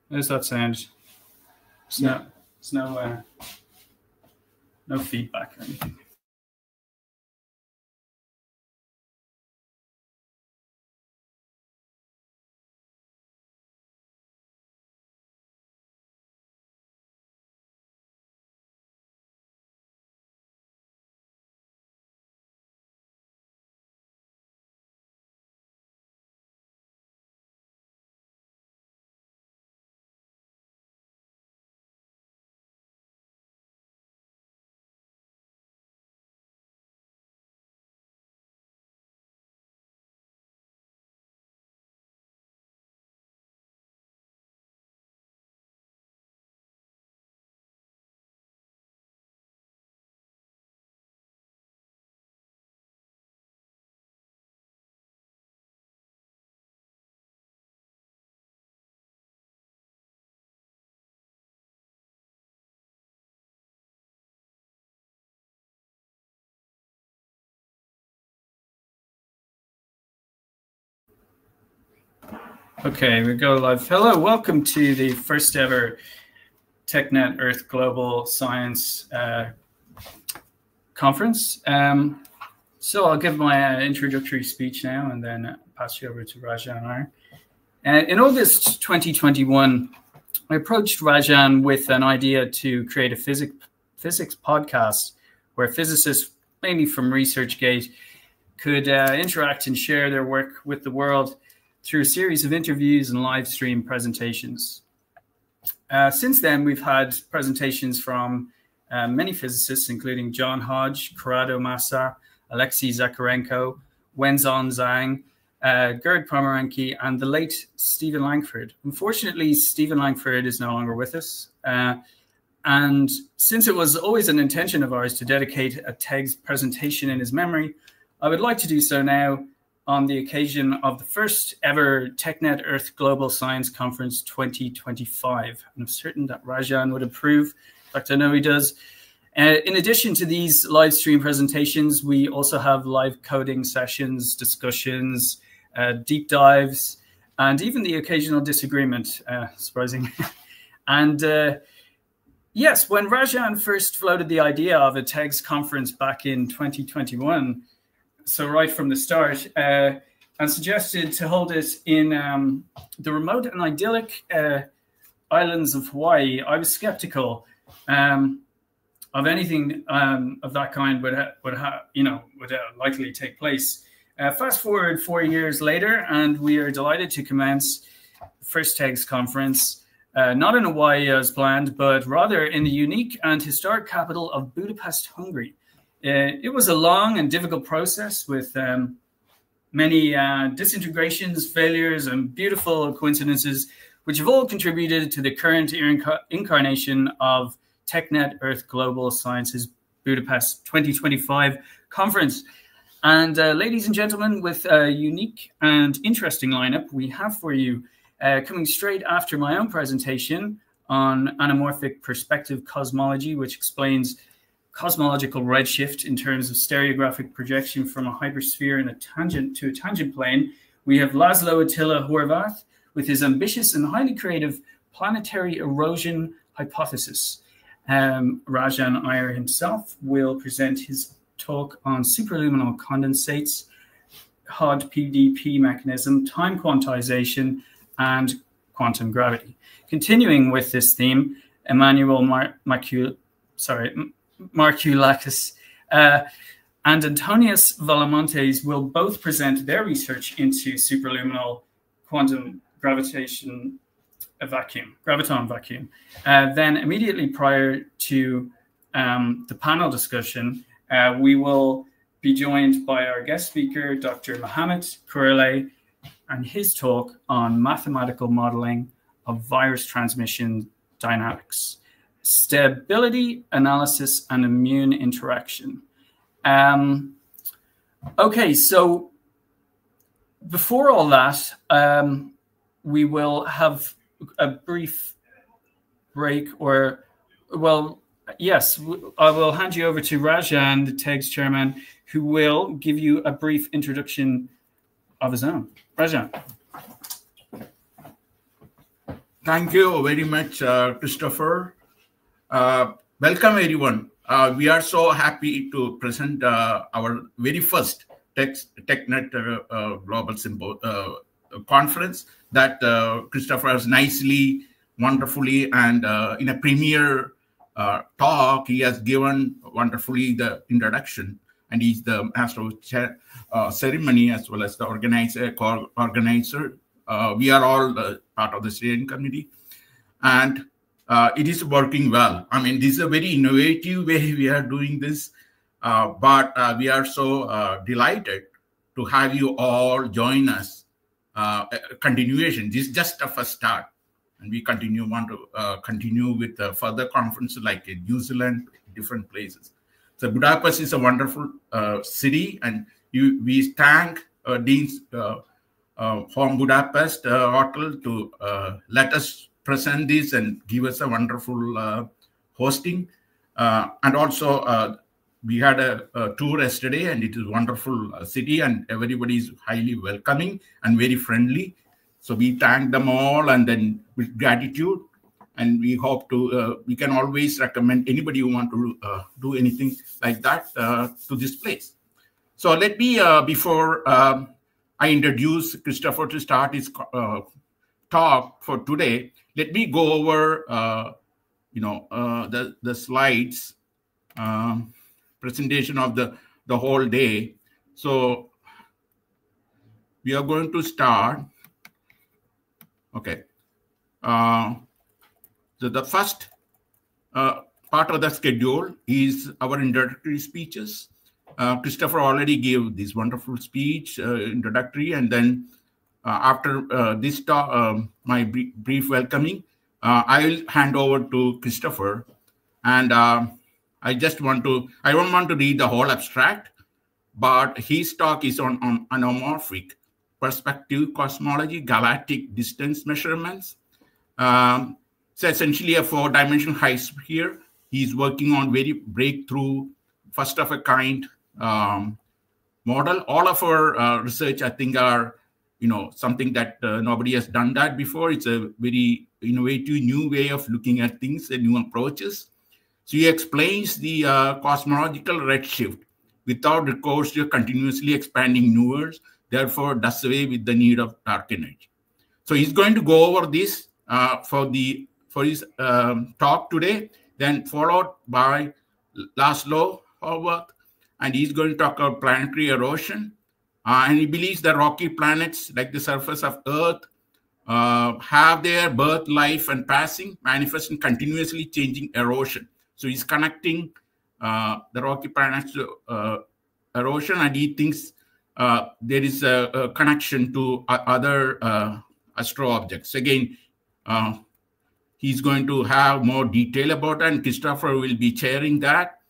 How does that sound? There's no feedback or anything. Okay, we go live. Hello, welcome to the first ever Teknet Earth Global Science conference. So I'll give my introductory speech now and then pass you over to Rajan. In August 2021, I approached Rajan with an idea to create a physics podcast where physicists, mainly from ResearchGate, could interact and share their work with the world through a series of interviews and live stream presentations. Since then, we've had presentations from many physicists, including John Hodge, Corrado Massa, Alexei Zakharenko, Wenzhong Zhang, Gerd Pomeranki, and the late Stephen Langford. Unfortunately, Stephen Langford is no longer with us. And since it was always an intention of ours to dedicate a TEGS presentation in his memory, I would like to do so now on the occasion of the first ever Teknet Earth Global Science Conference 2025. And I'm certain that Rajan would approve. In fact, I know he does. In addition to these live stream presentations, we also have live coding sessions, discussions, deep dives, and even the occasional disagreement, surprising. And yes, when Rajan first floated the idea of a TEGS conference back in 2021, so right from the start, and suggested to hold it in the remote and idyllic islands of Hawaii, I was skeptical of anything of that kind would likely take place. Fast forward 4 years later, and we are delighted to commence the first TEGS conference, not in Hawaii as planned, but rather in the unique and historic capital of Budapest, Hungary. It was a long and difficult process with many disintegrations, failures, and beautiful coincidences, which have all contributed to the current incarnation of Teknet Earth Global Science's Budapest 2025 conference. And ladies and gentlemen, with a unique and interesting lineup we have for you, coming straight after my own presentation on anamorphic perspective cosmology, which explains cosmological redshift in terms of stereographic projection from a hypersphere in a tangent to a tangent plane, we have Laszlo Attila Horváth with his ambitious and highly creative planetary erosion hypothesis. Rajan Iyer himself will present his talk on superluminal condensates, HOD-PDP mechanism, time quantization, and quantum gravity. Continuing with this theme, Emmanuel Markoulakis and Antonius Valamontes will both present their research into superluminal quantum graviton vacuum. Then immediately prior to the panel discussion, we will be joined by our guest speaker, Dr. Mohamed Kourele, and his talk on mathematical modeling of virus transmission dynamics, stability analysis, and immune interaction. Okay, so before all that, we will have a brief break, or, well, yes, I will hand you over to Rajan, the TEGS chairman, who will give you a brief introduction of his own. Rajan. Thank you very much, Christopher. Welcome, everyone. We are so happy to present our very first Teknet Global Conference that Christopher has nicely, wonderfully, and in a premier talk, he has given wonderfully the introduction, and he's the master of ceremony as well as the organizer. We are all part of the steering committee, and it is working well. I mean, this is a very innovative way we are doing this, but we are so delighted to have you all join us. Continuation. This is just a first start, and we want to continue with further conferences like in New Zealand, different places. So Budapest is a wonderful city, and we thank Dean's from Budapest hotel to let us present this and give us a wonderful hosting. And also, we had a tour yesterday, and it is a wonderful city, and everybody is highly welcoming and very friendly. So we thank them all, and then with gratitude, and we hope to, we can always recommend anybody who want to do anything like that to this place. So let me, before I introduce Christopher to start his talk for today, let me go over, the slides, presentation of the whole day. So we are going to start. Okay. So the first part of the schedule is our introductory speeches. Christopher already gave this wonderful speech, introductory, and then after this talk, my brief welcoming, I will hand over to Christopher, and I don't want to read the whole abstract, but his talk is on anamorphic perspective cosmology, galactic distance measurements. So essentially a 4-dimensional high sphere. He's working on very breakthrough, first of a kind model. All of our research, I think, are something that nobody has done that before. It's a very innovative new way of looking at things and new approaches. So he explains the cosmological redshift without recourse to a continuously expanding universe, therefore does away with the need of dark energy. So he's going to go over this for his talk today, then followed by Laszlo Horvath, and he's going to talk about planetary erosion. And he believes that rocky planets, like the surface of Earth, have their birth, life, and passing manifest in continuously changing erosion. So he's connecting the rocky planets to erosion, and he thinks there is a connection to other astro objects. Again, he's going to have more detail about that, and Christopher will be chairing that.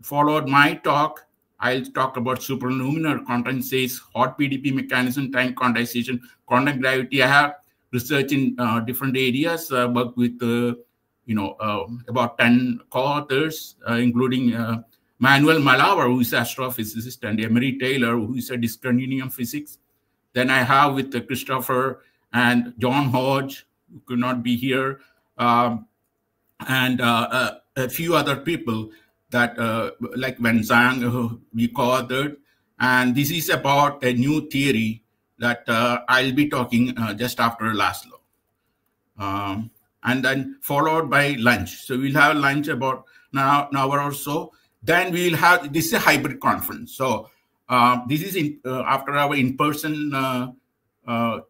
Followed my talk, I'll talk about superluminal condensates, hot PDP mechanism, time condensation, quantum gravity. I have research in different areas, worked with about 10 co-authors, including Manuel Malavar, who is an astrophysicist, and Emery Taylor, who is a discontinuum physics. Then I have with Christopher and John Hodge, who could not be here, and a few other people that like Wen Zhang, we co-authored. And this is about a new theory that I'll be talking just after Laszlo. And then followed by lunch. So we'll have lunch about an hour or so. Then we'll have, this is a hybrid conference. So this is after our in-person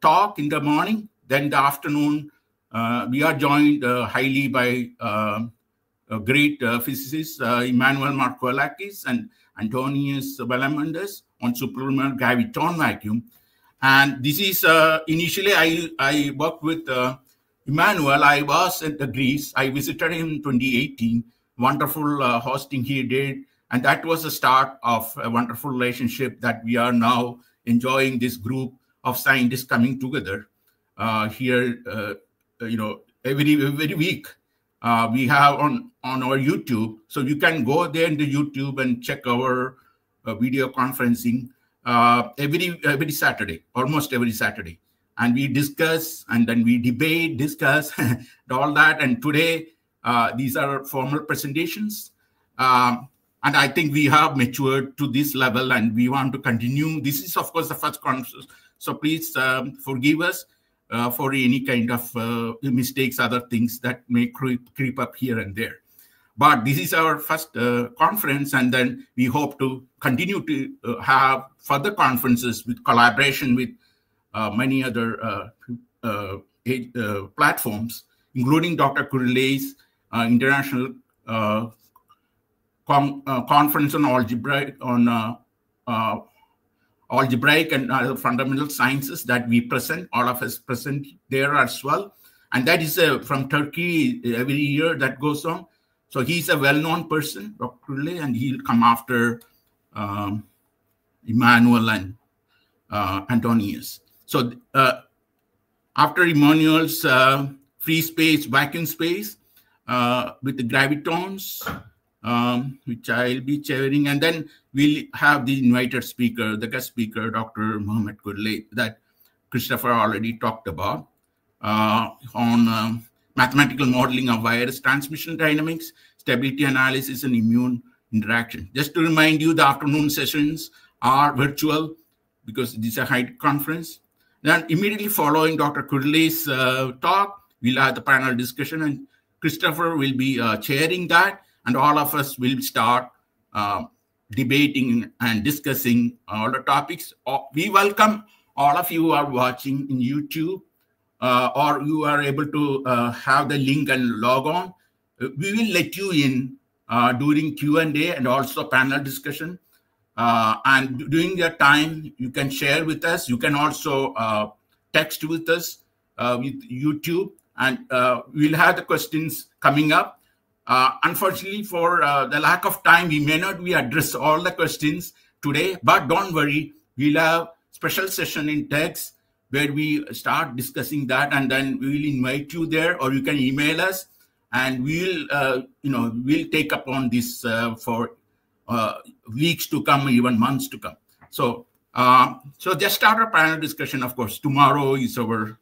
talk in the morning. Then the afternoon, we are joined highly by great physicists, Emmanuel Markoolakis and Antonius Vallamendas on superluminal graviton vacuum. And this is, initially I worked with Emmanuel. I was at Greece. I visited him in 2018. Wonderful hosting he did. And that was the start of a wonderful relationship that we are now enjoying, this group of scientists coming together here, every week. We have on our YouTube. So you can go there into YouTube and check our video conferencing every Saturday, almost every Saturday. and we discuss, and then we debate, discuss, all that. And today, these are formal presentations. And I think we have matured to this level, and we want to continue. This is, of course, the first conference. So please forgive us for any kind of mistakes, other things that may creep up here and there. But this is our first conference, and then we hope to continue to have further conferences with collaboration with many other platforms, including Dr. Kurilei's international conference on algebraic and fundamental sciences that we present. All of us present there as well, and that is from Turkey every year that goes on. So he's a well-known person, Dr. Kurilei, and he'll come after Emmanuel and Antonius. So after Emmanuel's free space, vacuum space with the gravitons, which I'll be chairing, and then we'll have the invited speaker, the guest speaker, Dr. Mohammed Kurilei, that Christopher already talked about on mathematical modeling of virus transmission dynamics, stability analysis, and immune interaction. Just to remind you, the afternoon sessions are virtual because this is a hybrid conference. Then immediately following Dr. Kurilei's talk, we'll have the panel discussion, and Christopher will be chairing that, and all of us will start debating and discussing all the topics. We welcome all of you who are watching in YouTube, or you are able to have the link and log on. We will let you in during Q&A and also panel discussion. And during that time, you can share with us. You can also text with us with YouTube, and we'll have the questions coming up. Unfortunately, for the lack of time, we may not be address all the questions today, but don't worry, we'll have special session in TEGS where we start discussing that, and then we will invite you there, or you can email us, and we'll take up on this for weeks to come, even months to come. So, so just start our panel discussion. Of course, tomorrow is our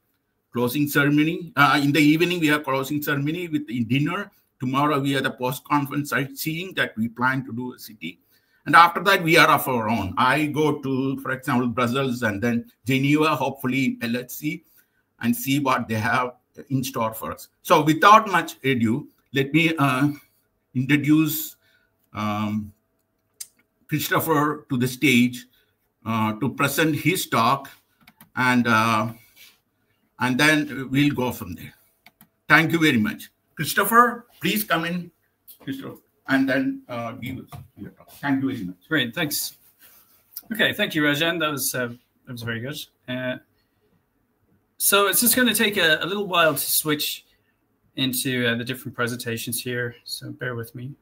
closing ceremony. In the evening, we have closing ceremony with dinner. Tomorrow, we have the post-conference sightseeing that we plan to do a city. And after that, we are of our own. I go to, for example, Brussels and then Geneva, hopefully LHC, and see what they have in store for us. So without much ado, let me introduce Christopher to the stage to present his talk, and then we'll go from there. Thank you very much. Christopher, please come in, Christopher, and then give us your talk. Thank you very much. Great, thanks. Okay, thank you, Rajan. That was very good. So it's just going to take a little while to switch into the different presentations here. So bear with me.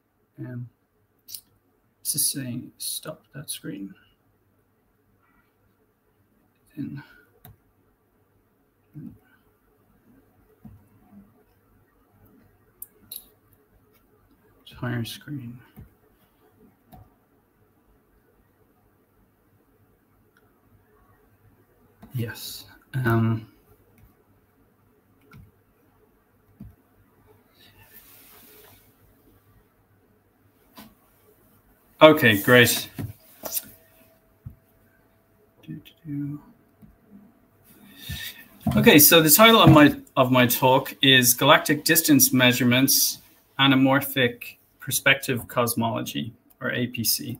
It's just saying stop that screen. And entire screen. Yes. Okay, great. Okay, so the title of my talk is Galactic Distance Measurements, Anamorphic Perspective Cosmology, or APC.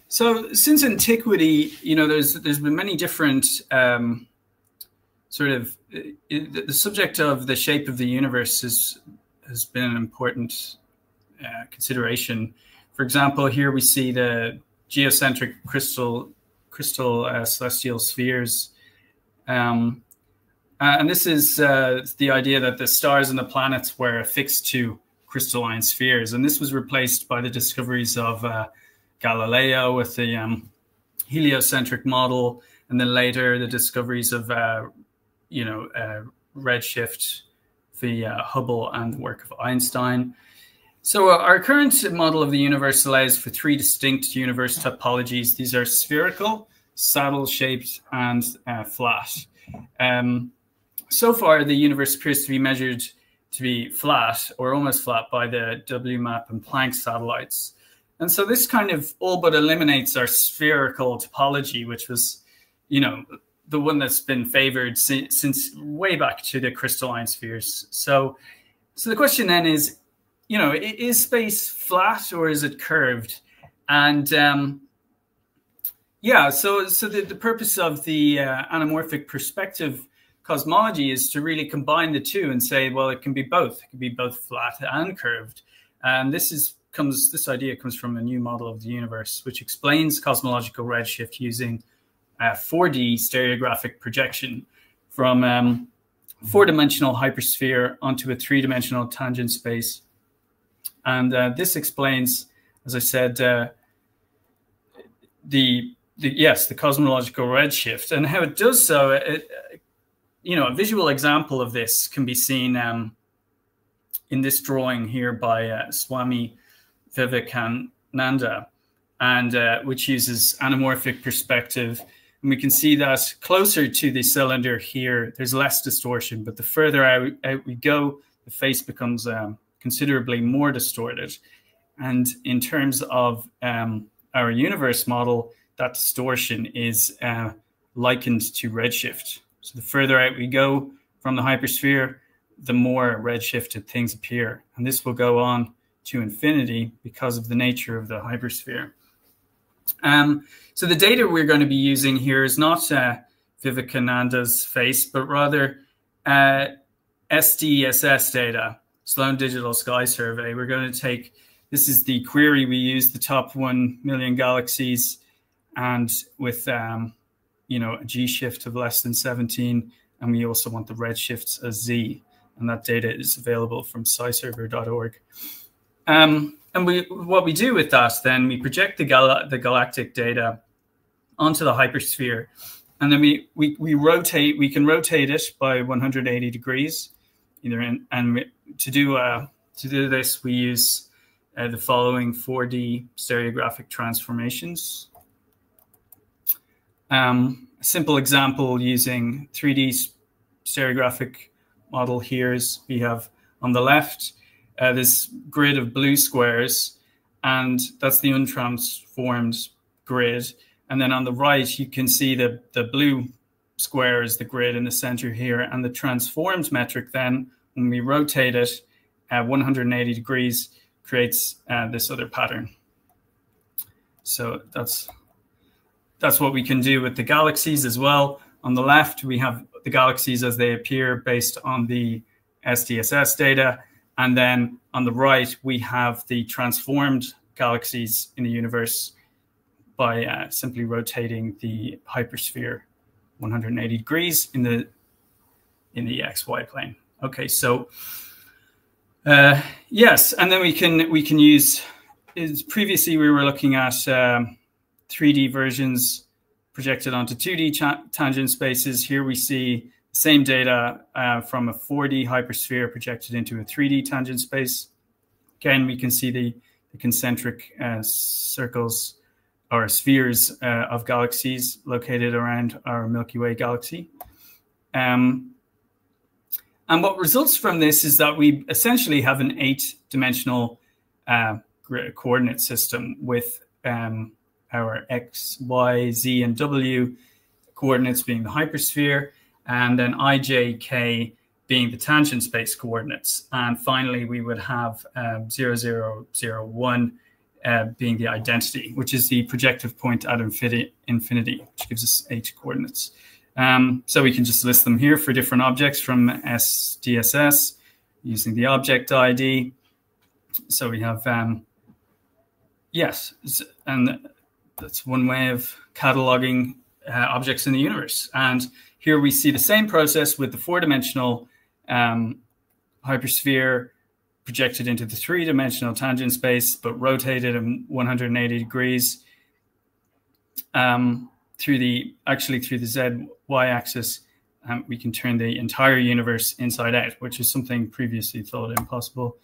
So since antiquity, there's been many different the subject of the shape of the universe has been an important consideration. For example, here we see the geocentric crystal celestial spheres. And this is the idea that the stars and the planets were affixed to crystalline spheres. And this was replaced by the discoveries of Galileo with the heliocentric model, and then later the discoveries of, redshift via Hubble and the work of Einstein. So our current model of the universe allows for three distinct universe topologies. These are spherical, saddle-shaped and flat. So far, the universe appears to be measured to be flat or almost flat by the WMAP and Planck satellites. And so this kind of all but eliminates our spherical topology, which was, you know, the one that's been favored since way back to the crystalline spheres. So the question then is, you know, is space flat or is it curved? And yeah, so the purpose of the anamorphic perspective cosmology is to really combine the two and say, well, it can be both. It can be both flat and curved. And this idea comes from a new model of the universe, which explains cosmological redshift using 4D stereographic projection from four-dimensional hypersphere onto a three-dimensional tangent space. And this explains, as I said, the cosmological redshift, and how it does so. You know, a visual example of this can be seen in this drawing here by Swami Vivekananda, and which uses anamorphic perspective. And we can see that closer to the cylinder here, there's less distortion, but the further out we go, the face becomes considerably more distorted. And in terms of our universe model, that distortion is likened to redshift. So the further out we go from the hypersphere, the more redshifted things appear. And this will go on to infinity because of the nature of the hypersphere. So the data we're going to be using here is not Vivekananda's face, but rather SDSS data, Sloan Digital Sky Survey. We're going to take, this is the query we use, the top 1 million galaxies, and with you know, a G shift of less than 17, and we also want the redshifts as Z, and that data is available from sciserver.org. And what we do with that, then we project the galactic data onto the hypersphere, and then we rotate. We can rotate it by 180 degrees, to do this we use the following 4D stereographic transformations. A simple example using 3D stereographic model here is we have on the left this grid of blue squares, and that's the untransformed grid. And then on the right, you can see the blue square is the grid in the center here, and the transformed metric then, when we rotate it at 180 degrees, creates this other pattern. So that's what we can do with the galaxies as well. On the left, we have the galaxies as they appear based on the SDSS data. And then on the right, we have the transformed galaxies in the universe by simply rotating the hypersphere 180 degrees in the XY plane. Okay, so yes, and then we can use, previously we were looking at 3D versions projected onto 2D tangent spaces. Here we see the same data from a 4D hypersphere projected into a 3D tangent space. Again, we can see the concentric circles or spheres of galaxies located around our Milky Way galaxy. And what results from this is that we essentially have an 8-dimensional coordinate system with our X, Y, Z, and W coordinates being the hypersphere, and then I, J, K being the tangent space coordinates. And finally, we would have 0, 0, 0, 1 being the identity, which is the projective point at infinity, which gives us 8 coordinates. So we can just list them here for different objects from SDSS using the object ID. So we have, yes, and that's one way of cataloging objects in the universe. And here we see the same process with the 4-dimensional hypersphere projected into the 3-dimensional tangent space, but rotated in 180 degrees through the ZY axis. We can turn the entire universe inside out, which is something previously thought impossible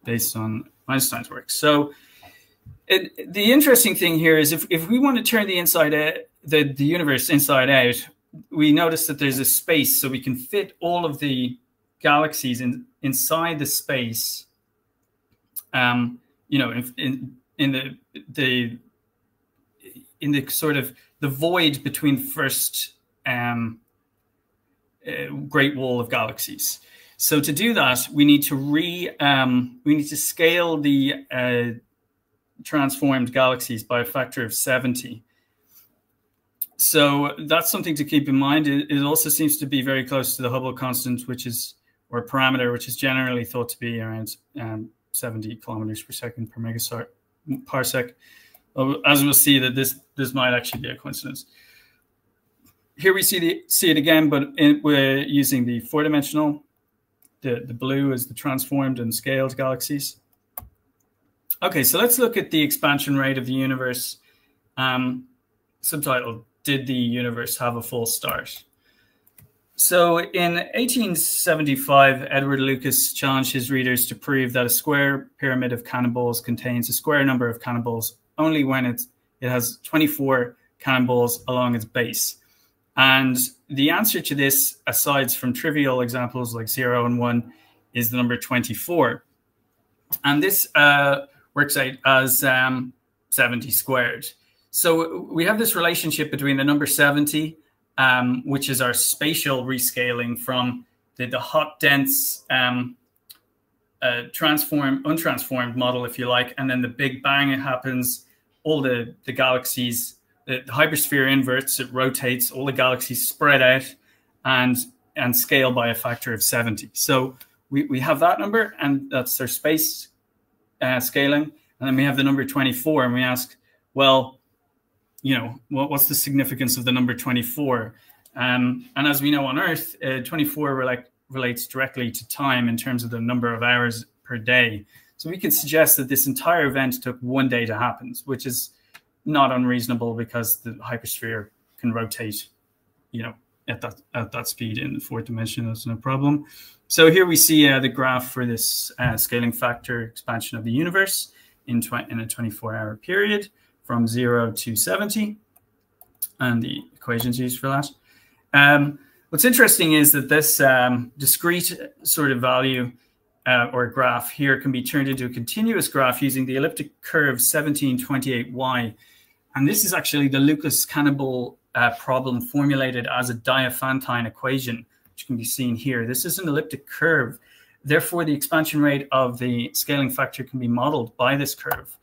based on Einstein's work. So the interesting thing here is if we want to turn the the universe inside out, we notice that there's a space, so we can fit all of the galaxies inside the space. You know, in the sort of the void between the first Great Wall of galaxies. So to do that, we need to scale the transformed galaxies by a factor of 70. So that's something to keep in mind. It also seems to be very close to the Hubble constant, or parameter, which is generally thought to be around 70 kilometers per second per megaparsec. As we'll see, that this might actually be a coincidence. Here we see it again, but we're using the four-dimensional. The blue is the transformed and scaled galaxies. Okay, so let's look at the expansion rate of the universe. Subtitled, Did the Universe Have a False Start? So in 1875, Edward Lucas challenged his readers to prove that a square pyramid of cannonballs contains a square number of cannonballs only when it has 24 cannonballs along its base. And the answer to this, aside from trivial examples like 0 and 1, is the number 24. And this works out as 70 squared. So we have this relationship between the number 70, which is our spatial rescaling from the hot, dense, untransformed model, if you like, and then the Big Bang, it happens, all the galaxies, the hypersphere inverts, it rotates, all the galaxies spread out and scale by a factor of 70. So we have that number, and that's our space scaling. And then we have the number 24, and we ask, well, you know, what's the significance of the number 24? And as we know on Earth, 24 relates directly to time in terms of the number of hours per day. So we can suggest that this entire event took 1 day to happen, which is not unreasonable because the hypersphere can rotate, you know, at that speed in the fourth dimension. That's no problem. So here we see the graph for this scaling factor expansion of the universe in a 24-hour period from 0 to 70, and the equations used for that. What's interesting is that this discrete sort of value or graph here can be turned into a continuous graph using the elliptic curve 1728y. And this is actually the Lucas cannonball problem formulated as a Diophantine equation, which can be seen here. This is an elliptic curve. Therefore, the expansion rate of the scaling factor can be modeled by this curve.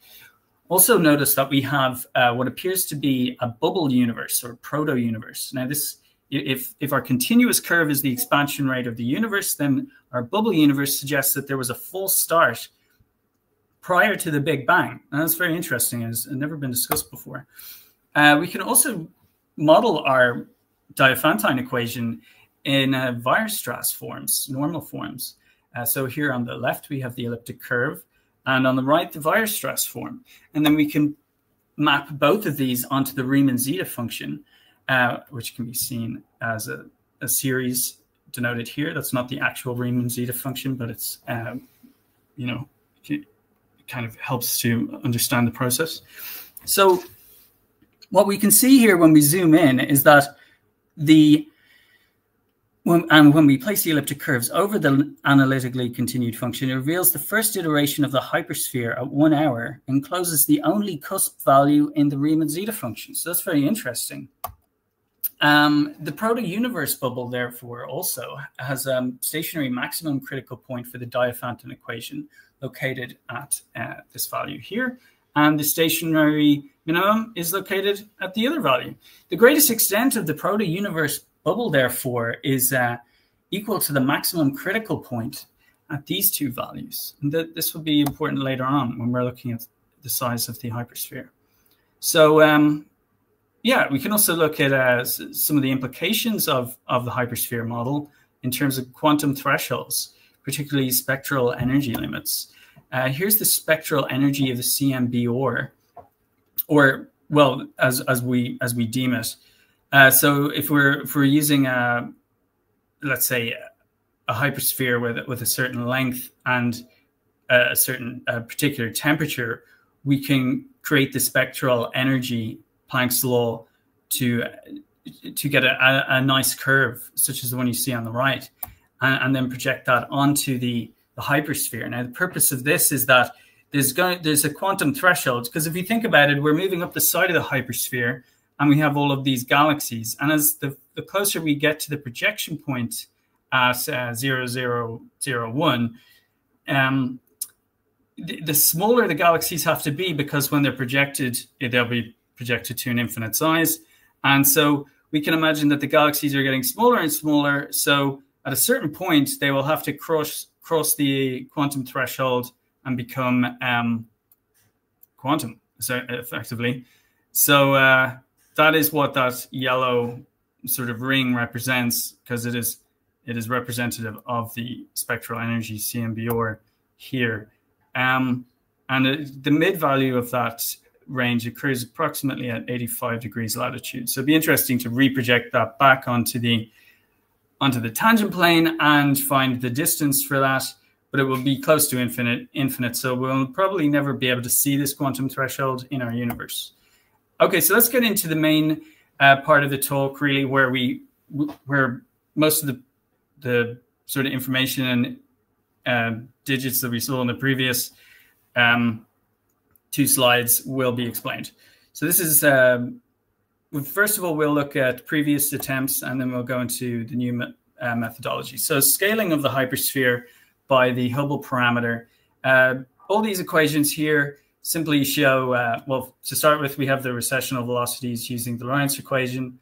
Also notice that we have what appears to be a bubble universe or proto-universe. Now, if our continuous curve is the expansion rate of the universe, then our bubble universe suggests that there was a false start prior to the Big Bang. And that's very interesting. It's never been discussed before. We can also model our Diophantine equation in Weierstrass forms, normal forms. So here on the left, we have the elliptic curve, and on the right, the Weierstrass form. And then we can map both of these onto the Riemann zeta function, which can be seen as a series denoted here. That's not the actual Riemann zeta function, but it's, you know, it kind of helps to understand the process. So what we can see here when we zoom in is that when we place the elliptic curves over the analytically continued function, it reveals the first iteration of the hypersphere at 1 hour and encloses the only cusp value in the Riemann zeta function. So that's very interesting. The proto-universe bubble, therefore, also has a stationary maximum critical point for the Diophantine equation located at this value here. And the stationary minimum is located at the other value. The greatest extent of the proto-universe bubble, therefore, is equal to the maximum critical point at these two values. And this will be important later on when we're looking at the size of the hypersphere. So, yeah, we can also look at some of the implications of the hypersphere model in terms of quantum thresholds, particularly spectral energy limits. Here's the spectral energy of the CMB or well, as we deem it. So if we're using let's say a hypersphere with a certain length and a certain particular temperature, we can create the spectral energy, Planck's law, get a nice curve, such as the one you see on the right, and then project that onto the hypersphere. Now, the purpose of this is that there's a quantum threshold, because if you think about it, we're moving up the side of the hypersphere, and we have all of these galaxies. And as the closer we get to the projection point at 0001, the smaller the galaxies have to be, because when they're projected, they'll be projected to an infinite size. And so we can imagine that the galaxies are getting smaller and smaller. So at a certain point, they will have to cross the quantum threshold and become quantum, so effectively. So that is what that yellow sort of ring represents, because it is representative of the spectral energy CMBR here. And the mid value of that range occurs approximately at 85 degrees latitude. So it'd be interesting to reproject that back onto the tangent plane and find the distance for that, but it will be close to infinite. So we'll probably never be able to see this quantum threshold in our universe. Okay, so let's get into the main part of the talk, really, where most of the sort of information and digits that we saw in the previous 2 slides will be explained. So this is, first of all, we'll look at previous attempts, and then we'll go into the new methodology. So scaling of the hypersphere by the Hubble parameter. All these equations here simply show, well, to start with, we have the recessional velocities using the Lorentz equation,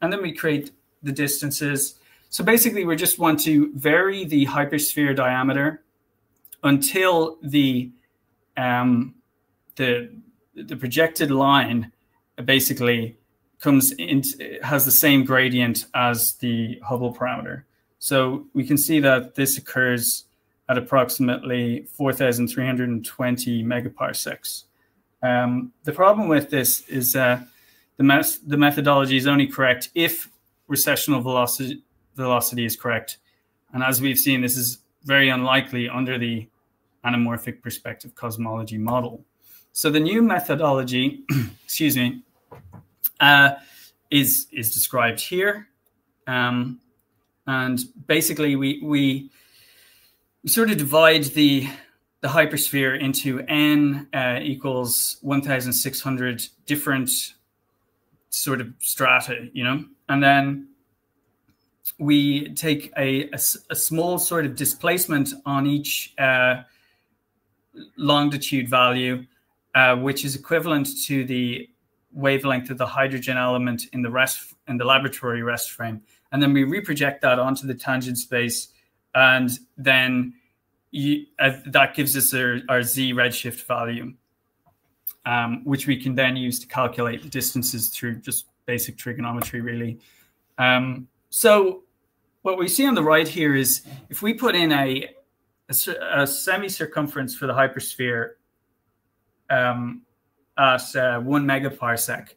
and then we create the distances. So basically, we just want to vary the hypersphere diameter until the projected line basically has the same gradient as the Hubble parameter. So we can see that this occurs at approximately 4,320 megaparsecs. The problem with this is the methodology is only correct if recessional velocity is correct. And as we've seen, this is very unlikely under the anamorphic perspective cosmology model. So the new methodology, excuse me, is described here. And basically, we sort of divide the hypersphere into n equals 1,600 different sort of strata, you know, and then we take a small sort of displacement on each longitude value, which is equivalent to the wavelength of the hydrogen element in the laboratory rest frame, and then we reproject that onto the tangent space, and then that gives us our z redshift value, which we can then use to calculate the distances through just basic trigonometry, really. So what we see on the right here is if we put in a semi-circumference for the hypersphere at 1 megaparsec,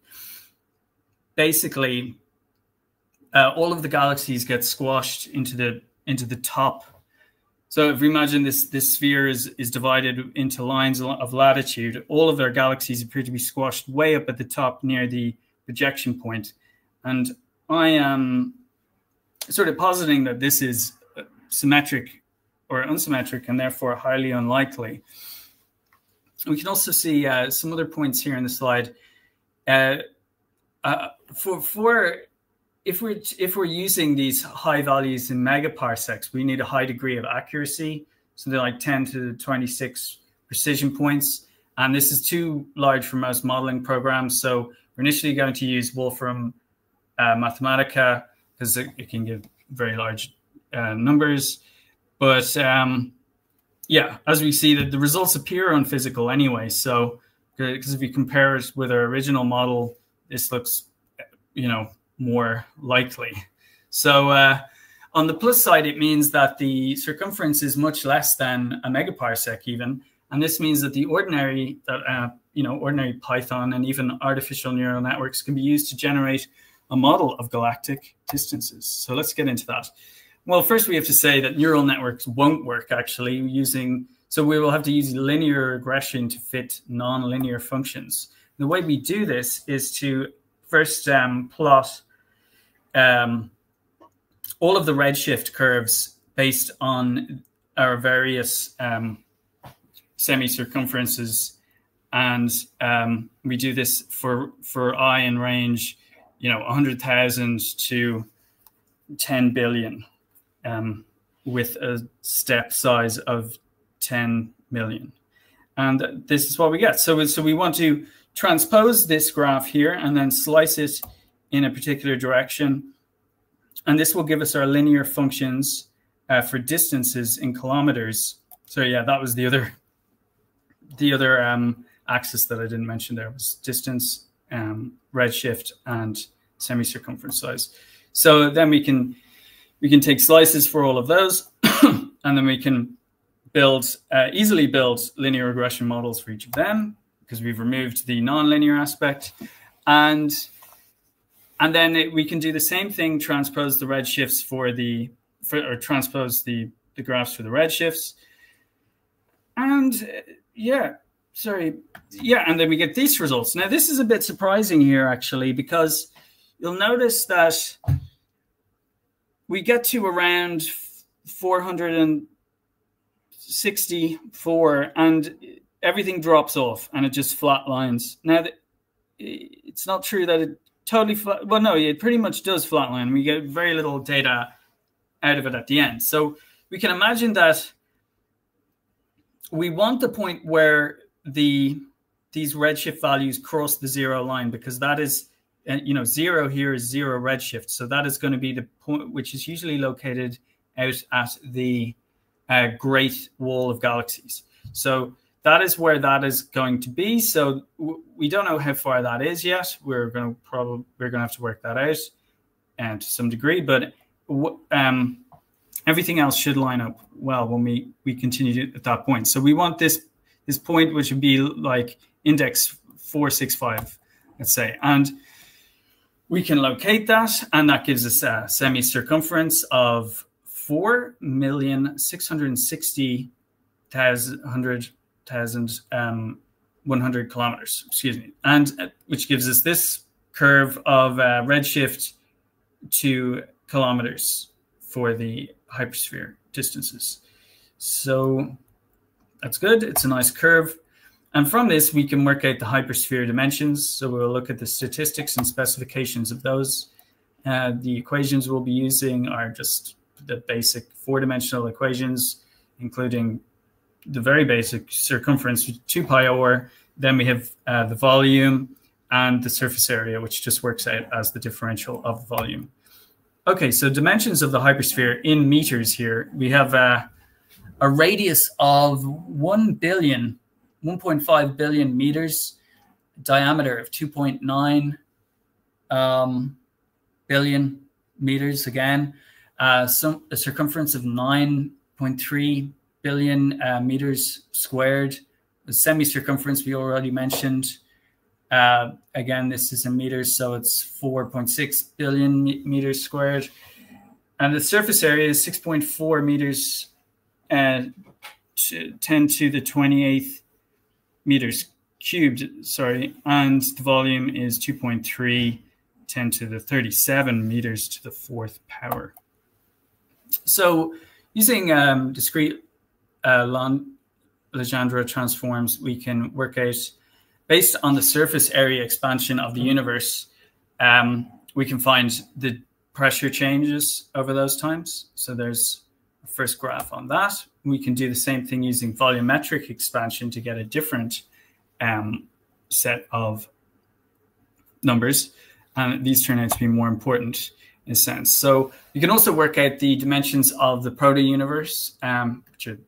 basically all of the galaxies get squashed into the top. So if we imagine this sphere is divided into lines of latitude, all of their galaxies appear to be squashed way up at the top near the projection point. And I am sort of positing that this is symmetric or unsymmetric and therefore highly unlikely. We can also see some other points here in the slide. If we're using these high values in megaparsecs, we need a high degree of accuracy, something like 10 to the 26 precision points. And this is too large for most modeling programs. So we're initially going to use Wolfram Mathematica, because it can give very large numbers. But yeah, as we see, that the results appear unphysical anyway. So because if you compare it with our original model, this looks, you know, more likely. So on the plus side, it means that the circumference is much less than a megaparsec even. And this means that the ordinary Python and even artificial neural networks can be used to generate a model of galactic distances. So let's get into that. Well, first we have to say that neural networks won't work actually so we will have to use linear regression to fit non-linear functions. The way we do this is to first plot all of the redshift curves based on our various semi-circumferences, and we do this for I in range, 100,000 to 10 billion, with a step size of 10 million. And this is what we get. So we want to transpose this graph here and then slice it in a particular direction. And this will give us our linear functions for distances in kilometers. So yeah, that was the other axis that I didn't mention there, was distance, redshift, and semi-circumference size. So then we can take slices for all of those, and then we can easily build linear regression models for each of them, because we've removed the non-linear aspect. And then we can do the same thing, transpose the redshifts or transpose the graphs for the redshifts. And and then we get these results. Now, this is a bit surprising here, actually, because you'll notice that we get to around 464 and everything drops off and it just flat lines. Now, it's not true that it totally flat. Well, no, it pretty much does flatline. We get very little data out of it at the end. So we can imagine that we want the point where these redshift values cross the zero line, because that is, zero here is zero redshift. So that is going to be the point which is usually located out at the Great Wall of Galaxies. So that is where that is going to be. So we don't know how far that is yet. We're going to have to work that out, and to some degree. But everything else should line up well when we continue at that point. So we want this point, which would be like index 465, let's say, and we can locate that, and that gives us a semi-circumference of 4,660,100 kilometers, excuse me, and which gives us this curve of redshift to kilometers for the hypersphere distances. So that's good. It's a nice curve. And from this, we can work out the hypersphere dimensions. So we'll look at the statistics and specifications of those. The equations we'll be using are just the basic four-dimensional equations, including the very basic circumference, 2 pi r. Then we have the volume and the surface area, which just works out as the differential of the volume. Okay, so dimensions of the hypersphere in meters here. We have a radius of 1.5 billion meters, diameter of 2.9 billion meters again, a circumference of 9.3 billion meters squared. The semi-circumference we already mentioned. Again, this is in meters, so it's 4.6 billion meters squared. And the surface area is 6.4 meters, 10 to the 28th meters cubed, sorry. And the volume is 2.3, 10 to the 37 meters to the 4th power. So using discrete Legendre transforms, we can work out, based on the surface area expansion of the universe, we can find the pressure changes over those times. So there's a first graph on that. We can do the same thing using volumetric expansion to get a different set of numbers. And these turn out to be more important in a sense. So you can also work out the dimensions of the proto-universe,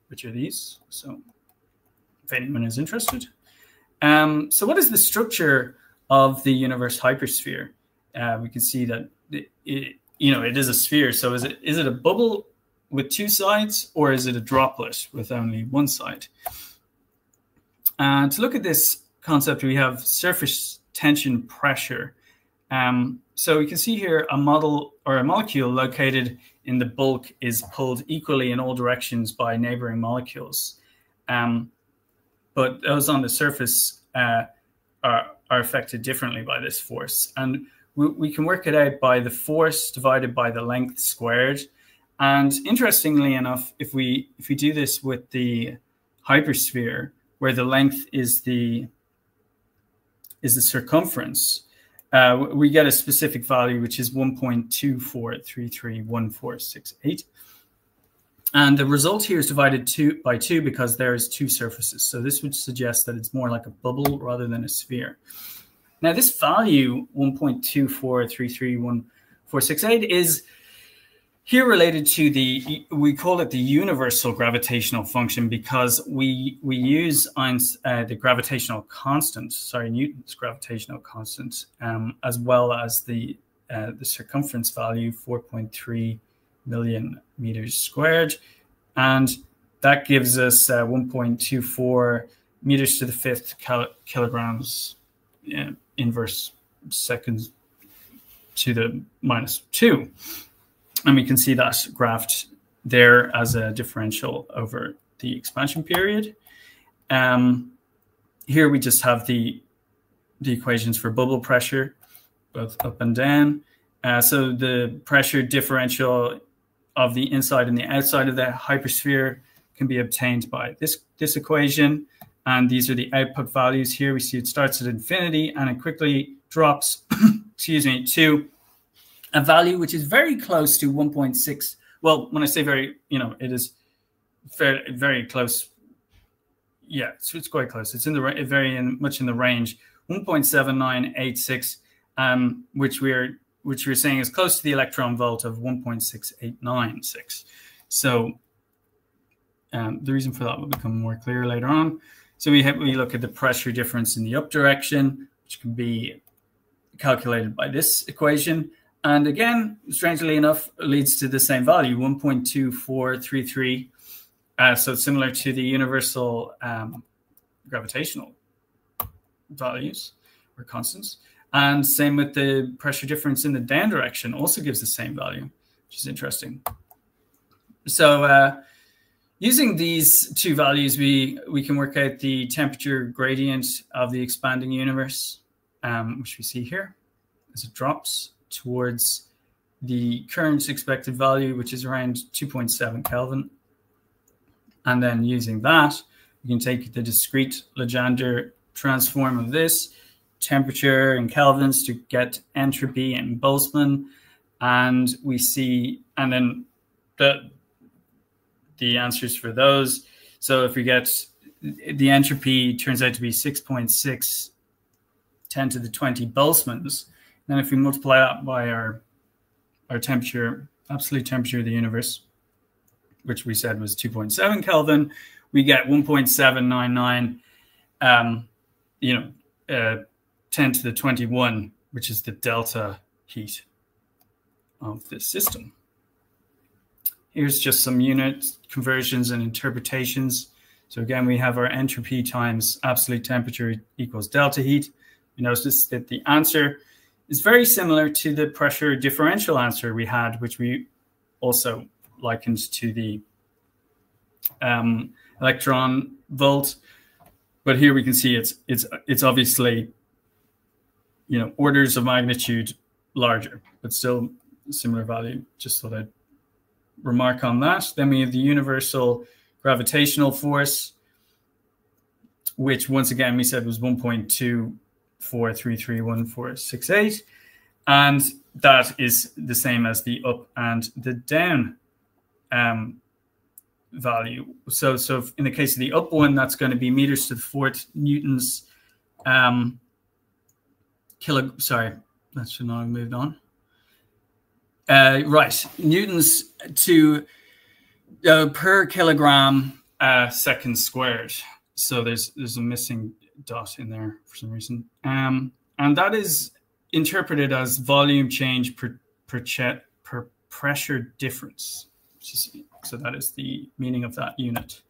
which are these. So if anyone is interested. So what is the structure of the universe hypersphere? We can see that it is a sphere. So is it a bubble with two sides, or is it a droplet with only one side? To look at this concept, we have surface tension pressure. So we can see here a model or a molecule located in the bulk is pulled equally in all directions by neighboring molecules. But those on the surface are are affected differently by this force. And we can work it out by the force divided by the length squared. And interestingly enough, if we do this with the hypersphere, where the length is the circumference, we get a specific value, which is 1.24331468. And the result here is divided by 2 because there's 2 surfaces. So this would suggest that it's more like a bubble rather than a sphere. Now this value, 1.24331468, is here related to we call it the universal gravitational function, because we use the gravitational constant, Newton's gravitational constant, as well as the circumference value, 4.3 million meters squared, and that gives us 1.24 meters to the 5th kilograms inverse seconds to the -2. And we can see that graphed there as a differential over the expansion period. Here we just have the equations for bubble pressure, both up and down. So the pressure differential of the inside and the outside of the hypersphere can be obtained by this equation. And these are the output values here. We see it starts at infinity and it quickly drops, excuse me, to a value which is very close to 1.6. Well, when I say very, it is very, very close. Yeah, so it's quite close. It's in the much in the range 1.7986, which we're saying is close to the electron volt of 1.6896. So the reason for that will become more clear later on. So we look at the pressure difference in the up direction, which can be calculated by this equation. And again, strangely enough, it leads to the same value, 1.2433. So similar to the universal gravitational values or constants. And same with the pressure difference in the down direction, also gives the same value, which is interesting. So using these 2 values, we can work out the temperature gradient of the expanding universe, which we see here as it drops towards the current expected value, which is around 2.7 Kelvin. And then using that, we can take the discrete Legendre transform of this, temperature in kelvins, to get entropy in Boltzmann. And we see, and then the answers for those. So if we get the entropy turns out to be 6.6 10 to the 20 Boltzmanns, then if we multiply that by our temperature, absolute temperature of the universe, which we said was 2.7 Kelvin, we get 1.799, 10 to the 21, which is the delta heat of this system. Here's just some unit conversions and interpretations. So again, we have our entropy times absolute temperature equals delta heat. We notice that the answer is very similar to the pressure differential answer we had, which we also likened to the electron volt. But here we can see it's obviously, orders of magnitude larger, but still similar value. Just thought I'd remark on that. Then we have the universal gravitational force, which once again we said was 1.24331468, and that is the same as the up and the down value. So in the case of the up one, that's going to be meters to the 4th newtons sorry, that should not have moved on. Right, newtons to per kilogram second squared. So there's a missing dot in there for some reason, and that is interpreted as volume change per pressure difference. So that is the meaning of that unit.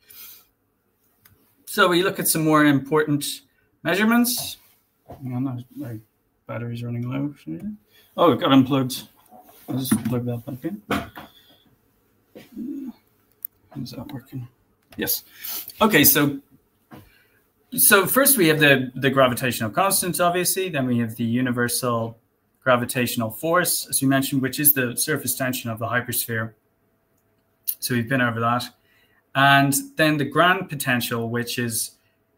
So we look at some more important measurements. Hang on, my battery's running low. Oh, it got unplugged. I'll just plug that back in. How's that working? Yes. Okay, so So first we have the gravitational constant, obviously. Then we have the universal gravitational force, as we mentioned, which is the surface tension of the hypersphere. So we've been over that. And then the grand potential, which is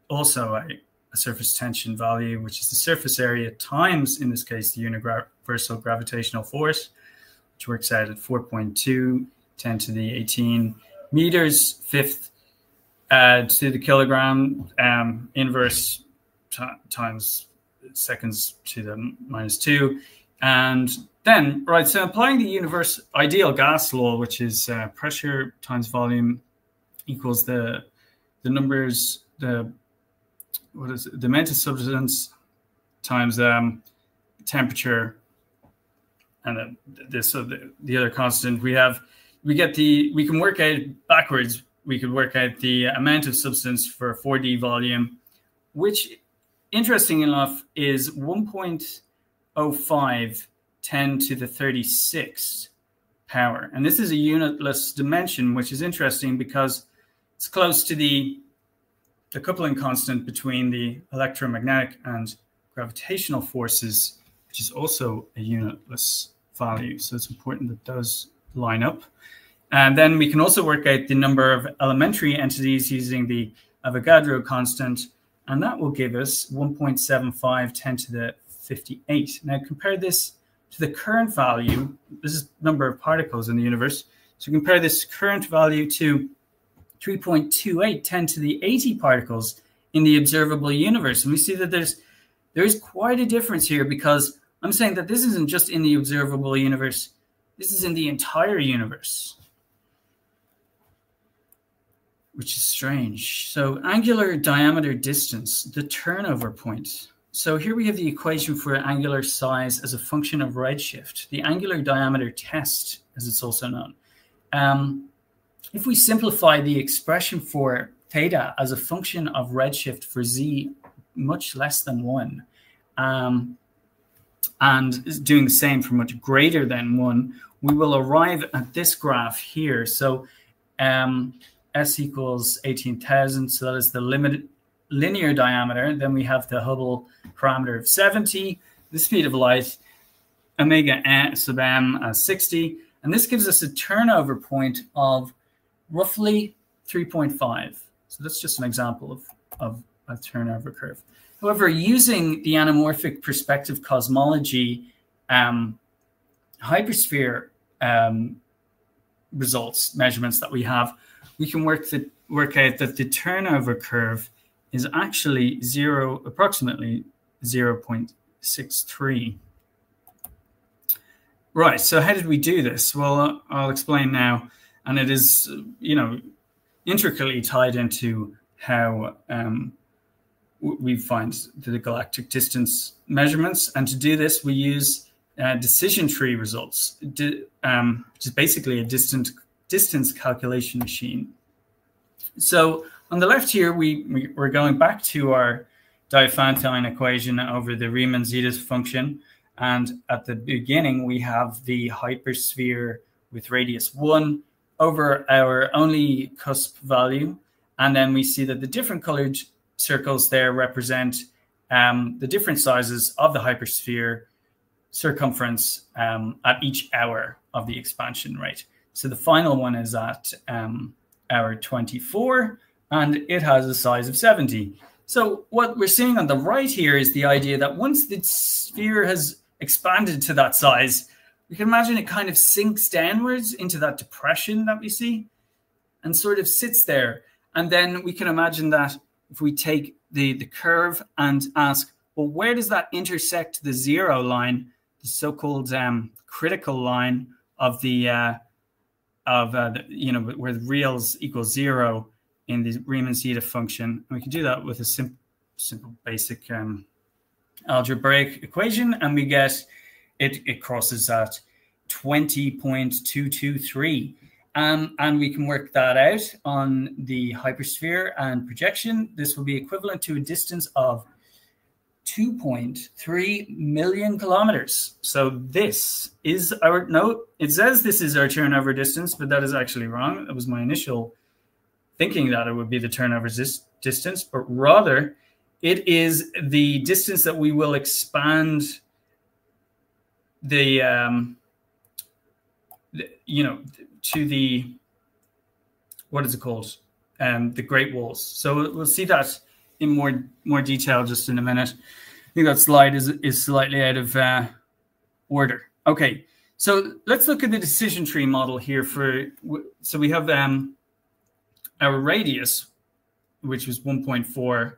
also a surface tension value, which is the surface area times, in this case, the universal gravitational force, which works out at 4.2, 10 to the 18 meters, fifth to the kilogram, inverse times seconds to the -2. And then, right, so applying the ideal gas law, which is pressure times volume equals the numbers, the amount of substance times temperature, and the other constant. We can work out backwards. We could work out the amount of substance for 4D volume, which, interesting enough, is 1.05 10 to the 36 power. And this is a unitless dimension, which is interesting because it's close to the coupling constant between the electromagnetic and gravitational forces, which is also a unitless value. So it's important that those line up. And then we can also work out the number of elementary entities using the Avogadro constant, and that will give us 1.75 10 to the 58. Now compare this to the current value. This is number of particles in the universe. So compare this current value to 3.28 10 to the 80 particles in the observable universe. And we see that there's quite a difference here, because I'm saying that this isn't just in the observable universe. This is in the entire universe, which is strange. So angular diameter distance, the turnover point. So here we have the equation for angular size as a function of redshift, the angular diameter test, as it's also known. If we simplify the expression for theta as a function of redshift for z much less than 1, and doing the same for much greater than 1, we will arrive at this graph here. So S equals 18,000, so that is the linear diameter. Then we have the Hubble parameter of 70, the speed of light, omega sub m as 60, and this gives us a turnover point of roughly 3.5. So that's just an example of a turnover curve. However, using the anamorphic perspective cosmology hypersphere measurements that we have, we can work out that the turnover curve is actually approximately 0.63. Right, so how did we do this? Well, I'll explain now. And it is, intricately tied into how we find the galactic distance measurements. And to do this, we use decision tree results, which is basically a distance calculation machine. So on the left here, we're going back to our Diophantine equation over the Riemann-Zeta function. And at the beginning, we have the hypersphere with radius 1 over our only cusp value. And then we see that the different colored circles there represent the different sizes of the hypersphere circumference at each hour of the expansion rate. So the final one is at hour 24, and it has a size of 70. So what we're seeing on the right here is the idea that once the sphere has expanded to that size, we can imagine it kind of sinks downwards into that depression that we see and sort of sits there. And then we can imagine that if we take the curve and ask, well, where does that intersect the 0 line, the so-called critical line of where the reals equal 0 in the Riemann-Zeta function. And we can do that with a simple basic algebraic equation, and we get it crosses at 20.223. And we can work that out on the hypersphere and projection. This will be equivalent to a distance of 2.3 million kilometers. So this is our, no, it says this is our turnover distance, but that is actually wrong. That was my initial thinking that it would be the turnover distance, but rather it is the distance that we will expand the to the, what is it called? The Great Walls. So we'll see that in more detail just in a minute. I think that slide is slightly out of order. Okay, so let's look at the decision tree model here. So we have our radius, which was 1.4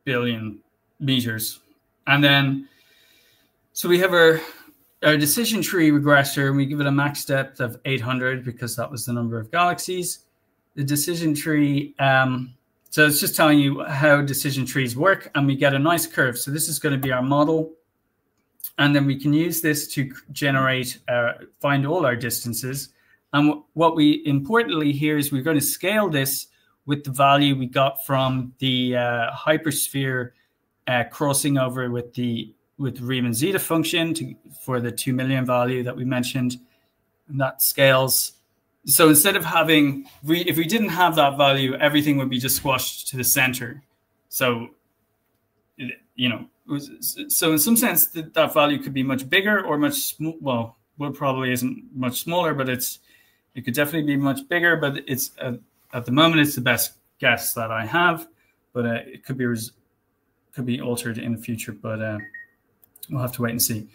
billion meters, and then so we have our decision tree regressor, and we give it a max depth of 800 because that was the number of galaxies. The decision tree, so it's just telling you how decision trees work, and we get a nice curve. So this is going to be our model, and then we can use this to generate, find all our distances. And what we importantly here is we're going to scale this with the value we got from the hypersphere crossing over with the Riemann zeta function for the 2 million value that we mentioned, and that scales. So instead of having, if we didn't have that value, everything would be just squashed to the center. So, so in some sense that value could be much bigger or well, probably isn't much smaller, but it could definitely be much bigger. But it's at the moment it's the best guess that I have, but it could be altered in the future. But we'll have to wait and see.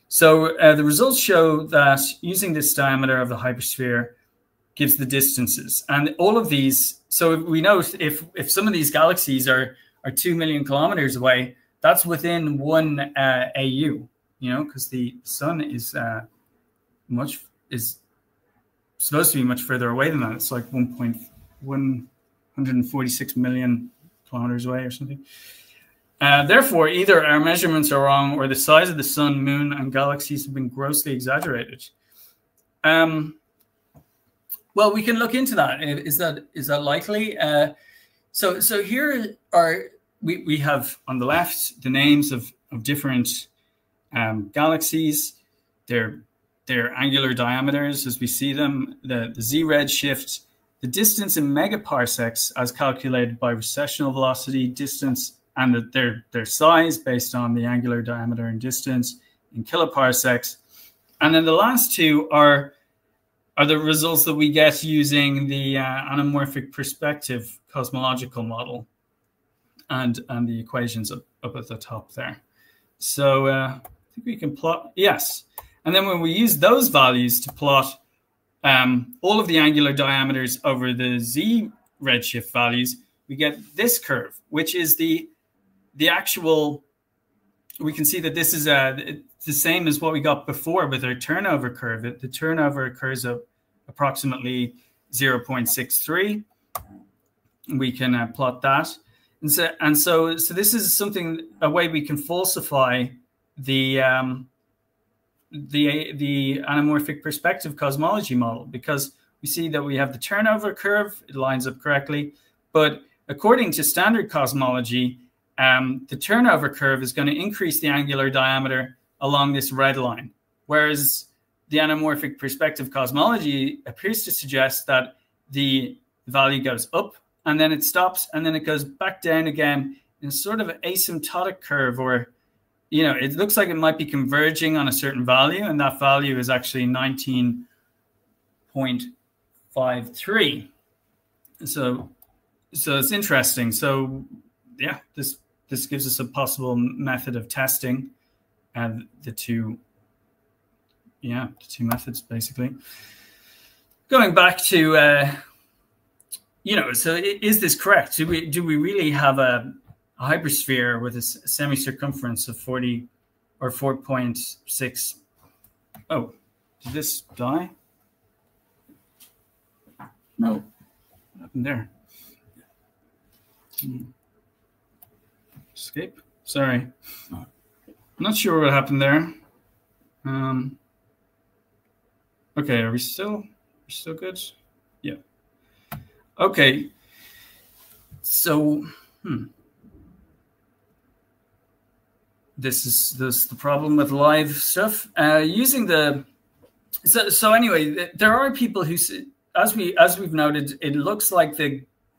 So the results show that using this diameter of the hypersphere gives the distances, and all of these. So we know if some of these galaxies are 2 million kilometers away, that's within 1 AU. Because the sun is supposed to be much further away than that. It's like 146 million kilometers away or something. Therefore, either our measurements are wrong or the size of the sun, moon, and galaxies have been grossly exaggerated. Well, we can look into that. Is that likely? So here we have on the left the names of different galaxies, their angular diameters as we see them, the z redshift, the distance in megaparsecs as calculated by recessional velocity, distance, and their size based on the angular diameter and distance in kiloparsecs. And then the last two are the results that we get using the anamorphic perspective cosmological model and the equations up at the top there. So I think we can plot, yes. And then when we use those values to plot all of the angular diameters over the z redshift values, we get this curve, which is the actual, we can see that this is the same as what we got before with our turnover curve. The turnover occurs at approximately 0.63. We can plot that. And so this is a way we can falsify the anamorphic perspective cosmology model, because we see that we have the turnover curve, it lines up correctly, but according to standard cosmology, the turnover curve is going to increase the angular diameter along this red line, whereas the anamorphic perspective cosmology appears to suggest that the value goes up and then it stops and then it goes back down again in sort of an asymptotic curve, or it looks like it might be converging on a certain value, and that value is actually 19.53. So it's interesting. So yeah, this gives us a possible method of testing, and the two methods basically. Going back to so is this correct? Do we really have a hypersphere with a semi-circumference of 40 or 4.6? Oh, did this die? No. What happened there? Escape? Sorry. I'm not sure what happened there. Okay, are we still good? Yeah. Okay. So, This is the problem with live stuff. So anyway, there are people who, as we've noted, it looks like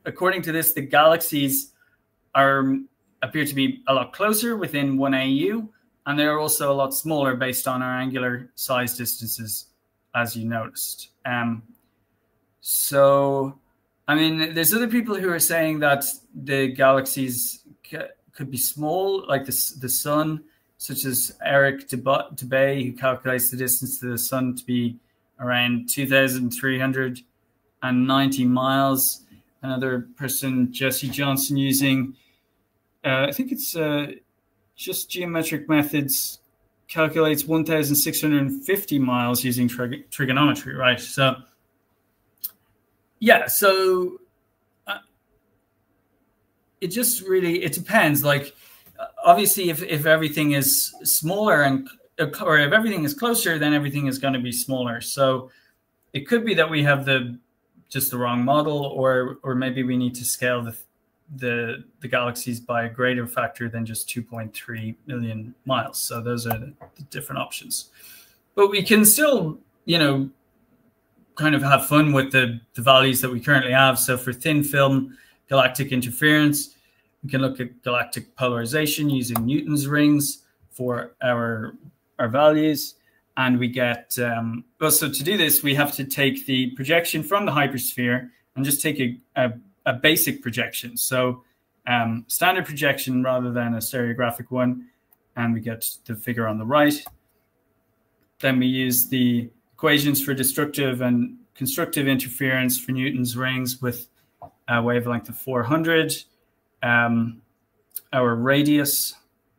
according to this, the galaxies appear to be a lot closer within 1 AU, and they're also a lot smaller based on our angular size distances, as you noticed. So, I mean, there's other people who are saying that the galaxies could be small, like the sun, such as Eric Debay, who calculates the distance to the sun to be around 2,390 miles. Another person, Jesse Johnson, using, I think it's just geometric methods, calculates 1,650 miles using trigonometry, right? So, yeah, so it just really, it depends. Like, obviously, if everything is smaller or if everything is closer, then everything is going to be smaller. So it could be that we have just the wrong model, or maybe we need to scale the galaxies by a greater factor than just 2.3 million miles. So those are the different options. But we can still, you know, kind of have fun with the values that we currently have. So for thin film galactic interference, we can look at galactic polarization using Newton's rings for our values. And we get, well, so to do this, we have to take the projection from the hypersphere and just take a basic projection. So standard projection rather than a stereographic one. And we get the figure on the right. Then we use the equations for destructive and constructive interference for Newton's rings with a wavelength of 400. Our radius,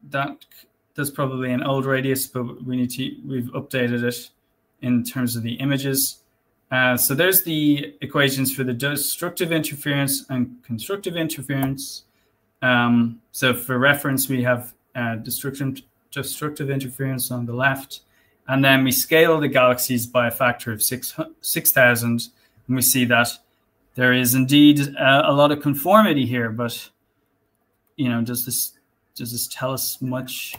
that's probably an old radius, but we've updated it in terms of the images. So there's the equations for the destructive interference and constructive interference. So for reference, we have destructive interference on the left, and then we scale the galaxies by a factor of 6,000, and we see that there is indeed a lot of conformity here. But you know, does this tell us much?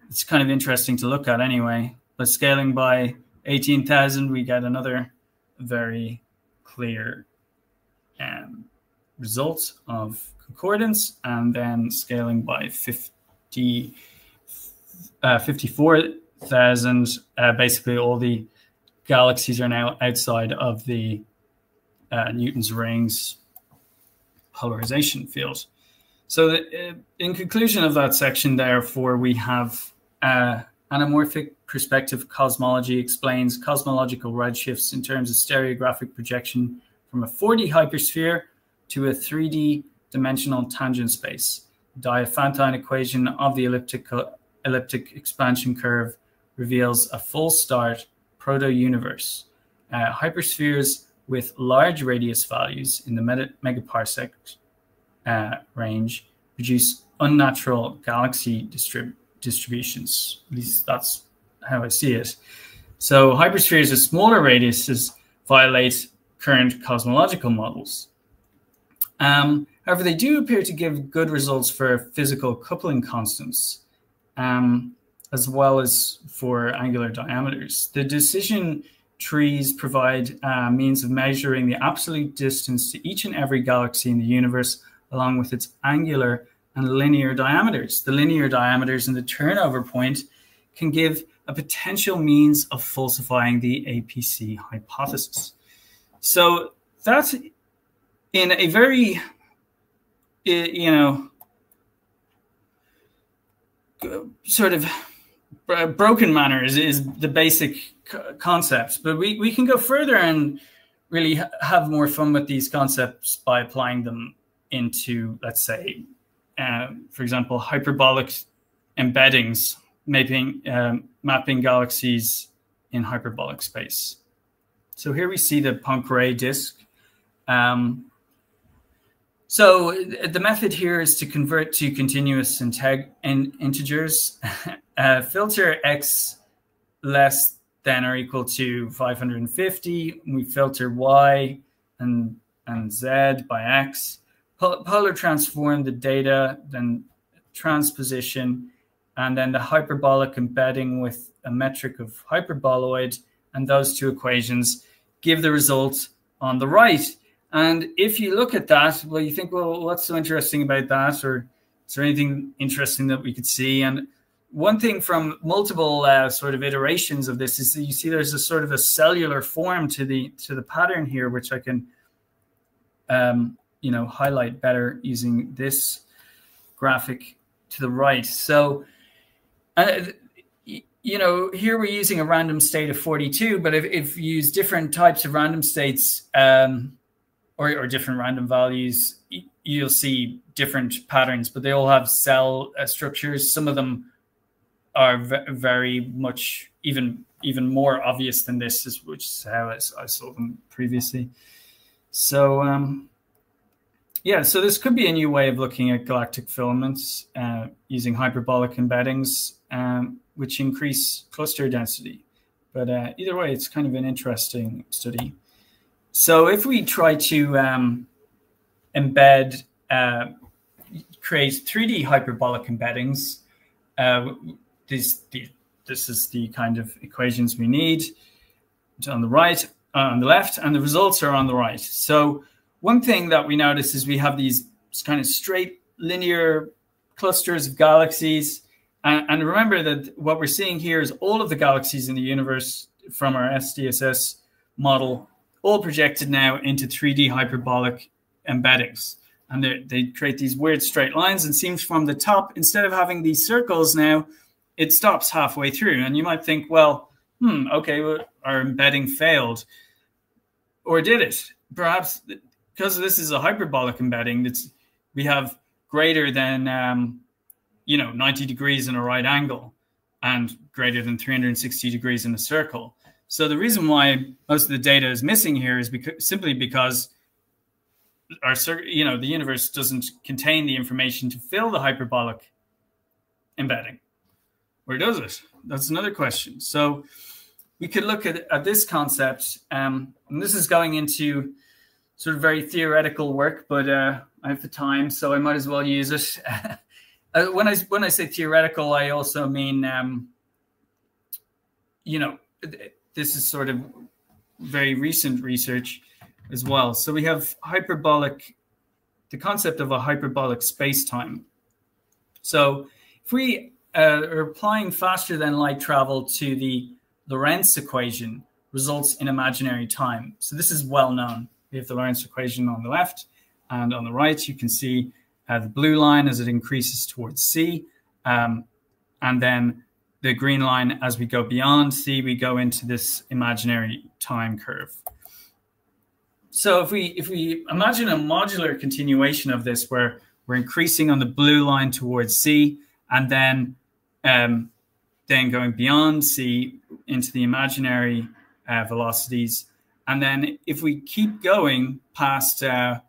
It's kind of interesting to look at anyway. But scaling by 18,000, we get another very clear result of concordance, and then scaling by 54,000, basically all the galaxies are now outside of the Newton's rings polarization field. So in conclusion of that section, therefore, we have anamorphic perspective cosmology explains cosmological redshifts in terms of stereographic projection from a 4D hypersphere to a 3D dimensional tangent space. The Diophantine equation of the elliptic expansion curve reveals a full start proto-universe. Hyperspheres with large radius values in the megaparsec range produce unnatural galaxy distributions. At least that's how I see it. So hyperspheres with smaller radiuses violate current cosmological models. However, they do appear to give good results for physical coupling constants, as well as for angular diameters. The decision trees provide means of measuring the absolute distance to each and every galaxy in the universe, along with its angular and linear diameters. The linear diameters and the turnover point can give a potential means of falsifying the APC hypothesis. So that's in a very, you know, sort of broken manner is the basic concepts, but we can go further and really have more fun with these concepts by applying them into, let's say, for example, hyperbolic embeddings, mapping galaxies in hyperbolic space. So here we see the Poincare disk. So the method here is to convert to continuous integers. Filter x less than or equal to 550. We filter y and z by x. Polar transform the data, then transposition, and then the hyperbolic embedding with a metric of hyperboloid, and those two equations give the result on the right. And if you look at that, well, you think, well, what's so interesting about that? Or is there anything interesting that we could see? And one thing from multiple sort of iterations of this is that you see there's a sort of a cellular form to the pattern here, which I can highlight better using this graphic to the right. So here we're using a random state of 42, but if you use different types of random states or different random values, you'll see different patterns, but they all have cell structures. Some of them are very much even more obvious than this, which is how I saw them previously. So yeah, so this could be a new way of looking at galactic filaments using hyperbolic embeddings, which increase cluster density. But either way, it's kind of an interesting study. So if we try to embed, create 3D hyperbolic embeddings, this is the kind of equations we need. It's on the right, on the left, and the results are on the right. So one thing that we notice is we have these kind of straight linear clusters of galaxies. And remember that what we're seeing here is all of the galaxies in the universe from our SDSS model, all projected now into 3D hyperbolic embeddings. And they create these weird straight lines, and seems from the top, instead of having these circles now, it stops halfway through. And you might think, well, okay, well, our embedding failed. Or did it? Perhaps because this is a hyperbolic embedding, we have greater than 90 degrees in a right angle and greater than 360 degrees in a circle. So the reason why most of the data is missing here is simply because the universe doesn't contain the information to fill the hyperbolic embedding. Where does it? That's another question. So we could look at this concept, and this is going into sort of very theoretical work, but I have the time, so I might as well use it. When I say theoretical, I also mean, this is sort of very recent research as well. So we have the concept of a hyperbolic space-time. So if we are applying faster than light travel to the Lorentz equation, results in imaginary time. So this is well known. We have the Lorentz equation on the left, and on the right, you can see the blue line as it increases towards C, and then the green line as we go beyond C, we go into this imaginary time curve. So if we imagine a modular continuation of this, where we're increasing on the blue line towards C, and then going beyond C into the imaginary velocities, and then if we keep going past so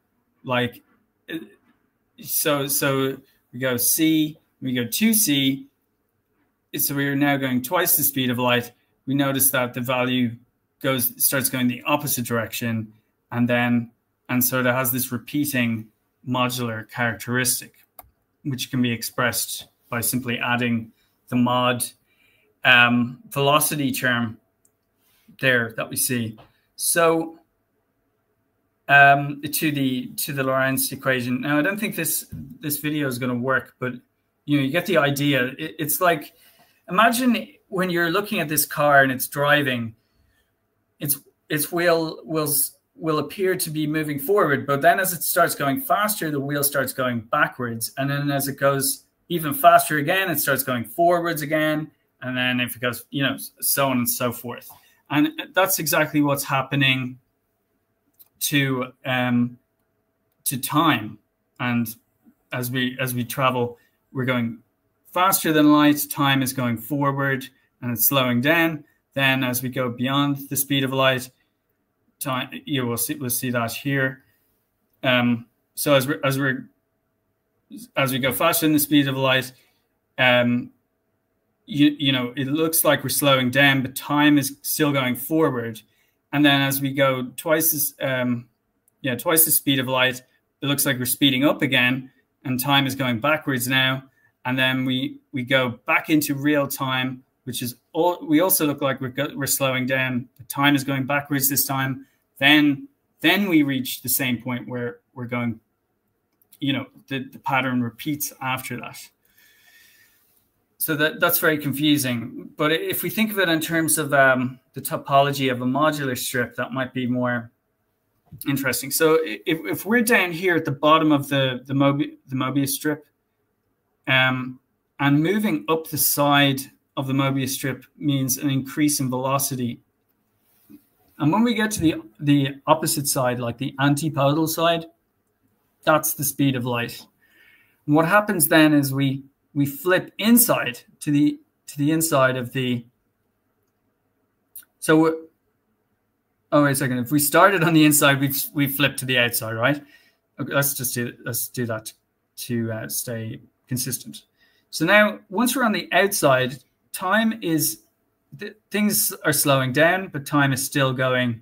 we go C, we go to C, so we are now going twice the speed of light. We notice that the value starts going the opposite direction, and so it has this repeating modular characteristic, which can be expressed by simply adding the mod velocity term there that we see. So to the Lorentz equation. Now, I don't think this video is going to work, but you get the idea. It's like, imagine when you're looking at this car and it's driving, its wheel will appear to be moving forward, but then as it starts going faster, the wheel starts going backwards, and then as it goes even faster again, it starts going forwards again, and then if it goes, so on and so forth. And that's exactly what's happening to time. And as we travel, we're going faster than light. Time is going forward and it's slowing down. Then as we go beyond the speed of light, time, we'll see that here. So as we go faster than the speed of light, it looks like we're slowing down, but time is still going forward. And then as we go twice the speed of light, it looks like we're speeding up again, and time is going backwards now. And then we go back into real time, which is we also look like we're slowing down, but time is going backwards this time. Then then we reach the same point where we're going, you know, the pattern repeats after that. So that's very confusing. But if we think of it in terms of the topology of a modular strip, that might be more interesting. So if we're down here at the bottom of the Mobius strip, and moving up the side of the Mobius strip means an increase in velocity. And when we get to the opposite side, like the antipodal side, that's the speed of light. And what happens then is we flip inside to the inside of the. So, oh wait a second. If we started on the inside, we flip to the outside, right? Okay, let's do that to stay consistent. So now, once we're on the outside, things are slowing down, but time is still going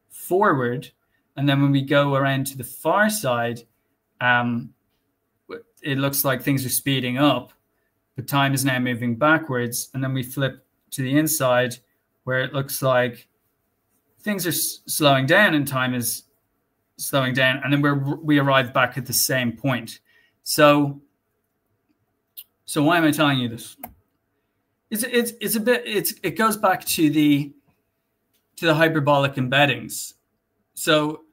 forward. And then when we go around to the far side, it looks like things are speeding up, but time is now moving backwards. And then we flip to the inside, where it looks like things are slowing down and time is slowing down. And then we arrive back at the same point. So why am I telling you this? It goes back to the hyperbolic embeddings. So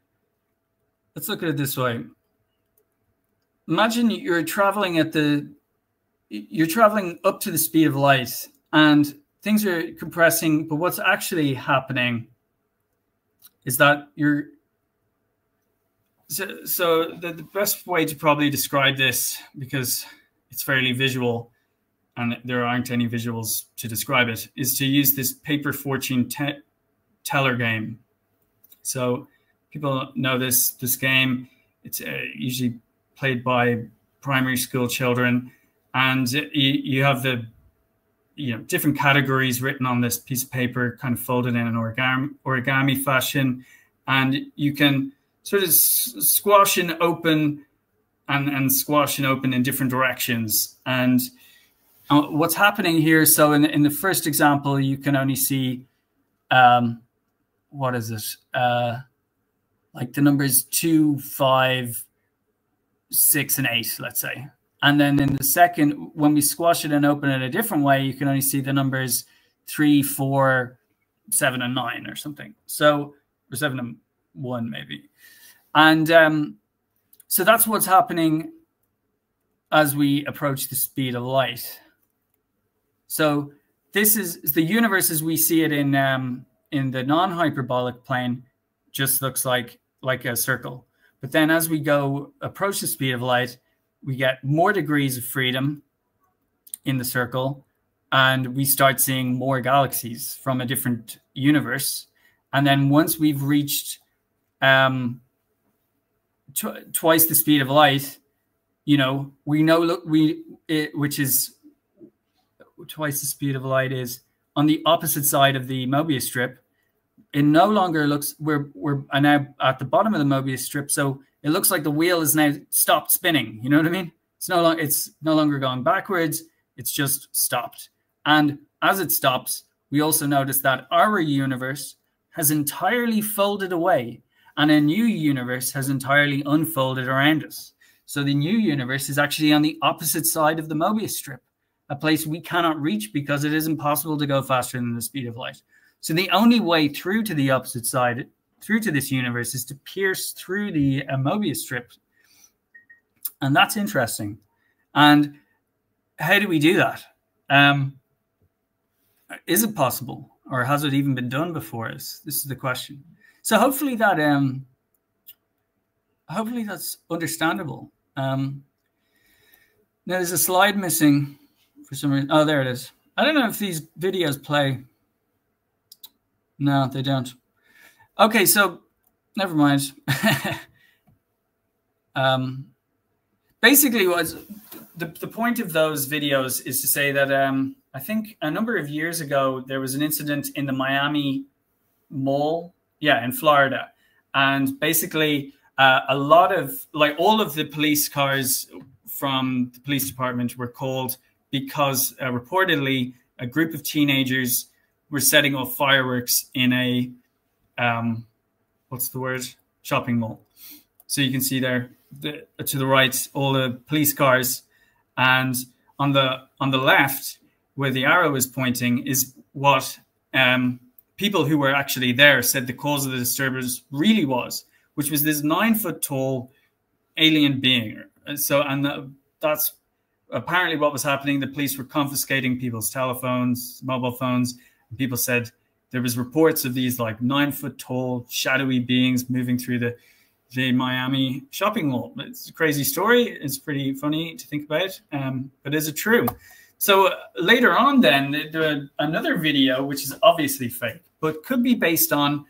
let's look at it this way. Imagine you're traveling up to the speed of light and things are compressing, but what's actually happening is that so the best way to probably describe this, because it's fairly visual and there aren't any visuals to describe it, is to use this paper fortune teller game. So people know this game. It's usually played by primary school children, and you have the different categories written on this piece of paper, kind of folded in an origami fashion, and you can sort of squash and open and squash and open in different directions. And what's happening here, so in the first example, you can only see, what is it? Like the numbers 2, 5, 6, and 8, let's say. And then in the second, when we squash it and open it a different way, you can only see the numbers 3, 4, 7, and 9 or something. So, or 7 and 1 maybe. And so that's what's happening as we approach the speed of light. So this is the universe as we see it in the non-hyperbolic plane, just looks like a circle. But then as we approach the speed of light, we get more degrees of freedom in the circle, and we start seeing more galaxies from a different universe. And then once we've reached twice the speed of light, which is twice the speed of light is on the opposite side of the Mobius strip. It no longer looks, we're now at the bottom of the Mobius strip, so it looks like the wheel is now stopped spinning. You know what I mean? It's no longer going backwards. It's just stopped. And as it stops, we also notice that our universe has entirely folded away, and a new universe has entirely unfolded around us. So the new universe is actually on the opposite side of the Mobius strip, a place we cannot reach because it is impossible to go faster than the speed of light. So the only way through to the opposite side, through to this universe, is to pierce through the Mobius strip. And that's interesting. And how do we do that? Is it possible, or has it even been done before us? This is the question. So hopefully that's understandable. Now there's a slide missing for some reason. Oh, there it is. I don't know if these videos play. No, they don't. Okay, so never mind. Basically, the point of those videos is to say that I think a number of years ago, there was an incident in the Miami Mall, in Florida. And basically, a lot of, all of the police cars from the police department were called because reportedly a group of teenagers were setting off fireworks in a, what's the word? shopping mall. So you can see there to the right all the police cars, and on the left where the arrow is pointing is what people who were actually there said the cause of the disturbance really was, which was this 9-foot tall alien being. So, and that's apparently what was happening. The police were confiscating people's telephones, mobile phones. And people said there was reports of these like 9-foot tall shadowy beings moving through the Miami shopping mall. It's a crazy story. It's pretty funny to think about, but is it true? So later on then, another video, which is obviously fake, but could be based on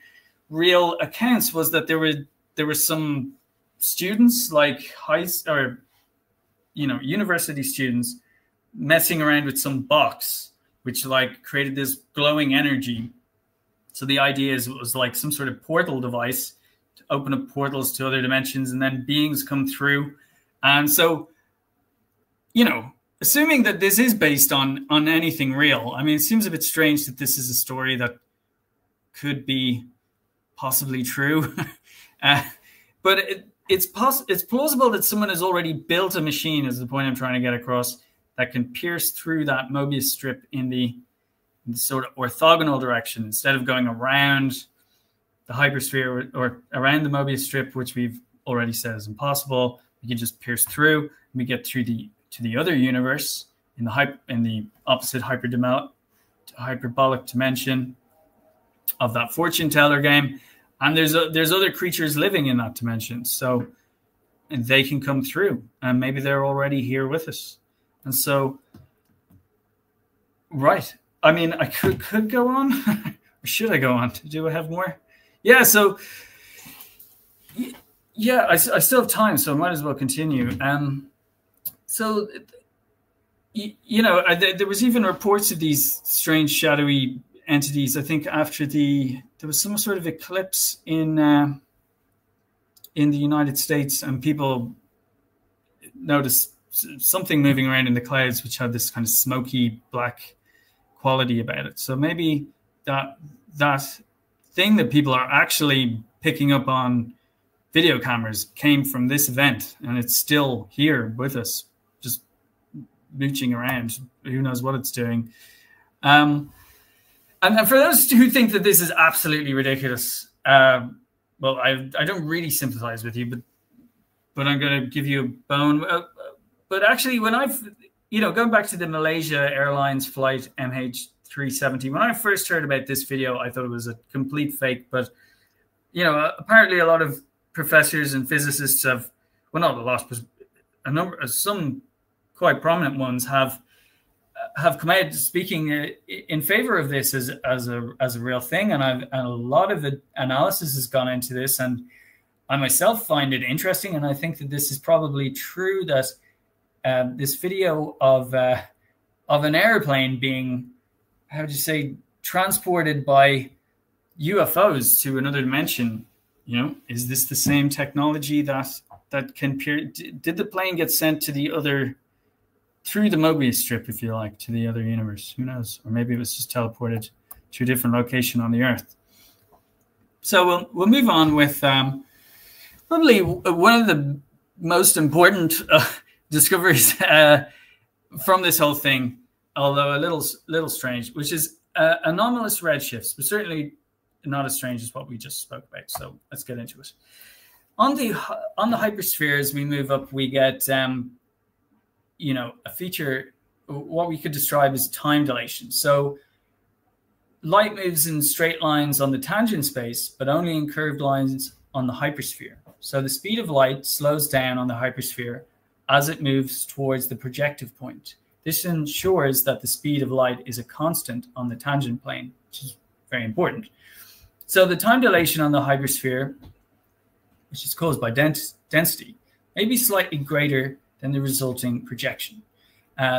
real accounts, was that there were some students, like university students, messing around with some box, which like created this glowing energy. So the idea is it was like some sort of portal device to open up portals to other dimensions, and then beings come through. And so, assuming that this is based on anything real, I mean, it seems a bit strange that this is a story that could be possibly true. But it's plausible that someone has already built a machine, is the point I'm trying to get across, that can pierce through that Mobius strip in the sort of orthogonal direction. Instead of going around the hypersphere or around the Mobius strip, which we've already said is impossible, we can just pierce through, and we get through to the other universe in the opposite hyperbolic dimension of that fortune teller game. And there's other creatures living in that dimension, and they can come through, and maybe they're already here with us. And so, right. I mean, I could go on, or should I go on? Do I have more? Yeah. So, yeah, I still have time, so I might as well continue. So, there was even reports of these strange shadowy entities. I think after there was some sort of eclipse in the United States, and people noticed something moving around in the clouds, which had this kind of smoky black quality about it. So maybe that thing that people are actually picking up on video cameras came from this event, and it's still here with us, just mooching around. Who knows what it's doing? And for those who think that this is absolutely ridiculous, well, I don't really sympathize with you, but I'm going to give you a bone. But actually, when going back to the Malaysia Airlines flight MH370, when I first heard about this video, I thought it was a complete fake. But apparently, a lot of professors and physicists have, well, not a lot, but some quite prominent ones have come out speaking in favor of this as a real thing, and a lot of the analysis has gone into this, and I myself find it interesting, and I think that this is probably true, that this video of an airplane being, how would you say, transported by UFOs to another dimension, is this the same technology that can did the plane get sent to the other, through the Mobius strip, if you like, to the other universe? Who knows? Or maybe it was just teleported to a different location on the Earth. So we'll move on with probably one of the most important discoveries from this whole thing, although a little strange, which is anomalous redshifts, but certainly not as strange as what we just spoke about. So let's get into it. On the hypersphere, as we move up, we get a feature, what we could describe as time dilation. So light moves in straight lines on the tangent space, but only in curved lines on the hypersphere. So the speed of light slows down on the hypersphere as it moves towards the projective point. This ensures that the speed of light is a constant on the tangent plane, which is very important. So the time dilation on the hypersphere, which is caused by density, may be slightly greater than the resulting projection.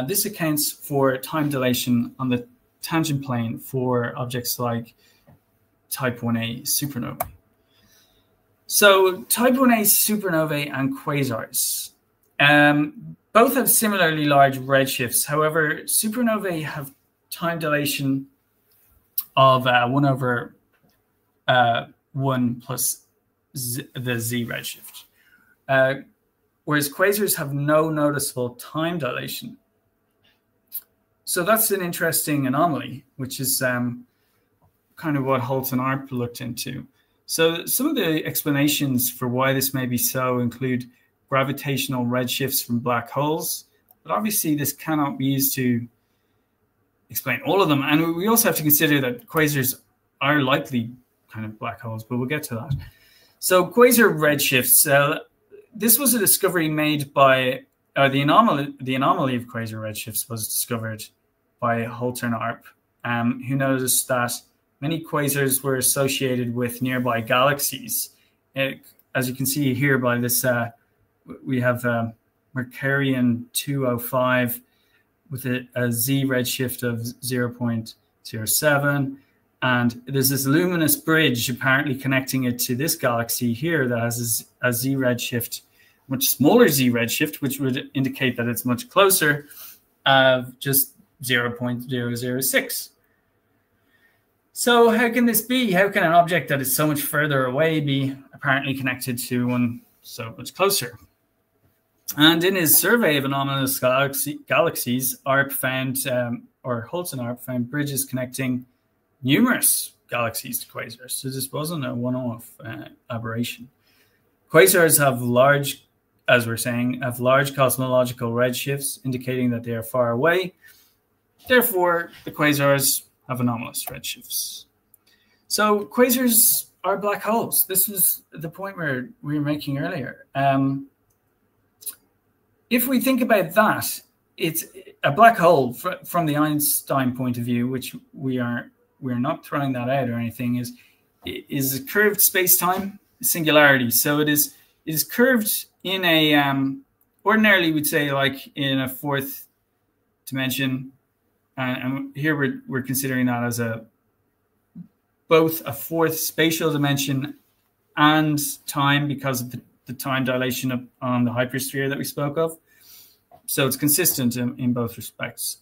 This accounts for time dilation on the tangent plane for objects like type 1a supernovae. So type 1a supernovae and quasars both have similarly large redshifts. However, supernovae have time dilation of 1/1 plus the Z redshift. Whereas quasars have no noticeable time dilation. So that's an interesting anomaly, which is kind of what Holt and Arp looked into. So some of the explanations for why this may be so include gravitational redshifts from black holes, but obviously this cannot be used to explain all of them. And we also have to consider that quasars are likely kind of black holes, but we'll get to that. So quasar redshifts, this was a discovery made by, the anomaly of quasar redshifts was discovered by Holt and Arp, who noticed that many quasars were associated with nearby galaxies. As you can see here by this, we have Mercurian 205 with a Z redshift of 0.07. And there's this luminous bridge apparently connecting it to this galaxy here that has a Z redshift, much smaller Z redshift, which would indicate that it's much closer, of just 0.006. So how can this be? How can an object that is so much further away be apparently connected to one so much closer? And in his survey of anomalous galaxies, Arp found, or Holt and Arp found bridges connecting numerous galaxies to quasars. So this wasn't a one-off aberration. Quasars have large, as we're saying, have large cosmological redshifts, indicating that they are far away. Therefore, the quasars have anomalous redshifts. So quasars are black holes. This was the point we were making earlier. If we think about that, it's a black hole from the Einstein point of view, which we're not throwing that out or anything, is a curved space-time singularity. So it is curved in a ordinarily we'd say like in a fourth dimension, and here we're considering that as both a fourth spatial dimension and time because of the time dilation on the hypersphere that we spoke of. So it's consistent in both respects.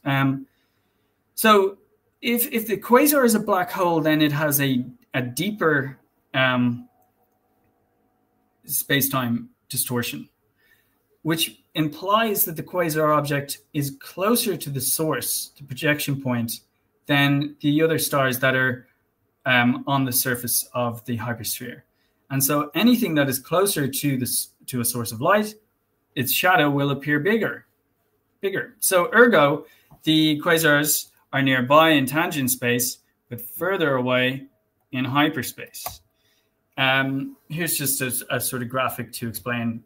So if the quasar is a black hole, then it has a deeper space-time distortion, which implies that the quasar object is closer to the source, the projection point, than the other stars that are on the surface of the hypersphere. And so anything that is closer to a source of light, its shadow will appear bigger. So ergo, the quasars are nearby in tangent space, but further away in hyperspace. Here's just a sort of graphic to explain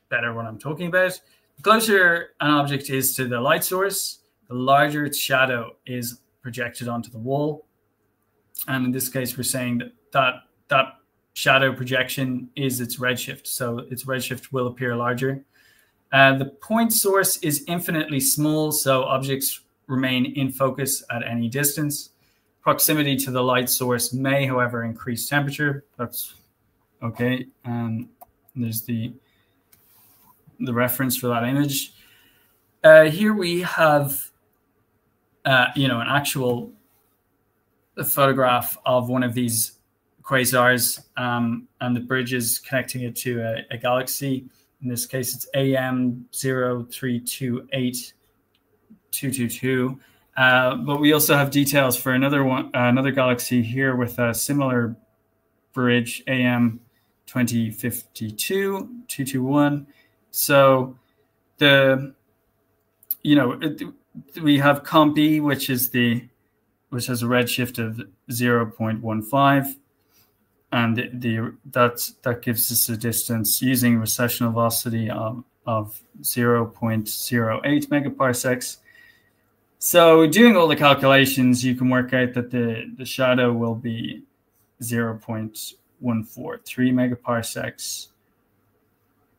better what I'm talking about. The closer an object is to the light source, the larger its shadow is projected onto the wall. And in this case, we're saying that shadow projection is its redshift. So its redshift will appear larger. The point source is infinitely small, so objects remain in focus at any distance. Proximity to the light source may, however, increase temperature. That's okay. There's the reference for that image. Here we have, an actual photograph of one of these quasars, and the bridges connecting it to a galaxy. In this case, it's AM 0328222. But we also have details for another galaxy here with a similar bridge, AM 2052-221. So we have COMP-E, which has a redshift of 0.15. And that gives us a distance using recessional velocity of 0.08 megaparsecs. So doing all the calculations, you can work out that the shadow will be 0.143 megaparsecs.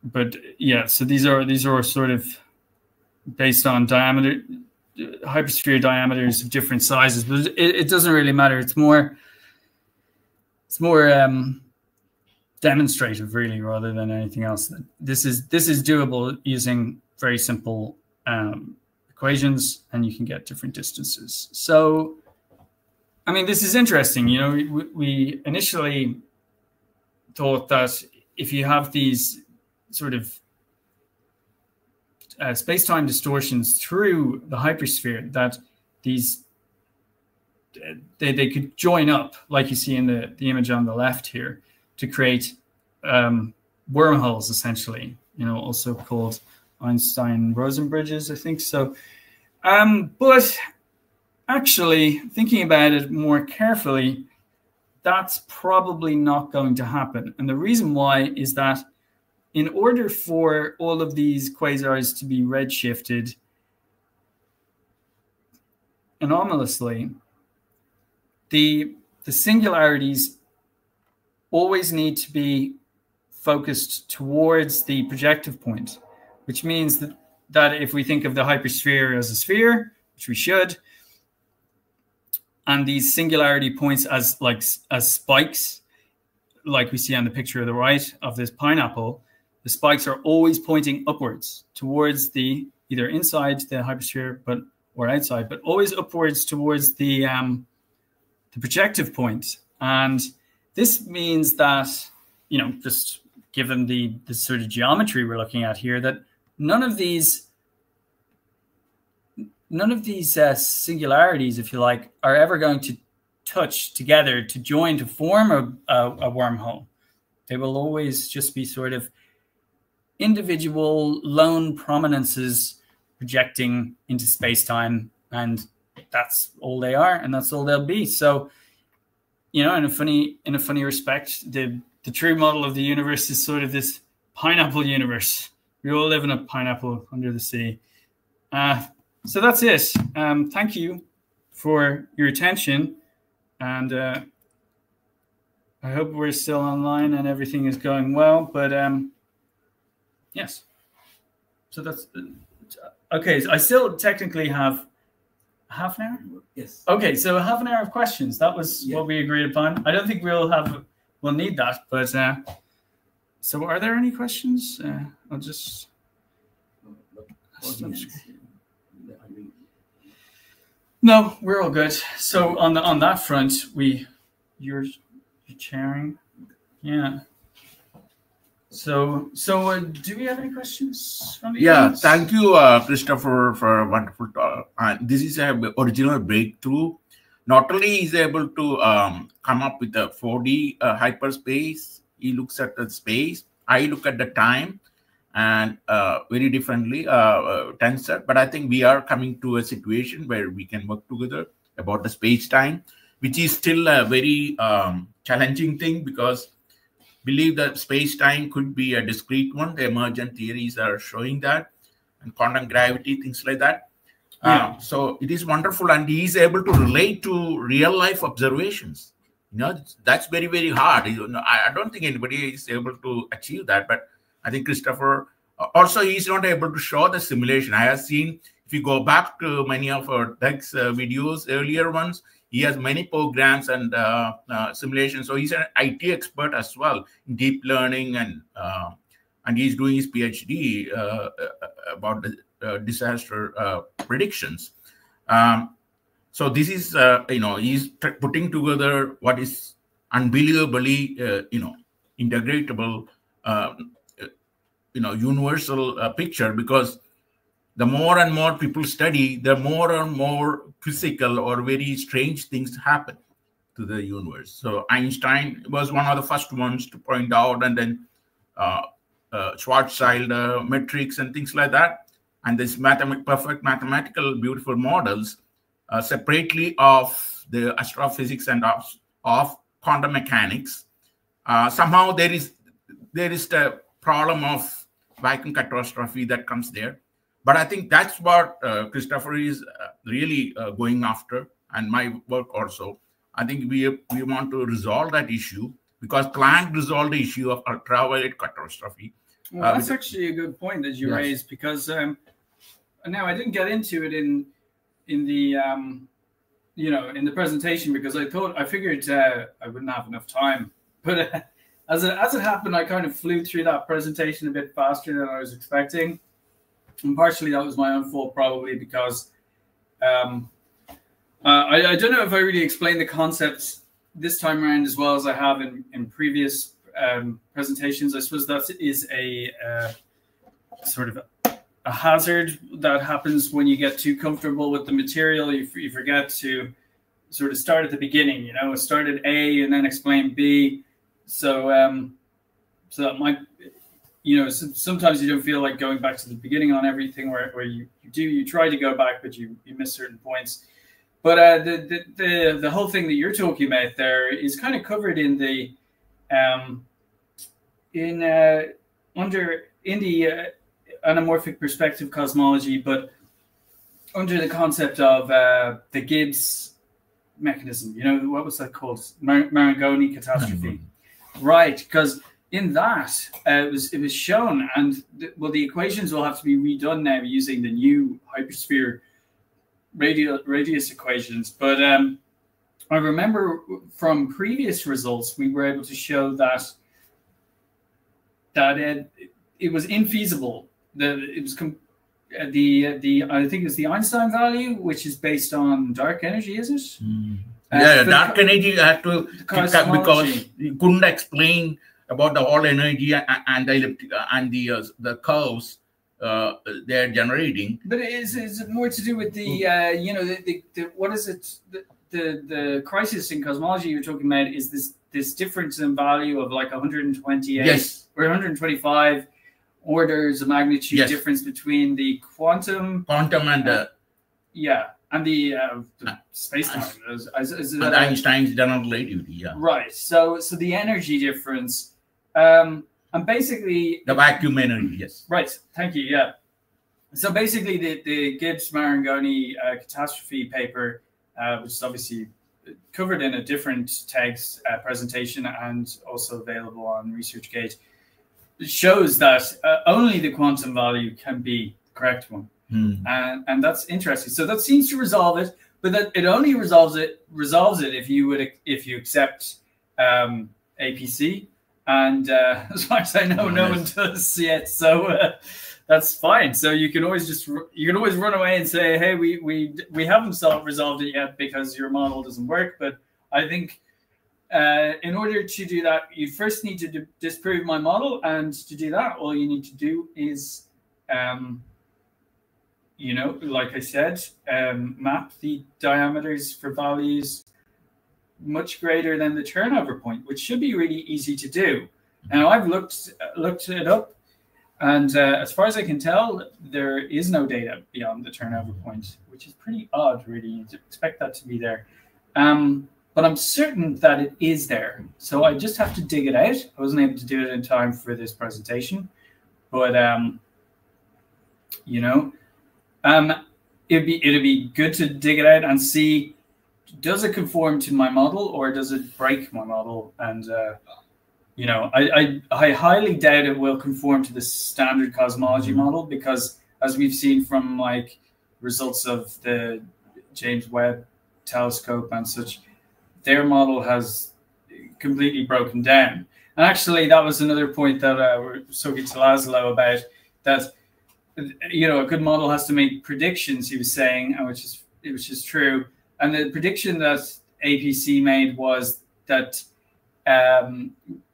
But yeah, so these are sort of based on diameter, hypersphere diameters of different sizes, but it doesn't really matter. It's more demonstrative, really, rather than anything else. This is doable using very simple equations, and you can get different distances. So, I mean, this is interesting. We initially thought that if you have these sort of space-time distortions through the hypersphere, that these they could join up, like you see in the image on the left here, to create wormholes, essentially. Also called Einstein-Rosen bridges, I think so. But actually, thinking about it more carefully, that's probably not going to happen. And the reason why is that in order for all of these quasars to be redshifted anomalously, the singularities always need to be focused towards the projective point, which means that if we think of the hypersphere as a sphere, which we should, and these singularity points as spikes, like we see on the picture of the right of this pineapple, the spikes are always pointing upwards towards the either inside the hypersphere or outside, but always upwards towards the projective point. And this means that, just given the sort of geometry we're looking at here, that none of these singularities, if you like, are ever going to touch together to join to form a wormhole. They will always just be sort of individual lone prominences projecting into space-time, and that's all they are, and that's all they'll be. So, in a funny respect, the true model of the universe is sort of this pineapple universe. We all live in a pineapple under the sea. So that's it. Thank you for your attention, and I hope we're still online and everything is going well. But yes, so that's okay. So I still technically have half an hour. Yes. Okay, so half an hour of questions. That was what we agreed upon. I don't think we'll need that. But so, are there any questions? I'll just. No, we're all good. So on that front, you're chairing, yeah. So do we have any questions from the audience? Thank you, Christopher, for a wonderful talk. This is an original breakthrough. Not only is able to come up with a 4D hyperspace, he looks at the space. I look at the time, and very differently tensor. But I think we are coming to a situation where we can work together about the space-time, which is still a very challenging thing, because believe that space-time could be a discrete one. The emergent theories are showing that, and quantum gravity, things like that. So it is wonderful, and he is able to relate to real-life observations. That's very, very hard. I don't think anybody is able to achieve that, but I think Christopher, also he's not able to show the simulation. I have seen, if you go back to many of our TEGS videos, earlier ones, he has many programs and simulations. So he's an IT expert as well in deep learning, and he's doing his PhD about the disaster predictions. So this is, he's putting together what is unbelievably, integratable, universal picture, because the more and more people study, the more and more physical or very strange things happen to the universe. So Einstein was one of the first ones to point out, and then Schwarzschild metrics and things like that, and this perfect mathematical beautiful models separately of the astrophysics and of quantum mechanics. Somehow there is the problem of vacuum catastrophe that comes there. But I think that's what Christopher is really going after, and my work also. I think we want to resolve that issue, because Planck resolved the issue of ultraviolet catastrophe. Well, that's actually a good point that you raised, because now I didn't get into it in the in the presentation, because I figured I wouldn't have enough time, but as it happened, I kind of flew through that presentation a bit faster than I was expecting. And partially that was my own fault, probably, because I don't know if I really explained the concepts this time around as well as I have in previous presentations. I suppose that is a sort of a hazard that happens when you get too comfortable with the material. You forget to sort of start at the beginning, you know, start at A and then explain B. So so that might, you know, sometimes you don't feel like going back to the beginning on everything, where you try to go back, but you miss certain points. But the whole thing that you're talking about there is kind of covered in the under the anamorphic perspective cosmology, but under the concept of the Gibbs mechanism. You know, what was that called? Marangoni catastrophe. Right, because in that it was shown, and the equations will have to be redone now using the new hypersphere radius equations. But I remember from previous results we were able to show that it was infeasible. It was I think it's the Einstein value, which is based on dark energy, is it? Yeah, dark energy you had to because you couldn't explain about the whole energy and the elliptic and the curves they're generating. But is it more to do with the you know, the what is it, the crisis in cosmology you're talking about is this difference in value of like 128 yes. or 125 orders of magnitude difference between the quantum and the and the space-time and Einstein's general relativity. Right. So the energy difference, and basically the vacuum energy. Yes. Right. Thank you. Yeah. So basically, the Gibbs-Marangoni catastrophe paper, which is obviously covered in a different TEGS presentation and also available on ResearchGate, shows that only the quantum value can be the correct one. And that's interesting. So that seems to resolve it, but that it only resolves it if you accept APC, and as far as I know, no one does yet. So that's fine. So you can always run away and say, hey, we haven't resolved it yet because your model doesn't work. But I think in order to do that, you first need to disprove my model, and to do that, all you need to do is you know, like I said, map the diameters for values much greater than the turnover point, which should be really easy to do. Now, I've looked it up, and as far as I can tell, there is no data beyond the turnover point, which is pretty odd, really. You'd expect that to be there. But I'm certain that it is there. So I just have to dig it out. I wasn't able to do it in time for this presentation, but you know, it'd be good to dig it out and see, does it conform to my model or does it break my model? And you know, I highly doubt it will conform to the standard cosmology model, because as we've seen from like results of the James Webb telescope and such, their model has completely broken down. And actually, that was another point that we're talking to Laszlo about, that, you know, a good model has to make predictions, he was saying, and which is true. And the prediction that APC made was that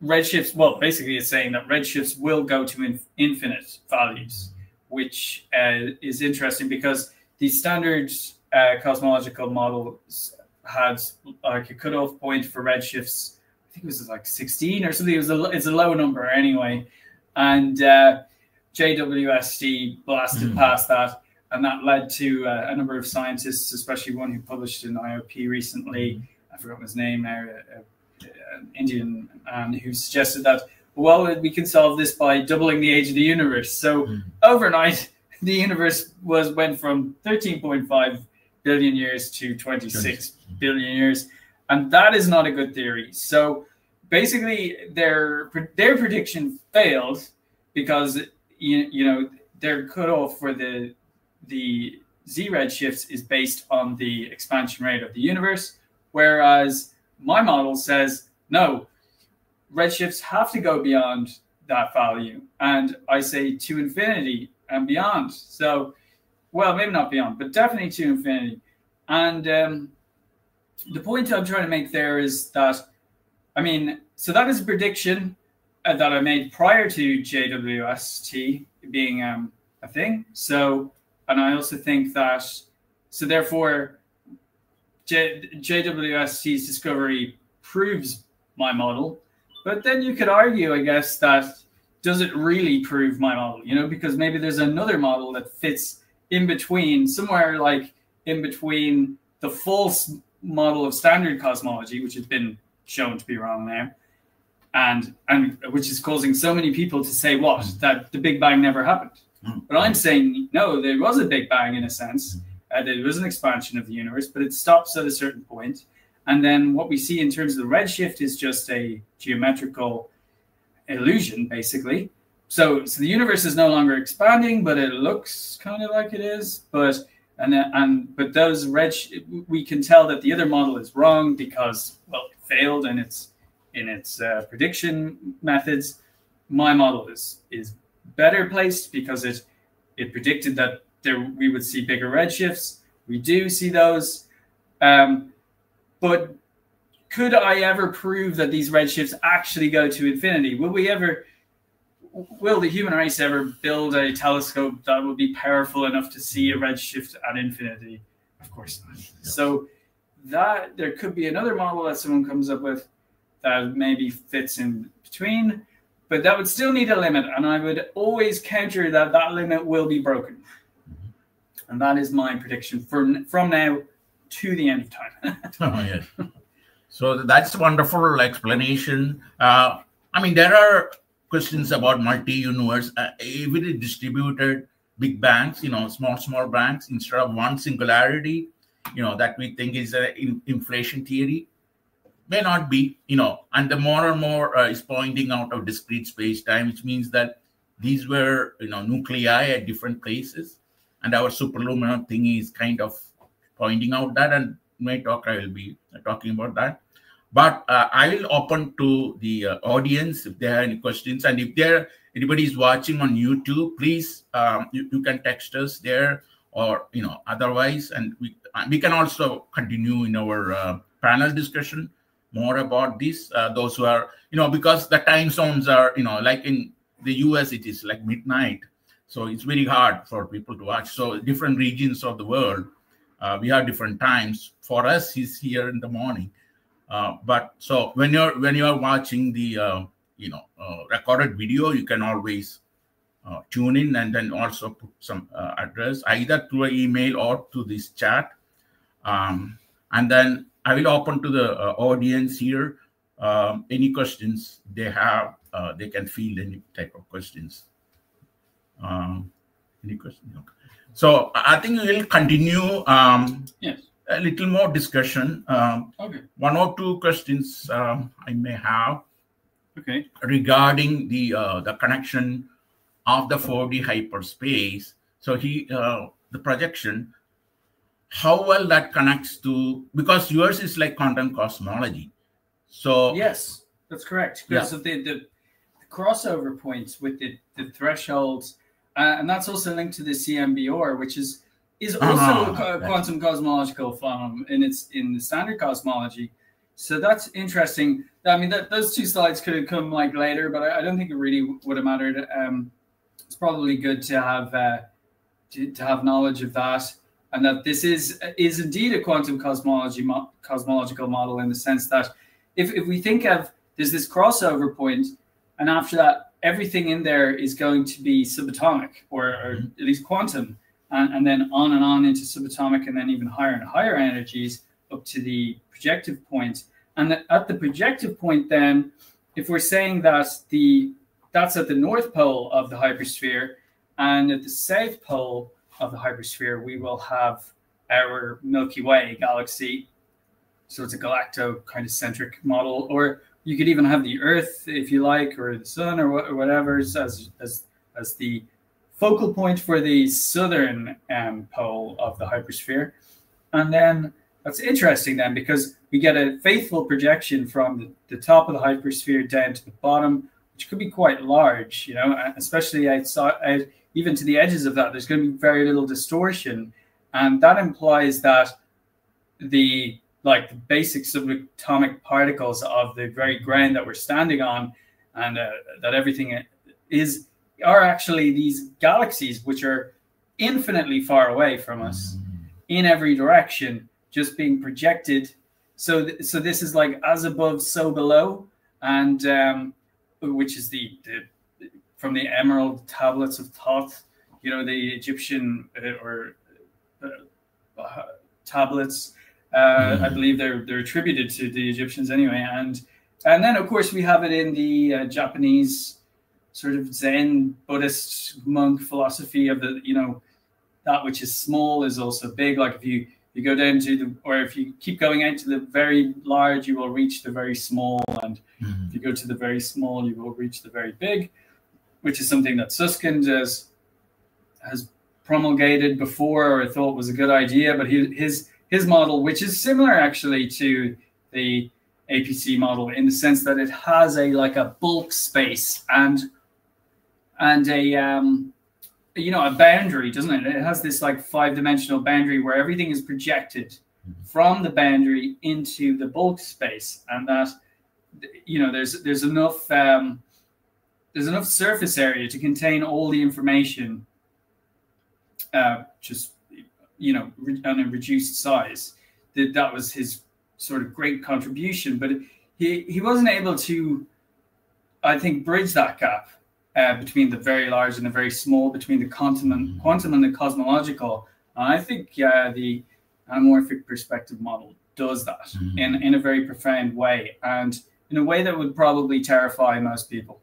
redshifts, well, basically it's saying that redshifts will go to infinite values, which is interesting because the standard cosmological model had like a cutoff point for redshifts. I think it was like 16 or something. It's a low number anyway. And JWST blasted past that. And that led to a number of scientists, especially one who published in IOP recently, I forgot his name now, an Indian man, who suggested that, well, we can solve this by doubling the age of the universe. So overnight, the universe went from 13.5 billion years to 26 billion years. And that is not a good theory. So basically, their prediction failed because, you know, their cutoff for the Z redshifts is based on the expansion rate of the universe, whereas my model says, no, redshifts have to go beyond that value. And I say to infinity and beyond. So, well, maybe not beyond, but definitely to infinity. And the point I'm trying to make there is that, I mean, so that is a prediction, that I made prior to JWST being a thing. So, and I also think that, so therefore, JWST's discovery proves my model. But then you could argue, I guess, that does it really prove my model? You know, because maybe there's another model that fits in between, somewhere like in between the false model of standard cosmology, which has been shown to be wrong now, and which is causing so many people to say what, that the Big Bang never happened. But I'm saying no, there was a Big Bang in a sense. There was an expansion of the universe, but it stops at a certain point. And then what we see in terms of the redshift is just a geometrical illusion, basically. So the universe is no longer expanding, but it looks kind of like it is. But those we can tell that the other model is wrong because, well, it failed in its prediction methods. My model is better placed because it predicted that we would see bigger redshifts. We do see those, but could I ever prove that these redshifts actually go to infinity? Will the human race ever build a telescope that would be powerful enough to see a redshift at infinity? Of course not. Yes. So that there could be another model that someone comes up with that maybe fits in between, but that would still need a limit, and I would always counter that that limit will be broken. And that is my prediction from now to the end of time. Oh, yes. So that's a wonderful explanation. I mean, there are questions about multi-universe, evenly distributed big bangs, you know, small bangs instead of one singularity, you know, that we think is an inflation theory. May not be, you know, and the more and more is pointing out of discrete space-time, which means that these were, you know, nuclei at different places. And our superluminal thing is kind of pointing out that, and my talk I will be talking about that. But I will open to the audience if they have any questions, and if anybody is watching on YouTube, please you can text us there, or you know, otherwise, and we can also continue in our panel discussion more about this. Those who are, you know, because the time zones are, you know, like in the US it is like midnight. So it's very hard for people to watch. So different regions of the world, we have different times. For us, it's here in the morning. But so when you're watching the recorded video, you can always tune in and then also put some address either through an email or to this chat. And then I will open to the audience here. Any questions they have, they can field any type of questions. Any questions? Okay. So I think we will continue yes. a little more discussion. Okay. One or two questions I may have. Okay. Regarding the connection of the 4D hyperspace. So the projection, how well that connects to, because yours is like quantum cosmology. So yes, that's correct. Because of the crossover points with the thresholds, and that's also linked to the CMBR, which is also a quantum cosmological phenomenon in the standard cosmology. So that's interesting. I mean, those two slides could have come like later, but I don't think it really would have mattered. It's probably good to have knowledge of that, and that this is indeed a quantum cosmological model, in the sense that if we think of, there's this crossover point, and after that, everything in there is going to be subatomic, or at least quantum, and then on into subatomic, and then even higher and higher energies up to the projective point. And at the projective point, then, if we're saying that that's at the north pole of the hypersphere, and at the south pole of the hypersphere, we will have our Milky Way galaxy. So it's a galacto kind of centric model, or you could even have the Earth, if you like, or the Sun, or whatever, as the focal point for the southern pole of the hypersphere. And then that's interesting then, because we get a faithful projection from the top of the hypersphere down to the bottom, which could be quite large, you know, especially outside, even to the edges of that, there's going to be very little distortion. And that implies that the basic subatomic particles of the very ground that we're standing on and that everything are actually these galaxies which are infinitely far away from us in every direction, just being projected. So this is like as above, so below, and which is the from the Emerald Tablets of Thoth, you know, the Egyptian tablets. I believe they're attributed to the Egyptians anyway, and then of course we have it in the Japanese sort of Zen Buddhist monk philosophy of the, you know, that which is small is also big. Like if you go down to or if you keep going out to the very large, you will reach the very small, and if you go to the very small, you will reach the very big, which is something that Susskind has promulgated before, or thought was a good idea. But his model, which is similar actually to the APC model in the sense that it has a bulk space and a you know, a boundary, doesn't it? It has this like 5-dimensional boundary where everything is projected from the boundary into the bulk space, and that, you know, there's enough surface area to contain all the information, just, you know, on a reduced size. That was his sort of great contribution, but he wasn't able to, I think, bridge that gap between the very large and the very small, between the quantum and the cosmological. And I think the anamorphic perspective model does that in a very profound way, and in a way that would probably terrify most people.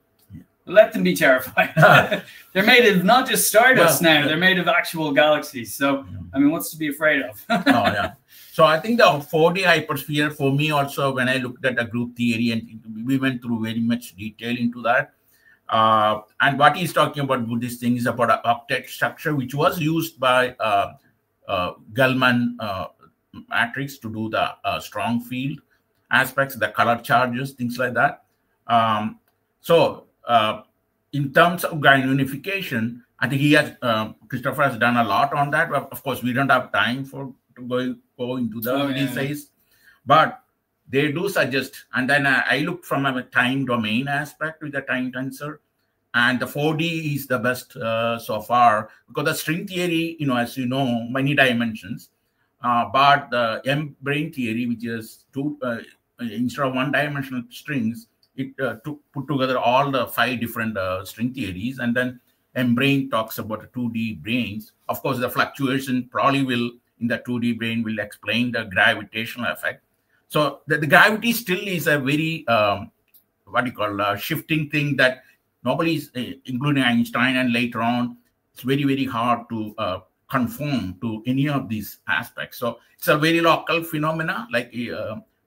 Let them be terrified. They're made of not just stardust now, they're made of actual galaxies. So, I mean, what's to be afraid of? So I think the 4D hypersphere, for me also, when I looked at the group theory, and we went through very much detail into that. And what he's talking about Buddhist thing is about an octet structure, which was used by Gell-Mann matrix to do the strong field aspects, the color charges, things like that. In terms of grand unification, I think Christopher has done a lot on that. Of course, we don't have time to go into the details, but they do suggest. And then I look from a time domain aspect with the time tensor, and the 4D is the best so far, because the string theory, you know, as you know, many dimensions, but the M-brain theory, which is instead of one-dimensional strings, it put together all the 5 different string theories, and then M-brain talks about 2D brains. Of course, the fluctuation probably will, in the 2D brain, will explain the gravitational effect. So the gravity still is a very, shifting thing that nobody is, including Einstein and later on, it's very, very hard to conform to any of these aspects. So it's a very local phenomena, like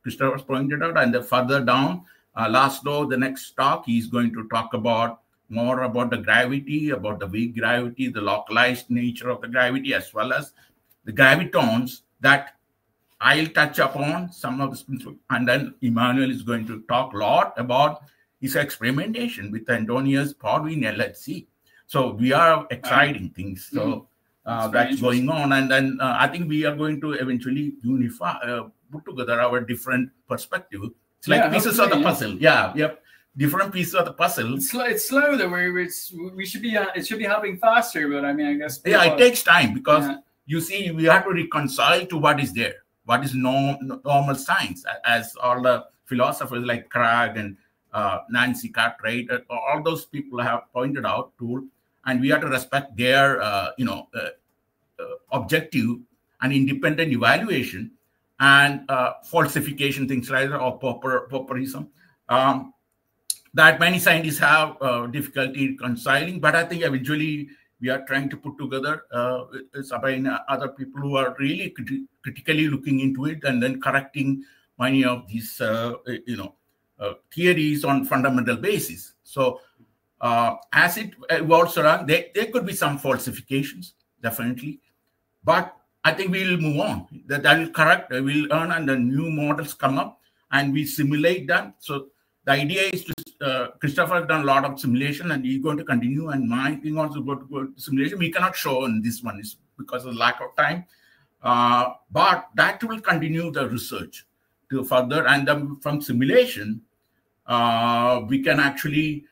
Christopher pointed out, and then further down, the next talk, he's going to talk more about the gravity, about the weak gravity, the localized nature of the gravity, as well as the gravitons that I'll touch upon some of the, and then Emmanuel is going to talk a lot about his experimentation with Antonius Porvin LHC. So we are exciting things. So that's going on, and then I think we are going to eventually unify, put together our different perspective. It's like pieces of the puzzle. Different pieces of the puzzle. It's slow that we should be. It should be happening faster, but I mean, I guess. It takes time because you see, we have to reconcile to what is there, what is normal science, as all the philosophers like Craig and Nancy Cartwright, all those people have pointed out to, and we have to respect their, objective and independent evaluation and falsification, things like that, or pauperism. That many scientists have difficulty reconciling, but I think eventually we are trying to put together other people who are really critically looking into it and then correcting many of these, theories on fundamental basis. So as it evolves around, there could be some falsifications, definitely, but I think we will move on. That will correct, we'll learn, and the new models come up, and we simulate them. So the idea is to, Christopher has done a lot of simulation, and he's going to continue, and my thing also go to simulation. We cannot show in this one is because of lack of time, but that will continue the research to further, and then from simulation, we can actually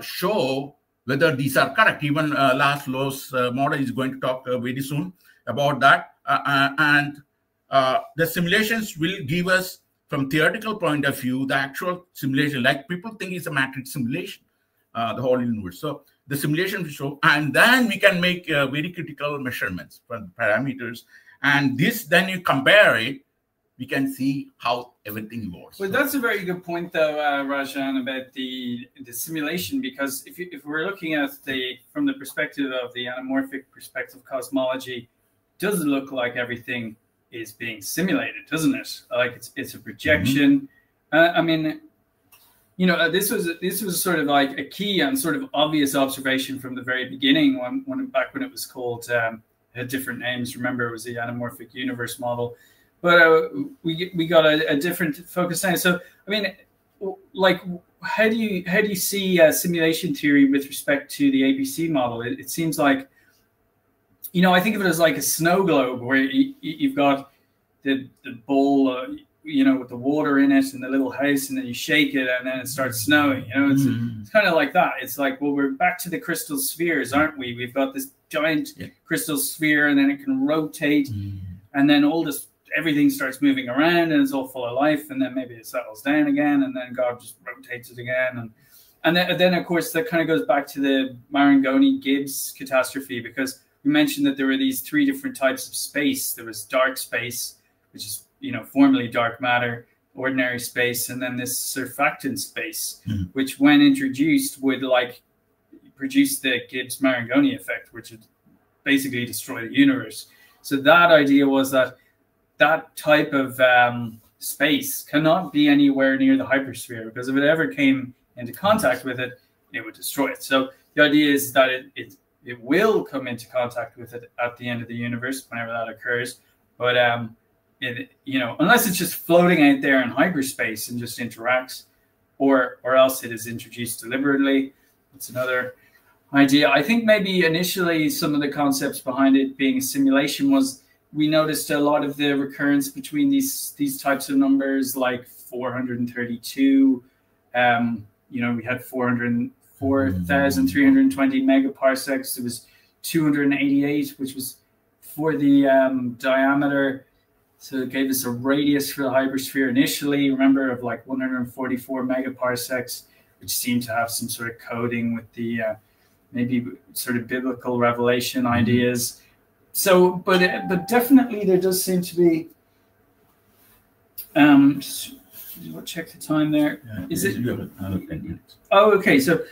show whether these are correct. Even Laszlo's model is going to talk very soon about that. The simulations will give us, from theoretical point of view, the actual simulation. Like people think it's a matrix simulation, the whole universe. So the simulation will show, and then we can make very critical measurements for parameters. And this, then you compare it, we can see how everything works. Well, that's a very good point, though, Rajan, about the simulation, because if we're looking at from the perspective of the anamorphic perspective cosmology, does it look like everything is being simulated, doesn't it? Like it's a projection. I mean, you know, this was sort of like a key and sort of obvious observation from the very beginning, back when it was called, had different names. Remember, it was the anamorphic universe model. But we got a different focus now. So I mean, like, how do you see simulation theory with respect to the APC model? It seems like, you know, I think of it as like a snow globe where you've got the bowl, you know, with the water in it and the little house, and then you shake it and then it starts snowing. You know, it's kind of like that. It's like, well, we're back to the crystal spheres, aren't we? We've got this giant crystal sphere, and then it can rotate, and then everything starts moving around, and it's all full of life, and then maybe it settles down again, and then God just rotates it again, and then of course that kind of goes back to the Marangoni-Gibbs catastrophe, because we mentioned that there were these three different types of space. There was dark space, which is, you know, formerly dark matter, ordinary space, and then this surfactant space, which when introduced would like produce the Gibbs-Marangoni effect, which would basically destroy the universe. So that idea was that type of space cannot be anywhere near the hypersphere, because if it ever came into contact with it, it would destroy it. So the idea is that it will come into contact with it at the end of the universe, whenever that occurs. But you know, unless it's just floating out there in hyperspace and just interacts, or else it is introduced deliberately. It's another idea. I think maybe initially some of the concepts behind it being a simulation was, we noticed a lot of the recurrence between these types of numbers, like 432. You know, we had 4,320 megaparsecs. It was 288, which was for the diameter. So it gave us a radius for the hypersphere initially, remember, of like 144 megaparsecs, which seemed to have some sort of coding with the maybe sort of biblical revelation ideas. So, but definitely there does seem to be. Check the time there. Yeah, is it? Another 10 minutes. Oh, okay. So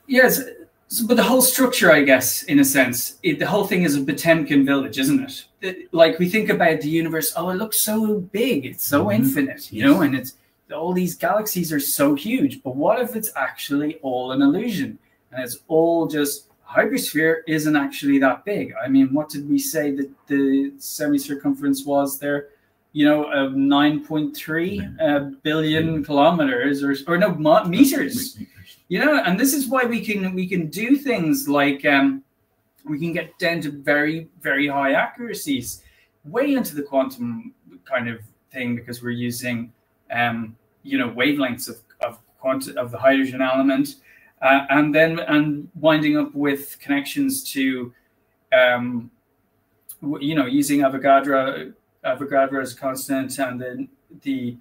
yes. So, but the whole structure, I guess, in a sense, the whole thing is a Potemkin village, isn't it? Like we think about the universe, oh, it looks so big, it's so infinite, you know, and it's all these galaxies are so huge. But what if it's actually all an illusion, and it's all just hypersphere isn't actually that big? I mean, what did we say that the semi-circumference was there? You know, 9.3 billion kilometers, or no, meters. You know, and this is why we can do things like we can get down to very, very high accuracies, way into the quantum kind of thing, because we're using you know, wavelengths of the hydrogen element, and winding up with connections to you know, using Avogadro's constant, and then the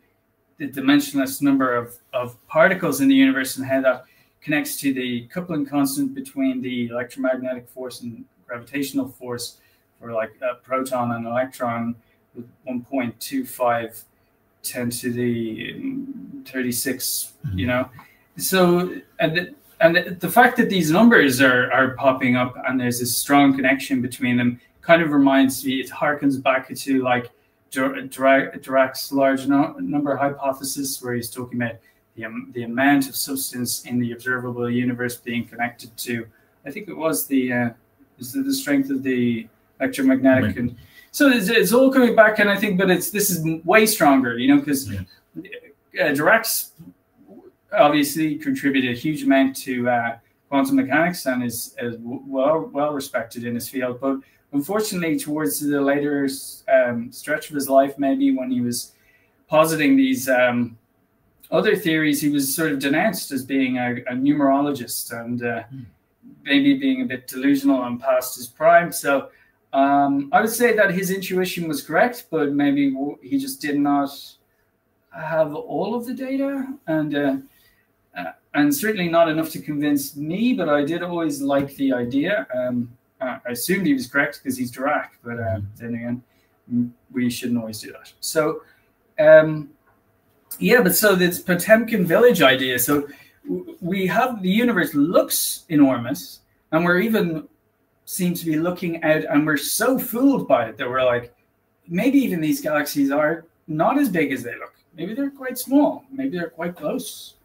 dimensionless number of particles in the universe, and how that connects to the coupling constant between the electromagnetic force and gravitational force for like a proton and electron, with 1.25 10 to the 36, you know. So and the fact that these numbers are popping up and there's this strong connection between them kind of reminds me, it harkens back to like Dirac's large number hypothesis, where he's talking about the amount of substance in the observable universe being connected to, I think it was the strength of the electromagnetic, and so it's all coming back. And I think, but this is way stronger, you know, because Dirac's obviously contributed a huge amount to quantum mechanics and is well respected in his field, but unfortunately, towards the later stretch of his life, maybe when he was positing these other theories, he was sort of denounced as being a numerologist and maybe being a bit delusional and past his prime. So I would say that his intuition was correct, but maybe he just did not have all of the data, and certainly not enough to convince me. But I did always like the idea. I assumed he was correct because he's Dirac, but then again, we shouldn't always do that. So yeah, but so this Potemkin village idea. So we have the universe looks enormous, and we're even seem to be looking out, and we're so fooled by it that we're like, maybe even these galaxies are not as big as they look. Maybe they're quite small. Maybe they're quite close.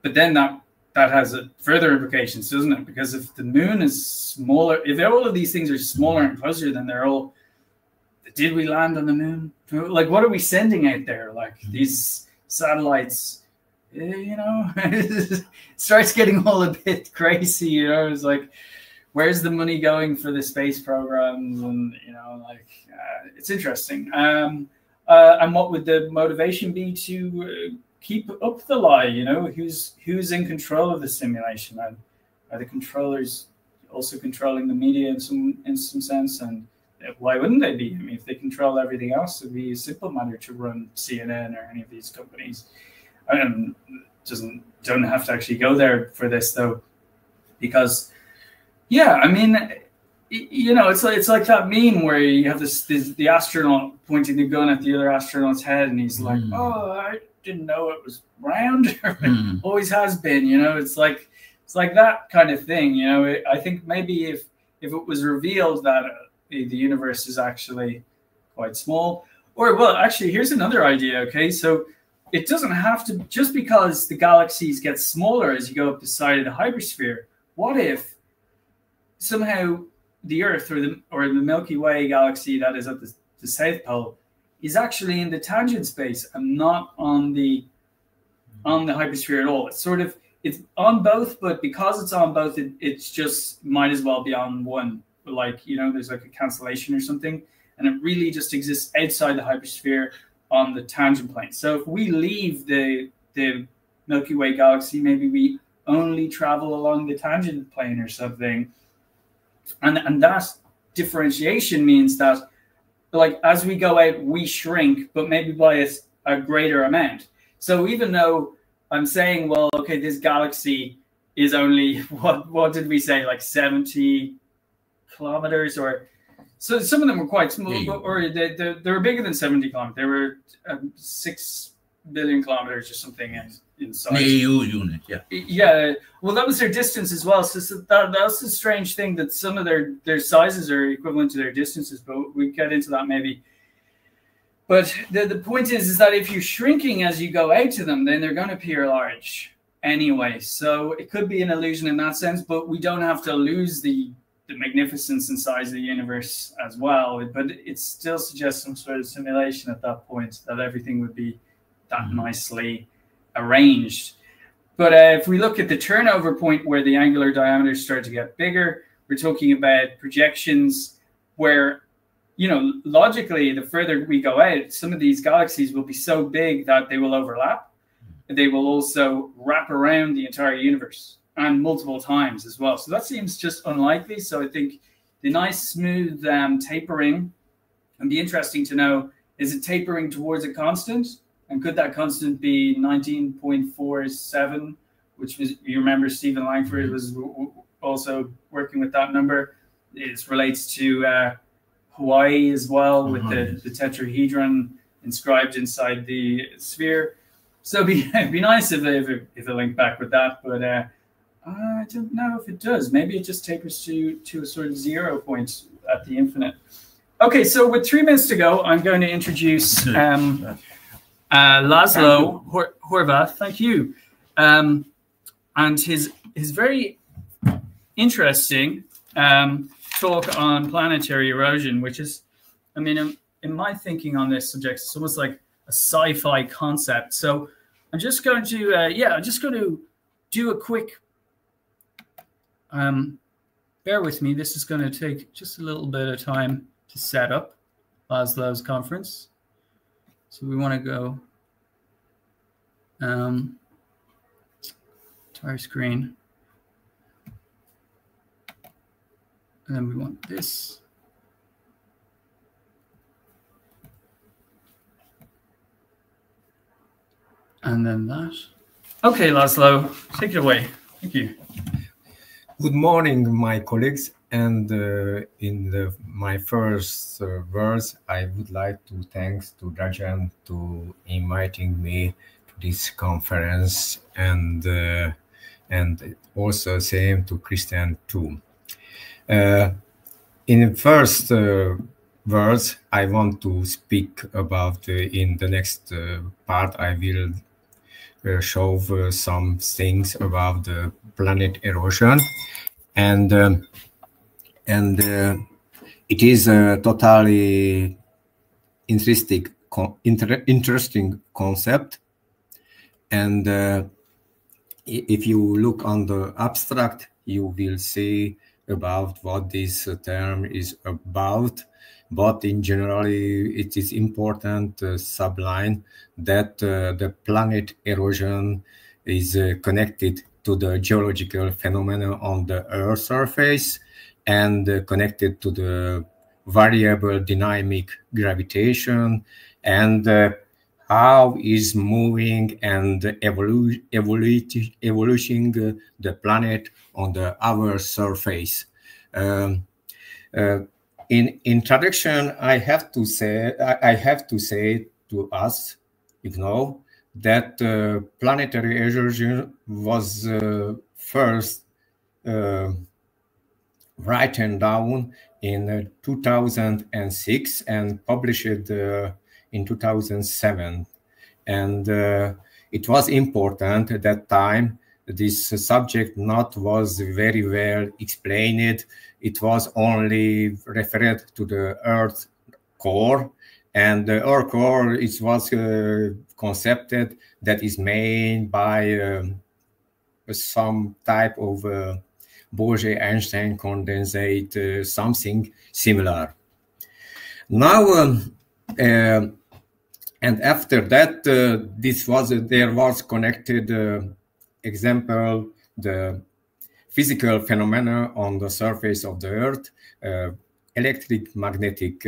But then that has further implications, doesn't it? Because if the moon is smaller, if all of these things are smaller and closer, then they're all, did we land on the moon? Like, what are we sending out there? Like these satellites, you know, it starts getting all a bit crazy, you know. It's like, where's the money going for the space programs? And, you know, like, it's interesting. And what would the motivation be to keep up the lie? You know, who's in control of the simulation? Are the controllers also controlling the media in some sense? And why wouldn't they be? I mean, if they control everything else, it'd be a simple matter to run CNN or any of these companies. Don't have to actually go there for this though, because yeah, I mean, you know, it's like that meme where you have the astronaut pointing the gun at the other astronaut's head, and he's like, "Oh, I didn't know it was round." Always has been, you know. It's like that kind of thing, you know. I think maybe if it was revealed that the universe is actually quite small, or well, actually, here's another idea. Okay, so it doesn't have to, just because the galaxies get smaller as you go up the side of the hypersphere. What if somehow the Earth or the Milky Way galaxy that is at the South Pole is actually in the tangent space and not on the hypersphere at all? It's on both, but because it's on both, it's just might as well be on one. Like, you know, there's like a cancellation or something, and it really just exists outside the hypersphere on the tangent plane. So if we leave the Milky Way galaxy, maybe we only travel along the tangent plane or something. And that differentiation means that, like, as we go out, we shrink, but maybe by a greater amount. So even though I'm saying, well, okay, this galaxy is only, what did we say, like 70 kilometers, or so some of them were quite small, or they were bigger than 70 kilometers. They were 6 billion kilometers or something in size. AU unit, yeah. Yeah, well, that was their distance as well. So that's a strange thing, that some of their sizes are equivalent to their distances, but we get into that maybe. But the point is that if you're shrinking as you go out to them, then they're going to appear large anyway. So it could be an illusion in that sense, but we don't have to lose the magnificence and size of the universe as well. But it still suggests some sort of simulation at that point, that everything would be that nicely arranged. But if we look at the turnover point where the angular diameters start to get bigger, we're talking about projections where, you know, logically, the further we go out, some of these galaxies will be so big that they will overlap. They will also wrap around the entire universe, and multiple times as well. So that seems just unlikely. So I think the nice smooth tapering, and be interesting to know, is it tapering towards a constant? And could that constant be 19.47, which was, you remember Stephen Langford was also working with that number. It relates to Hawaii as well, with the tetrahedron inscribed inside the sphere. So it'd be nice if it linked back with that, but I don't know if it does. Maybe it just tapers to a sort of 0 point at the infinite. Okay, so with 3 minutes to go, I'm going to introduce Laszlo Horváth. Thank you, and his very interesting talk on planetary erosion, which is, I mean, in my thinking on this subject, it's almost like a sci-fi concept. So I'm just going to, I'm just going to do a quick. Bear with me. This is going to take just a little bit of time to set up Laszlo's conference. So we want to go to our screen. And then we want this. And then that. Okay, Laszlo, take it away. Thank you. Good morning, my colleagues. And in my first words, I would like to thank to Rajan to inviting me to this conference, and also same to Christian too. In the first words, I want to speak about in the next part. I will show some things about the planet erosion, and it is a totally interesting concept. And if you look on the abstract, you will see about what this term is about. But in general, it is important subline that the planet erosion is connected to the geological phenomena on the Earth surface, and connected to the variable dynamic gravitation, and how is moving and evoluting the planet on the our surface. In introduction, I have to say to us, you know, that planetary erosion was first written down in 2006 and published in 2007. And it was important at that time. This subject not was very well explained. It was only referred to the Earth core, and the Earth core it was concepted that is made by some type of Bose-Einstein condensate, something similar. Now, and after that, there was connected example, the physical phenomena on the surface of the Earth, electric magnetic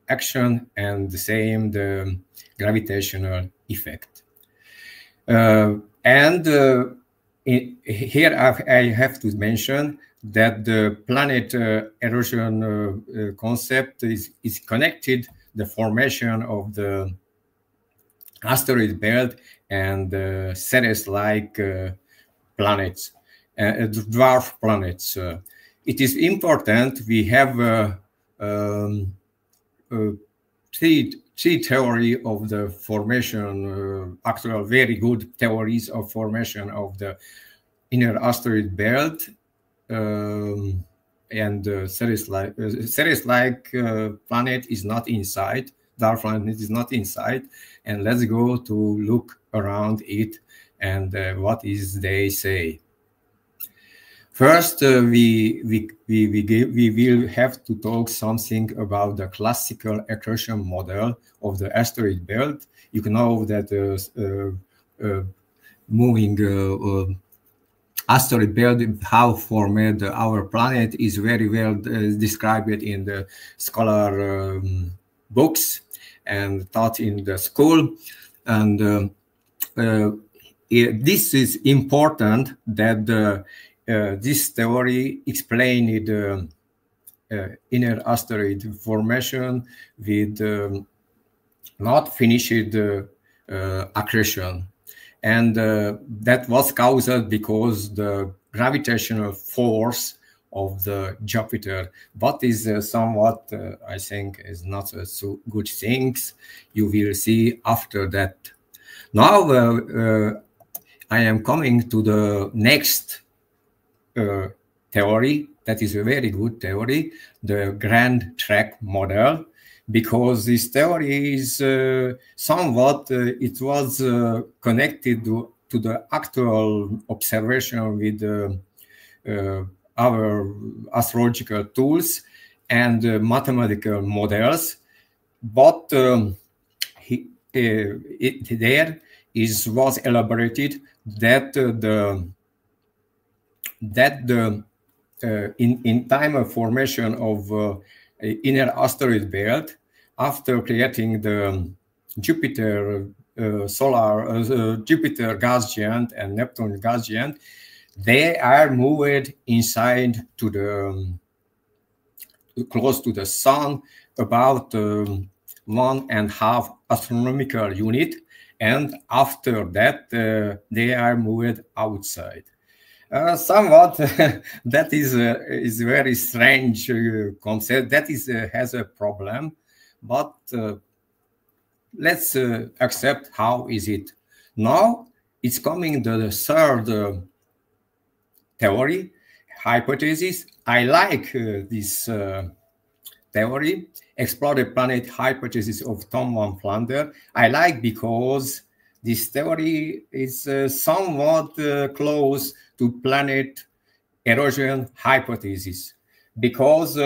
action, and the same the gravitational effect. Here I have to mention that the planet erosion concept is connected the formation of the asteroid belt and Ceres-like planets, dwarf planets. It is important. We have three theory of the formation, actual very good theories of formation of the inner asteroid belt, and Ceres-like planet is not inside. Dwarf planet is not inside, and let's go to look around it and what is they say. First, we will have to talk something about the classical accretion model of the asteroid belt. You know that moving asteroid belt, how formed our planet, is very well described in the scholar books and taught in the school. And this is important that this theory explained inner asteroid formation with not finished accretion. And that was caused because the gravitational force of the Jupiter, but is somewhat, I think, is not so good things. You will see after that. Now I am coming to the next theory. That is a very good theory, the Grand Track model, because this theory is somewhat, it was connected to the actual observation with our astrological tools and mathematical models. But was elaborated that in time of formation of inner asteroid belt, after creating the Jupiter Jupiter gas giant and Neptune gas giant, they are moved inside to the close to the sun, about 1.5 astronomical unit, and after that they are moved outside. Somewhat that is very strange concept. That has a problem, but let's accept how is it. Now it's coming the third theory, hypothesis. I like this theory, exploded planet hypothesis of Tom van Flander. I like because this theory is somewhat close to planet erosion hypothesis, because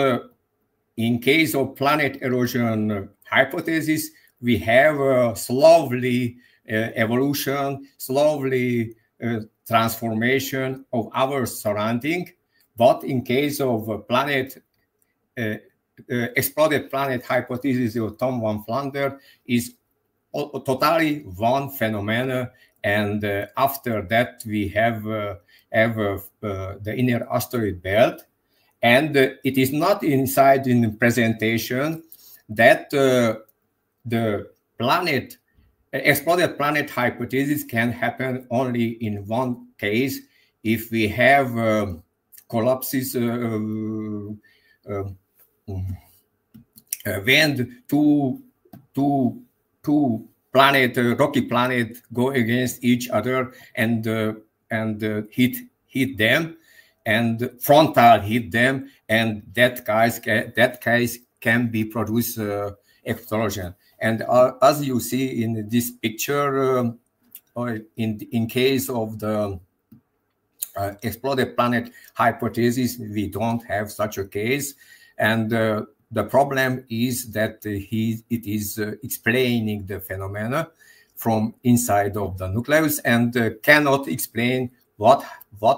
in case of planet erosion hypothesis, we have slowly evolution, slowly transformation of our surrounding. But in case of planet exploded planet hypothesis of Tom van Flander is totally one phenomenon, and after that we have the inner asteroid belt, and it is not inside in the presentation that the planet exploded planet hypothesis can happen only in one case, if we have collapses when two rocky planet go against each other and hit them, and frontal hit them, and that case can be produce explosion. And as you see in this picture, or in case of the exploded planet hypothesis, we don't have such a case, and the problem is that it is explaining the phenomena from inside of the nucleus, and cannot explain what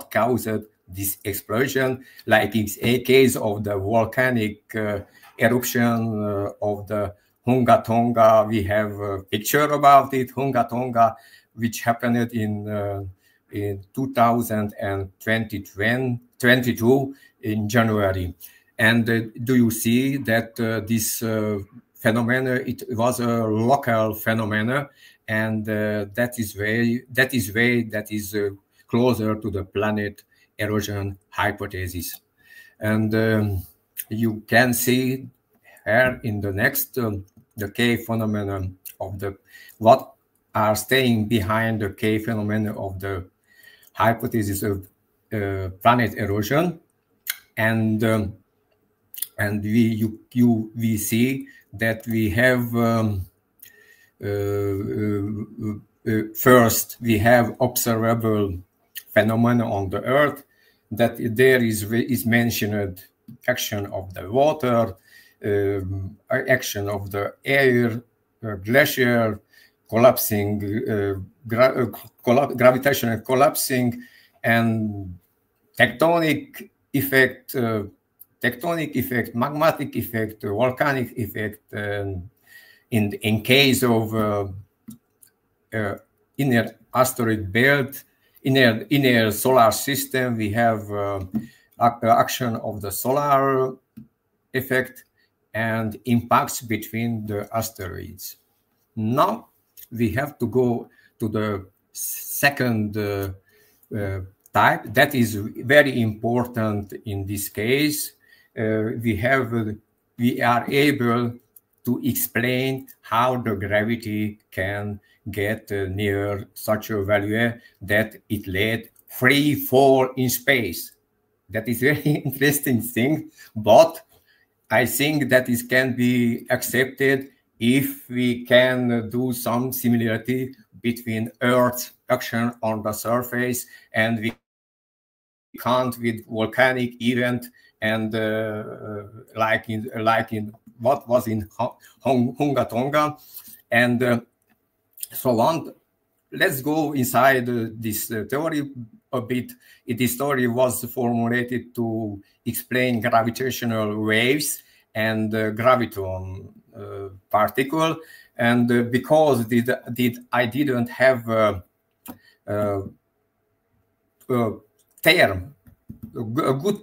caused this explosion, like in a case of the volcanic eruption of the Hunga Tonga. We have a picture about it, Hunga Tonga, which happened in 2022 in January. And do you see that this phenomena, it was a local phenomena, and that is closer to the planet erosion hypothesis. And you can see here in the next the K phenomenon of the what are staying behind the K phenomenon of the hypothesis of planet erosion, and we see that we have first we have observable phenomena on the Earth, that there is mentioned action of the water, action of the air, glacier collapsing, gravitational collapsing, and tectonic effect, magmatic effect, volcanic effect. In case of inner asteroid belt, inner solar system, we have action of the solar effect and impacts between the asteroids. Now we have to go to the second type that is very important in this case. We are able to explain how the gravity can get near such a value that it led free fall in space. That is very interesting thing, but I think that it can be accepted if we can do some similarity between Earth's action on the surface, and we can't with volcanic event, and like in what was in Hunga Tonga, and so on. Let's go inside this theory a bit. This theory was formulated to explain gravitational waves and graviton particle, and because I didn't have a good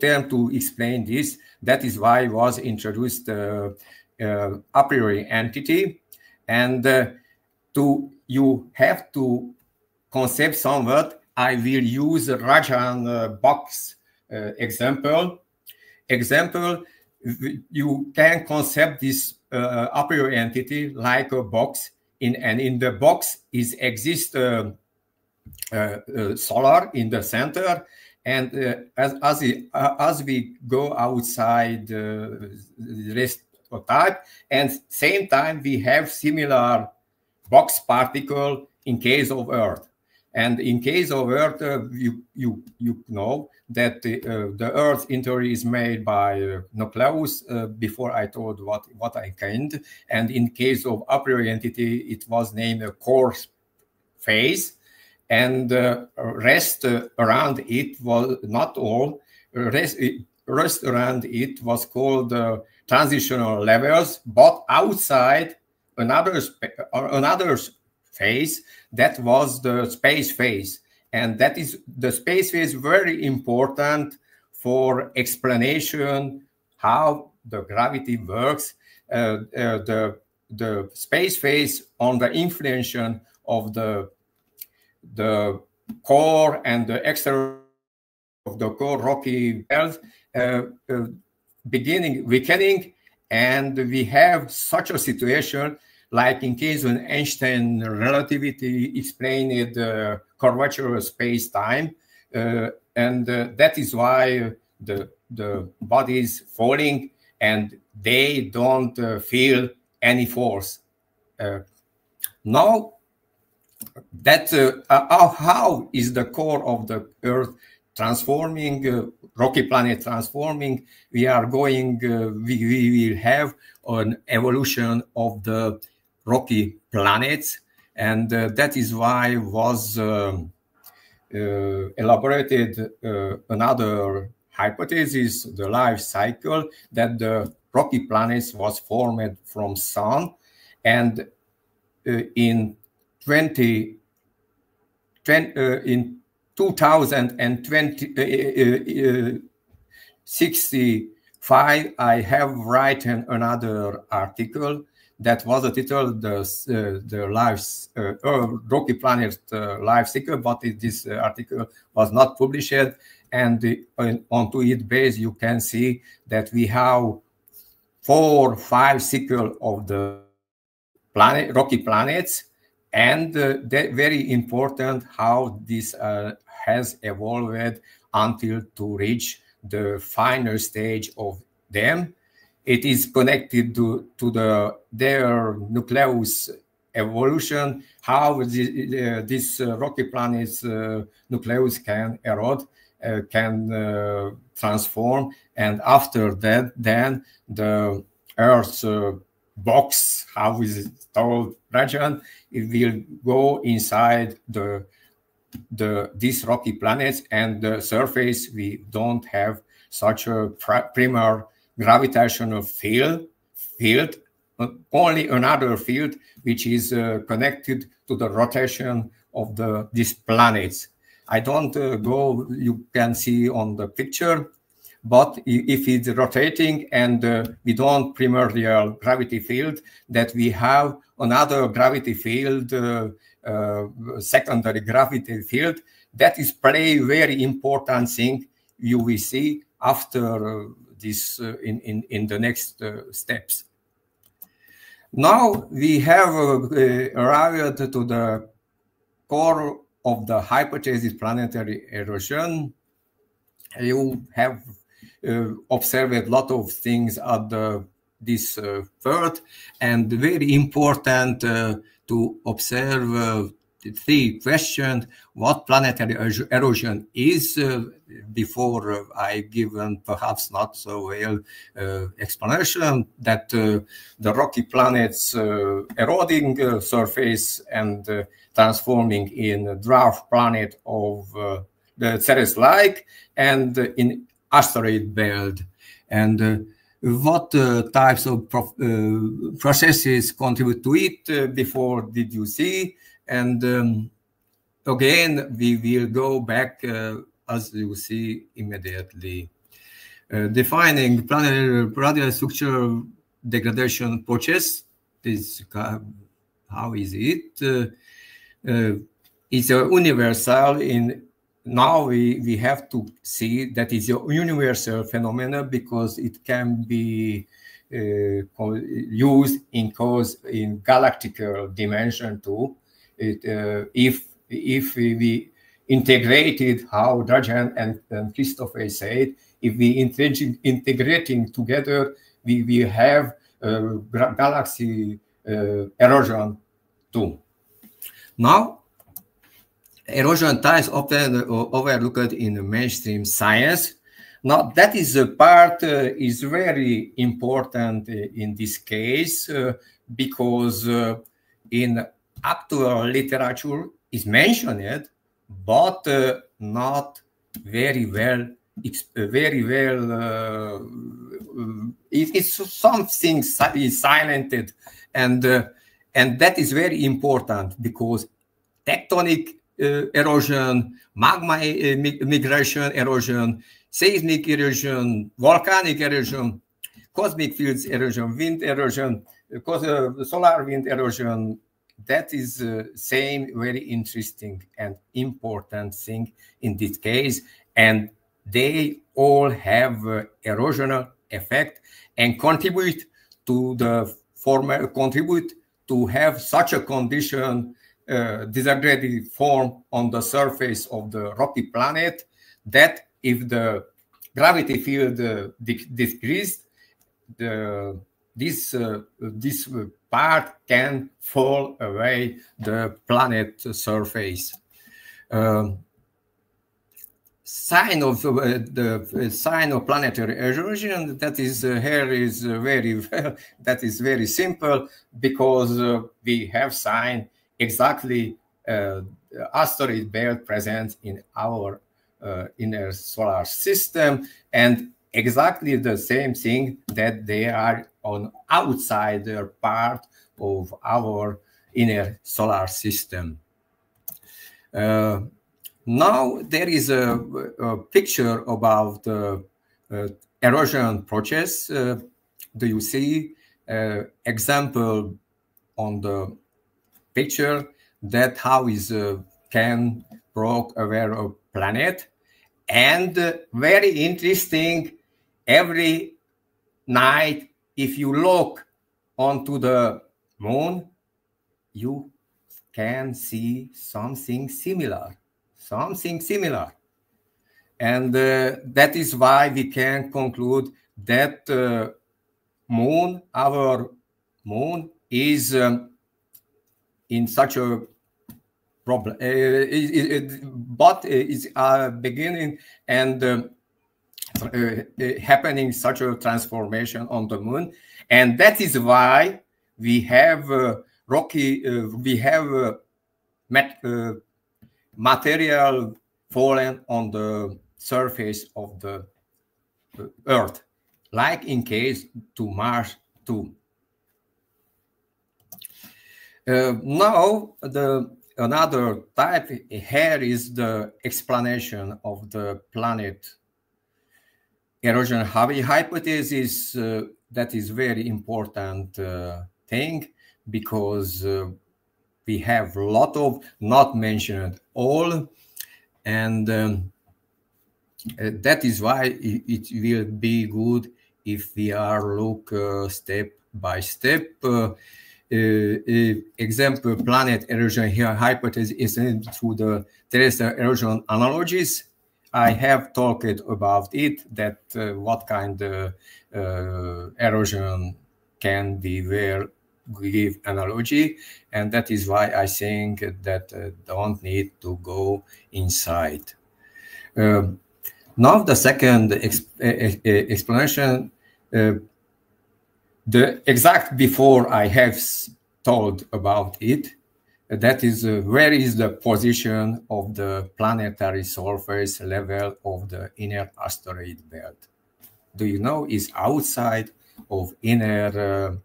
term to explain this, that is why was introduced a priori entity, and you have to concept somewhat. I will use a Rajan box example. You can concept this a priori entity like a box, and in the box exists solar in the center, and as we go outside the rest of type, and same time we have similar box particle in case of Earth. And in case of Earth, you know that the Earth's interior is made by nucleus. Before I told what I kind, and in case of a priori entity, it was named a core phase, and rest around it was not all. Rest around it was called transitional levels, but outside another phase, that was the space phase, and that is the space phase very important for explanation how the gravity works. The space phase on the influence of the core and the exterior of the core rocky belt beginning weakening, and we have such a situation like in case of Einstein relativity explained curvature of space-time, and that is why the body is falling and they don't feel any force. Now, that how is the core of the Earth transforming, rocky planet transforming? We are going, we will have an evolution of the rocky planets, and that is why was elaborated another hypothesis, the life cycle, that the rocky planets was formed from sun, and in 2065, I have written another article that was the title, the life rocky planet life cycle, but this article was not published, and onto it base you can see that we have 4 or 5 cycles of the rocky planets, and that very important how this has evolved until to reach the final stage of them. It is connected to their nucleus evolution, how this rocky planet's nucleus can erode, can transform, and after that, then the Earth's box, how is it called, region, it will go inside these rocky planets, and the surface we don't have such a primary gravitational field, only another field which is connected to the rotation of these planets. I don't go, you can see on the picture, but if it's rotating and we don't primordial gravity field, that we have another gravity field, secondary gravity field, that is play very important thing you will see after this in the next steps. Now we have arrived to the core of the hypothesis planetary erosion. You have observed a lot of things at this Earth, and very important to observe three questions: what planetary erosion is, before I given perhaps not so well explanation that the rocky planets eroding surface and transforming in a dwarf planet of the Ceres-like and in asteroid belt, and what types of processes contribute to it before did you see? And again, we will go back, as you see immediately. Defining planetary radial structural degradation process. This, how is it? It's a universal in. Now we have to see that it's a universal phenomenon because it can be used in galactical dimension too. If we integrated how Dragan and Christopher said, if we integrating together, we will have galaxy erosion too. Now, erosion types often overlooked in mainstream science. Now, that is a part is very important in this case because in actual literature is mentioned, but not very well. It's it's something is silenced, and that is very important because tectonic erosion, magma migration erosion, seismic erosion, volcanic erosion, cosmic fields erosion, wind erosion, solar wind erosion. That is same very interesting and important thing in this case, and they all have erosional effect and contribute to have such a condition, disaggregated form on the surface of the rocky planet, that if the gravity field decreased, this part can fall away the planet surface. Sign of the sign of planetary erosion, that is here is very simple because we have sign exactly asteroid belt present in our inner solar system, and exactly the same thing that they are on outsider part of our inner solar system. Now there is a picture about the erosion process. Do you see example on the picture that how is can broke aware of planet? And very interesting, every night if you look onto the moon, you can see something similar. And that is why we can conclude that moon, our moon, is in such a problem, but is beginning and happening such a transformation on the moon, and that is why we have material fallen on the surface of the Earth, like in case to Mars too. Now another type here is the explanation of the planet erosion hypothesis. That is very important thing because we have a lot of not mentioned all, and that is why it will be good if we are look step by step. Example, planet erosion hypothesis is through the terrestrial erosion analogies. I have talked about it, that what kind of erosion can be where give analogy, and that is why I think that don't need to go inside. Now the second explanation, the exact before I have told about it, that is where is the position of the planetary surface level of the inner asteroid belt. Do you know is outside of inner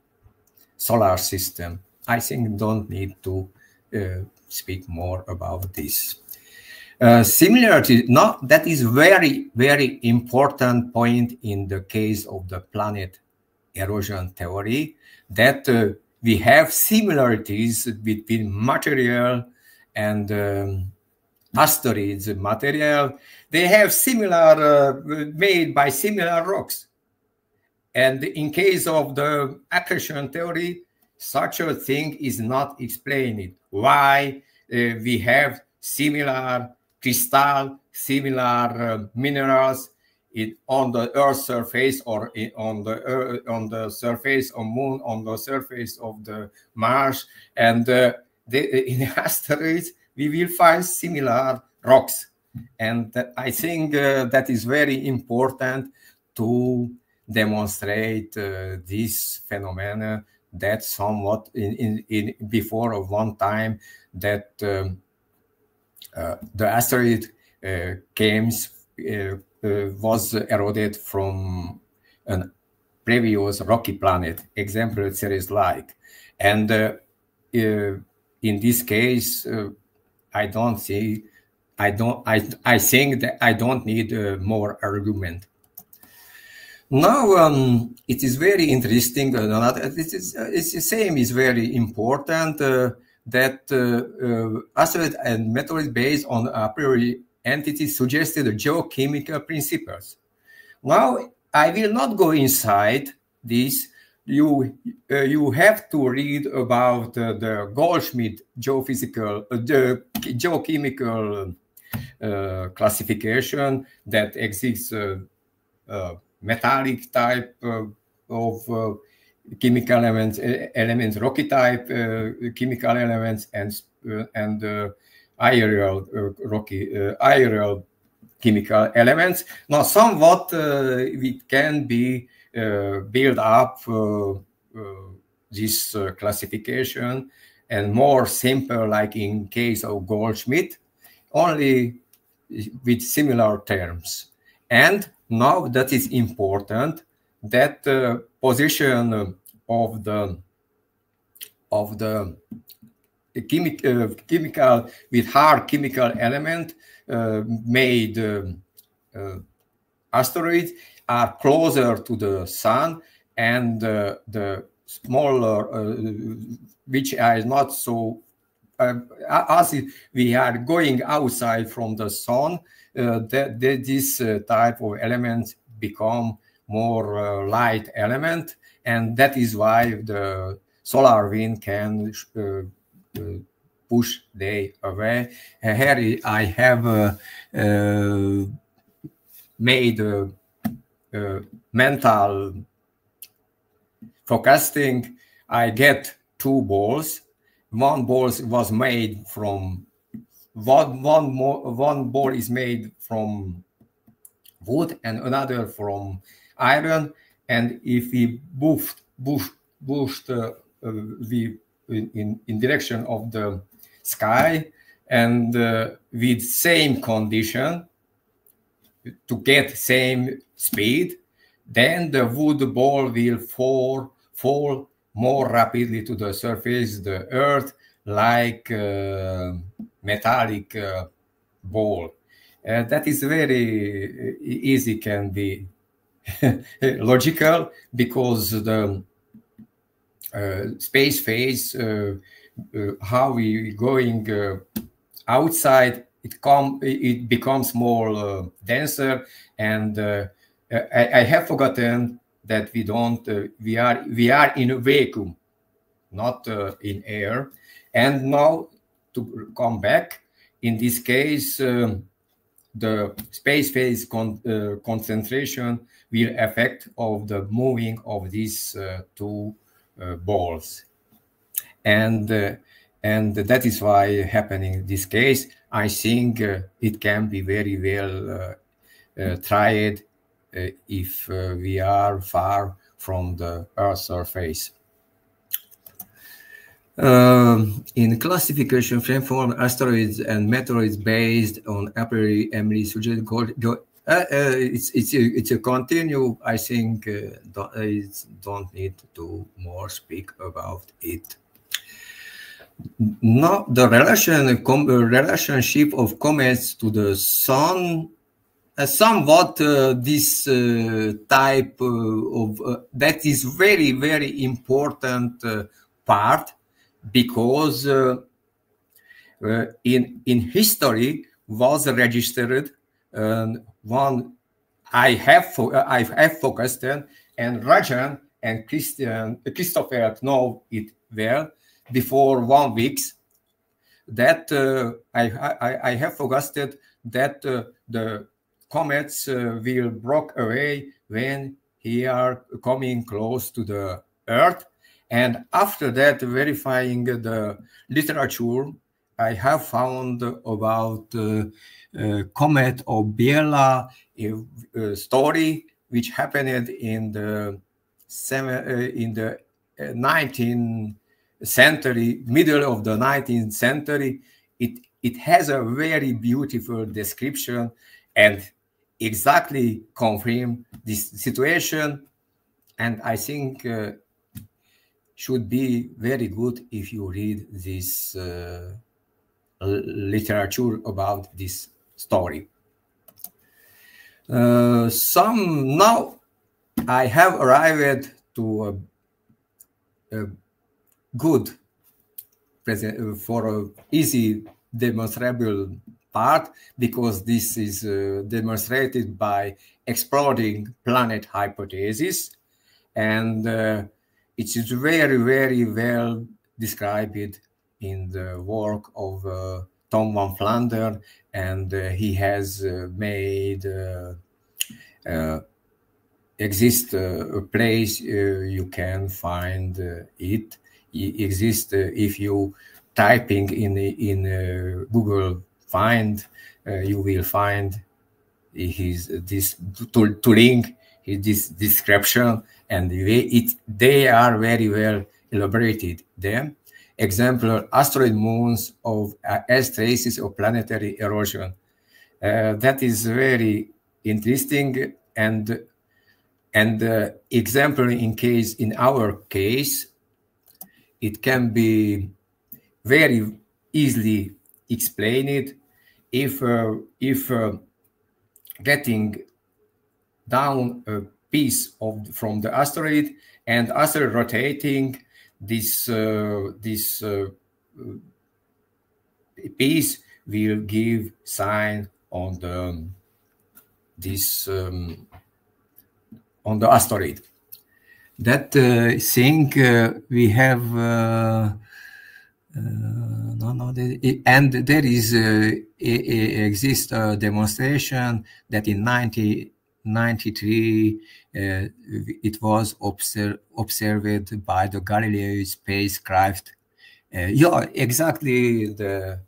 solar system? I think don't need to speak more about this. Similarly, that is very, very important point in the case of the planet erosion theory, that we have similarities between material and asteroids material. They have similar, made by similar rocks. And in case of the accretion theory, such a thing is not explained. Why we have similar crystal, similar minerals on the Earth's surface, or on the surface of Moon, on the surface of the Mars, and in asteroids we will find similar rocks. And I think that is very important to demonstrate this phenomena, that somewhat in before of one time that the asteroid was eroded from a previous rocky planet, example Ceres like, and in this case I think that I don't need more argument. Now it is very interesting. It's the same is very important that asteroid and meteoroid based on a priori entities suggested geochemical principles. Now I will not go inside this. You have to read about the Goldschmidt the geochemical classification that exists. Metallic type of chemical elements, rocky type chemical elements, and aerial chemical elements. Now, somewhat it can be built up this classification, and more simple, like in case of Goldschmidt, only with similar terms. And now that is important, that position of the chemical with hard chemical element made asteroids are closer to the sun, and the smaller, which are not so, as we are going outside from the sun, this type of elements become more light element, and that is why the solar wind can push they away. Here I have made mental forecasting. I get two balls. One ball was made from one ball is made from wood and another from iron, and if we boost in direction of the sky, and with same condition to get same speed, then the wood ball will fall more rapidly to the surface, the earth, like metallic ball. That is very easy, can be logical, because the space phase, how we going outside, it becomes more denser, and I have forgotten that we are in a vacuum, not in air. And now to come back, in this case, the space phase concentration will affect of the moving of these two balls. and that is why happening in this case. I think it can be very well tried if we are far from the Earth's surface. In classification framework, asteroids and meteoroids based on a priori Emily suggested it's a continue. I think don't need to more speak about it. Now the relationship of comets to the sun, somewhat this type of that is very, very important part, because in history was registered one I have focused on, and Rajan and Christopher know it well before 1 week, that I have focused that the comets will break away when they are coming close to the Earth. And after that, verifying the literature, I have found about comet of Biela story, which happened in the 19th century, middle of the 19th century. It has a very beautiful description and exactly confirm this situation. And I think should be very good if you read this literature about this story. Now I have arrived to a good present for a easy demonstrable part, because this is demonstrated by exploding planet hypothesis, and it is very, very well described in the work of Tom van Vlaanderen, and he has made exist a place you can find it. It exists if you typing in Google find, you will find this to link this description, and they are very well elaborated there. Example, asteroid moons of as traces of planetary erosion. That is very interesting, and example in our case, it can be very easily explained if getting down a piece from the asteroid, and asteroid rotating this piece will give sign on the on the asteroid. That thing we have and there is exists a demonstration that in 1993 it was observed by the Galileo spacecraft. Yeah, exactly. The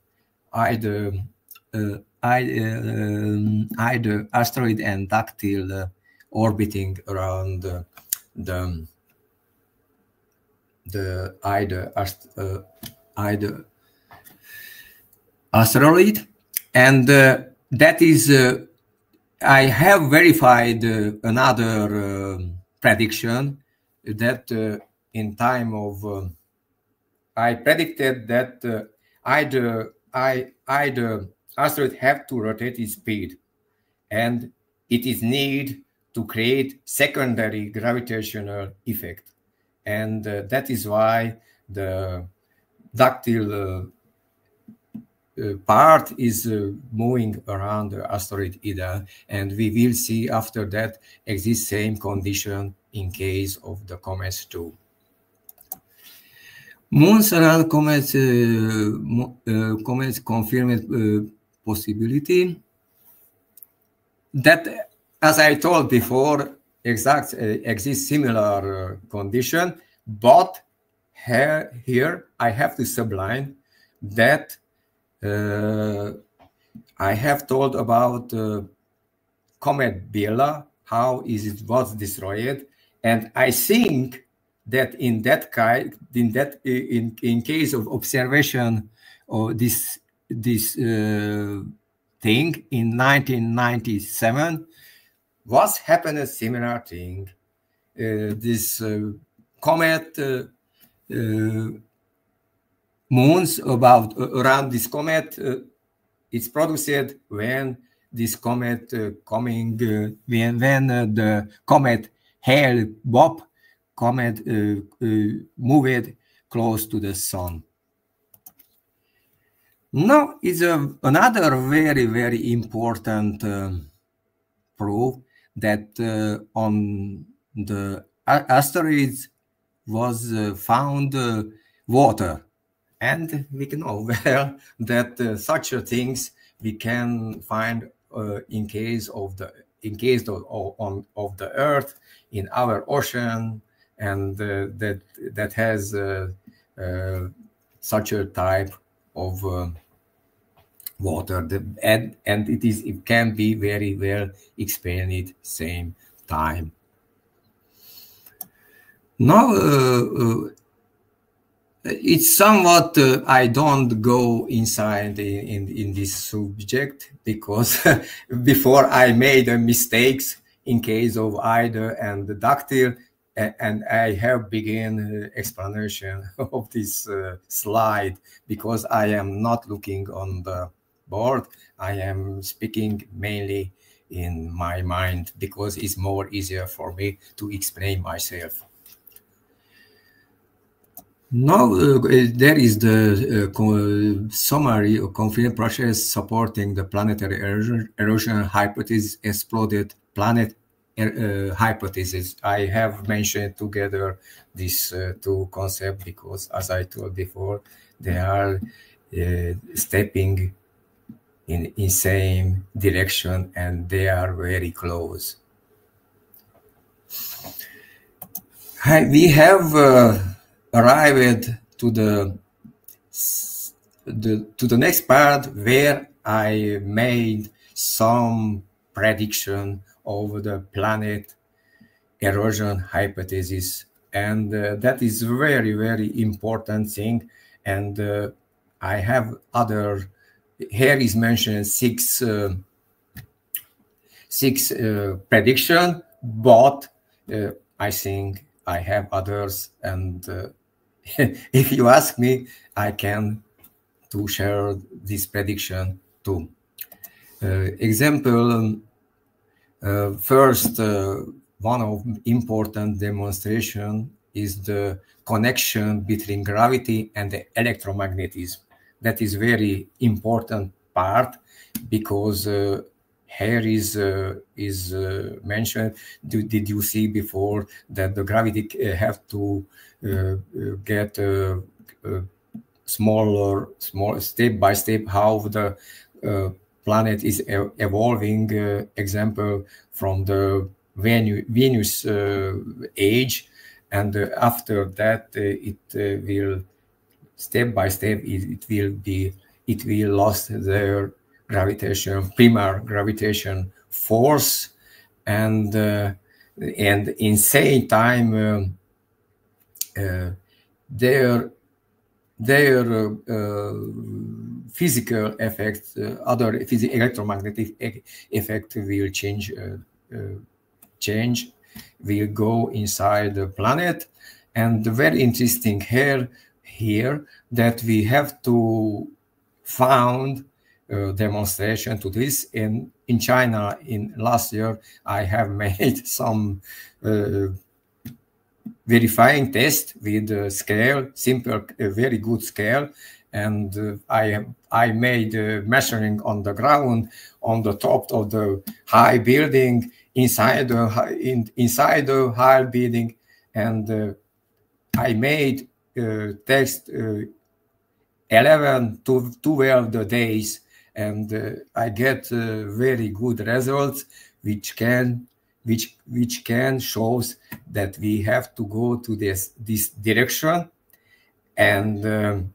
asteroid and Dactyl orbiting around the asteroid, and that is I have verified another prediction that in time of I predicted that either asteroid have to rotate its speed, and it is need to create secondary gravitational effect, and that is why the Dactyl part is moving around the asteroid Ida, and we will see after that exists same condition in case of the comets too. Moons around comets, comets confirmed possibility that, as I told before, exists similar condition, but here I have to subline that I have told about comet Biela, how it was destroyed, and I think that in case of observation of this thing in 1997 was happened a similar thing. This comet moons around this comet it's produced when this comet when the comet Hale-Bopp comet moved close to the sun. Now is another very, very important proof that on the asteroids was found water, and we know well that such things we can find in case of the Earth, in our ocean, and that has such a type of water, and it can be very well explained same time. Now it's somewhat I don't go inside in this subject because before I made mistakes in case of Ida and the dactyl, and I have begun explanation of this slide because I am not looking on the board. I am speaking mainly in my mind because it's more easier for me to explain myself. Now there is the summary of confidence process supporting the planetary erosion hypothesis, exploded planet hypothesis. I have mentioned together these two concepts because, as I told before, they are stepping in same direction and they are very close. We have arrived to the next part where I made some prediction of the planet erosion hypothesis, and that is very, very important thing. And I have other. Here is mentioned six prediction, but I think I have others, and if you ask me, I can to share this prediction too. Example, first, one of important demonstration is the connection between gravity and the electromagnetism. That is very important part because here is mentioned. Did you see before that the gravity have to get small step by step how the planet is evolving? Example from the Venus age, and after that it will step by step it will lost their gravitation, primary gravitation force, and in same time their physical effects, other electromagnetic effect will change, will go inside the planet. And very interesting here that we have to found demonstration to this in China. In last year, I have made some verifying test with scale, simple, very good scale, and I made measuring on the ground, on the top of the high building, inside the high building, and I made text 11 to 12 days, and I get very good results, which can shows that we have to go to this direction, and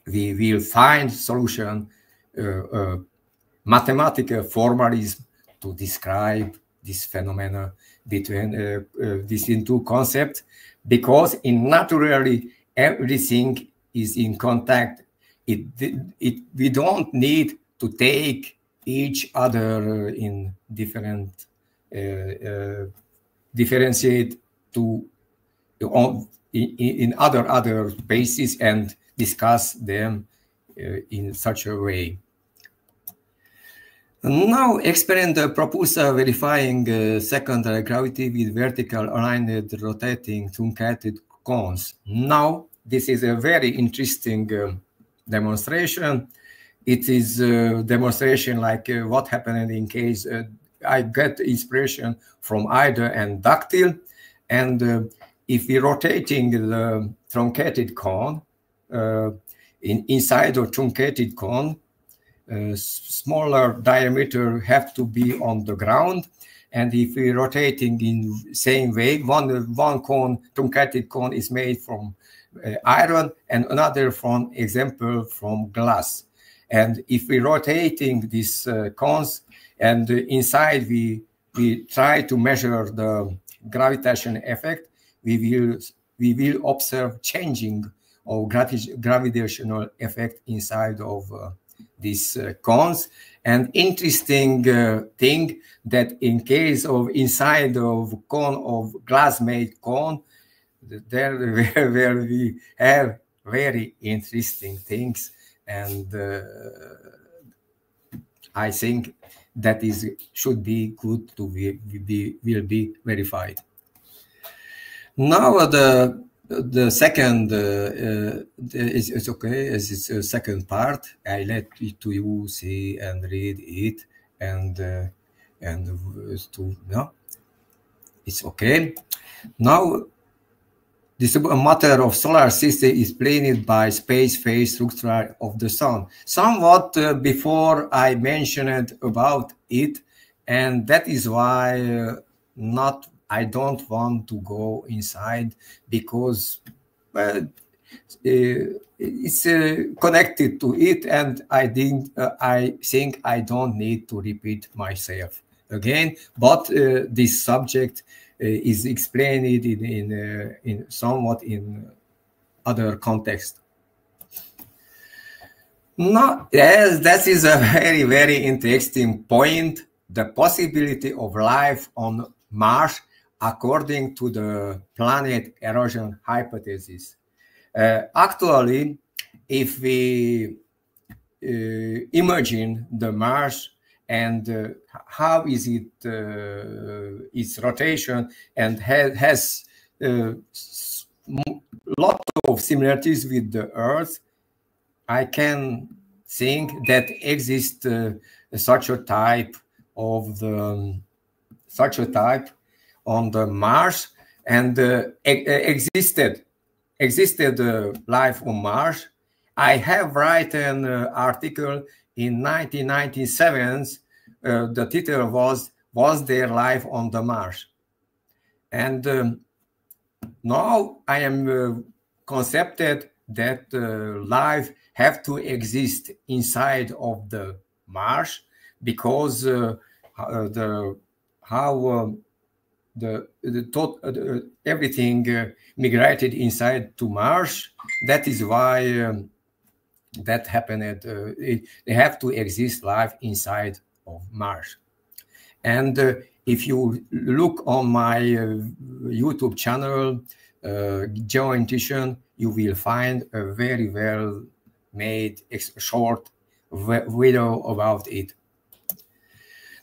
we will find solution, mathematical formalism to describe this phenomena between these two concepts, because in naturally everything is in contact. We don't need to take each other in different differentiate to in other bases and discuss them in such a way. Now experiment the proposal verifying secondary gravity with vertical aligned rotating truncated cones. Now this is a very interesting demonstration. It is a demonstration like what happened in case I get inspiration from either and ductile, and if we rotating the truncated cone inside of truncated cone, smaller diameter have to be on the ground, and if we're rotating in same way, one cone, truncated cone, is made from iron and another from example from glass. And if we're rotating these cones and inside we try to measure the gravitation effect, we will observe changing of gravitational effect inside of these cones. And interesting thing that in case of inside of cone of glass made cone, there where we have very interesting things, and I think that should be good to will be verified. Now the second is okay, as it's a second part. I let it to you see and read it, and to no, it's okay. Now this matter of solar system is explained by space phase structure of the sun. Somewhat before I mentioned about it, and that is why I don't want to go inside, because it's connected to it, and I think I don't need to repeat myself again. But this subject is explained in somewhat in other context. No, yes, that is a very, very interesting point. The possibility of life on Mars according to the planet erosion hypothesis. Actually, if we imagine the Mars and how is it its rotation, and has lot of similarities with the Earth, I can think that exists such a type on the Mars, and existed life on Mars. I have written an article in 1997. The title was there life on the Mars? And now I am concepted that life have to exist inside of the Mars, because everything migrated inside to Mars. That is why that happened. They have to exist life inside of Mars. And if you look on my YouTube channel, GeoIntuition, you will find a very well made short video about it.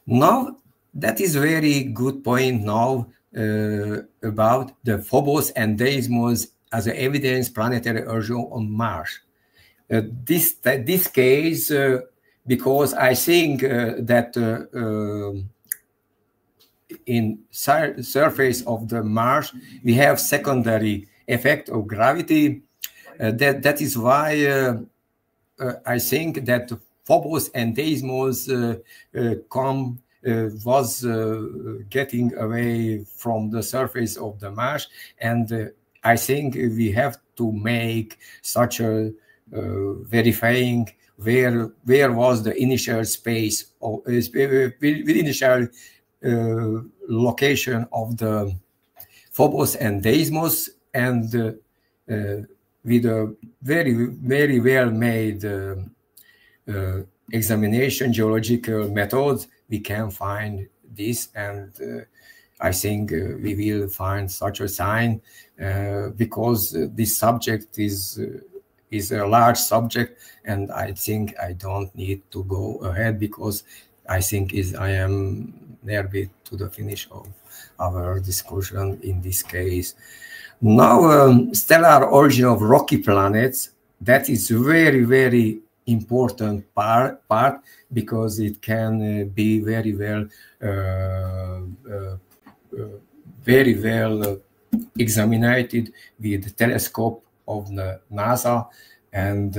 Now, that is very good point now about the Phobos and Deimos as a evidence planetary erosion on Mars. This case, because I think that in surface of the Mars we have secondary effect of gravity. That is why I think that Phobos and Deimos was getting away from the surface of the Mars, and I think we have to make such a verifying where was the initial space or initial location of the Phobos and Deimos, and with a very well made examination geological methods, we can find this, and I think we will find such a sign because this subject is a large subject, and I think I don't need to go ahead because I think I am nearly to the finish of our discussion in this case. Now, stellar origin of rocky planets, that is very important part because it can be very well examined with the telescope of the NASA, and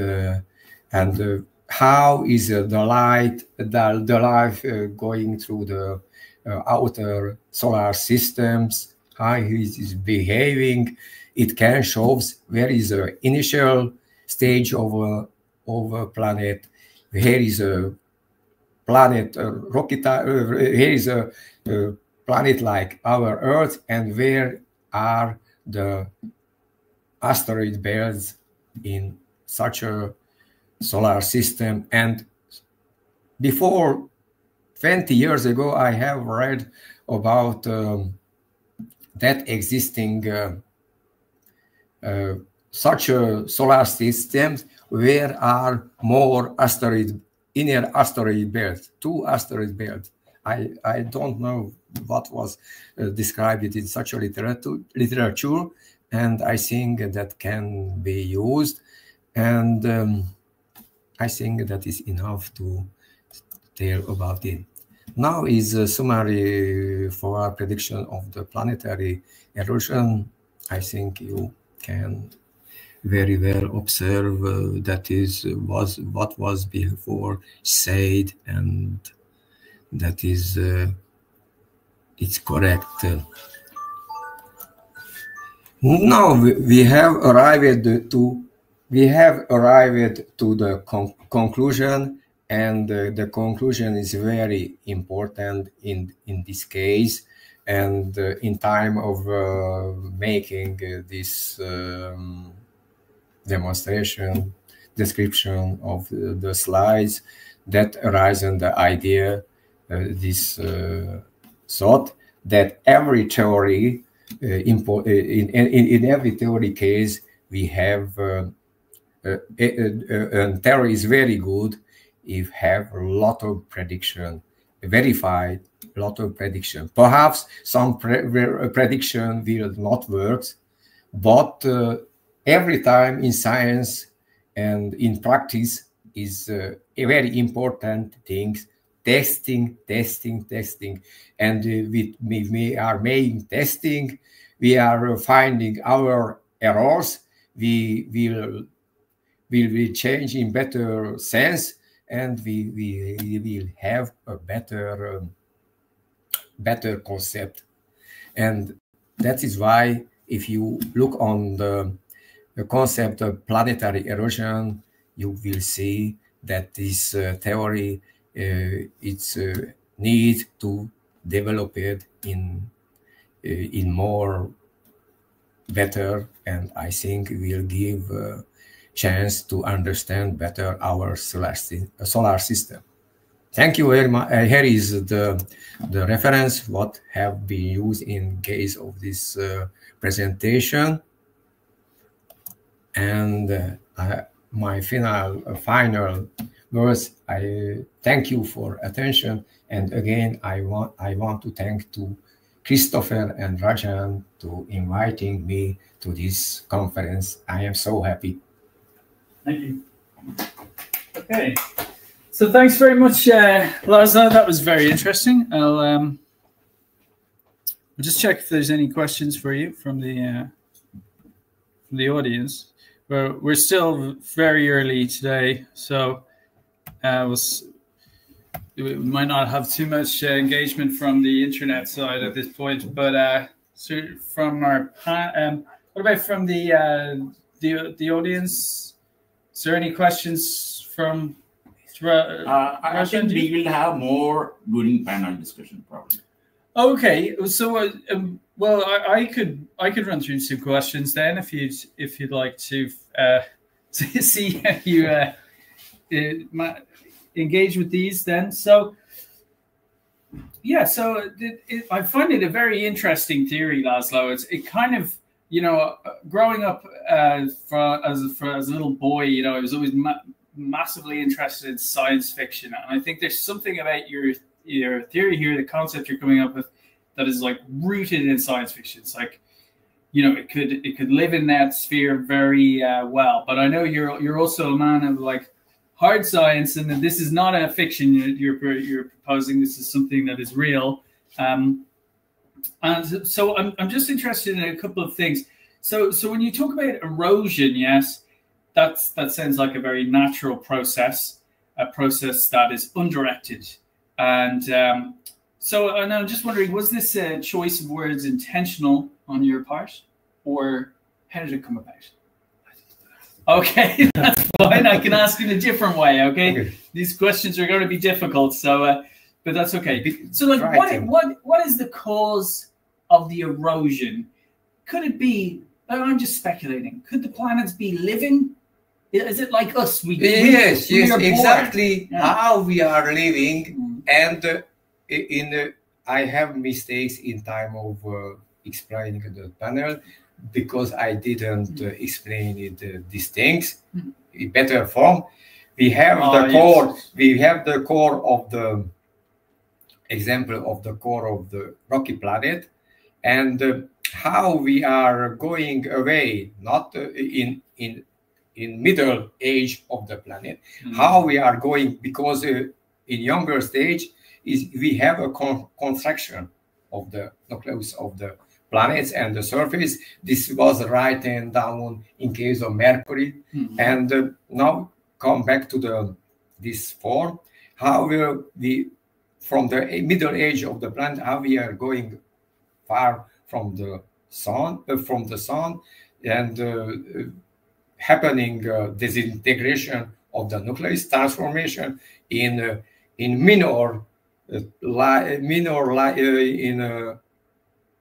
how is the light going through the outer solar systems, how it is behaving. It can show where is the initial stage of a planet, here is a planet here is a planet like our Earth, and where are the asteroid belts in such a solar system. And before 20 years ago, I have read about that existing such a solar systems where are more inner asteroid belts, 2 asteroid belts. I don't know what was described in such a literature, and I think that can be used, and I think that is enough to tell about it. Now is a summary for our prediction of the planetary erosion. I think you can very well observe what was before said, and that is it's correct. Now we have arrived to the conclusion, and the conclusion is very important in this case. And in time of making this demonstration description of the slides, that arises the idea, this thought that every theory, in every theory case, we have and theory is very good if have a lot of prediction, verified lot of prediction. Perhaps some prediction will not work, but every time in science and in practice is a very important thing. Testing, and we are making testing. We are finding our errors. We will change in better sense, and we will have a better concept. And that is why if you look on the concept of planetary erosion, you will see that this theory it's need to develop it in more better, and I think will give a chance to understand better our solar system. Thank you very much. Here is the reference what have been used in case of this presentation, and my final words. I thank you for attention, and again I want to thank to Christopher and Rajan to inviting me to this conference. I am so happy. Thank you. Okay, so thanks very much, Laszlo. That was very interesting. I'll just check if there's any questions for you from the audience. We're still very early today, so we might not have too much engagement from the internet side at this point. But so from our what about from the the audience? Is there any questions from? I think we will have more during panel discussion probably. Okay, so well, I could run through some questions then if you'd like to see how you engage with these then. So yeah, so I find it a very interesting theory, Laszlo. It kind of, you know, growing up as a little boy, you know, I was always massively interested in science fiction, and I think there's something about your theory here, the concept you're coming up with, that is like rooted in science fiction. It's like, you know, it could live in that sphere very well. But I know you're also a man of like hard science, and that this is not a fiction you're proposing. This is something that is real. And so I'm just interested in a couple of things. So when you talk about erosion, yes, that sounds like a very natural process, a process that is undirected. And and I'm just wondering, was this a choice of words intentional on your part, or how did it come about? Okay, that's fine. I can ask in a different way. Okay, these questions are going to be difficult, so but that's okay. So, like, what is the cause of the erosion? Could it be? I'm just speculating. Could the planets be living? Is it like us? Yes, exactly. Yeah. How we are living, and I have mistakes in time of explaining the panel, because I didn't explain it these things in better form. We have the core. Yes. We have the core of the example of the core of the rocky planet, and how we are going away, not in middle age of the planet. How we are going, because in younger stage is we have a contraction of the nucleus of the planets and the surface. This was written down in case of Mercury, and now come back to this form. How we from the middle age of the planet, how we are going far from the sun, and happening disintegration of the nucleus, transformation in minor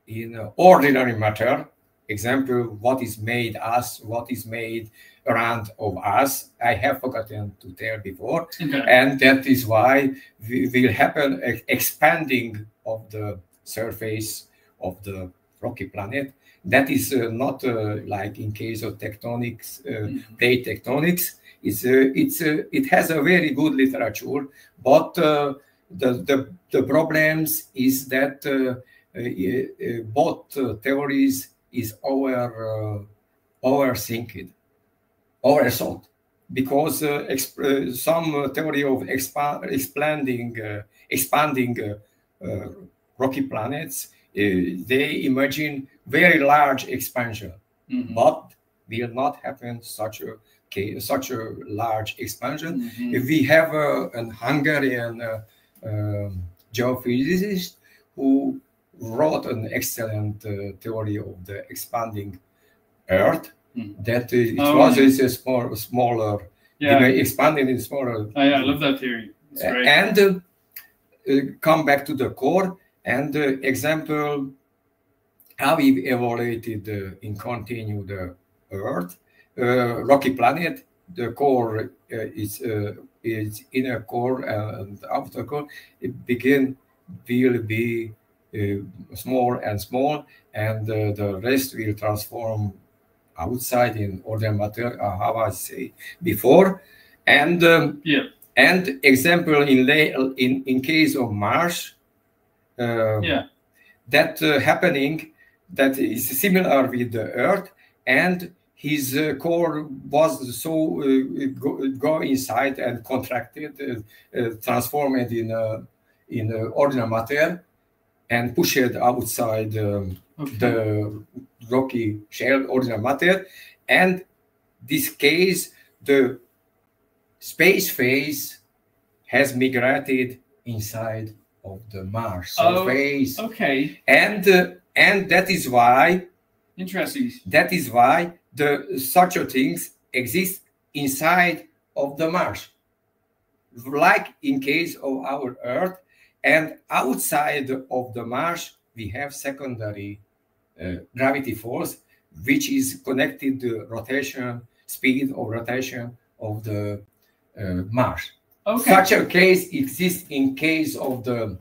in ordinary matter. Example, what is made us, what is made around of us. I have forgotten to tell before, and that is why we will happen expanding of the surface of the rocky planet. That is not like in case of tectonics, plate tectonics. It has a very good literature, but the problems is that both theories is overthought, because some theory of expanding rocky planets, they imagine very large expansion, but will not happen such a large expansion. We have an Hungarian geophysicist who wrote an excellent theory of the expanding Earth. That it was a smaller, expanding in smaller. I love that theory. It's great. And come back to the core, and example how we evaluated and continue the Earth, rocky planet. The core is inner core and outer core. It will be small and small, and the rest will transform outside in ordinary matter, how I say before. And and example in case of Mars, that happening, that is similar with the Earth, and his core was so go inside and contracted, transformed in ordinary matter, and pushed outside the rocky shell, ordinary matter. And this case, the space phase has migrated inside of the Mars surface. Okay. And that is why Interesting. That is why such things exist inside of the Mars, like in case of our Earth. And outside of the Mars, we have secondary gravity force, which is connected to rotation, speed of rotation of the Mars. Okay. Such a case exists in case of the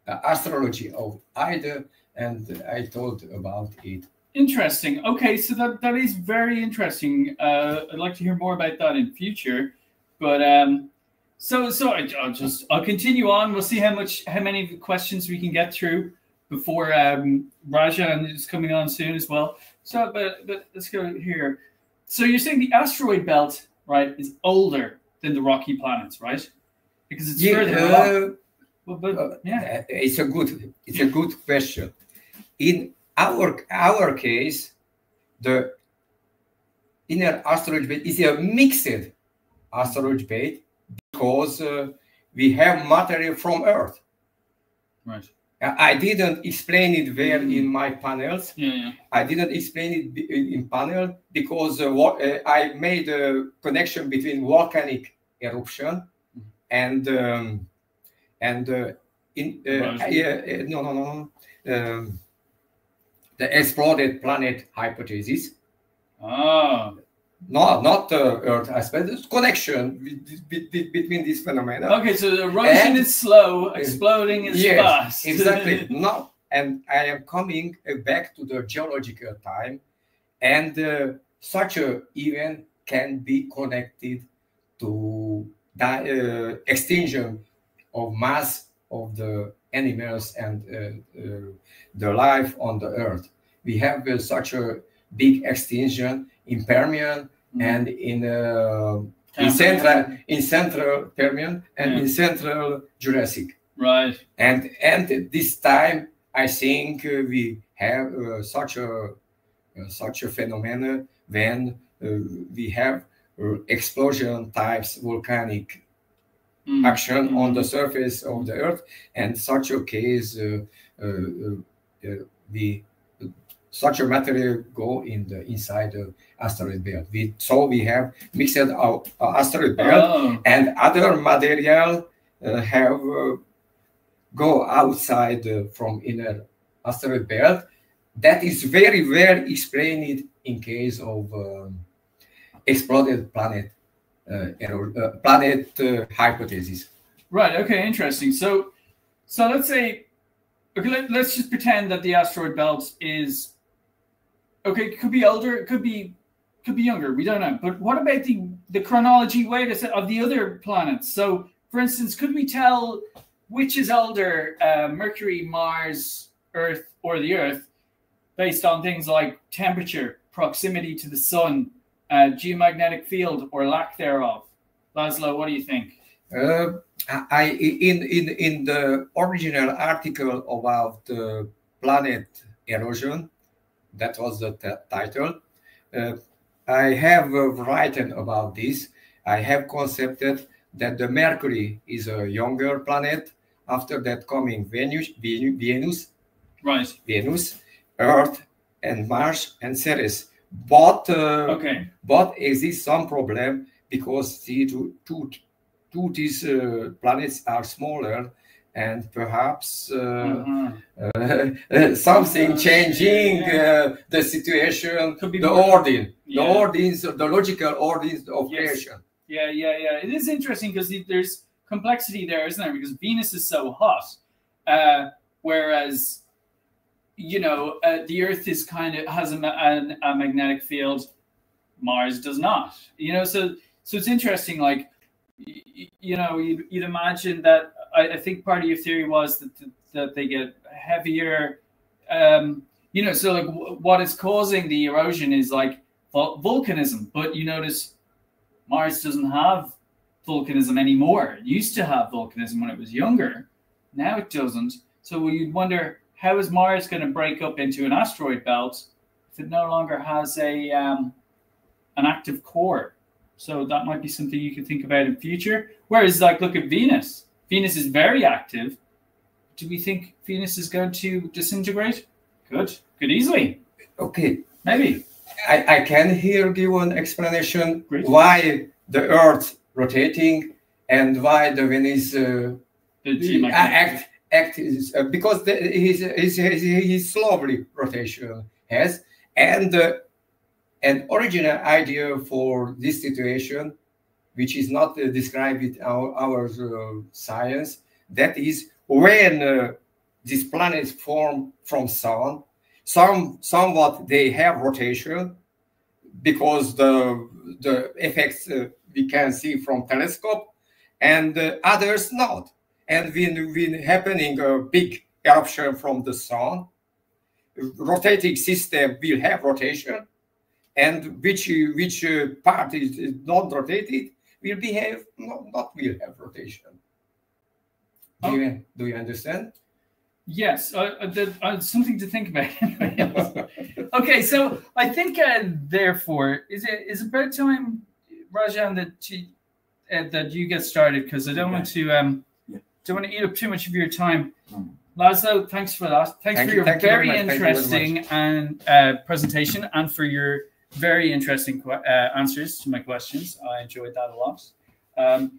astrology of Ida, and I told about it. Interesting. Okay, so that is very interesting. I'd like to hear more about that in future. But so I'll continue on. We'll see how many questions we can get through before Rajan is coming on soon as well. So, but let's go here. So you're saying the asteroid belt, right, is older than the rocky planets, right? Because it's further along. Yeah, it's a good question. In our case, the inner asteroid belt is a mixed asteroid belt because we have material from Earth. Right. I didn't explain it well in my panels. Yeah. I didn't explain it in panel because I made a connection between volcanic eruption and the exploded planet hypothesis. Ah. No, not Earth aspect. There's connection between these phenomena. Okay, so the erosion is slow, exploding is fast. Exactly. No, and I am coming back to the geological time, and such an event can be connected to the extinction of mass of the animals and the life on the Earth. We have such a big extinction in Permian and in central Permian and in central Jurassic. Right. And this time I think we have such a phenomenon when we have explosion types volcanic action on the surface of the Earth, and such a case such a material go inside the asteroid belt. We have mixed our asteroid belt, and other material have go outside from inner asteroid belt. That is very well explained in case of exploded planet hypothesis. Right. Okay. Interesting. So let's say, okay, let's just pretend that the asteroid belt is. Okay, it could be older, it could be younger, we don't know. But what about the chronology of the other planets? So, for instance, could we tell which is older, Mercury, Mars, Earth, or the Earth, based on things like temperature, proximity to the sun, geomagnetic field, or lack thereof? Laszlo, what do you think? In the original article about the planet erosion, that was the title. I have written about this. I have concepted that the Mercury is a younger planet. After that, coming Venus, right? Venus, Earth, and Mars and Ceres. But exists some problem because these planets are smaller. And perhaps something changing the situation, could be the ordines, the logical ordines of creation. Yeah. It is interesting because there's complexity there, isn't there? Because Venus is so hot, whereas the Earth is has a magnetic field. Mars does not. So it's interesting. Like, you'd imagine that. I think part of your theory was that they get heavier. So like what is causing the erosion is like volcanism. But you notice Mars doesn't have volcanism anymore. It used to have volcanism when it was younger. Now it doesn't. So you'd wonder, how is Mars going to break up into an asteroid belt if it no longer has an active core? So that might be something you could think about in future. Whereas, like, look at Venus. Venus is very active. Do we think Venus is going to disintegrate? Could easily. Okay. Maybe. I can here give an explanation. Great. Why the Earth rotating and why the Venus act is because his slowly rotation has, and an original idea for this situation, which is not described with our science, that is when these planets form from sun, somewhat they have rotation because the effects we can see from telescope, and others not. And when happening a big eruption from the sun, rotating system will have rotation, and which part is not rotated will behave not will have rotation. Do you understand? Yes, something to think about. Okay, so I think therefore is it about time, Rajan, that you get started, because I don't want to don't want to eat up too much of your time. Laszlo, thanks for that. Thanks for your very interesting and presentation, and for your very interesting answers to my questions. I enjoyed that a lot.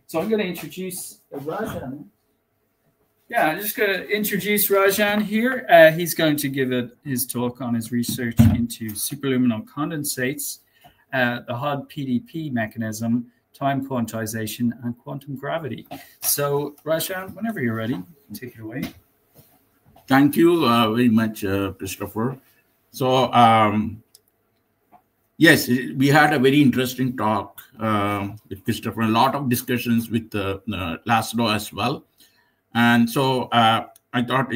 So I'm going to introduce Rajan. Yeah, I'm just going to introduce Rajan here. He's going to give his talk on his research into superluminal condensates, the HOD-PDP mechanism, time quantization, and quantum gravity. So, Rajan, whenever you're ready, take it away. Thank you very much, Christopher. So, yes, we had a very interesting talk with Christopher, a lot of discussions with Laszlo as well. And so I thought,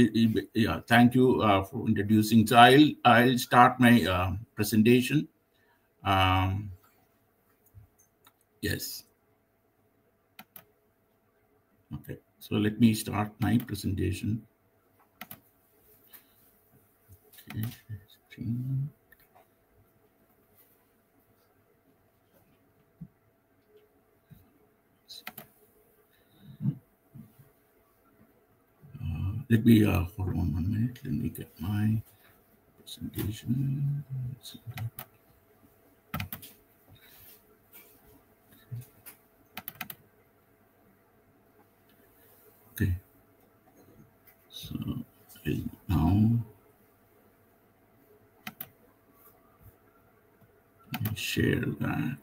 thank you for introducing. So I'll start my presentation. Yes. Okay. So let me start my presentation. Okay. Let me hold on 1 minute. Let me get my presentation. Okay. So now let me share that.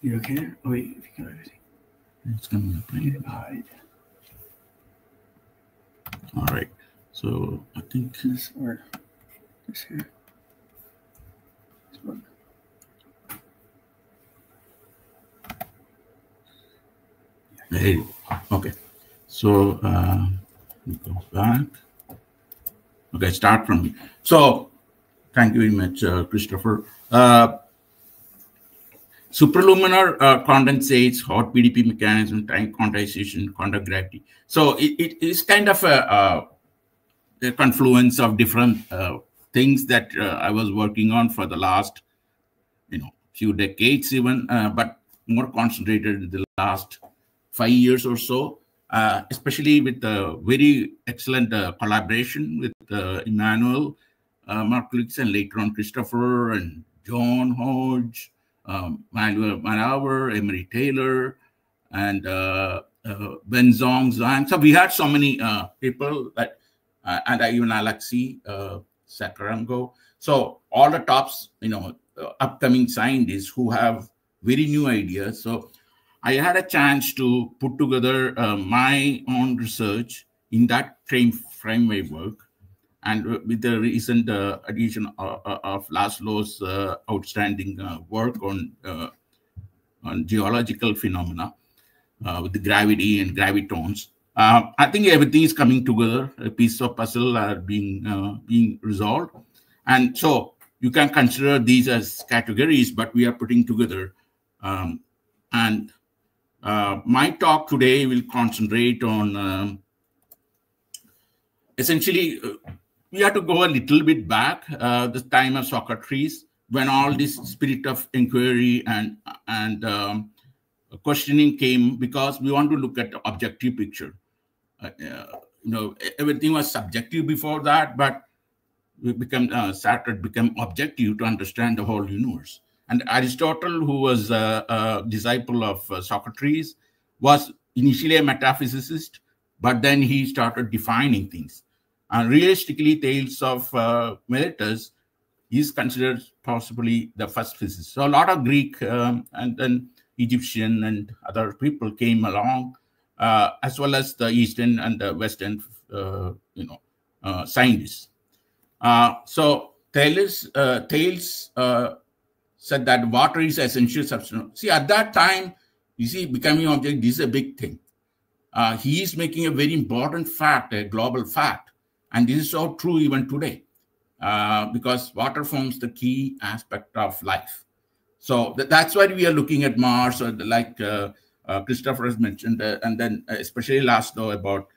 You okay? Oh, wait, if you got everything. It's coming up, right? Hide. All right. So I think This or this here. This one. Hey, okay. So we go back. Okay, start from here. So thank you very much, Christopher. Superluminar condensates, hot PDP mechanism, time quantization, quantum gravity. So it is kind of a confluence of different things that I was working on for the last, few decades even, but more concentrated in the last 5 years or so, especially with the very excellent collaboration with Emmanuel Markowitz, and later on Christopher and John Hodge, Manuel Manawer, Emery Taylor, and Ben Zhang. So we had so many people that, and even Alexei Sakarango. So all the tops, upcoming scientists who have very new ideas. So I had a chance to put together my own research in that framework. And with the recent addition of Laszlo's outstanding work on geological phenomena with the gravity and gravitons, I think everything is coming together. A piece of puzzle are being resolved, and so you can consider these as categories, but we are putting together. And my talk today will concentrate on essentially. we have to go a little bit back, the time of Socrates, when all this spirit of inquiry and questioning came, because we want to look at the objective picture. Everything was subjective before that, but we started become objective to understand the whole universe. And Aristotle, who was a disciple of Socrates, was initially a metaphysicist, but then he started defining things. And realistically, Thales of Miletus is considered possibly the first physicist. So a lot of Greek and then Egyptian and other people came along, as well as the Eastern and the Western, scientists. So Thales said that water is an essential substance. See, at that time, you see, becoming object, this is a big thing. He is making a very important fact, a global fact. And this is so true even today, because water forms the key aspect of life. So that's why we are looking at Mars, or like Christopher has mentioned, and then especially last though about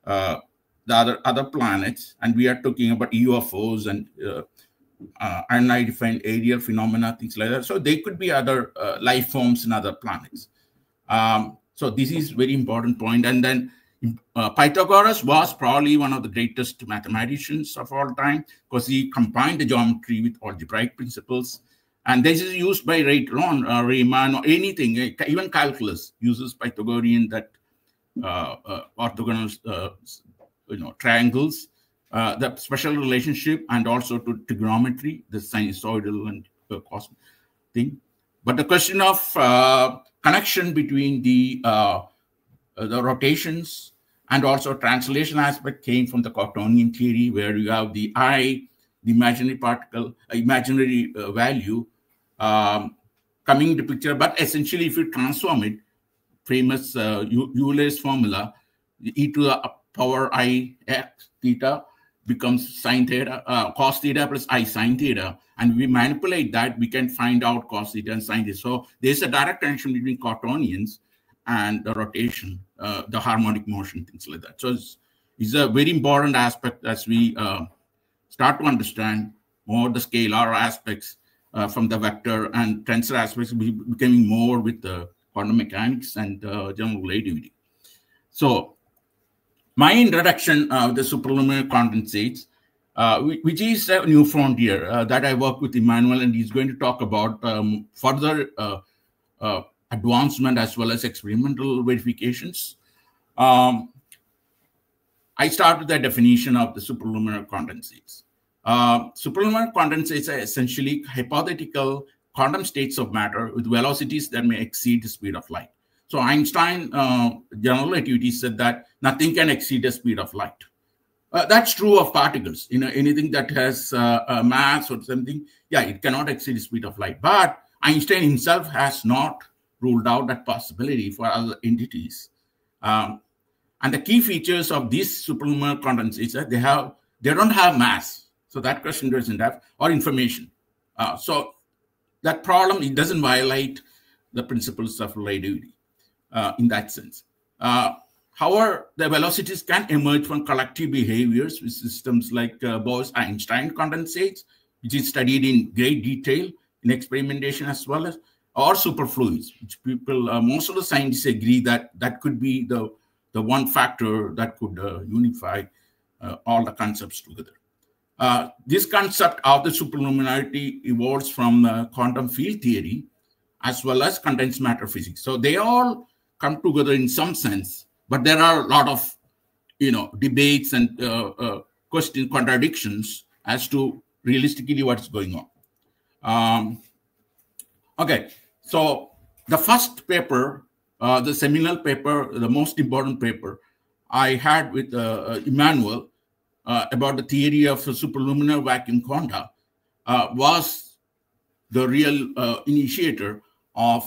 the other planets, and we are talking about UFOs and unidentified aerial phenomena, things like that. So they could be other life forms in other planets. So this is very important point. And then Pythagoras was probably one of the greatest mathematicians of all time, because he combined the geometry with algebraic principles. And this is used by later on, Riemann, or anything, even calculus uses Pythagorean, that orthogonal triangles, the special relationship, and also to trigonometry, the sinusoidal and cosmic thing. But the question of connection between the rotations and also translation aspect came from the Cartonian theory, where you have the I, the imaginary particle, imaginary value coming into picture. But essentially, if you transform it, famous Euler's formula, e to the power I x theta becomes sine theta, cos theta plus I sine theta. And we manipulate that, we can find out cos theta and sine theta. So there's a direct connection between Cartonians and the rotation, the harmonic motion, things like that. So it's a very important aspect as we start to understand more the scalar aspects from the vector and tensor aspects, becoming more with the quantum mechanics and general relativity. So my introduction of the superluminary condensates, which is a new frontier that I work with Emmanuel, and he's going to talk about further advancement as well as experimental verifications. I start with the definition of the superluminary condensates. Superluminary condensates are essentially hypothetical quantum states of matter with velocities that may exceed the speed of light. So Einstein, general relativity, said that nothing can exceed the speed of light. That's true of particles. Anything that has a mass or something, yeah, it cannot exceed the speed of light. But Einstein himself has not ruled out that possibility for other entities. And the key features of these superluminary condensates are they don't have mass. So that question doesn't have, or information. So that problem, it doesn't violate the principles of relativity in that sense. However, the velocities can emerge from collective behaviors with systems like Bose-Einstein condensates, which is studied in great detail in experimentation as well as, or superfluids, which most of the scientists agree that that could be the one factor that could unify all the concepts together. This concept of the superluminarity evolves from quantum field theory as well as condensed matter physics. So they all come together in some sense, but there are a lot of debates and contradictions as to realistically what's going on. Okay, so the first paper, the seminal paper, the most important paper I had with Emmanuel about the theory of superluminary vacuum quanta was the real initiator of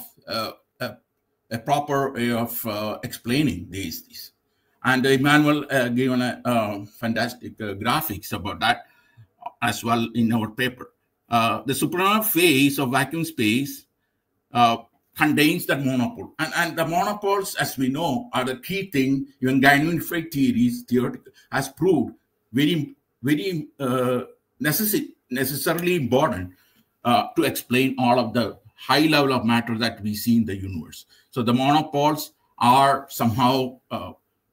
a proper way of explaining these. And Emmanuel given a fantastic graphics about that as well in our paper. The superluminary phase of vacuum space contains that monopole. And the monopoles, as we know, are the key thing. Even gyno-unified theories, theoretical, has proved very very necessarily important to explain all of the high level of matter that we see in the universe. So the monopoles are somehow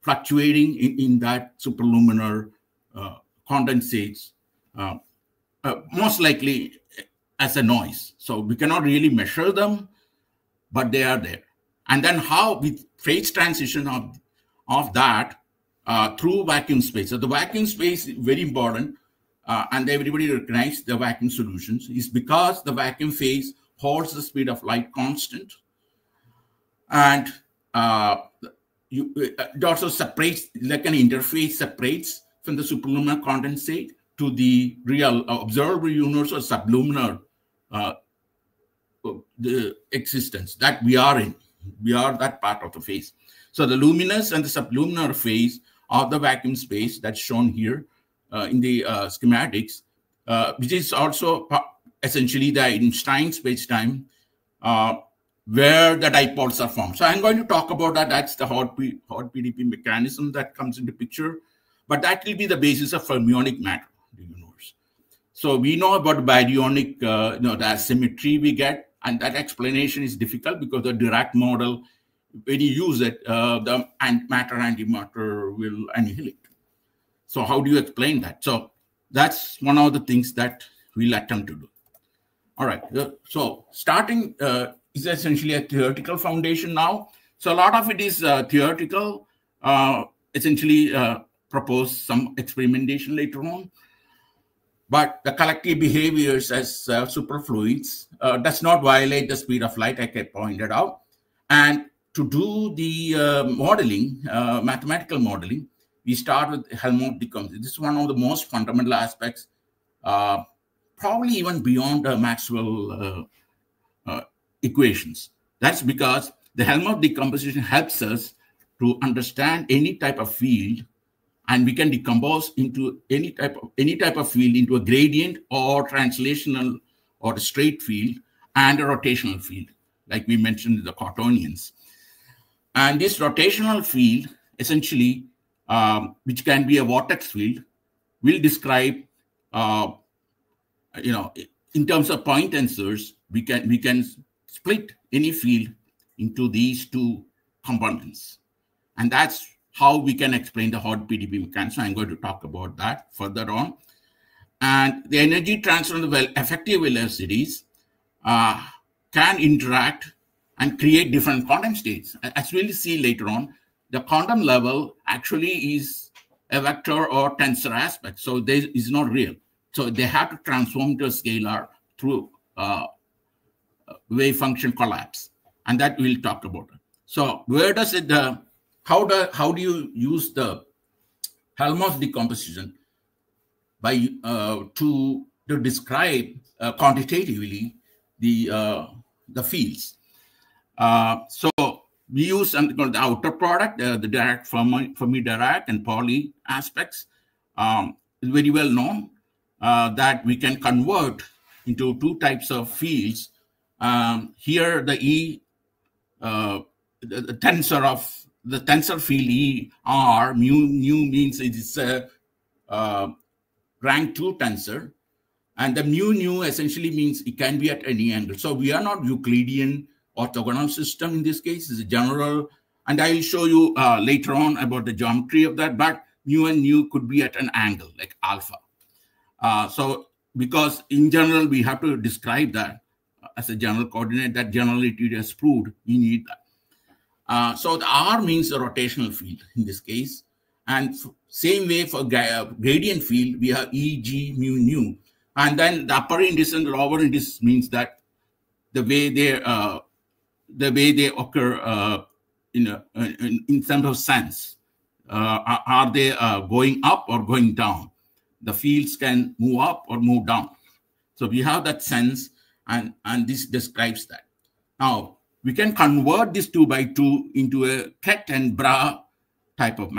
fluctuating in that superluminar condensates, most likely as a noise. So we cannot really measure them, but they are there. And then how with phase transition of that through vacuum space. So the vacuum space is very important, and everybody recognizes the vacuum solutions is because the vacuum phase holds the speed of light constant, and it also separates, like an interface separates from the superluminar condensate to the real observable universe or subluminar the existence that we are in. We are that part of the phase. So the luminous and the subluminar phase of the vacuum space that's shown here in the schematics, which is also essentially the Einstein spacetime where the dipoles are formed. So I'm going to talk about that. That's the hot PDP mechanism that comes into picture. But that will be the basis of fermionic matter in the universe. So we know about baryonic, the asymmetry we get, and that explanation is difficult because the Dirac model, when you use it, the matter-antimatter will annihilate. So how do you explain that? So that's one of the things that we'll attempt to do. All right. So starting is essentially a theoretical foundation now. So a lot of it is theoretical, essentially propose some experimentation later on. But the collective behaviors as superfluids does not violate the speed of light, like I pointed out. And to do the modeling, mathematical modeling, we start with Helmholtz decomposition. This is one of the most fundamental aspects, probably even beyond Maxwell equations. That's because the Helmholtz decomposition helps us to understand any type of field, and we can decompose into any type of field into a gradient or translational or a straight field and a rotational field, like we mentioned in the quaternions. And this rotational field, essentially, which can be a vortex field, will describe, in terms of point tensors, we can split any field into these two components, and that's how we can explain the hot PDP mechanism. I'm going to talk about that further on. And the energy transfer of the effective velocities can interact and create different quantum states. As we'll see later on, the quantum level actually is a vector or tensor aspect, so there is not real. So they have to transform to a scalar through wave function collapse, and that we'll talk about. So where does it, how do you use the Helmholtz decomposition by to describe quantitatively the fields? So we use something called the outer product, the Dirac, Fermi-Dirac, and Pauli aspects. It's very well known that we can convert into two types of fields. Here, the the tensor field E R, mu means it is a rank 2 tensor, and the mu essentially means it can be at any angle. So we are not Euclidean orthogonal system in this case. It's a general, and I will show you later on about the geometry of that, but mu and nu could be at an angle like alpha. So because in general, we have to describe that as a general coordinate, that generality is proved, we need that. So the R means a rotational field in this case. And same way for gradient field, we have E, G, mu, nu. And then the upper indices and the lower indices means that the way they occur in terms of sense, are they going up or going down? The fields can move up or move down. So we have that sense, and this describes that. Now, we can convert this 2 by 2 into a Ket and Bra type of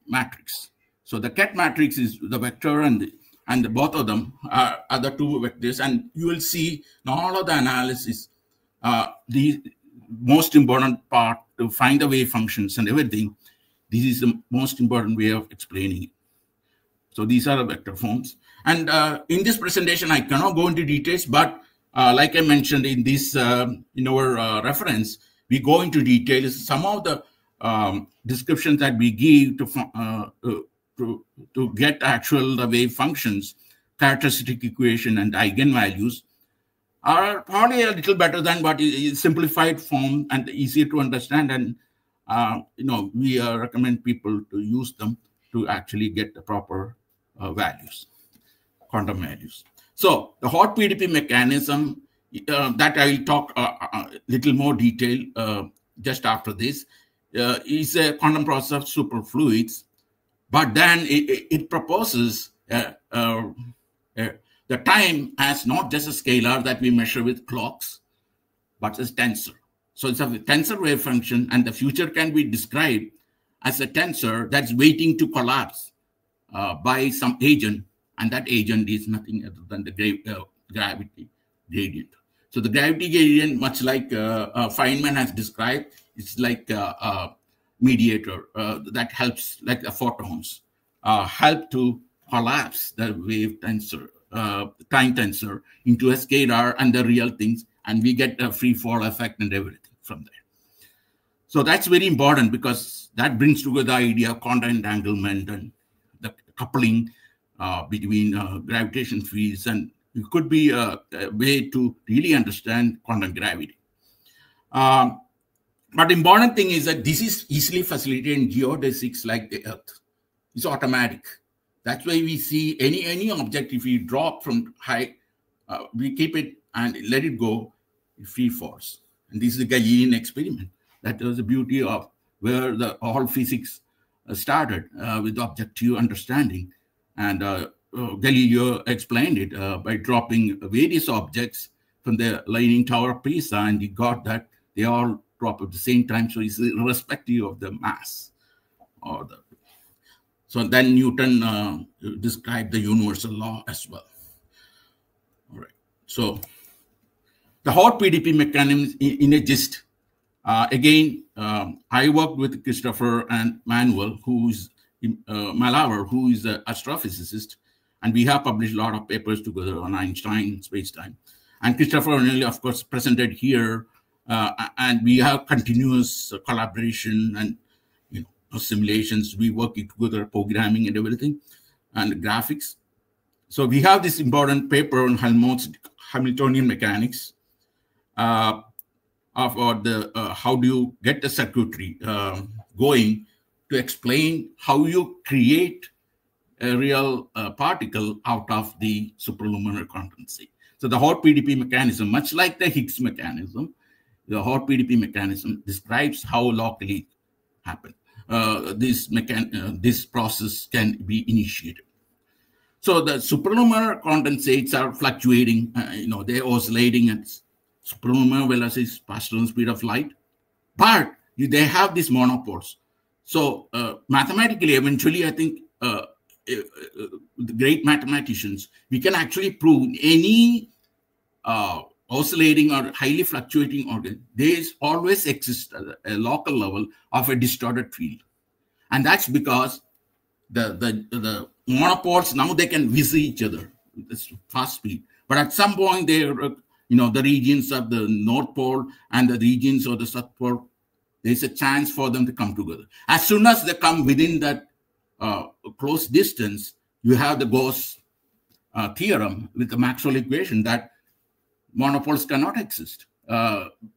matrix. So the Ket matrix is the vector, and both of them are the two vectors. And you will see in all of the analysis, the most important part to find the wave functions and everything. This is the most important way of explaining it. So these are the vector forms. And in this presentation, I cannot go into details, but like I mentioned in this, in our reference, we go into details. Some of the descriptions that we give to get actual wave functions, characteristic equation, and eigenvalues are probably a little better than what is simplified form and easier to understand. And we recommend people to use them to actually get the proper values, quantum values. So the hot PDP mechanism that I will talk a little more detail just after this is a quantum process of superfluids, but then it proposes the time as not just a scalar that we measure with clocks, but as tensor. So it's a tensor wave function, and the future can be described as a tensor that's waiting to collapse by some agent, and that agent is nothing other than the gravity gradient. So the gravity gradient, much like Feynman has described, it's like a mediator that helps, like the photons, help to collapse the wave tensor, time tensor into a scalar and the real things, and we get a free fall effect and everything from there. So that's very important because that brings together the idea of quantum entanglement and the coupling between gravitation fields, and it could be a way to really understand quantum gravity. But the important thing is that this is easily facilitated in geodesics like the Earth. It's automatic. That's why we see any object, if we drop from high, we keep it and let it go, it free falls. And this is the Galilean experiment. That was the beauty of where the all physics started with objective understanding. And Galileo explained it by dropping various objects from the Leaning Tower of Pisa, and he got that they all drop at the same time, so it's irrespective of the mass. So then Newton described the universal law as well. All right. So the hot PDP mechanism in a gist. Again, I worked with Christopher and Manuel, who is Malavar, who is an astrophysicist, and we have published a lot of papers together on Einstein spacetime. And Christopher O'Neill, of course, presented here, and we have continuous collaboration and simulations. We work together, programming and everything, and graphics. So we have this important paper on Helmholtz Hamiltonian mechanics of how do you get the circuitry going to explain how you create a real particle out of the superluminary condensate. So the hot PDP mechanism, much like the Higgs mechanism, the hot PDP mechanism describes how locally happen. This process can be initiated. So the superluminary condensates are fluctuating, they're oscillating at superluminary velocities, faster than the speed of light, but they have these monopoles. So mathematically, eventually, I think the great mathematicians, we can actually prove any oscillating or highly fluctuating organ, there always exists a local level of a distorted field. And that's because the monopoles, now they can visit each other with this fast speed. But at some point, they're, the regions of the North Pole and the regions of the South Pole, there's a chance for them to come together. As soon as they come within that close distance, you have the Gauss theorem with the Maxwell equation that monopoles cannot exist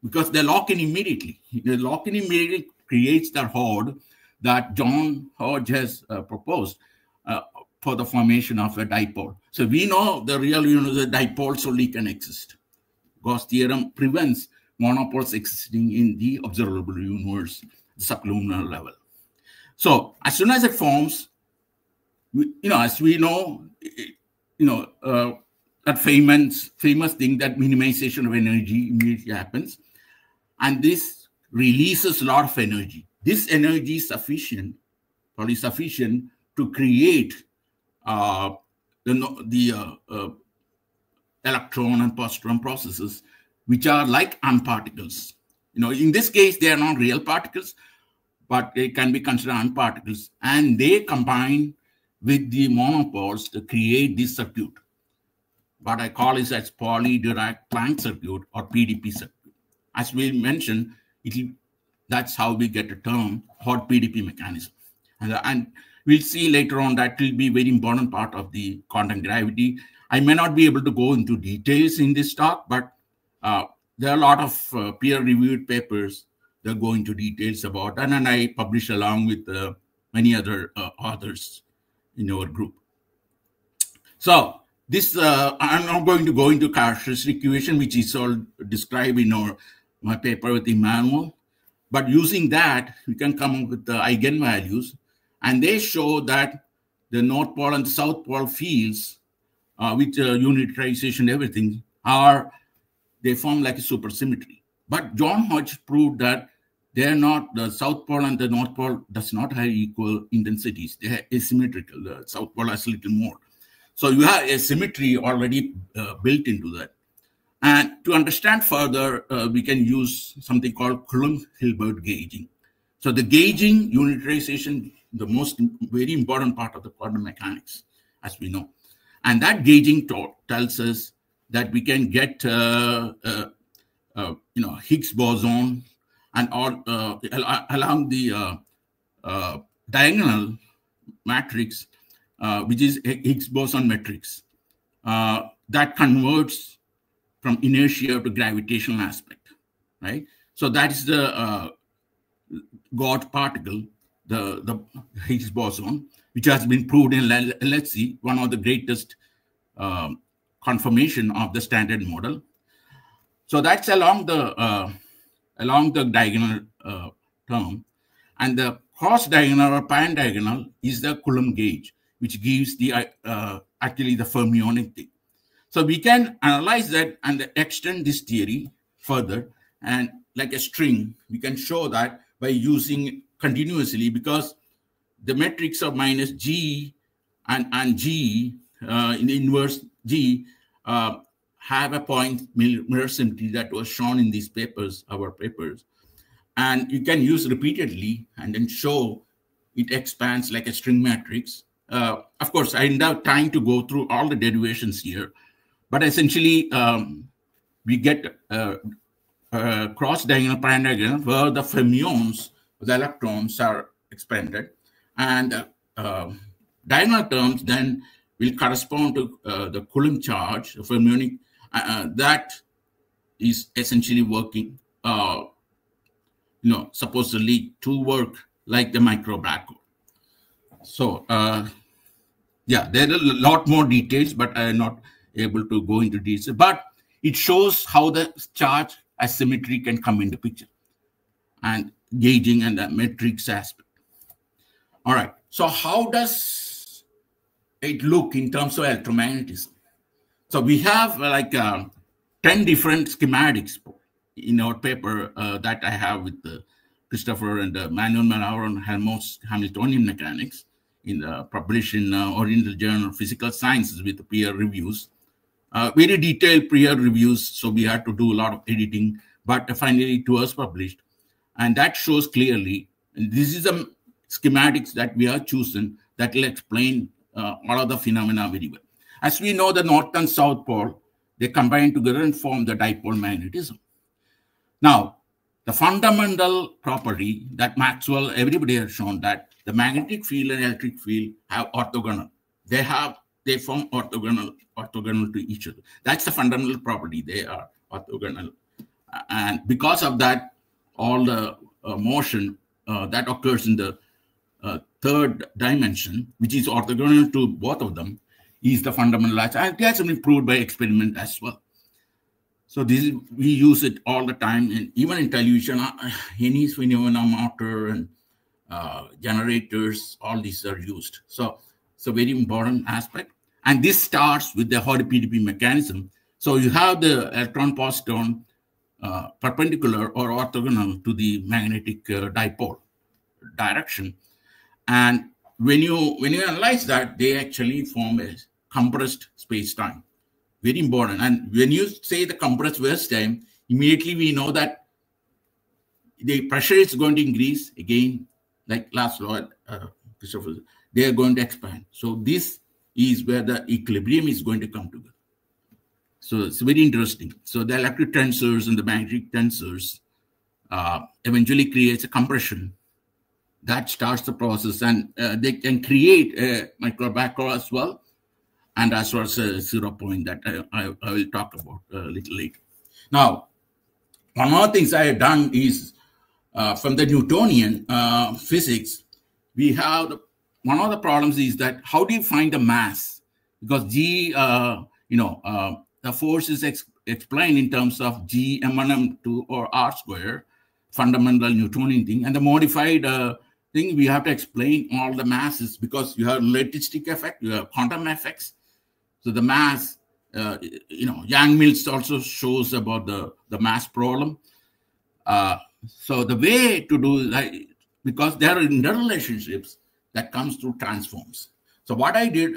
because they lock in immediately. The lock-in immediately creates the horde that John Hodge has proposed for the formation of a dipole. So we know the real universe, the dipoles only can exist. Gauss theorem prevents monopoles existing in the observable universe, sublunar level. So as soon as it forms, as we know, that famous thing that minimization of energy immediately happens, and this releases a lot of energy. This energy is sufficient, probably sufficient to create the electron and positron processes, which are like ARM particles. In this case, they are not real particles, but they can be considered ARM particles, and they combine with the monopoles to create this circuit. What I call is as poly-Dirac Planck circuit or PDP circuit. As we mentioned, that's how we get a term hot PDP mechanism. And we'll see later on that will be a very important part of the quantum gravity. I may not be able to go into details in this talk, but there are a lot of peer-reviewed papers that go into details about that, and I publish along with many other authors in our group. So this, I'm not going to go into characteristic equation, which is all described in my paper with Emmanuel. But using that, we can come up with the eigenvalues, and they show that the North Pole and the South Pole fields, with unitarization, everything, they form like a supersymmetry. But John Hodge proved that they're not, the South Pole and the North Pole does not have equal intensities. They are asymmetrical. The South Pole has a little more. So you have a symmetry already built into that. And to understand further, we can use something called Coulomb-Hilbert gauging. So the gauging, unitarization, the very important part of the quantum mechanics, as we know. And that gauging tells us that we can get, Higgs boson and all along the diagonal matrix, which is Higgs boson matrix, that converts from inertia to gravitational aspect, right? So that is the God particle, the Higgs boson, which has been proved in LHC, one of the greatest confirmation of the standard model. So that's along the diagonal term, and the cross diagonal or pan diagonal is the Coulomb gauge, which gives the actually the fermionic thing. So we can analyze that and extend this theory further, and like a string, we can show that by using continuously, because the matrix of minus G and G in the inverse G have a point mirror symmetry that was shown in these papers, our papers. And you can use repeatedly and then show it expands like a string matrix. Of course, I end up trying to go through all the derivations here. But essentially, we get cross-diagonal, pan-diagonal, where the fermions, the electrons, are expanded. And diagonal terms then will correspond to the Coulomb charge, the fermionic, that is essentially working, supposedly to work like the micro black hole. So, yeah, there are a lot more details, but I'm not able to go into details. But it shows how the charge asymmetry can come into picture, and gauging and the matrix aspect. All right. So how does it look in terms of electromagnetism? So we have like 10 different schematics in our paper that I have with Christopher and Manuel Manauer on Helmholtz Hamiltonian mechanics, published in Oriental Journal of Physical Sciences with peer reviews. Very detailed peer reviews, so we had to do a lot of editing, but finally it was published. And that shows clearly, and this is the schematics that we have chosen that will explain all of the phenomena very well. As we know, the North and South Pole, they combine together and form the dipole magnetism. Now, the fundamental property that Maxwell, everybody has shown that the magnetic field and electric field have orthogonal. They form orthogonal to each other. That's the fundamental property. They are orthogonal. And because of that, all the motion that occurs in the third dimension, which is orthogonal to both of them, is the fundamental. And it has been proved by experiment as well. So we use it all the time, and even in television, any phenomena motor and generators, all these are used. So it's a very important aspect. And this starts with the hot PDP mechanism. So you have the electron-positron perpendicular or orthogonal to the magnetic dipole direction. And when you analyze that, they actually form a compressed space-time. Very important. And when you say the compressed space-time, immediately we know that the pressure is going to increase again, like last law, Christopher, they are going to expand. So this is where the equilibrium is going to come together. So it's very interesting. So the electric tensors and the magnetic tensors eventually creates a compression that starts the process, and they can create a micro-macro as well, and as well as a 0 point that I will talk about a little later. Now, one of the things I have done is from the Newtonian physics, we have one of the problems is that how do you find the mass? Because G, the force is explained in terms of G m1 m2 or r square, fundamental Newtonian thing, and the modified thing we have to explain all the masses because you have relativistic effect, you have quantum effects. So the mass, Yang-Mills also shows about the mass problem. So the way to do that, because there are interrelationships that comes through transforms. So what I did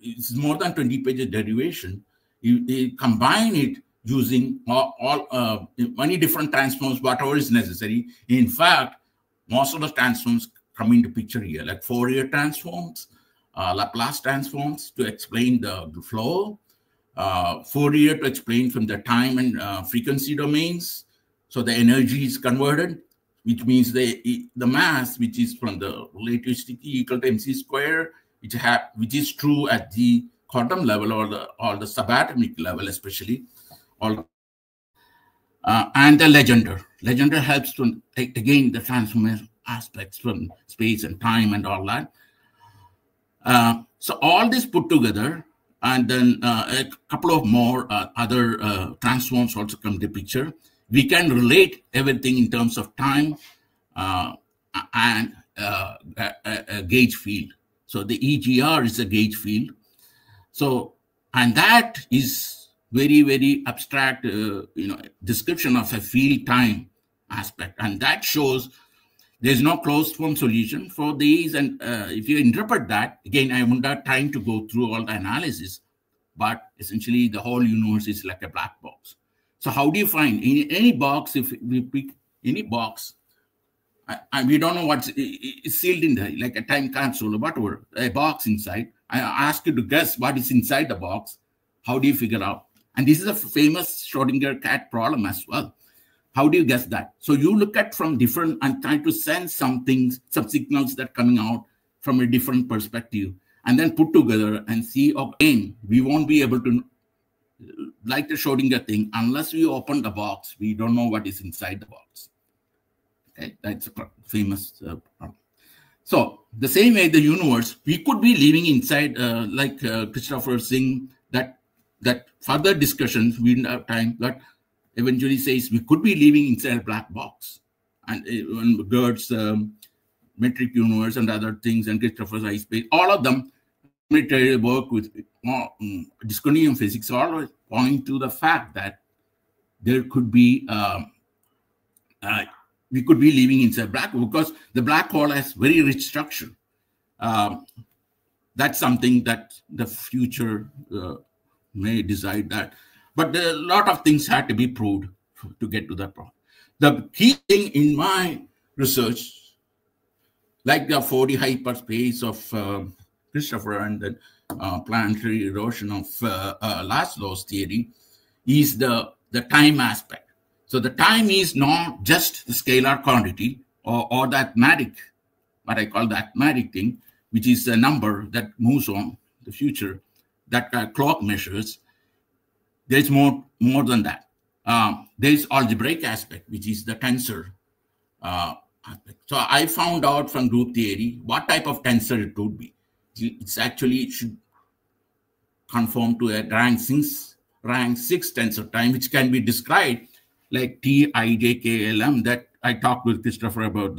is more than 20 pages derivation. You combine it using all many different transforms, whatever is necessary. In fact, most of the transforms come into picture here, like Fourier transforms, Laplace transforms to explain the flow, Fourier to explain from the time and frequency domains. So the energy is converted, which means the mass, which is from the relativistic equal to mc square, which is true at the quantum level or the subatomic level, especially. And the Legendre. Legendre helps to, again, the transformation aspects from space and time and all that. So all this put together, and then a couple of more other transforms also come to the picture. We can relate everything in terms of time and a gauge field. So the EGR is a gauge field. So, and that is very, very abstract, description of a field time aspect. And that shows there's no closed form solution for these. And if you interpret that, again, I won't have time to go through all the analysis, but essentially the whole universe is like a black box. So how do you find in any box, if we pick any box, we don't know what's sealed in there, like a time capsule or whatever, a box inside. I ask you to guess what is inside the box. How do you figure out? And this is a famous Schrodinger cat problem as well. How do you guess that? So you look at from different and try to sense some things, some signals that are coming out from a different perspective, and then put together and see, again, we won't be able to, like the Schrodinger thing, unless we open the box, we don't know what is inside the box. Okay, that's a famous problem. So the same way the universe, we could be living inside, like Christopher saying that further discussions, we don't have time, but eventually says we could be living inside a black box. And when Gert's metric universe and other things, and Christopher's ice space, all of them work with discontinuum physics, all point to the fact that there could be we could be living inside black hole because the black hole has very rich structure. That's something that the future may decide that. But a lot of things had to be proved to get to that point. The key thing in my research, like the 4D hyperspace of Christopher and the planetary erosion of Laszlo's theory, is the time aspect. So the time is not just the scalar quantity or the arithmetic, what I call the arithmetic thing, which is a number that moves on the future, that clock measures. There's more than that. There's algebraic aspect, which is the tensor aspect. So I found out from group theory what type of tensor it would be. It's actually should conform to a rank 6 tensor time, which can be described like TIJKLM that I talked with Christopher about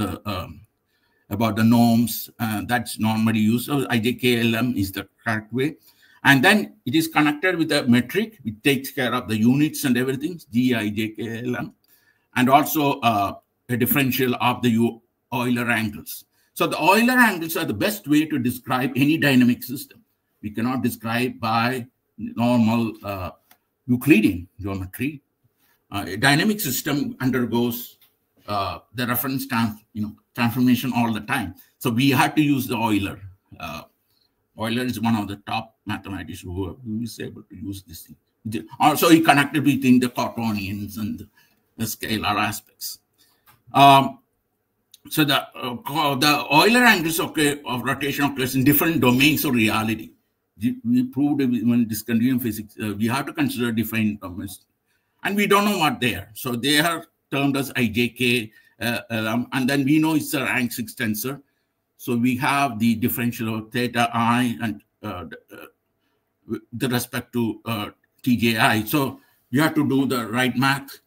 the norms that's normally used. So IJKLM is the correct way. And then it is connected with a metric. It takes care of the units and everything, GIJKLM, and also a differential of the Euler angles. So the Euler angles are the best way to describe any dynamic system. We cannot describe by normal Euclidean geometry. A dynamic system undergoes the reference transformation all the time. So we had to use the Euler Euler is one of the top mathematicians who is able to use this thing. Also, he connected between the quaternions and the scalar aspects. So the Euler angles of rotation occurs in different domains of reality. We proved when discontinuum physics, we have to consider different domains, and we don't know what they are. So they are termed as IJK, and then we know it's a rank 6 tensor. So we have the differential of theta I and with respect to TJI. So you have to do the right math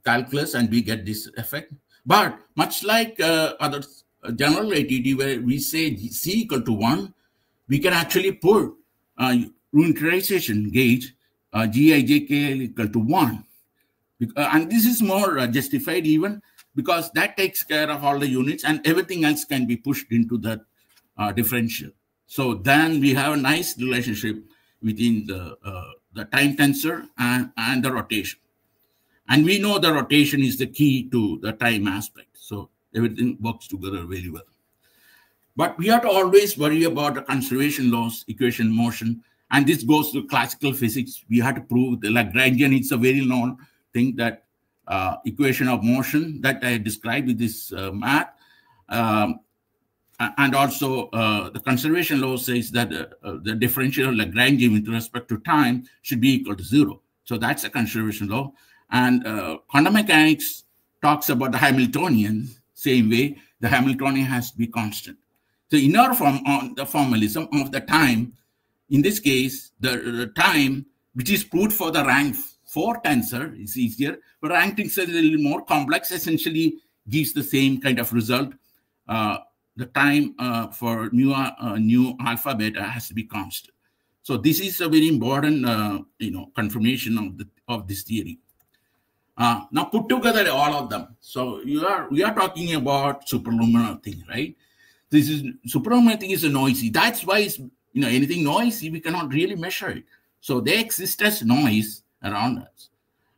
calculus, and we get this effect. But much like other general relativity, where we say C equal to 1, we can actually put unitarization gauge Gij equal to 1. And this is more justified even because that takes care of all the units, and everything else can be pushed into that differential. So then we have a nice relationship within the time tensor and the rotation. And we know the rotation is the key to the time aspect. So everything works together very well. But we have to always worry about the conservation laws, equation motion. And this goes to classical physics. We have to prove the Lagrangian. It's a very known thing that equation of motion that I described with this math. And also the conservation law says that the differential of Lagrangian with respect to time should be equal to 0. So that's a conservation law. And quantum mechanics talks about the Hamiltonian, same way, the Hamiltonian has to be constant. So in our form, on the formalism of the time, in this case, the time, which is proved for the rank 4 tensor, is easier, but rank tensor is a little more complex, essentially gives the same kind of result. The time for new alpha beta has to be constant. So this is a very important, confirmation of this theory. Now put together all of them. So we are talking about superluminal thing, right? This is superluminal thing is a noisy. That's why it's, anything noisy, we cannot really measure it. So they exist as noise around us.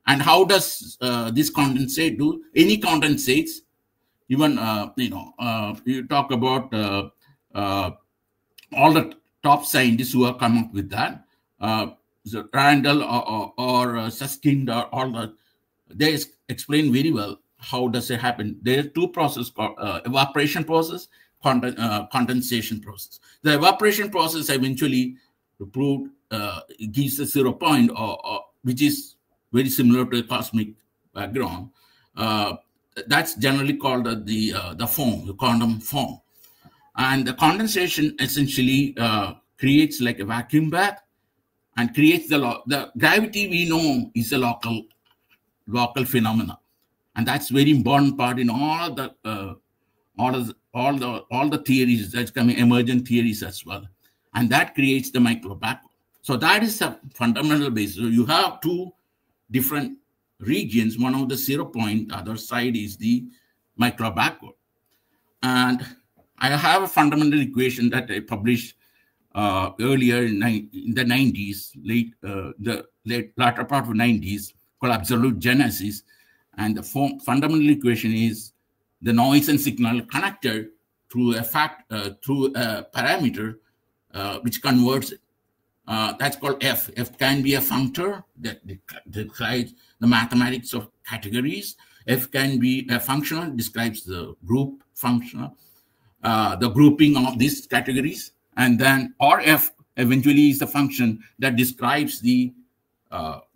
And how does this condensate do? Any condensates, even you talk about all the top scientists who have come up with that. So Randall or Susskind or all the, they explain very well how does it happen. There are two processes called evaporation process, condensation process. The evaporation process eventually proved gives a 0 point, or which is very similar to a cosmic background. That's generally called the foam, the quantum foam. And the condensation essentially creates like a vacuum bath and creates the gravity we know is a local phenomena. And that's very important part in all the theories that's coming, emergent theories as well. And that creates the micro backward. So that is a fundamental basis. So you have two different regions, one of the 0 point, the other side is the micro backward. And I have a fundamental equation that I published earlier in the 90s, the latter part of the 90s, called absolute genesis. And the fundamental equation is the noise and signal connected through a parameter which converts it. That's called F. F can be a functor that describes the mathematics of categories. F can be a functional, describes the group functional, the grouping of these categories. And then, or F eventually is the function that describes the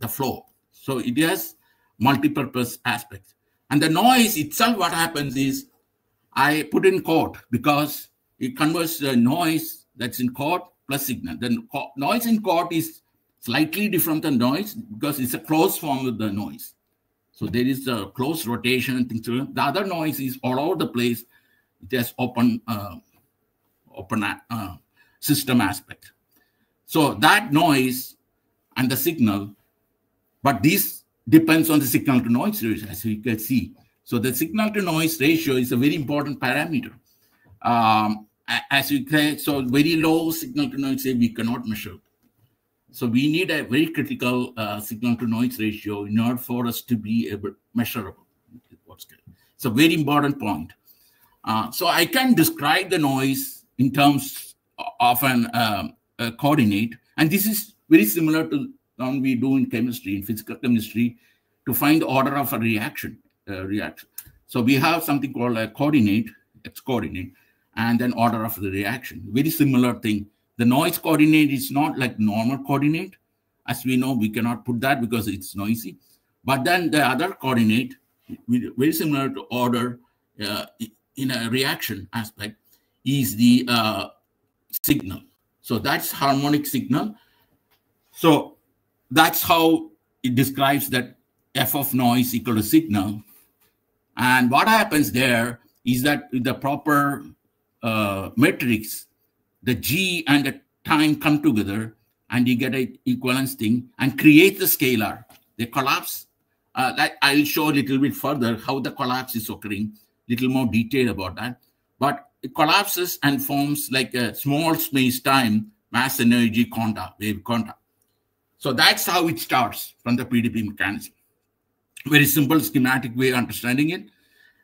flow. So it has multi-purpose aspects. And the noise itself, what happens is, I put in quote because it converts the noise that's in quote plus signal. The noise in quote is slightly different than noise because it's a closed form with the noise. So there is a closed rotation and things like that. The other noise is all over the place. It has open system aspect. So that noise and the signal, but this depends on the signal to noise ratio, as you can see. So the signal to noise ratio is a very important parameter. As you say, so very low signal to noise we cannot measure. So we need a very critical signal to noise ratio in order for us to be measurable. It's a very important point. So I can describe the noise in terms a coordinate. And this is very similar to what we do in chemistry, in physical chemistry, to find the order of a reaction. So we have something called a coordinate, X coordinate, and then order of the reaction. Very similar thing. The noise coordinate is not like normal coordinate. As we know, we cannot put that because it's noisy. But then the other coordinate, very similar to order in a reaction aspect, is the signal. So that's harmonic signal. So that's how it describes that f of noise equal to signal. And what happens there is that with the proper metrics, the G and the time come together and you get an equivalence thing and create the scalar. They collapse. I'll show a little bit further how the collapse is occurring, little more detail about that. But it collapses and forms like a small space-time mass energy quanta, wave quanta. So that's how it starts from the PDP mechanism. Very simple schematic way of understanding it.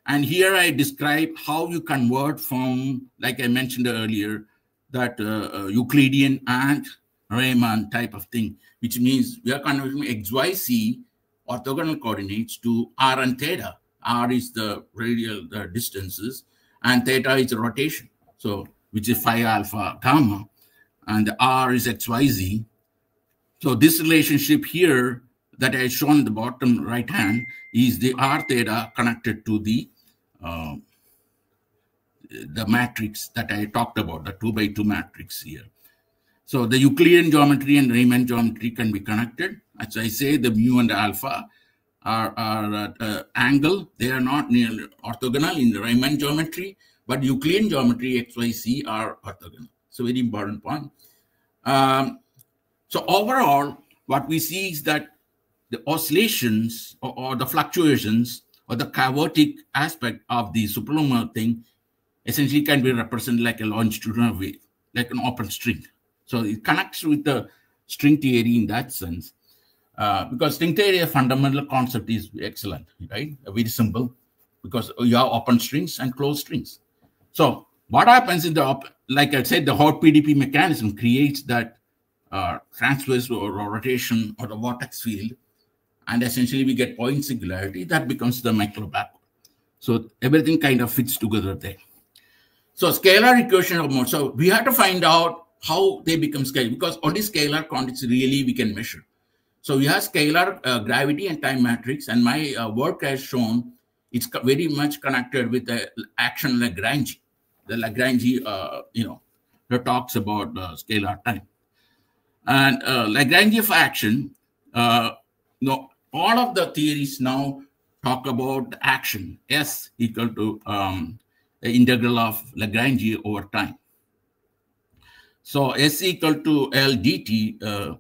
And here I describe how you convert from, like I mentioned earlier, that Euclidean and Riemann type of thing, which means we are converting XYZ orthogonal coordinates to R and theta. R is the radial distances, and theta is the rotation. So, which is phi alpha gamma, and R is XYZ. So this relationship here that I shown in the bottom right hand is the R theta connected to the matrix that I talked about, the 2x2 matrix here. So the Euclidean geometry and Riemann geometry can be connected. As I say, the mu and the alpha are at angle. They are not nearly orthogonal in the Riemann geometry, but Euclidean geometry, X, Y, Z are orthogonal. So very important point. So overall, what we see is that the oscillations or the fluctuations or the chaotic aspect of the superluminal thing essentially can be represented like a longitudinal wave, like an open string. So it connects with the string theory in that sense, because string theory, a fundamental concept, is excellent, right? Very simple, because you have open strings and closed strings. So what happens in the, like I said, the hot PDP mechanism creates that transverse or rotation or the vortex field, and essentially we get point singularity that becomes the micro backward. So everything kind of fits together there. So scalar equation of mode. So we have to find out how they become scalar, because only scalar quantities really we can measure. So we have scalar gravity and time matrix, and my work has shown it's very much connected with the action Lagrange. The Lagrange, that talks about scalar time. And Lagrange of action, all of the theories now talk about action, S equal to the integral of Lagrange over time. So S equal to L dt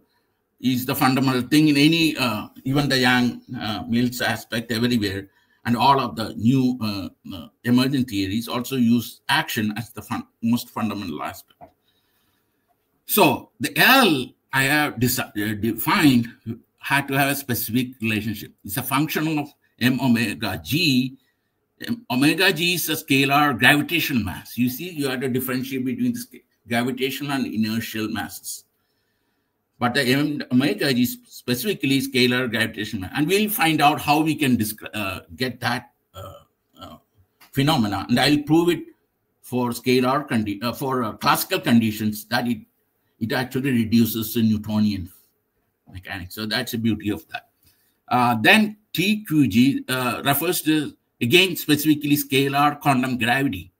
is the fundamental thing in any, even the Yang-Mills aspect everywhere, and all of the new emerging theories also use action as the most fundamental aspect. So the L I have defined had to have a specific relationship. It's a function of m omega g. Omega g is a scalar gravitational mass. You see, you have to differentiate between the gravitational and inertial masses. But the m omega g is specifically scalar gravitational mass. And we'll find out how we can get that phenomena. And I'll prove it for scalar for classical conditions that it actually reduces the Newtonian mechanics. So that's the beauty of that. Then TQG refers to, again, specifically scalar quantum gravity,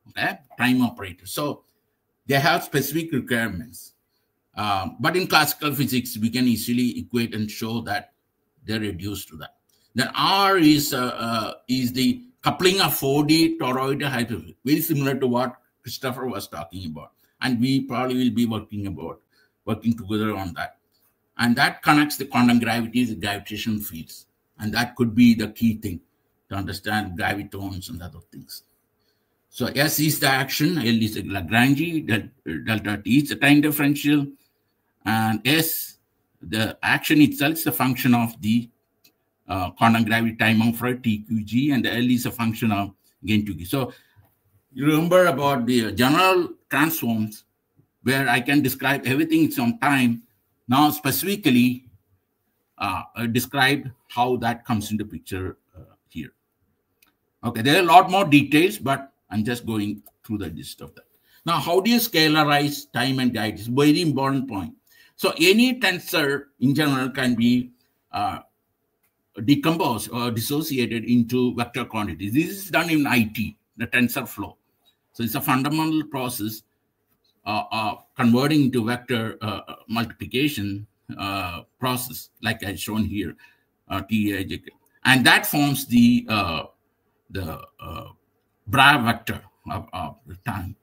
okay, time operator. So they have specific requirements. But in classical physics, we can easily equate and show that they're reduced to that. Then R is the coupling of 4D toroidal hypersphere, very similar to what Christopher was talking about. And we probably will be working together on that. And that connects the quantum gravities, the gravitational fields. And that could be the key thing to understand gravitons and other things. So S is the action, L is the Lagrange, delta T is the time differential, and S, the action itself, is a function of the quantum gravity time of TQG, and the L is a function of, again, 2G. So you remember about the general transforms where I can describe everything in some time. Now, specifically, describe how that comes into picture here. Okay, there are a lot more details, but I'm just going through the gist of that. Now, how do you scalarize time and guide? It's a very important point. So any tensor in general can be decomposed or dissociated into vector quantities. This is done in IT, the tensor flow. So it's a fundamental process converting into vector multiplication process, like I've shown here, TEGS, and that forms the Bra vector of the time.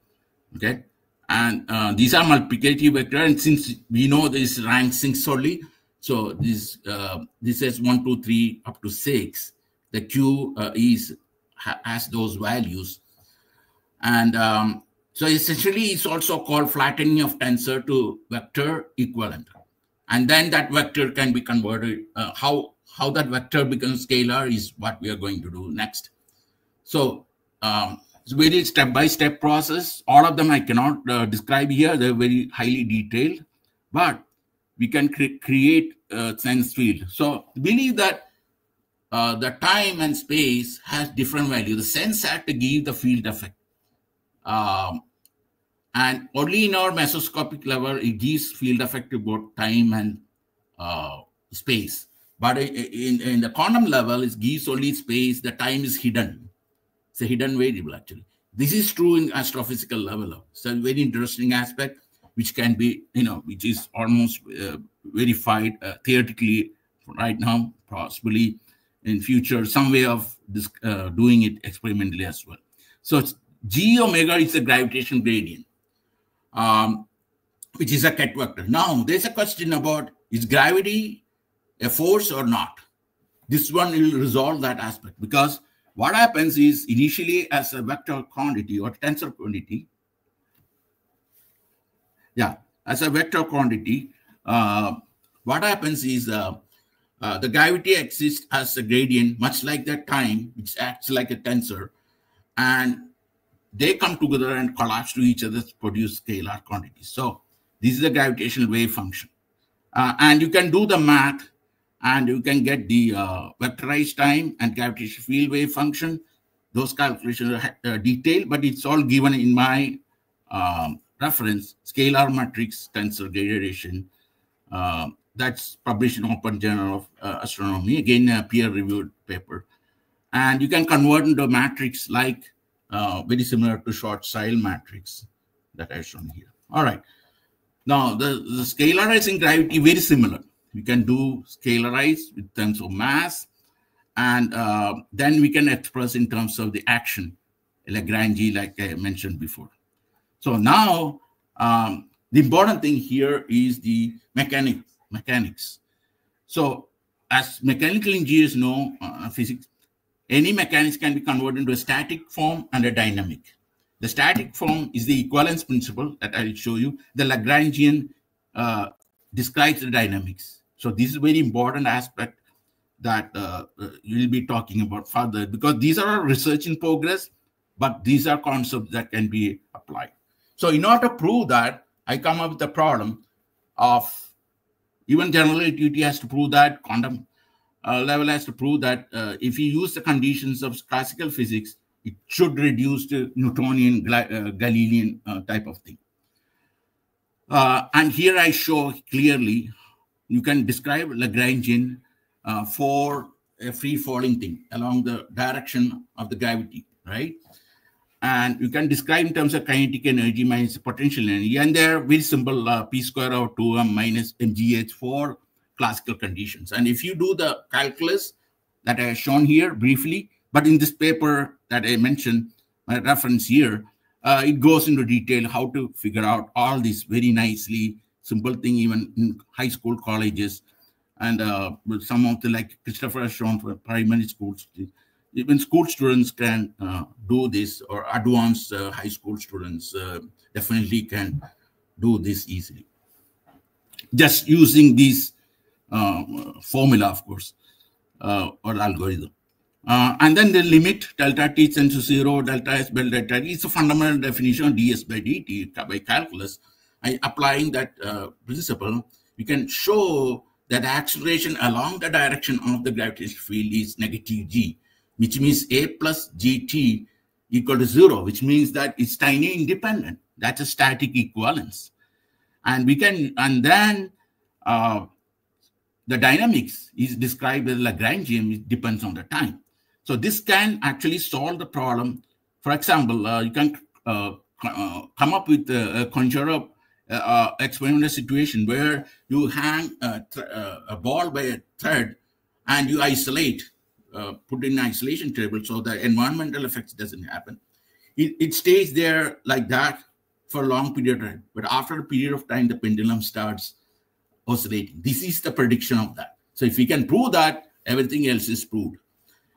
Okay, and these are multiplicative vector, and since we know this rank 6 solely, so this is 1, 2, 3 up to 6. The Q has those values, and so essentially it's also called flattening of tensor to vector equivalent, and then that vector can be converted. How that vector becomes scalar is what we are going to do next. So it's very step-by-step process. All of them I cannot describe here. They're very highly detailed, but we can create a sense field. So believe that the time and space has different value. The sense had to give the field effect. And only in our mesoscopic level, it gives field effect to both time and space. But in the quantum level, it gives only space. The time is hidden. It's a hidden variable, actually. This is true in astrophysical level. So a very interesting aspect, which can be, which is almost verified theoretically right now, possibly in future, some way of this, doing it experimentally as well. So G omega is a gravitational gradient, which is a ket vector. Now, there's a question about, is gravity a force or not? This one will resolve that aspect, because what happens is initially as a vector quantity or tensor quantity, as a vector quantity, what happens is the gravity exists as a gradient, much like that time, which acts like a tensor, and they come together and collapse to each other to produce scalar quantities. So this is a gravitational wave function. And you can do the math, and you can get the vectorized time and gravitational field wave function. Those calculations are detailed, but it's all given in my reference, scalar matrix tensor gradation. That's published in Open Journal of Astronomy, again, a peer-reviewed paper. And you can convert into a matrix like very similar to Schwarzschild matrix that I've shown here. All right. Now, the scalarizing gravity, very similar. We can do scalarize with terms of mass, and then we can express in terms of the action, Lagrange, like I mentioned before. So now, the important thing here is the mechanics. So as mechanical engineers know, physics, any mechanics can be converted into a static form and a dynamic. The static form is the equivalence principle that I'll show you. The Lagrangian describes the dynamics. So this is a very important aspect that we'll be talking about further, because these are research in progress, but these are concepts that can be applied. So in order to prove that, I come up with the problem of even general relativity has to prove that, quantum level has to prove that if you use the conditions of classical physics, it should reduce to Newtonian, Galilean type of thing. And here I show clearly, you can describe Lagrangian for a free-falling thing along the direction of the gravity, right? And you can describe in terms of kinetic energy minus potential energy. And they're very simple, p square over 2m minus mgh for classical conditions. And if you do the calculus that I have shown here briefly, but in this paper that I mentioned, my reference here, it goes into detail how to figure out all this very nicely, simple thing, even in high school colleges, and some of the, like Christopher has shown, for primary schools. Even school students can do this, or advanced high school students definitely can do this easily. Just using this formula, of course, or algorithm. And then the limit delta t tends to 0, delta s by delta t is a fundamental definition of ds by dt by calculus. applying that principle, we can show that acceleration along the direction of the gravitational field is negative g, which means a plus gt equal to 0, which means that it's tiny independent. That's a static equivalence. And we can, and then the dynamics is described as Lagrangian, which depends on the time. So this can actually solve the problem. For example, you can come up with a conjure experimental situation where you hang a ball by a thread and you isolate, put in an isolation table so the environmental effects doesn't happen. It stays there like that for a long period of time. But after a period of time, the pendulum starts oscillating. This is the prediction of that. So if we can prove that, everything else is proved.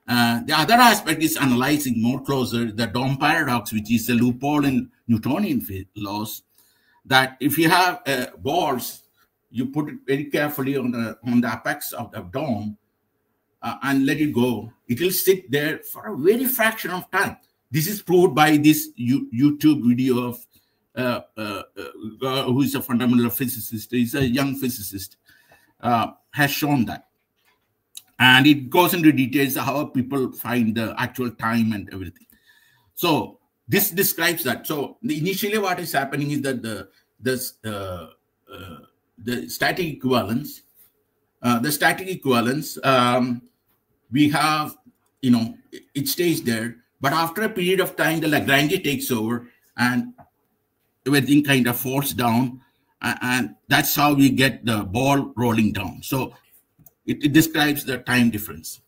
The other aspect is analyzing more closer the Dom paradox, which is a loophole in Newtonian laws, that if you have balls, you put it very carefully on the apex of the dome and let it go. It will sit there for a very fraction of time. This is proved by this YouTube video of who is a fundamental physicist. He's a young physicist, has shown that. And it goes into details of how people find the actual time and everything. So this describes that. So initially what is happening is that the static equivalence, we have, it stays there. But after a period of time, the Lagrange takes over and everything kind of falls down. And that's how we get the ball rolling down. So it describes the time difference.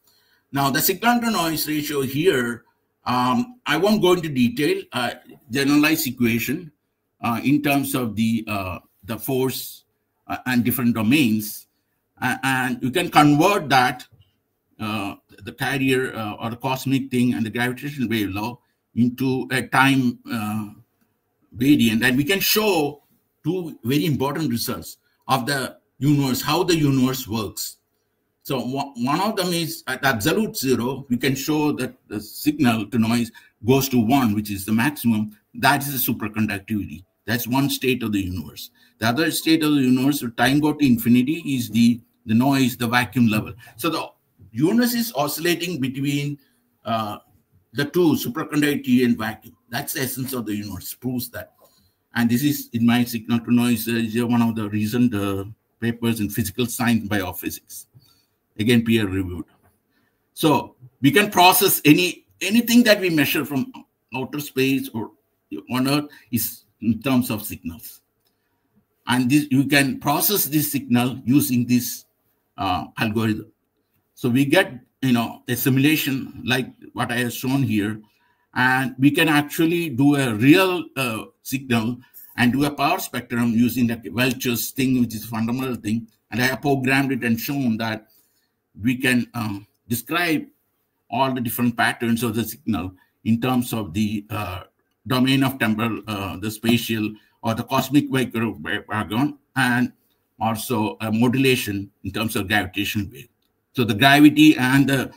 Now, the signal-to-noise ratio here, I won't go into detail, generalized equation in terms of the force and different domains. And you can convert that, the carrier or the cosmic thing and the gravitational wave law into a time variant. And we can show two very important results of the universe, how the universe works. So one of them is at absolute zero, we can show that the signal to noise goes to 1, which is the maximum. That is the superconductivity. That's one state of the universe. The other state of the universe, where time go to infinity, is the noise, the vacuum level. So the universe is oscillating between the two, superconductivity and vacuum. That's the essence of the universe, proves that. And this is in my signal to noise, one of the recent papers in physical science, biophysics. Again, peer reviewed. So we can process anything that we measure from outer space or on Earth is in terms of signals. And this, you can process this signal using this algorithm. So we get, a simulation like what I have shown here, and we can actually do a real signal and do a power spectrum using the Welch's thing, which is a fundamental thing. And I have programmed it and shown that we can describe all the different patterns of the signal in terms of the domain of temporal, the spatial, or the cosmic micro background, and also a modulation in terms of gravitational wave. So the gravity and the,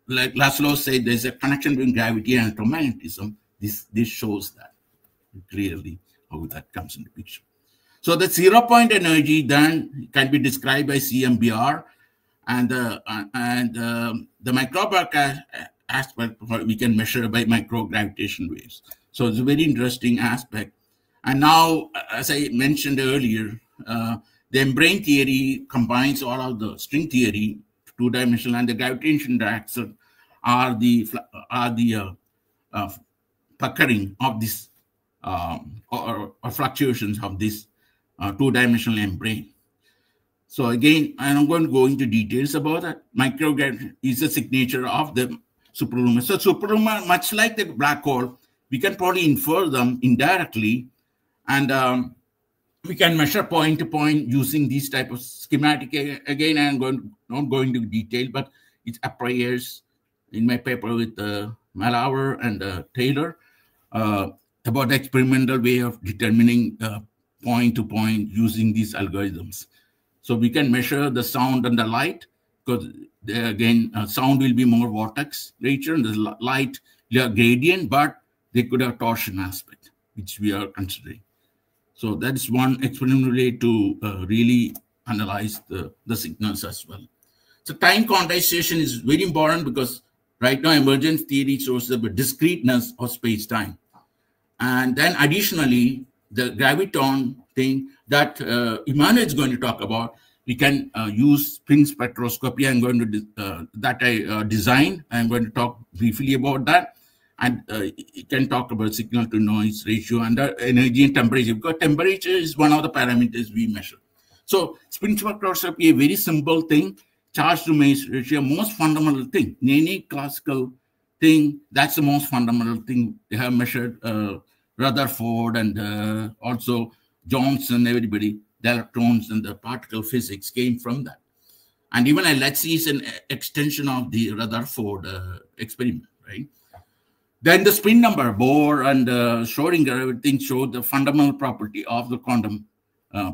like Laszlo said, there's a connection between gravity and electromagnetism. This shows that clearly how that comes into picture. So the 0-point energy then can be described by CMBR, and the microbaric aspect we can measure by microgravitational waves. So it's a very interesting aspect. And now, as I mentioned earlier, the membrane theory combines all of the string theory, two-dimensional, and the gravitational interaction are the puckering of this or fluctuations of this two-dimensional membrane. So again, I'm not going to go into details about that. Microgravity is a signature of the superluminous. So superluminous, much like the black hole, we can probably infer them indirectly, and we can measure point to point using these type of schematic. Again, I'm not going into detail, but it appears in my paper with Malauer and Taylor about the experimental way of determining point to point using these algorithms. So we can measure the sound and the light, because again, sound will be more vortex nature, and the light gradient, but they could have torsion aspect, which we are considering. So that is one experimental way to really analyze the signals as well. So time quantization is very important because right now emergent theory shows the discreteness of space-time. And then additionally, the graviton thing that Emmanuel is going to talk about, we can use spin spectroscopy. I'm going to that I designed. I'm going to talk briefly about that. And you can talk about signal to noise ratio and energy and temperature, because temperature is one of the parameters we measure. So spin spectroscopy, a very simple thing, charge to mass ratio, most fundamental thing. In any classical thing, that's the most fundamental thing. They have measured Rutherford and also Johnson, everybody, the electrons and the particle physics came from that. And even LHC is an extension of the Rutherford experiment, right? Then the spin number, Bohr and Schrodinger, everything showed the fundamental property of the quantum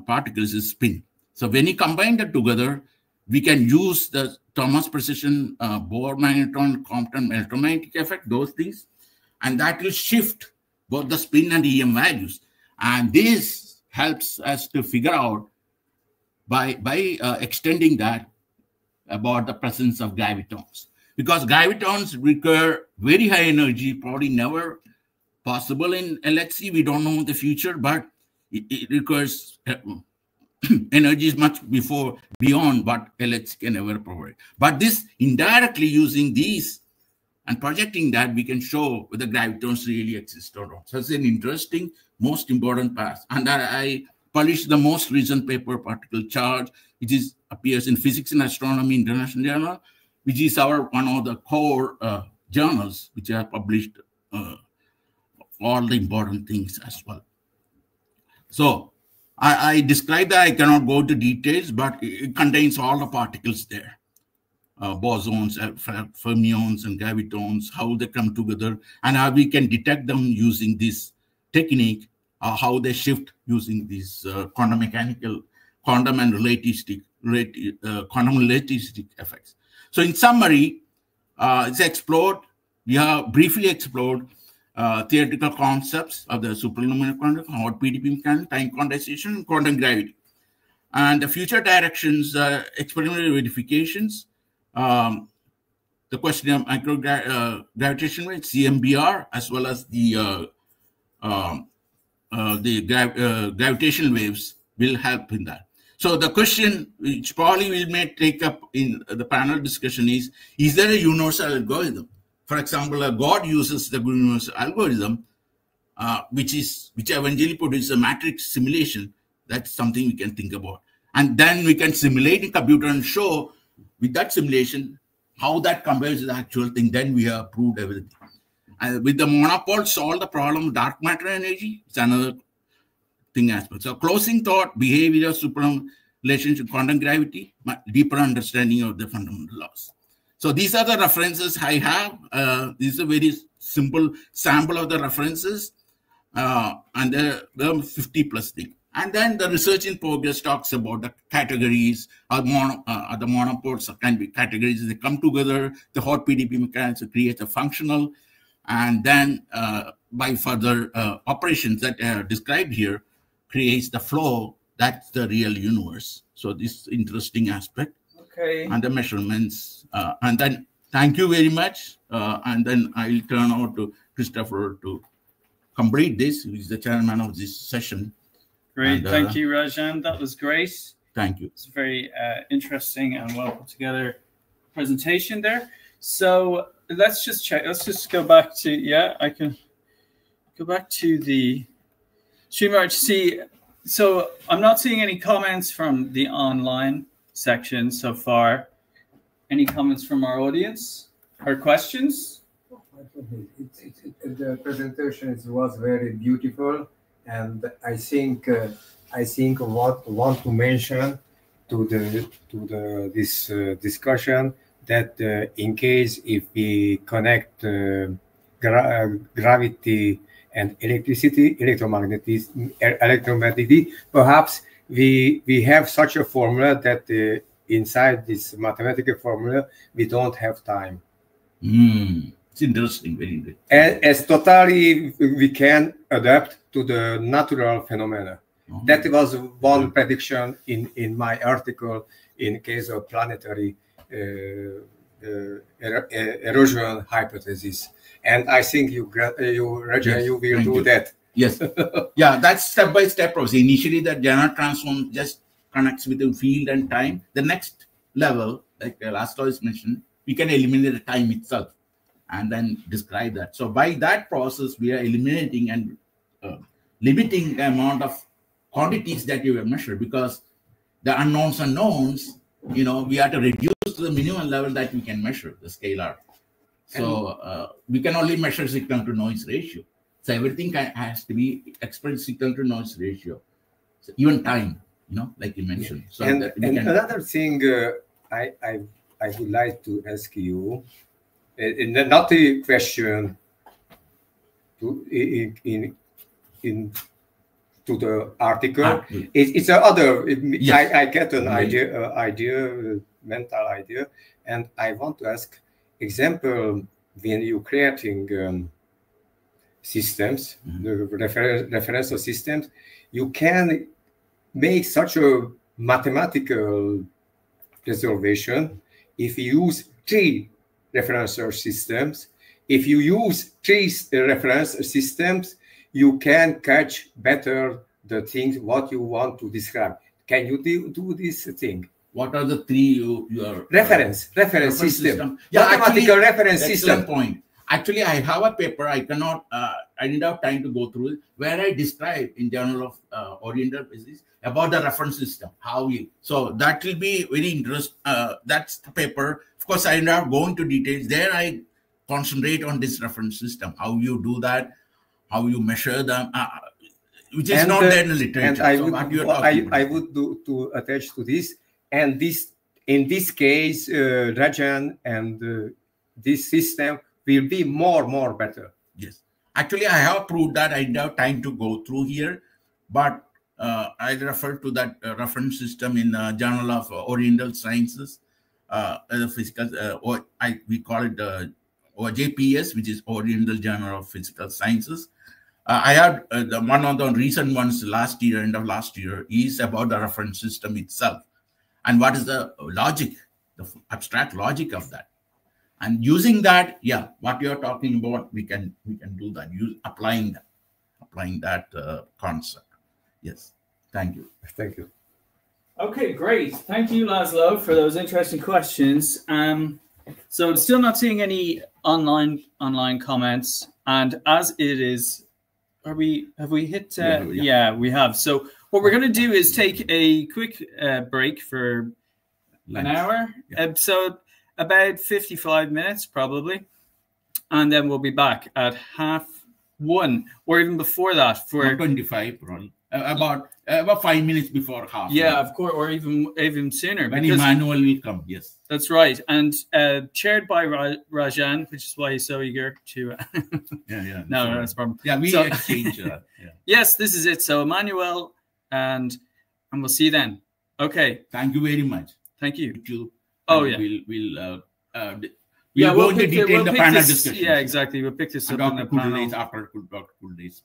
particles is spin. So when you combine that together, we can use the Thomas precision, Bohr magnetron, Compton electromagnetic effect, those things, and that will shift both the spin and EM values. And this helps us to figure out by extending that about the presence of gravitons. Because gravitons require very high energy, probably never possible in LHC. We don't know the future, but it requires energy is much beyond what LHC can ever provide. But this indirectly using these and projecting that, we can show whether gravitons really exist or not. So it's an interesting, most important path. And I published the most recent paper, particle charge, which appears in Physics and Astronomy International Journal, which is one of the core journals which have published all the important things as well. So I described that. I cannot go to details, but it contains all the particles there. Bosons, fermions, and gravitons, how they come together, and how we can detect them using this technique, how they shift using these quantum and relativistic effects. So in summary, it's explored. We have briefly explored theoretical concepts of the superluminous quantum, hot PDP mechanics, time quantization, and quantum gravity. And the future directions, experimental verifications, the question of microgravitation waves, CMBR, as well as the gravitational waves will help in that. So the question which probably we may take up in the panel discussion is there a universal algorithm? For example, God uses the universal algorithm, which eventually produces a matrix simulation. That's something we can think about. And then we can simulate in computer and show with that simulation how that compares to the actual thing. Then we have proved everything. And with the monopole, solve the problem of dark matter energy. It's another thing aspect. So closing thought, behavior, superluminous relationship, quantum gravity, deeper understanding of the fundamental laws. So these are the references I have. This is a very simple sample of the references. And there are 50 plus things. And then the research in progress talks about the categories, the monopoles can be categories. They come together, the hot PDP mechanics create a functional, and then by further operations that are described here, creates the flow. That's the real universe. So this interesting aspect. Okay. And the measurements. And then thank you very much. And then I'll turn over to Christopher to complete this. He's the chairman of this session. Great. And, thank you, Rajan. That was great. Thank you. It's a very interesting and well put together presentation there. So let's just check. Let's just go back to, yeah, I can go back to the StreamYard to see. So I'm not seeing any comments from the online section so far. Any comments from our audience or questions? The presentation was very beautiful, and I think what want to mention to this discussion that in case if we connect gravity and electricity, electromagneticity, perhaps we have such a formula that inside this mathematical formula we don't have time. It's interesting, very interesting. As totally we can adapt to the natural phenomena. That was one prediction in my article in case of planetary erosion hypothesis. And I think Rajan, you will do that. Yes. Yeah, that's step-by-step process. Initially, the general transform just connects with the field and time. The next level, like Laszlo mentioned, we can eliminate the time itself and then describe that. So by that process, we are eliminating and limiting the amount of quantities that you will measure, because the unknowns, you know, we have to reduce to the minimum level that we can measure, the scalar. So we can only measure signal to noise ratio. So everything has to be expressed signal to noise ratio. So even time, you know, like you mentioned. So and another thing I would like to ask you, not a question to the article. It's another. Yes. I get an mental idea, and I want to ask. Example, when you're creating systems, the referential systems, you can make such a mathematical reservation if you use 3 referential systems. If you use 3 reference systems, you can catch better the things what you want to describe. Can you do this thing? What are the 3 you are reference system? Yeah, mathematical reference system. Point. Actually, I have a paper. I cannot. I didn't have time to go through it, where I describe in Journal of Oriental Physics about the reference system. How we. So that will be very interesting. That's the paper. Of course, I didn't have go into details. There, I concentrate on this reference system. How you do that? How you measure them? Which is not there in the literature. And I would do to attach to this. And this, in this case, Rajan and this system will be more better. Yes, actually, I have proved that. I didn't have time to go through here, but I refer to that reference system in Journal of Oriental Sciences, physical, or we call it JPS, which is Oriental Journal of Physical Sciences. I had one of the recent ones last year, end of last year, is about the reference system itself. And what is the logic, the abstract logic of that? And using that, yeah, what you're talking about, we can do that. Applying that concept. Yes, thank you. Thank you. Okay, great. Thank you, Laszlo, for those interesting questions. So I'm still not seeing any online comments, and as it is, have we hit? Yeah, we have. So what we're going to do is take a quick break for an hour. Yeah. So about 55 minutes probably, and then we'll be back at 1:30, or even before that for 25 probably. About 5 minutes before half. Yeah, of course, or even sooner. When Emmanuel will come, yes. That's right, and chaired by Rajan, which is why he's so eager to. Yeah. No, that's a problem. Yeah, we exchange that. Yeah. Yes, this is it. So Emmanuel, and we'll see you then. Okay. Thank you very much. Thank you. Oh yeah. We'll go into detail the panel discussion. Yeah, exactly. We'll pick this up in the panel. After Dr. Kulde's.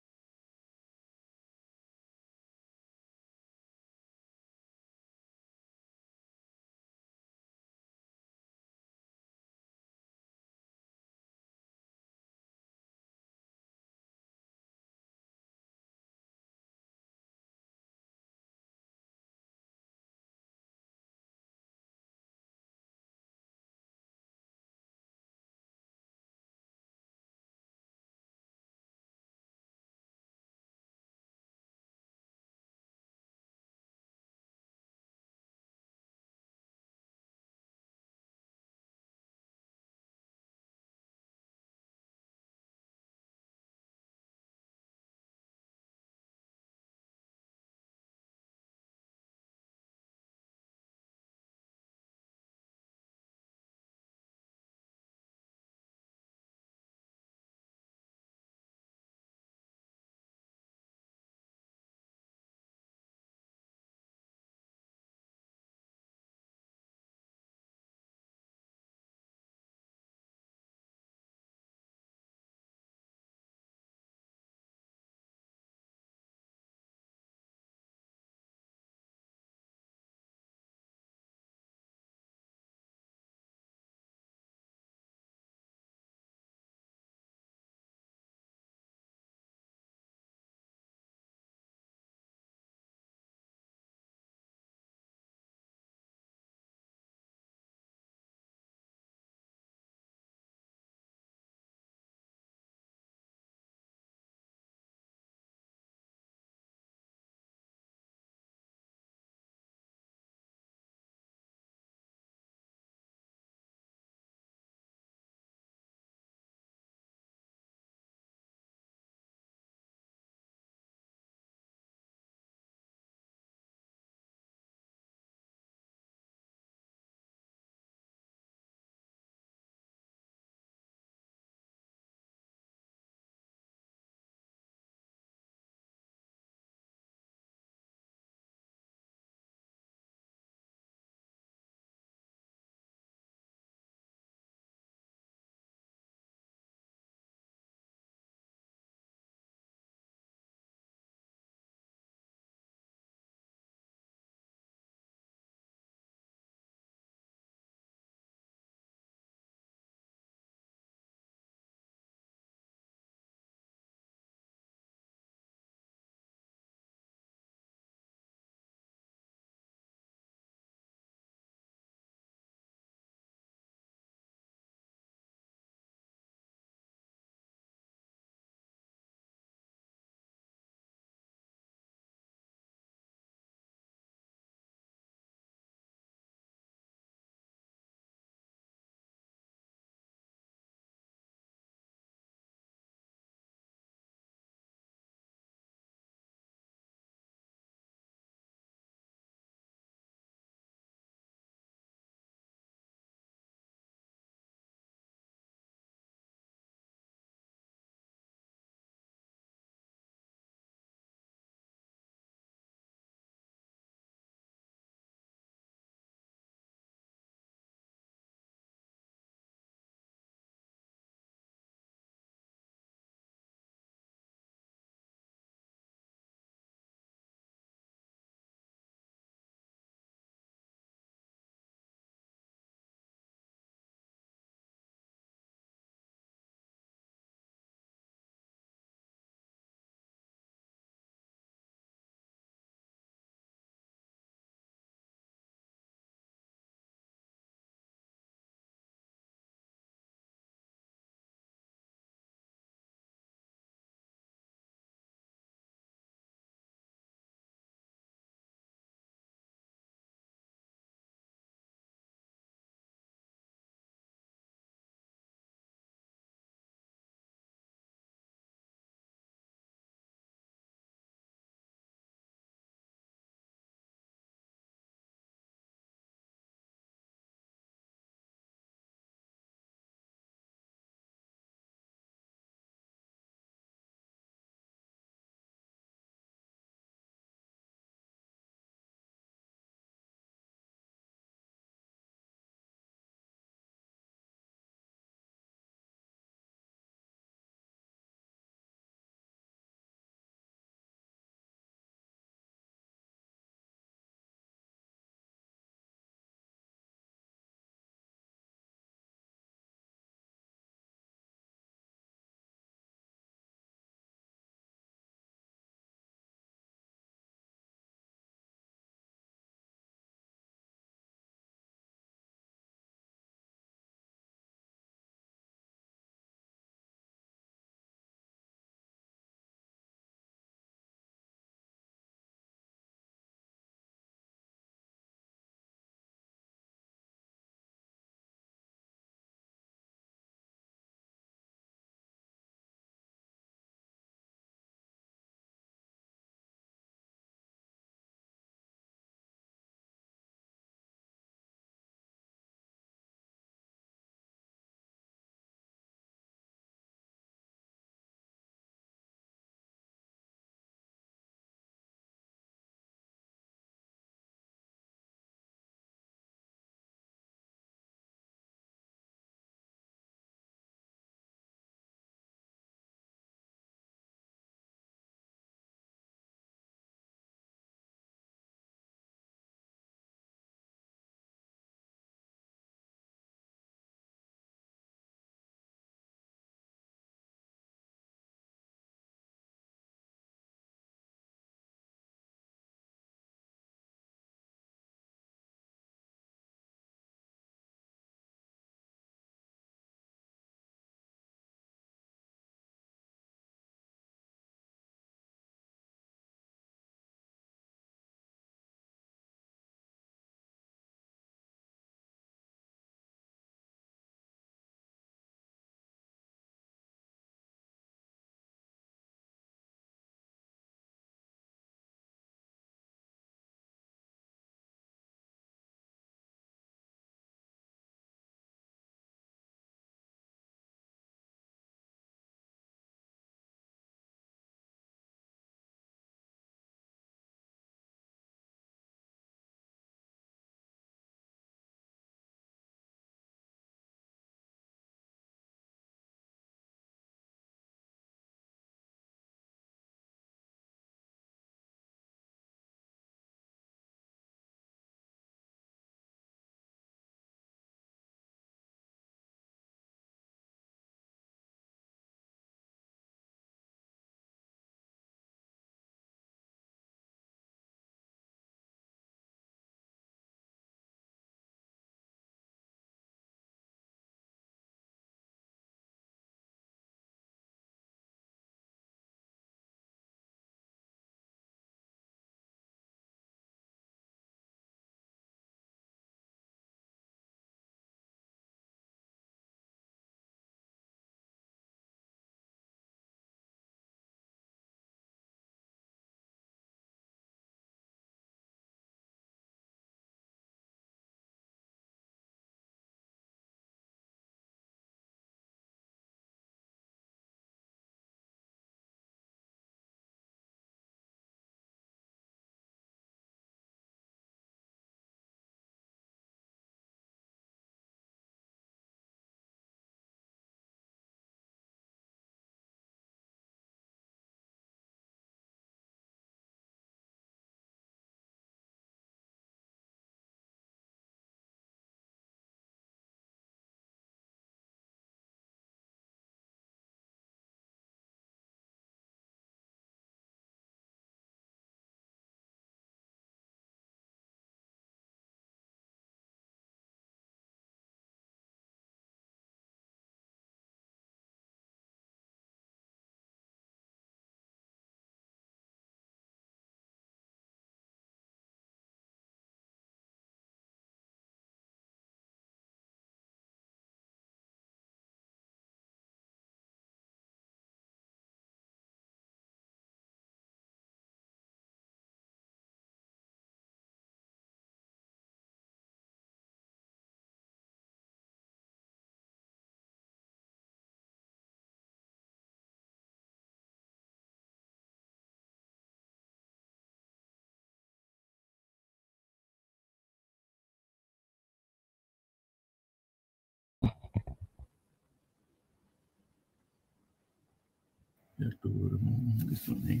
You have to remove this one, eh?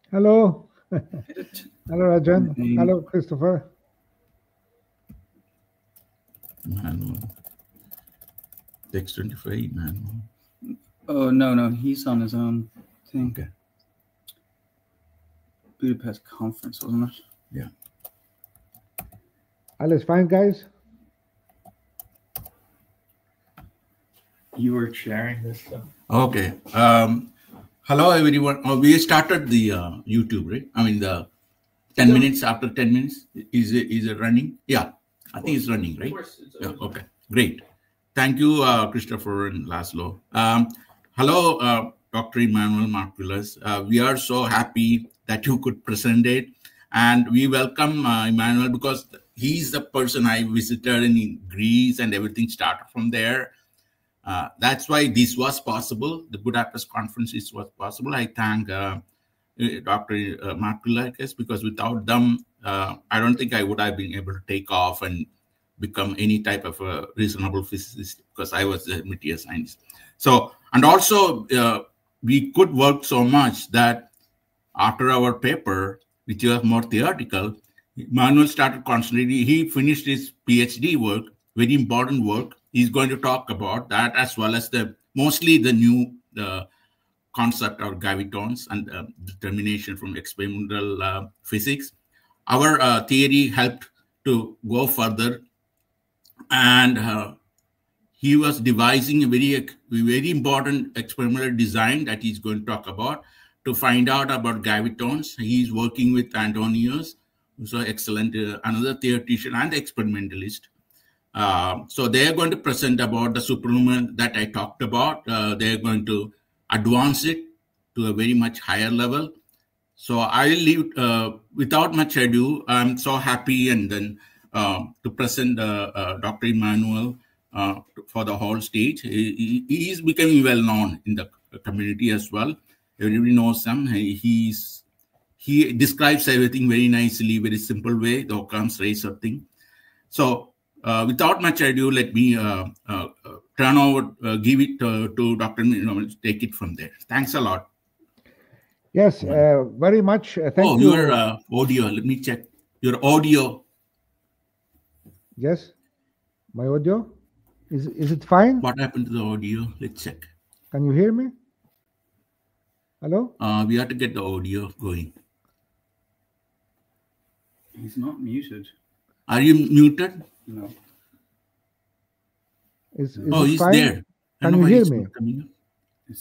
Hello. Edit. Hello, Rajan. Name. Hello, Christopher. Manual. Text 25 manual. Oh, no, he's on his own thing. Okay. Budapest Conference, wasn't it? Yeah. All is fine, guys? You were sharing this stuff. Okay. Hello, everyone. We started the YouTube, right? I mean, the 10 minutes after 10 minutes. Is it running? Yeah, I think it's running, right? Of course, it's Yeah. Okay. Great. Thank you, Christopher and Laszlo. Hello, Dr. Emmanuel Margulis. We are so happy that you could present it. And we welcome Emmanuel because he's the person I visited in Greece and everything started from there. That's why this was possible. The Budapest conference was possible. I thank Dr. Margulis because without them, I don't think I would have been able to take off and become any type of a reasonable physicist because I was a material scientist. So, and also we could work so much that after our paper, which was more theoretical, Manuel started concentrating. He finished his PhD work, very important work. He's going to talk about that as well as mostly the new concept of gravitons and determination from experimental physics. Our theory helped to go further, and he was devising a very important experimental design that he's going to talk about to find out about gravitons. He's working with Antonius, who's an excellent, another theoretician and experimentalist. So they're going to present about the superluminal that I talked about. They're going to advance it to a very much higher level. So I'll leave without much ado. I'm so happy and then to present Dr. Emmanuel for the whole stage. He is becoming well known in the community as well. Everybody knows him. He describes everything very nicely, very simple way, the Occam's razor thing. So without much ado, let me turn over, give it to Dr. Emmanuel, take it from there. Thanks a lot. Yes, very much. Thank you. Oh, your audio. Let me check. Your audio. Yes, my audio. Is it fine? What happened to the audio? Let's check. Can you hear me? Hello? We have to get the audio going. He's not muted. Are you muted? No. Is oh, it he's fine? there. Can you hear me? It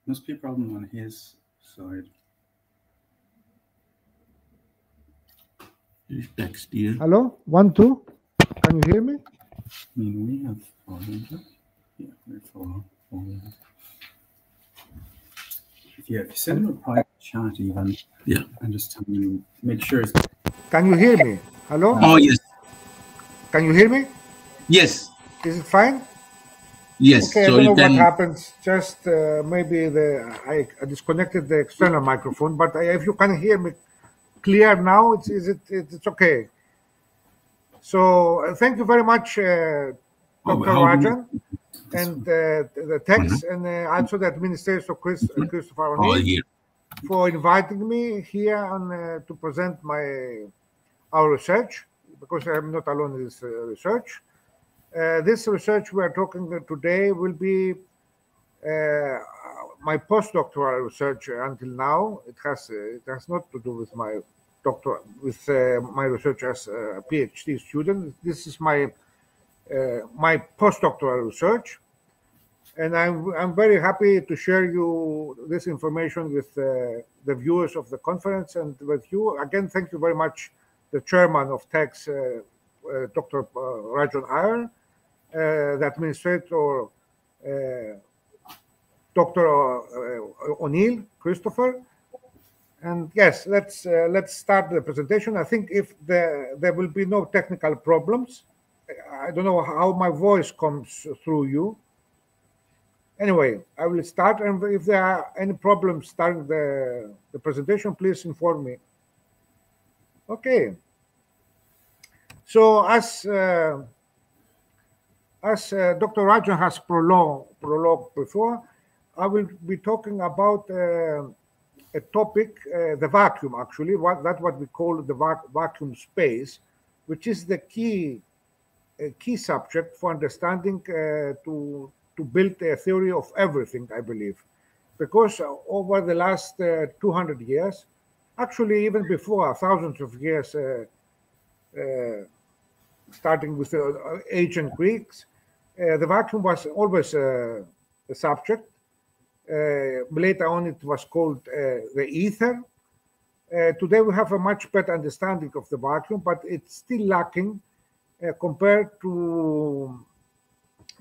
must be a problem on his side. Here's text here. Hello? 1, 2. Can you hear me? I mean, we have volume. Yeah, we're full volume. Yeah, if you send him a private chat even, yeah, and just tell me, make sure it's... Can you hear me? Hello? Oh, yes. Can you hear me? Yes. Is it fine? Yes. Okay, so I don't know what happens. Just maybe I disconnected the external microphone, but if you can hear me clear now, it's okay. So thank you very much, Dr. Rajan, and the TEGS, and also the administrator Christopher O'Neill, for inviting me here to present our research, because I'm not alone in this research. This research we are talking today will be my postdoctoral research until now. It has not to do with my my research as a PhD student. This is my postdoctoral research, and I'm very happy to share you this information with the viewers of the conference and with you. Again, thank you very much, the chairman of TEGS, Dr. Rajan Iyer, the administrator, Dr. O'Neill, Christopher. And yes, let's start the presentation. I think if there will be no technical problems. I don't know how my voice comes through you. Anyway, I will start, and if there are any problems starting the presentation, please inform me. Okay. So as as Dr. Rajan has prologued before, I will be talking about a topic, the vacuum, actually, that's what we call the vacuum space, which is the key subject for understanding to build a theory of everything, I believe. Because over the last 200 years, actually even before thousands of years, starting with the ancient Greeks, the vacuum was always a subject. Later on, it was called the ether. Today, we have a much better understanding of the vacuum, but it's still lacking compared to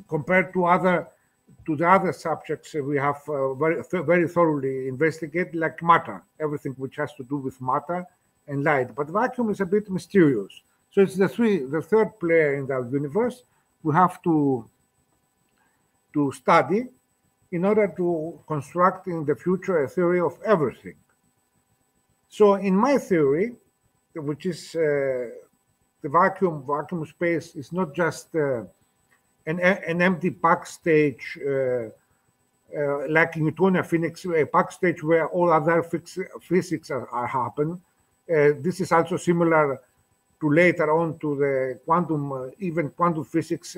the other subjects we have very thoroughly investigated, like matter, everything which has to do with matter and light. But vacuum is a bit mysterious. So it's the third player in the universe we have to study in order to construct in the future a theory of everything. So in my theory, which is the vacuum space is not just an empty backstage like Newtonian physics, a backstage where all other physics are happen. This is also similar to later on to the quantum, even quantum physics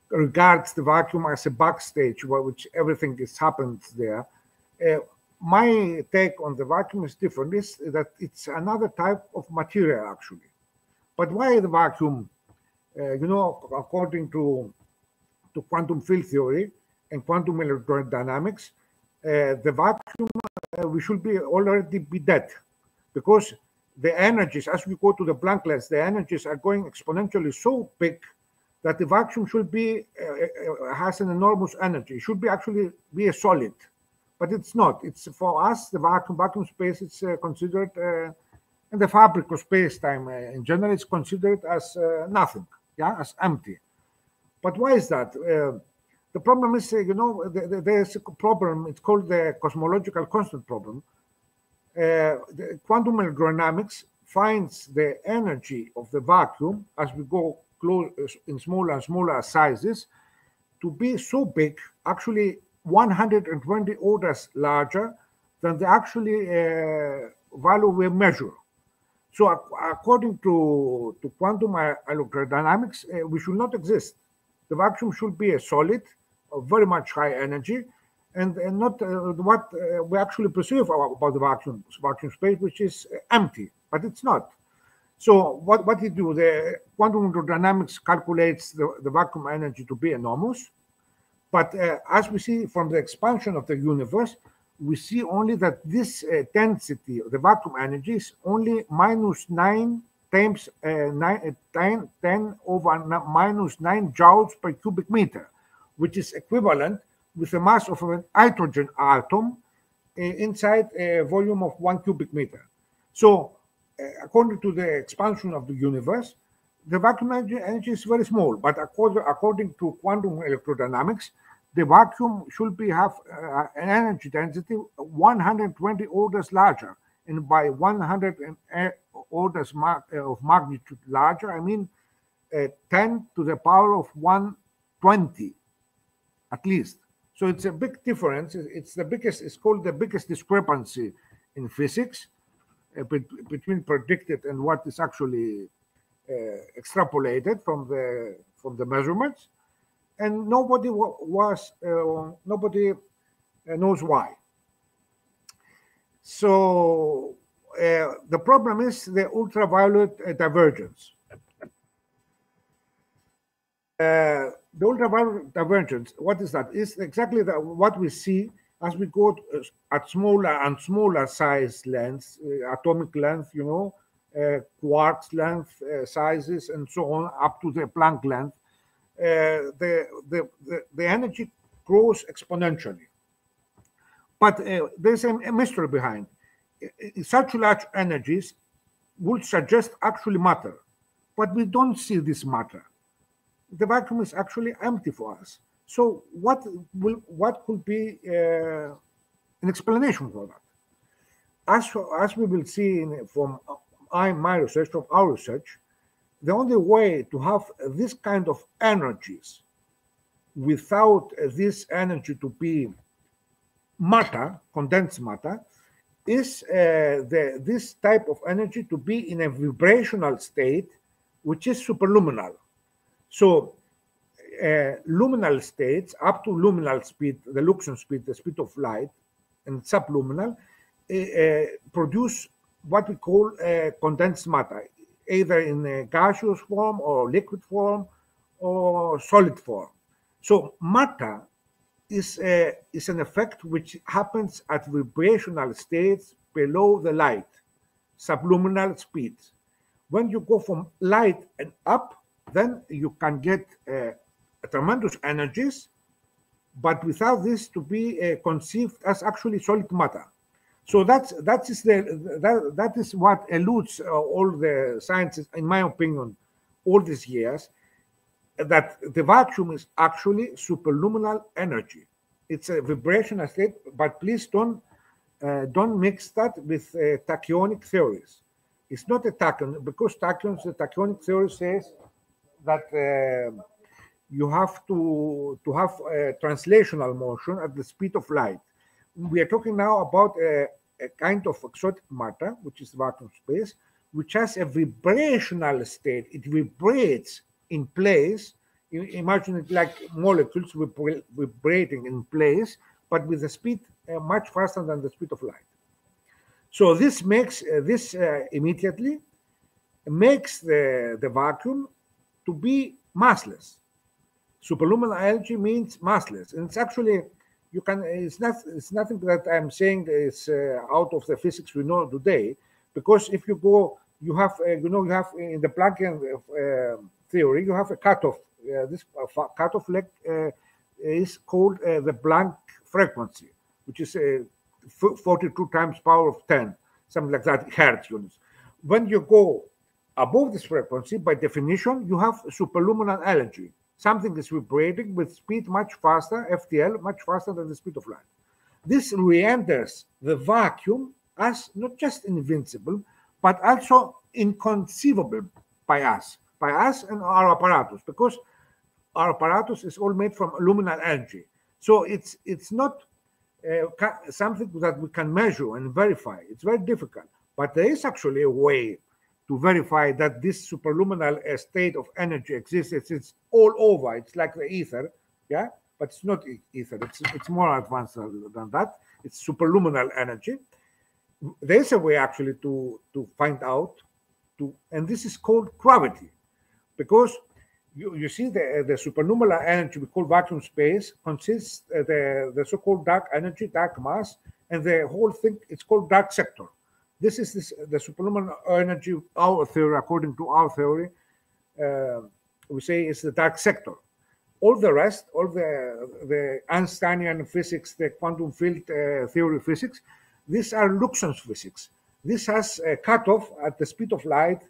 regards the vacuum as a backstage which everything is happens there. My take on the vacuum is different, is that it's another type of material actually. But why the vacuum? According to quantum field theory and quantum electrodynamics, the vacuum we should already be dead, because the energies, as we go to the Planck lens, the energies are going exponentially so big that the vacuum should be has an enormous energy. It should be actually be a solid, but it's not. It's for us the vacuum space. It's considered in the fabric of space-time in general. It's considered as nothing, as empty. But why is that? The problem is, there's a problem. It's called the cosmological constant problem. The quantum electrodynamics finds the energy of the vacuum as we go close in smaller and smaller sizes to be so big, actually 120 orders larger than the actually value we measure. So according to quantum electrodynamics, we should not exist. The vacuum should be a solid of very much high energy, and not what we actually perceive about the vacuum space, which is empty, but it's not. So what you do, the quantum electrodynamics calculates the vacuum energy to be enormous, but as we see from the expansion of the universe, we see only that this density of the vacuum energy is only minus 9 times 10 over minus 9 joules per cubic meter, which is equivalent with the mass of an hydrogen atom inside a volume of 1 cubic meter. So according to the expansion of the universe, the vacuum energy is very small, but according to quantum electrodynamics, the vacuum should have an energy density 120 orders larger. And by 100 orders of magnitude larger, I mean 10 to the power of 120, at least. So it's a big difference. It's the biggest. It's called the biggest discrepancy in physics between predicted and what is actually extrapolated from the measurements, and nobody knows why. So the problem is the ultraviolet divergence. The ultraviolet divergence, what is that? It's exactly what we see as we go at smaller and smaller size lengths, atomic length, quarks length sizes, and so on, up to the Planck length. The energy grows exponentially. But there's a mystery behind. Such large energies would suggest actually matter, but we don't see this matter. The vacuum is actually empty for us. So what could be an explanation for that? As we will see from my research, from our research, the only way to have this kind of energies without this energy to be matter, condensed matter, is this type of energy to be in a vibrational state, which is superluminal. So luminal states up to luminal speed, the Luxon speed, the speed of light, and subluminal produce what we call condensed matter, either in a gaseous form or liquid form or solid form. So matter is an effect which happens at vibrational states below the light, subluminal speeds. When you go from light and up, then you can get tremendous energies, but without this to be conceived as actually solid matter. So that is what eludes all the sciences, in my opinion, all these years, that the vacuum is actually superluminal energy. It's a vibrational state, but please don't mix that with tachyonic theories. It's not a tachyon, because tachyons, the tachyonic theory says that you have to have a translational motion at the speed of light. We are talking now about a kind of exotic matter, which is vacuum space, which has a vibrational state. It vibrates in place. You imagine it like molecules vibrating in place, but with a speed much faster than the speed of light. So this makes immediately makes the vacuum to be massless. Superluminal energy means massless, and it's actually it's nothing that I'm saying is out of the physics we know today, because if you go, you have you have in the Planckian theory, you have a cutoff. This cutoff leg is called the Planck frequency, which is 42 times power of 10, something like that, hertz units. When you go above this frequency, by definition, you have superluminal energy. Something is vibrating with speed much faster, FTL, much faster than the speed of light. This re-enters the vacuum as not just invincible, but also inconceivable by us and our apparatus, because our apparatus is all made from luminal energy. So it's not something that we can measure and verify. It's very difficult, but there is actually a way to verify that this superluminal state of energy exists. It's all over. It's like the ether, yeah, but it's not ether. It's more advanced than that. It's superluminal energy. There is a way actually to find out, and this is called gravity, because you see the superluminal energy we call vacuum space consists the so-called dark energy, dark mass, and the whole thing, it's called dark sector. This is the superluminal energy, our theory, according to our theory, we say is the dark sector. All the rest, all the Einsteinian physics, the quantum field theory physics, these are Luxon's physics. This has a cutoff at the speed of light.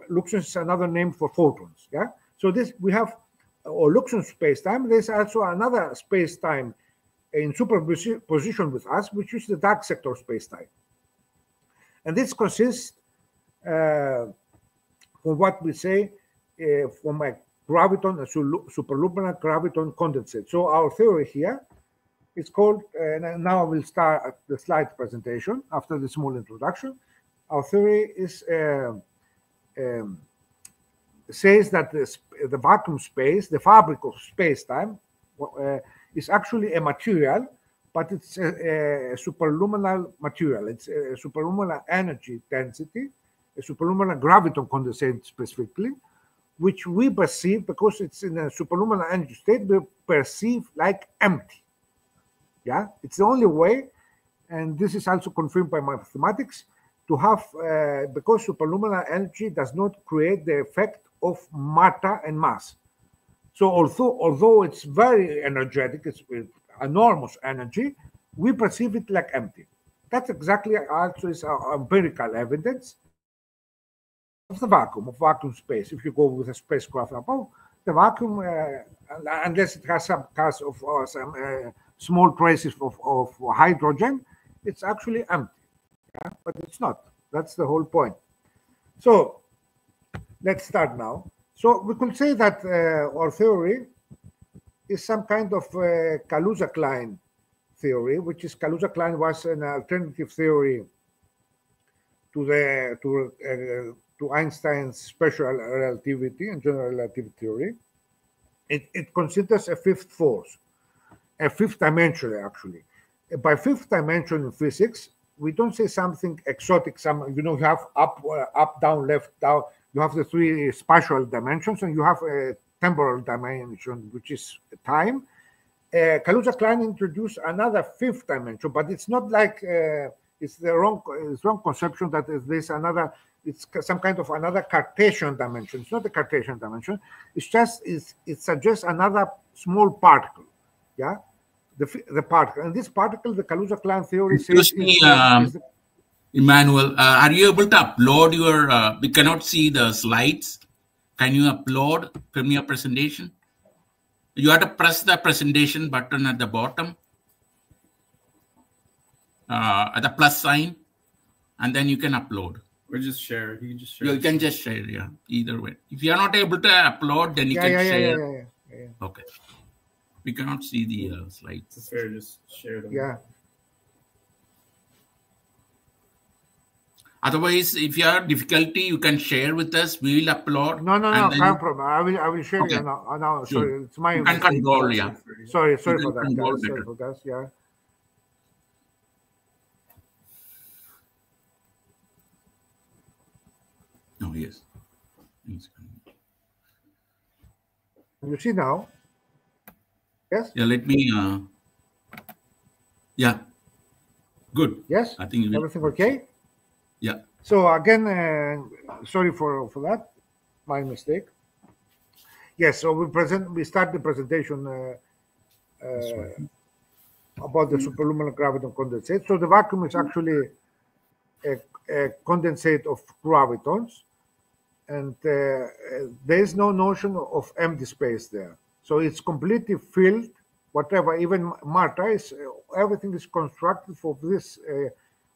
Luxon is another name for photons. Yeah. So this we have, or Luxon space-time. There's also another space-time in superposition with us, which is the dark sector space-time. And this consists, from what we say, from a graviton, a superluminal graviton condensate. So our theory here is called, and now I will start the slide presentation after the small introduction. Our theory is says that the vacuum space, the fabric of space-time, is actually a material, but it's a superluminal material. It's a superluminal energy density, a superluminal graviton condensate specifically, which we perceive, because it's in a superluminal energy state, we perceive like empty. Yeah, it's the only way, and this is also confirmed by mathematics, to have, because superluminal energy does not create the effect of matter and mass. So although it's very energetic, it's enormous energy, we perceive it like empty. That's exactly also is our empirical evidence of the vacuum, of vacuum space. If you go with a spacecraft above, the vacuum, unless it has some cast of some small traces of hydrogen, it's actually empty. Yeah? But it's not. That's the whole point. So let's start now. So we could say that our theory is some kind of Kaluza-Klein theory, which is Kaluza-Klein was an alternative theory to Einstein's special relativity and general relativity theory. It considers a fifth force, a fifth dimension actually. By fifth dimension in physics, we don't say something exotic. You have up, down, left, down. You have the three spatial dimensions, and you have a temporal dimension, which is time. Kaluza-Klein introduced another fifth dimension, but it's not like it's the wrong conception that there's another. It's some kind of another Cartesian dimension. It's not a Cartesian dimension. It's just it suggests another small particle. Yeah, the particle, and this particle, the Kaluza-Klein theory says. Emmanuel, are you able to upload your? We cannot see the slides. Can you upload from your presentation? You have to press the presentation button at the bottom, at the plus sign, and then you can upload. Or just share. You can just share. You can just share, yeah. Either way. If you are not able to upload, then you can share. Yeah. Okay. We cannot see the slides. It's fair, just share them. Yeah. Otherwise, if you have difficulty, you can share with us. We will upload. No, no problem. I will share you now. Sure. Sorry, it's my you can control, yeah. Sorry for that, guys. Sorry for that, yeah. Oh, yes. You see now? Yes? Yeah, let me, yeah. Good. Yes? I think everything okay? Yeah. So again, sorry for that, my mistake. Yes, so we start the presentation about the superluminal graviton condensate. So the vacuum is actually a condensate of gravitons, and there is no notion of empty space there. So it's completely filled, whatever, even matter is, everything is constructed for this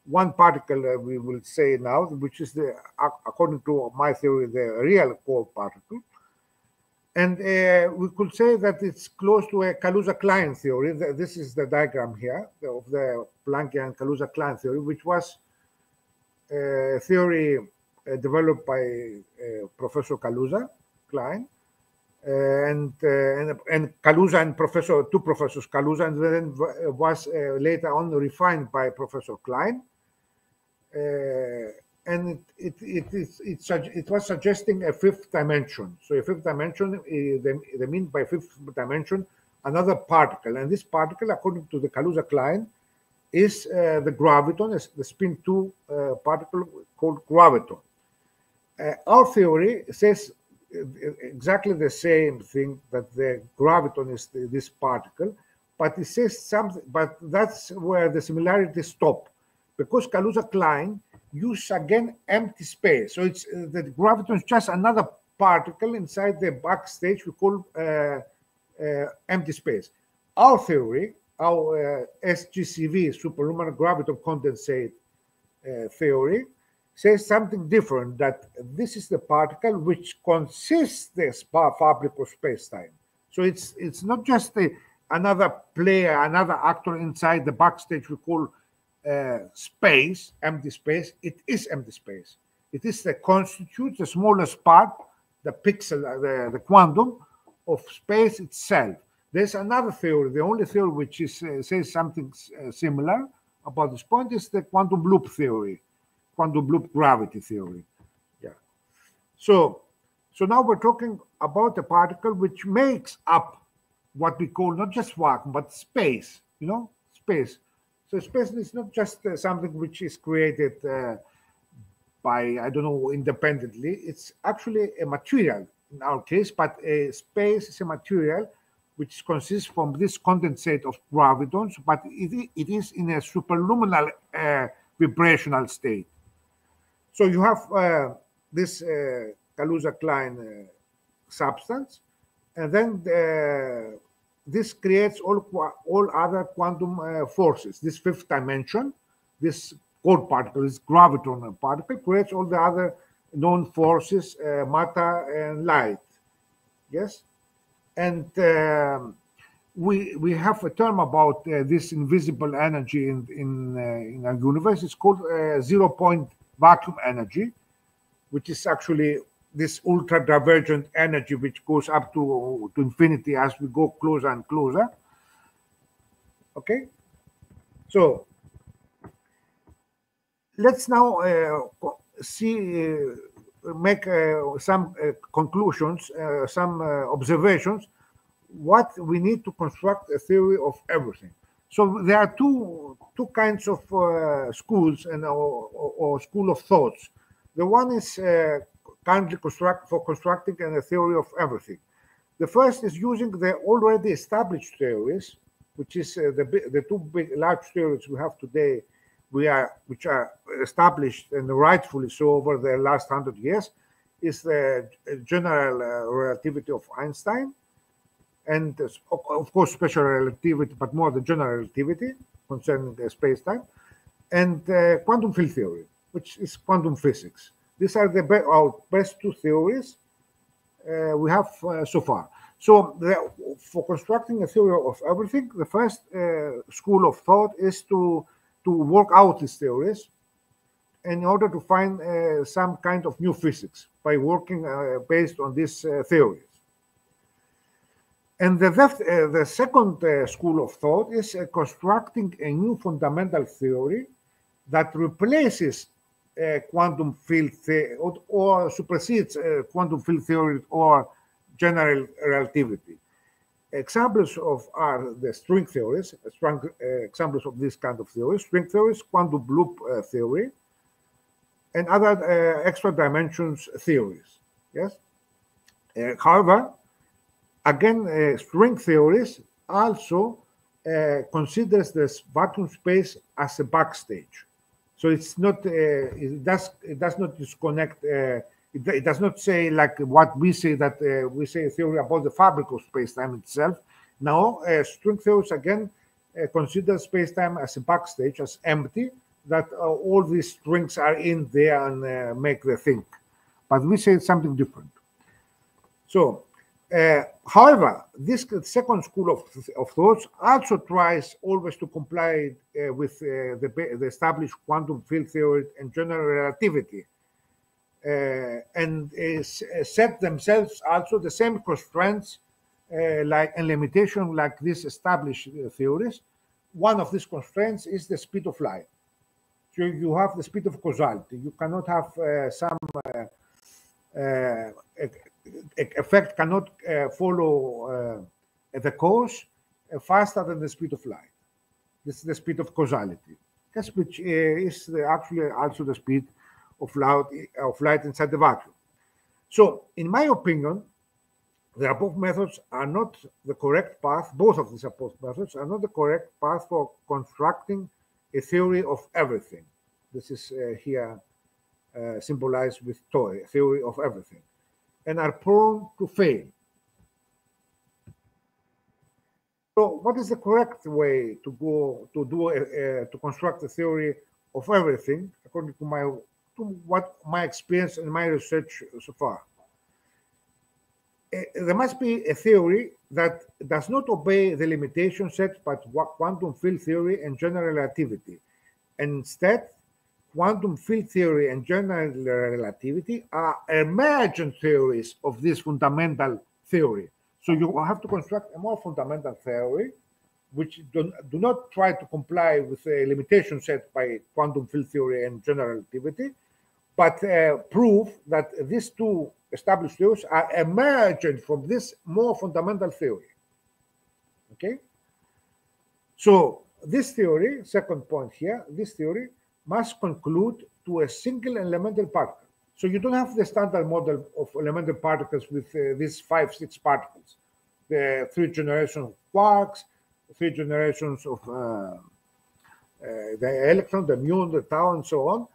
one particle, we will say now, which is according to my theory, the real core particle. And we could say that it's close to a Kaluza-Klein theory. This is the diagram here of the Planckian Kaluza-Klein theory, which was a theory developed by Professor Kaluza-Klein, and Kaluza and two professors, Kaluza, and then was later on refined by Professor Klein. And it was suggesting a fifth dimension. So a fifth dimension, they mean by fifth dimension another particle, and this particle, according to the Kaluza-Klein, is the graviton, is the spin 2 particle called graviton. Our theory says exactly the same thing, that the graviton is this particle, but it says something. But that's where the similarities stop, because Kaluza-Klein use again empty space. So it's the graviton is just another particle inside the backstage we call empty space. Our theory, our SGCV, superluminal graviton condensate theory, says something different, that this is the particle which consists the fabric of space-time. So it's not just another player, another actor inside the backstage we call space, empty space. It is empty space. It is constitutes the smallest part, the pixel, the quantum of space itself. There's another theory. The only theory which says something similar about this point is the quantum loop theory, quantum loop gravity theory. Yeah. So now we're talking about a particle which makes up what we call not just vacuum but space. You know, space. So space is not just something which is created by, I don't know, independently. It's actually a material in our case, but a space is a material which consists from this condensate of gravitons, but it is in a superluminal vibrational state. So you have this Kaluza-Klein substance, and then this creates all other quantum forces. This fifth dimension, this core particle, this graviton particle, creates all the other known forces, matter and light. Yes, and we have a term about this invisible energy in our universe. It's called zero-point vacuum energy, which is actually this ultra divergent energy which goes up to infinity as we go closer and closer. Okay, so let's now make some conclusions, some observations, what we need to construct a theory of everything. So there are two kinds of schools and or school of thoughts. The one is currently constructing a theory of everything. The first is using the already established theories, which is the two large theories we have today, which are established and rightfully so over the last 100 years, is the general relativity of Einstein, and of course special relativity, but more the general relativity concerning space-time, and quantum field theory, which is quantum physics. These are our best two theories we have so far. So for constructing a theory of everything, the first school of thought is to work out these theories in order to find some kind of new physics by working based on these theories. And the second school of thought is constructing a new fundamental theory that replaces quantum field theory or supersedes quantum field theory or general relativity. Examples are the string theories, examples of this kind of theories, string theories, quantum loop theory, and other extra dimensions theories. Yes. However, again, string theories also considers this vacuum space as a backstage. So it's not. It does not disconnect. It does not say like what we say, that we say a theory about the fabric of space-time itself. Now, string theories again consider space-time as a backstage, as empty, that all these strings are in there and make the thing. But we say something different. So, however, this second school of thoughts also tries always to comply with the established quantum field theory and general relativity. And set themselves also the same constraints and limitation like these established theories. One of these constraints is the speed of light. So you have the speed of causality. You cannot have some effect cannot follow the cause faster than the speed of light. This is the speed of causality, which is actually also the speed of light inside the vacuum. So, in my opinion, the above methods are not the correct path. Both of these above methods are not the correct path for constructing a theory of everything. This is here symbolized with toy, a theory of everything, and are prone to fail. So, what is the correct way to construct a theory of everything, according to what my experience and my research so far? There must be a theory that does not obey the limitation set by quantum field theory and general relativity. And instead, quantum field theory and general relativity are emergent theories of this fundamental theory. So you have to construct a more fundamental theory, which do not try to comply with the limitation set by quantum field theory and general relativity, but prove that these two established theories are emergent from this more fundamental theory. Okay? So this theory, second point here, this theory must conclude to a single elemental particle. So you don't have the standard model of elemental particles with these 5-6 particles, the 3 generations of quarks, 3 generations of the electron, the muon, the tau, and so on.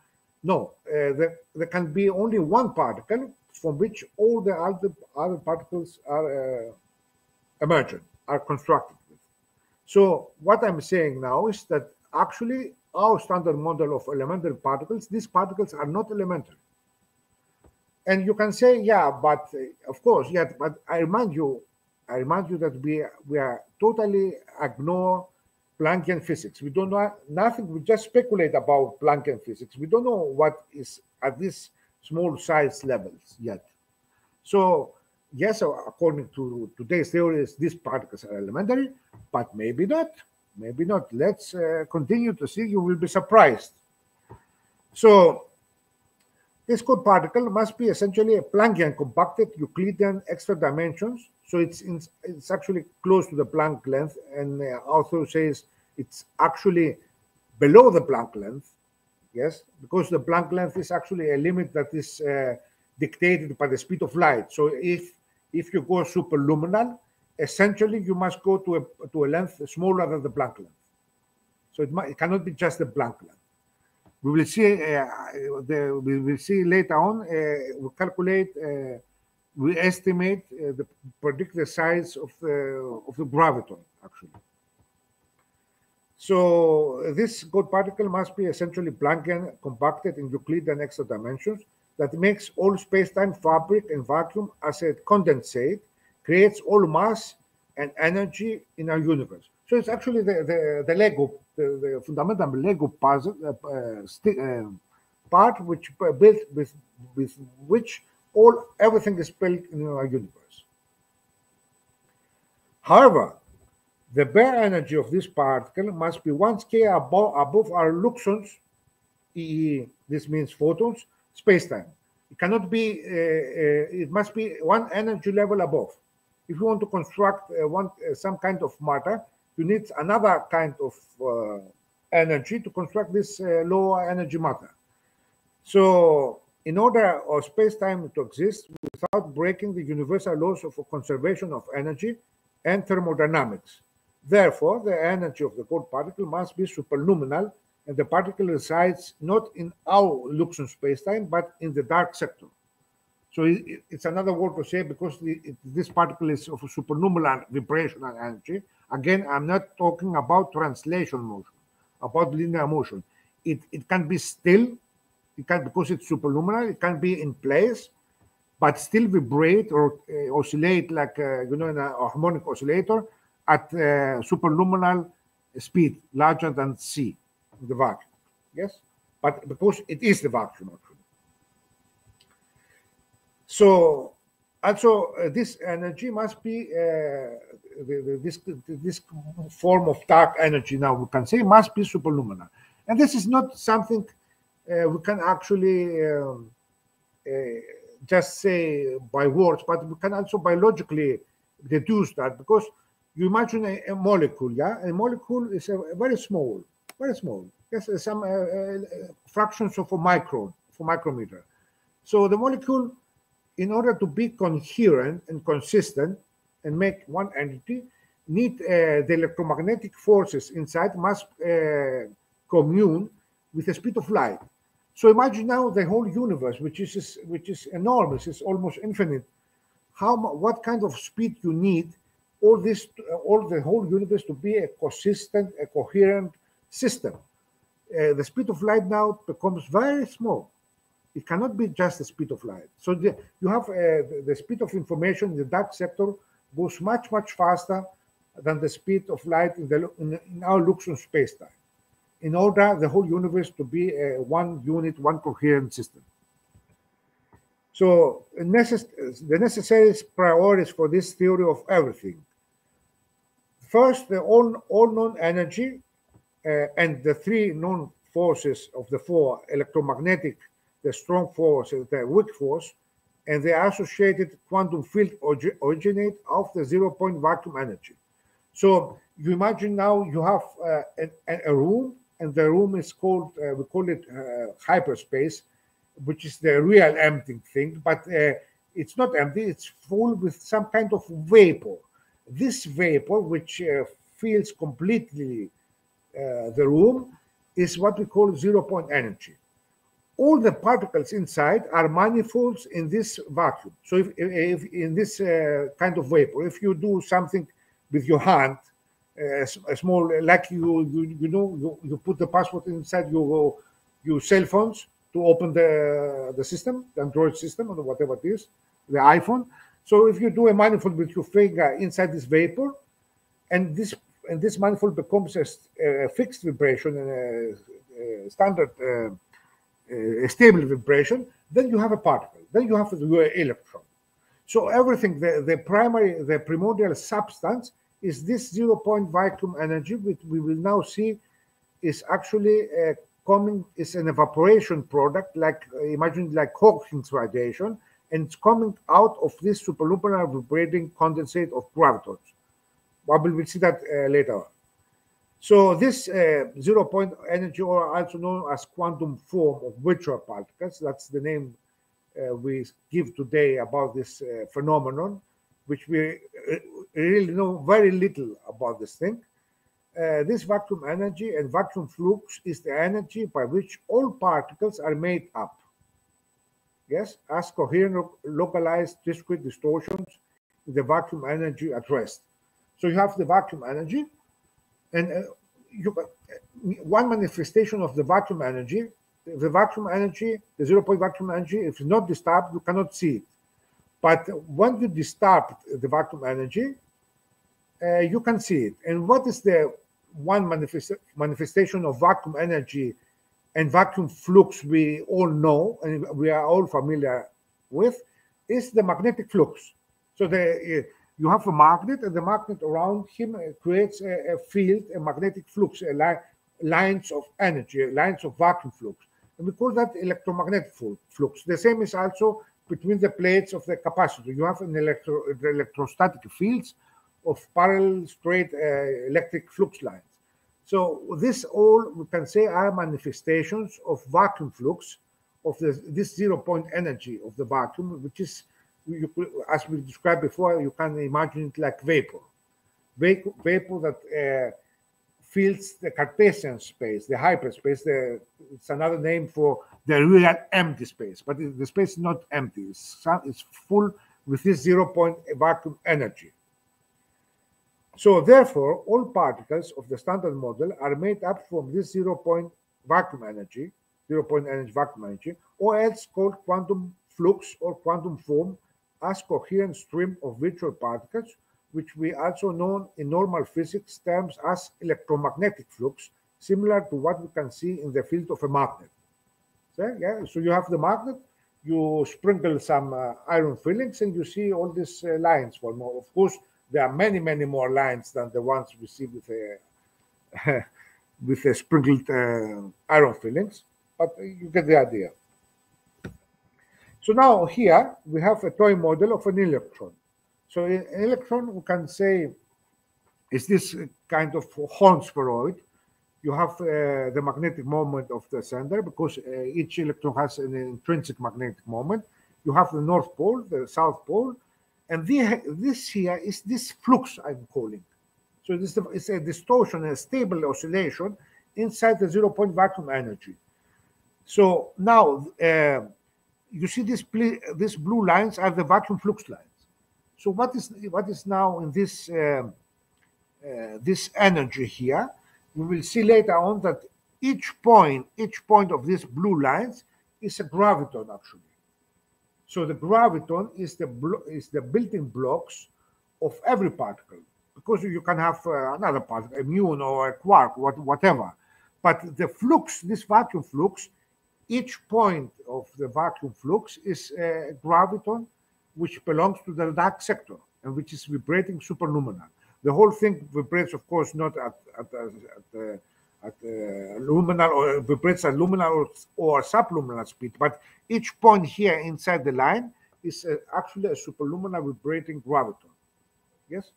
No, there can be only one particle from which all the other particles are emergent, are constructed with. So what I'm saying now is that actually our standard model of elemental particles, these particles are not elementary. And you can say, yeah, but of course, yeah, but I remind you that we are totally ignore Planckian physics. We don't know nothing. We just speculate about Planckian physics. We don't know what is at this small size levels yet. So yes, according to today's theories, these particles are elementary, but maybe not. Maybe not. Let's continue to see. You will be surprised. So this code particle must be essentially a Planckian compacted Euclidean extra dimensions. So it's actually close to the Planck length, and author says it's actually below the Planck length. Yes, because the Planck length is actually a limit that is dictated by the speed of light. So if you go superluminal, essentially you must go to a length smaller than the Planck length. So it cannot be just the Planck length. We will see. We will see later on. We calculate. We estimate predict the size of the graviton actually. So this code particle must be essentially Planckian compacted in Euclidean extra dimensions that makes all space-time fabric and vacuum as a condensate, creates all mass and energy in our universe. So it's actually the Lego, the fundamental Lego puzzle part, which built with which everything is built in our universe. However, the bare energy of this particle must be 1 scale above our Luxon's, this means photons, spacetime. It cannot be, it must be one energy level above. If you want to construct some kind of matter, you need another kind of energy to construct this lower energy matter. So in order for space-time to exist without breaking the universal laws of conservation of energy and thermodynamics, therefore, the energy of the code particle must be superluminal, and the particle resides not in our Luxon spacetime, but in the dark sector. So it's another word to say, because this particle is of a superluminal vibrational energy. Again, I'm not talking about translation motion, about linear motion. It can be still, because it's superluminal, it can be in place, but still vibrate or oscillate like, in a harmonic oscillator at superluminal speed larger than c, the vacuum. Yes, but because it is the vacuum actually. So also this energy must be this form of dark energy. Now we can say must be superluminal, and this is not something we can actually just say by words, but we can also biologically deduce that, because you imagine a molecule, yeah? A molecule is very small, yes, some fractions of a micrometer. So the molecule, in order to be coherent and consistent and make one entity, the electromagnetic forces inside must commune with the speed of light. So imagine now the whole universe, which is enormous, is almost infinite. What kind of speed you need the whole universe to be a consistent, a coherent system? The speed of light now becomes very small. It cannot be just the speed of light. So you have the speed of information in the dark sector goes much, much faster than the speed of light in our Luxon spacetime, in order the whole universe to be one unit, one coherent system. So the necessary priorities for this theory of everything. First, the all known energy and the three known forces of the four: electromagnetic, the strong force, the weak force, and the associated quantum field originate of the 0-point vacuum energy. So you imagine now you have a room, and the room is called, we call it hyperspace, which is the real empty thing, but it's not empty, it's full with some kind of vapor. This vapor, which fills completely the room, is what we call 0-point energy. All the particles inside are manifolds in this vacuum. So if in this kind of vapor, if you do something with your hand, a small, like you put the password inside your cell phones, to open the system, the Android system, or whatever it is, the iPhone. So if you do a manifold with your finger inside this vapor, and this manifold becomes a fixed vibration and a standard, a stable vibration, then you have a particle. Then you have your electron. So everything, the primordial substance is this 0-point vacuum energy, which we will now see is actually is an evaporation product, like imagine like Hawking's radiation, and it's coming out of this superluminal vibrating condensate of gravitons. Well, we'll see that later on. So this 0-point energy, or also known as quantum form of virtual particles, that's the name we give today about this phenomenon, which we really know very little about this thing. This vacuum energy and vacuum flux is the energy by which all particles are made up. Yes, as coherent, localized, discrete distortions in the vacuum energy at rest. So you have the vacuum energy, and one manifestation of the vacuum energy, the 0-point vacuum energy, if it's not disturbed, you cannot see it. But when you disturb the vacuum energy, you can see it. And what is the one manifestation of vacuum energy and vacuum flux we all know and we are all familiar with is the magnetic flux. So you have a magnet, and the magnet around him creates a field, a magnetic flux, lines of energy, lines of vacuum flux. And we call that electromagnetic flux. The same is also between the plates of the capacitor. You have the electrostatic fields of parallel straight electric flux lines. So this all we can say are manifestations of vacuum flux of this 0-point energy of the vacuum, which is, as we described before, you can imagine it like vapor that fills the Cartesian space, the hyperspace. It's another name for the real empty space, but the space is not empty. It's full with this 0-point vacuum energy. So therefore, all particles of the standard model are made up from this 0-point vacuum energy, 0-point energy vacuum energy, or else called quantum flux or quantum form, as coherent stream of virtual particles, which we also know in normal physics terms as electromagnetic flux, similar to what we can see in the field of a magnet. So you have the magnet, you sprinkle some iron fillings, and you see all these lines form. Of course, there are many, many more lines than the ones we see with with sprinkled iron fillings, but you get the idea. So now here we have a toy model of an electron. So an electron, we can say, is this kind of horn spheroid. You have the magnetic moment of the center, because each electron has an intrinsic magnetic moment. You have the North Pole, the South Pole, and this here is this flux I'm calling. So it's a distortion, a stable oscillation inside the 0-point vacuum energy. So now you see these blue lines are the vacuum flux lines. So what is now in this this energy here? We will see later on that each point of these blue lines is a graviton actually. So the graviton is the built-in blocks of every particle, because you can have another particle, a muon or a quark, whatever. But the flux, this vacuum flux, each point of the vacuum flux is a graviton which belongs to the dark sector and which is vibrating superluminal. The whole thing vibrates, of course, not at luminal, or vibrates at luminal or subluminal speed, but each point here inside the line is actually a superluminal vibrating graviton. Yes.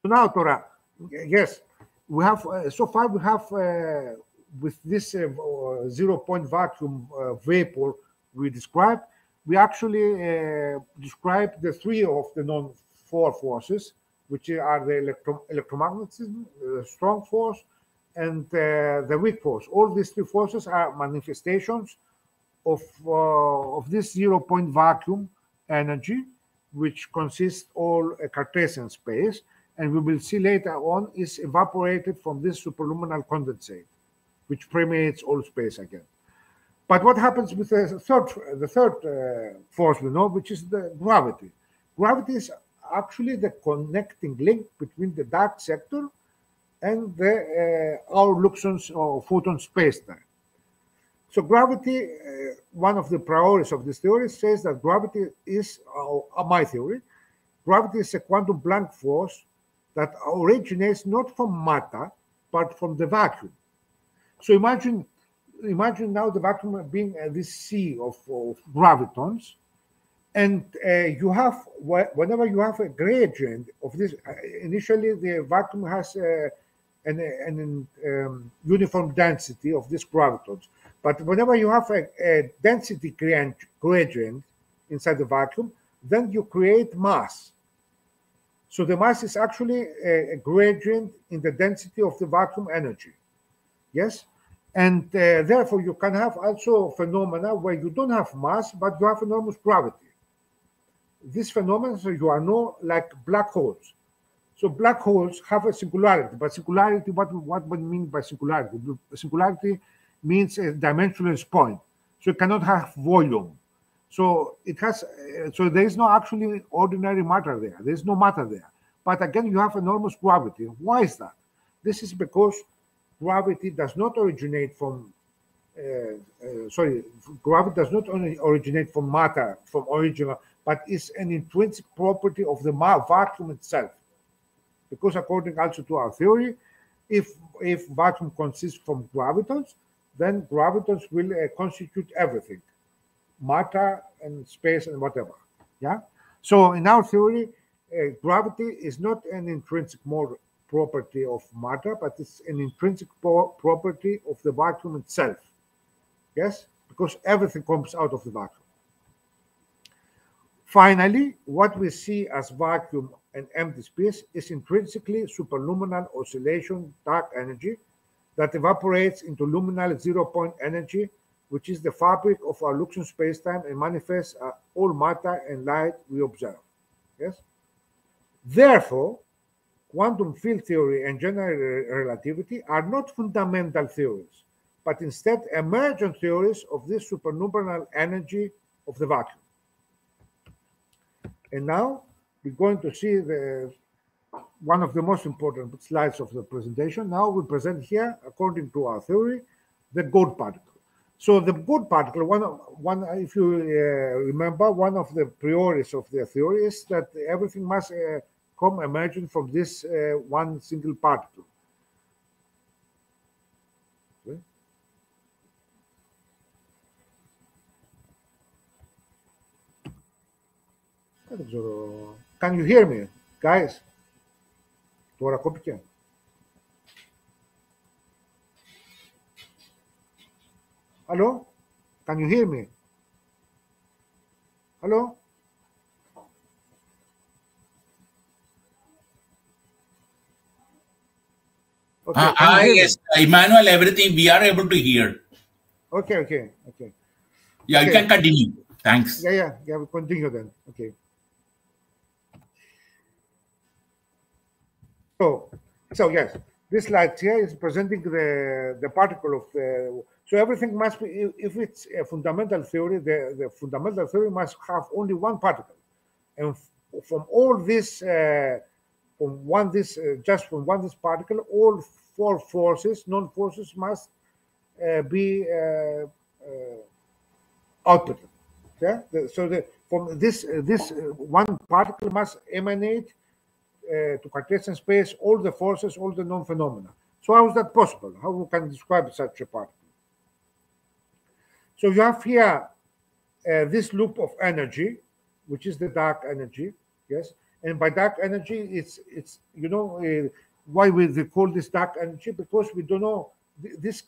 So now, Tora, yes, we have so far we have with this 0-point vacuum vapor we described. We actually describe the three of the known four forces, which are the electromagnetism, the strong force, and the weak force. All these three forces are manifestations of this 0-point vacuum energy, which consists all a Cartesian space, and we will see later on is evaporated from this superluminal condensate. which permeates all space again. But what happens with the third force we know, which is the gravity? Gravity is actually the connecting link between the dark sector and our luxons or photon spacetime. So gravity, one of the priorities of this theory says that gravity is, my theory, gravity is a quantum blank force that originates not from matter, but from the vacuum. So imagine now the vacuum being this sea of gravitons, and you have, whenever you have a gradient of this, initially the vacuum has an uniform density of these gravitons. But whenever you have a density gradient inside the vacuum, then you create mass. So the mass is actually a gradient in the density of the vacuum energy. Yes? And therefore, you can have also phenomena where you don't have mass, but you have enormous gravity. These phenomena, so you are like black holes. So black holes have a singularity, but singularity, what we mean by singularity? Singularity means a dimensionless point, so it cannot have volume. So it has, so there is no actually ordinary matter there. There is no matter there. But again, you have enormous gravity. Why is that? This is because gravity does not originate from. Gravity does not only originate from matter, from original, but is an intrinsic property of the vacuum itself. Because according also to our theory, if vacuum consists from gravitons, then gravitons will constitute everything, matter and space and whatever. Yeah. So in our theory, gravity is not an intrinsic property of matter, but it's an intrinsic property of the vacuum itself. Yes, because everything comes out of the vacuum. Finally, what we see as vacuum and empty space is intrinsically superluminal oscillation dark energy that evaporates into luminal zero-point energy, which is the fabric of our Luxon spacetime and manifests all matter and light we observe. Yes. Therefore, quantum field theory and general relativity are not fundamental theories, but instead emergent theories of this superluminal energy of the vacuum. And now we're going to see one of the most important slides of the presentation. Now we present here, according to our theory, the God particle. So the God particle, if you remember, one of the priorities of the theory is that everything must come emerging from this one single particle. Okay. Can you hear me, guys? Τώρα κόπηκε. Hello? Can you hear me? Hello? Okay, yes, Emmanuel, everything we are able to hear. Okay. Yeah, you can continue. Thanks. Yeah, we'll continue then. Okay. So yes, this slide here is presenting the particle of the. So everything must be, if it's a fundamental theory, the fundamental theory must have only one particle, and from all this, just from this particle, all four forces, non-forces, must be outputted. Yeah. From this one particle must emanate to Cartesian space all the forces, all the known phenomena. So how is that possible? How we can describe such a particle? So you have here this loop of energy, which is the dark energy. Yes, and by dark energy, it's why we call this dark energy, because we don't know this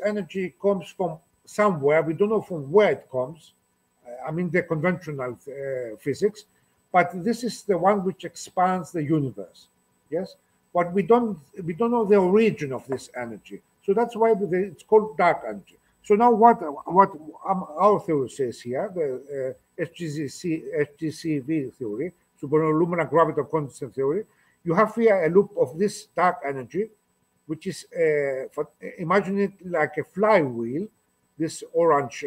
energy comes from somewhere. We don't know from where it comes. I mean the conventional physics. But this is the one which expands the universe, yes. But we don't know the origin of this energy, so that's why it's called dark energy. So now, what our theory says here, the HGCV theory, superluminal gravitational constant theory, you have here a loop of this dark energy, which is, imagine it like a flywheel, this orange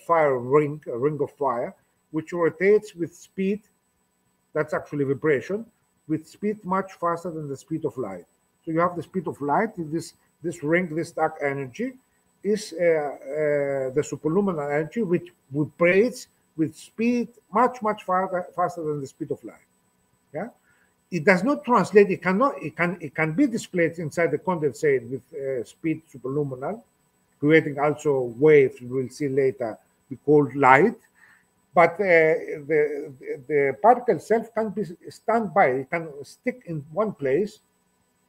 fire ring, a ring of fire, which rotates with speed, that's actually vibration, with speed much faster than the speed of light. So you have the speed of light, this ring, this dark energy, is the superluminal energy, which vibrates with speed much faster than the speed of light. Yeah, it does not translate. It cannot. It can be displayed inside the condensate with speed superluminal, creating also waves. We will see later. We call light, but the particle itself can be stand by. It can stick in one place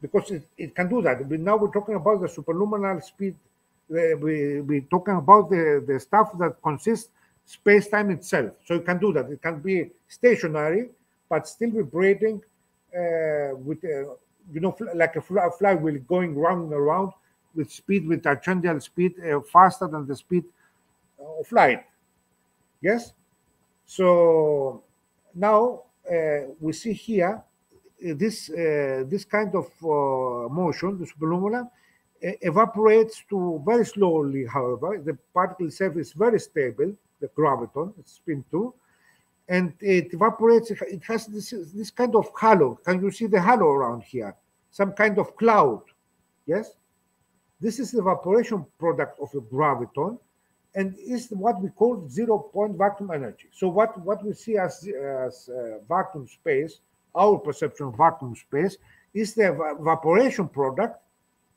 because it can do that. But now we're talking about the superluminal speed. We're talking about the stuff that consists space-time itself. So it can do that. It can be stationary, but still vibrating with, like a flywheel going round and around with speed, with tangential speed faster than the speed of light. Yes? So now we see here this kind of motion, the superluminal, evaporates to very slowly, however. The particle itself is very stable, the graviton, it's spin 2, and it evaporates. It has this kind of halo. Can you see the halo around here? Some kind of cloud, yes? This is the evaporation product of a graviton, and is what we call zero-point vacuum energy. So what we see as vacuum space, our perception of vacuum space, is the evaporation product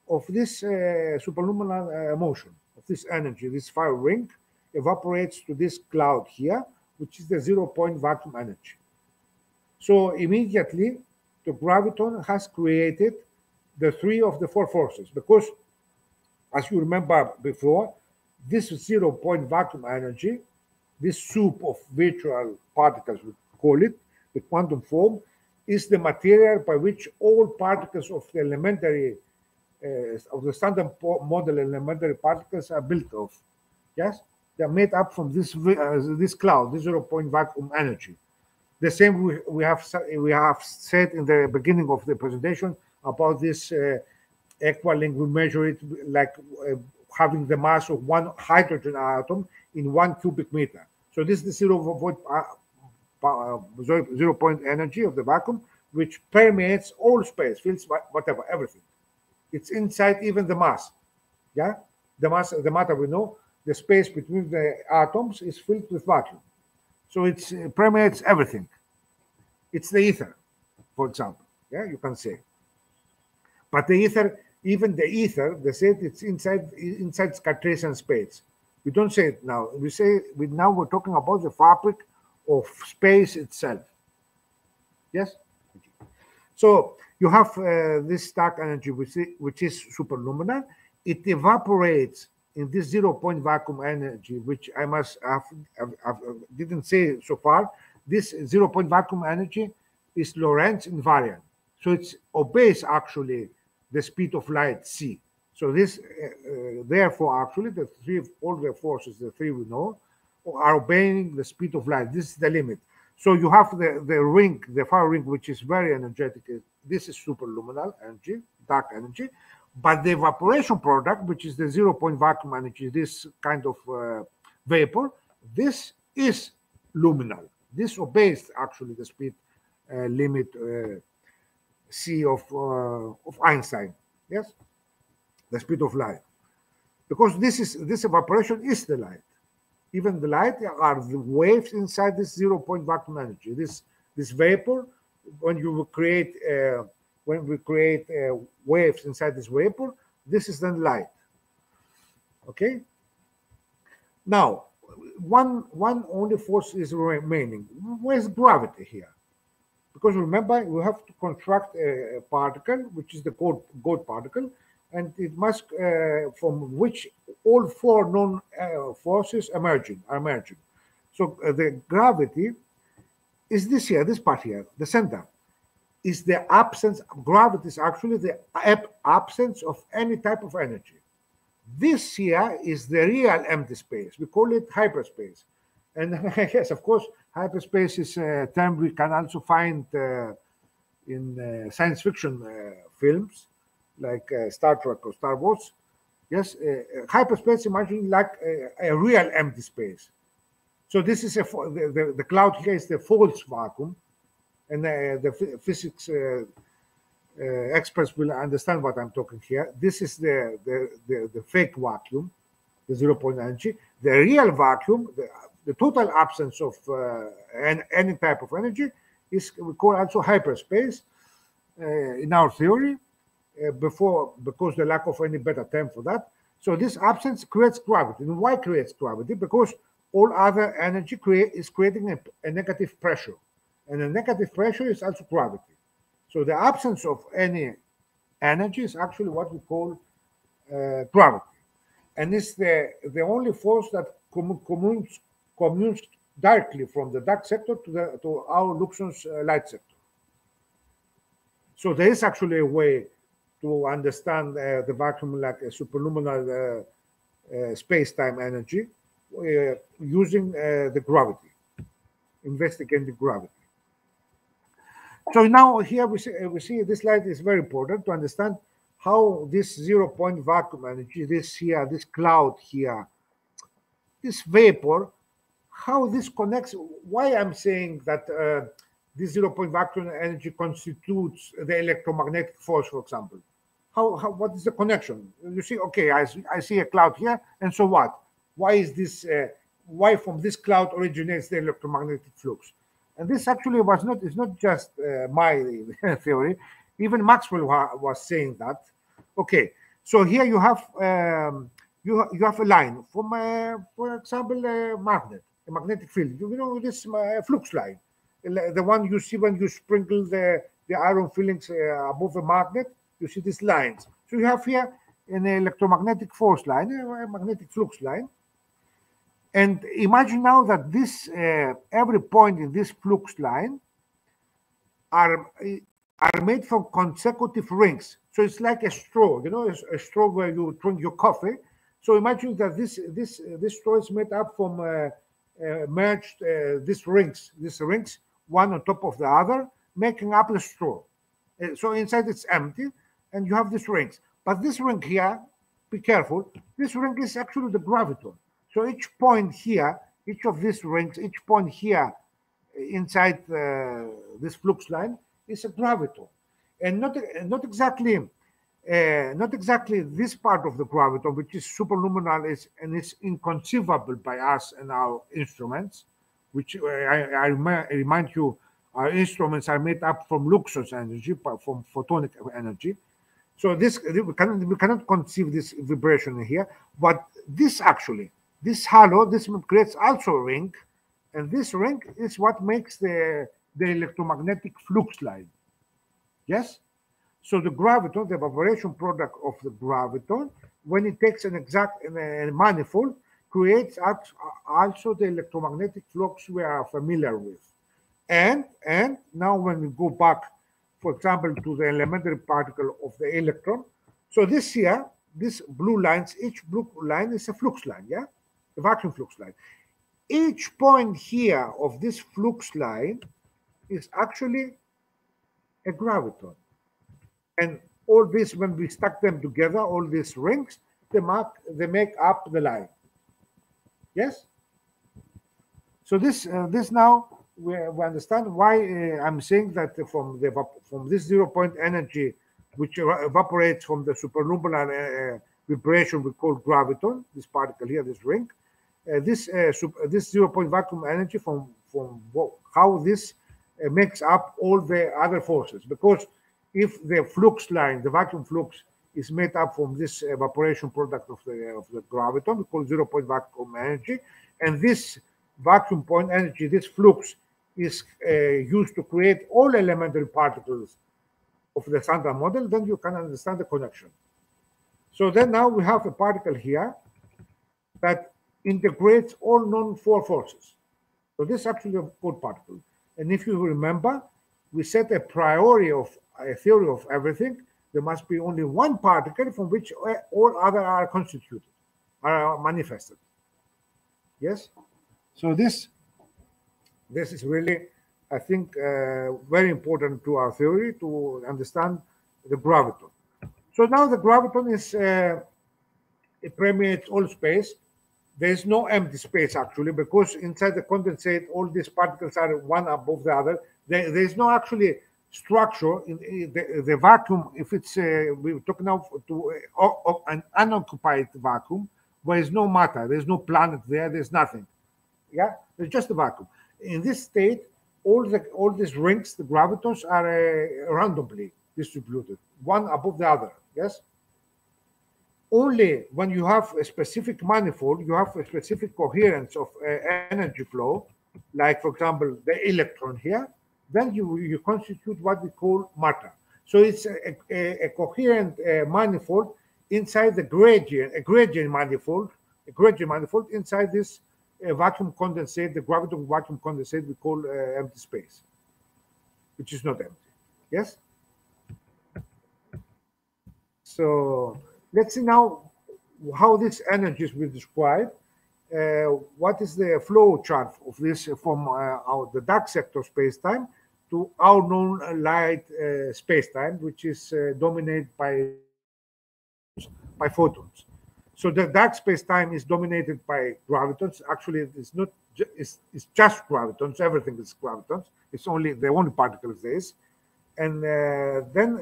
of this superluminal motion, of this energy. This fire ring evaporates to this cloud here, which is the zero-point vacuum energy. So immediately, the graviton has created the 3 of the 4 forces, because, as you remember before, this zero-point vacuum energy, this soup of virtual particles, we call it, the quantum form, is the material by which all particles of the elementary of the standard model elementary particles are built of. Yes, they are made up from this cloud, this zero-point vacuum energy. The same we have said in the beginning of the presentation about this equaling. We measure it like having the mass of one hydrogen atom in 1 cubic meter. So this is the zero-point energy of the vacuum, which permeates all space, fields, whatever, everything. It's inside even the mass. Yeah, the matter we know, the space between the atoms is filled with vacuum. So it permeates everything. It's the ether, for example. Yeah, you can say. But the ether, even the ether, they say it's inside Cartesian space. We don't say it now. We say now we're talking about the fabric of space itself. Yes. So you have this dark energy, which is superluminal. It evaporates in this zero-point vacuum energy, which I must have didn't say so far. This zero-point vacuum energy is Lorentz invariant, so it obeys actually the speed of light c. So this, therefore, actually all the forces, the 3 we know, are obeying the speed of light. This is the limit. So you have the ring, the fire ring, which is very energetic. This is superluminal energy, dark energy. But the evaporation product, which is the zero-point vacuum energy, this kind of vapor, this is luminal. This obeys actually the speed limit c of Einstein. Yes, the speed of light, because this evaporation is the light. Even the light are the waves inside this zero-point vacuum energy. This vapor, when we create waves inside this vapor, this is then light. Okay. Now, one only force is remaining. Where's gravity here? Because remember, we have to construct a particle, which is the gold particle, and it must from which all 4 known forces are emerging. So the gravity is this here, this part here, the center. Is the absence. Gravity is actually the absence of any type of energy. This here is the real empty space. We call it hyperspace. And yes, of course, hyperspace is a term we can also find in science fiction films. like Star Trek or Star Wars. Yes, hyperspace, imagine like a real empty space. So this is the cloud here is the false vacuum, and the physics experts will understand what I'm talking here. This is the fake vacuum, the 0-point energy. The real vacuum, the total absence of any type of energy, is we call also hyperspace in our theory. Because the lack of any better term for that. So this absence creates gravity. And why creates gravity? Because all other energy is creating a negative pressure. And a negative pressure is also gravity. So the absence of any energy is actually what we call gravity. And it's the only force that communes directly from the dark sector to our Luxon's light sector. So there is actually a way to understand the vacuum like a superluminal space-time energy using the gravity, investigating gravity. So now here we see this slide is very important to understand how this 0-point vacuum energy, this cloud here, this vapor, how this connects. Why I'm saying that this 0-point vacuum energy constitutes the electromagnetic force, for example. What is the connection? You see, okay, I see a cloud here, and so what? Why is this? Why from this cloud originates the electromagnetic flux? And this actually is not just my theory. Even Maxwell was saying that. Okay, so here you have you have a line from, for example, a magnetic field. You know this flux line, the one you see when you sprinkle the iron fillings above a magnet. You see these lines. So you have here an electromagnetic force line, a magnetic flux line. And imagine now that this every point in this flux line are made from consecutive rings. So it's like a straw, you know, a straw where you drink your coffee. So imagine that this straw is made up from merged these rings, one on top of the other, making up the straw. So inside it's empty, and you have these rings. But this ring here, be careful, this ring is actually the graviton. So each point here, each of these rings, each point here inside this flux line is a graviton. And not exactly this part of the graviton, which is superluminal and is inconceivable by us and our instruments, which I remind you, our instruments are made up from Luxon's energy, from photonic energy. So we cannot conceive this vibration here, but this halo, this creates also a ring, and this ring is what makes the electromagnetic flux line. Yes? So the graviton, the vibration product of the graviton, when it takes an exact manifold, creates also the electromagnetic flux we are familiar with. And now when we go back, for example, to the elementary particle of the electron, so this here, these blue lines, each blue line is a flux line, yeah? A vacuum flux line. Each point here of this flux line is actually a graviton. And all this, when we stack them together, all these rings, they make up the line. Yes? So this now, we understand why I'm saying that from this 0-point energy, which evaporates from the superluminal vibration we call graviton, this particle here, this ring, this 0-point vacuum energy from how this makes up all the other forces. Because if the flux line, the vacuum flux, is made up from this evaporation product of the graviton, we call 0-point vacuum energy, and this vacuum point energy, this flux, is used to create all elementary particles of the standard model, then you can understand the connection. So then now we have a particle here that integrates all known four forces. So this is actually a good particle. And if you remember, we set a priori of a theory of everything. There must be only one particle from which all other are constituted, are manifested. Yes? So this is really, I think, very important to our theory to understand the graviton. So now the graviton is it permeates all space. There is no empty space actually, because inside the condensate, all these particles are one above the other. There is no actually structure in the vacuum. If it's we're talking now to an unoccupied vacuum, where there's no matter, there's no planet there, there's nothing. Yeah, there's just a vacuum. In this state, all these rings, the gravitons, are randomly distributed, one above the other. Yes. Only when you have a specific manifold, you have a specific coherence of energy flow, like, for example, the electron here, then you constitute what we call matter. So it's a coherent manifold inside the gradient manifold inside this vacuum condensate, the graviton vacuum condensate we call empty space, which is not empty. Yes? So let's see now how these energies will describe. What is the flow chart of this from the dark sector spacetime to our known light spacetime, which is dominated by photons. So the dark spacetime is dominated by gravitons. Actually, it's not. It's just gravitons. Everything is gravitons. It's only the only particles there is, and then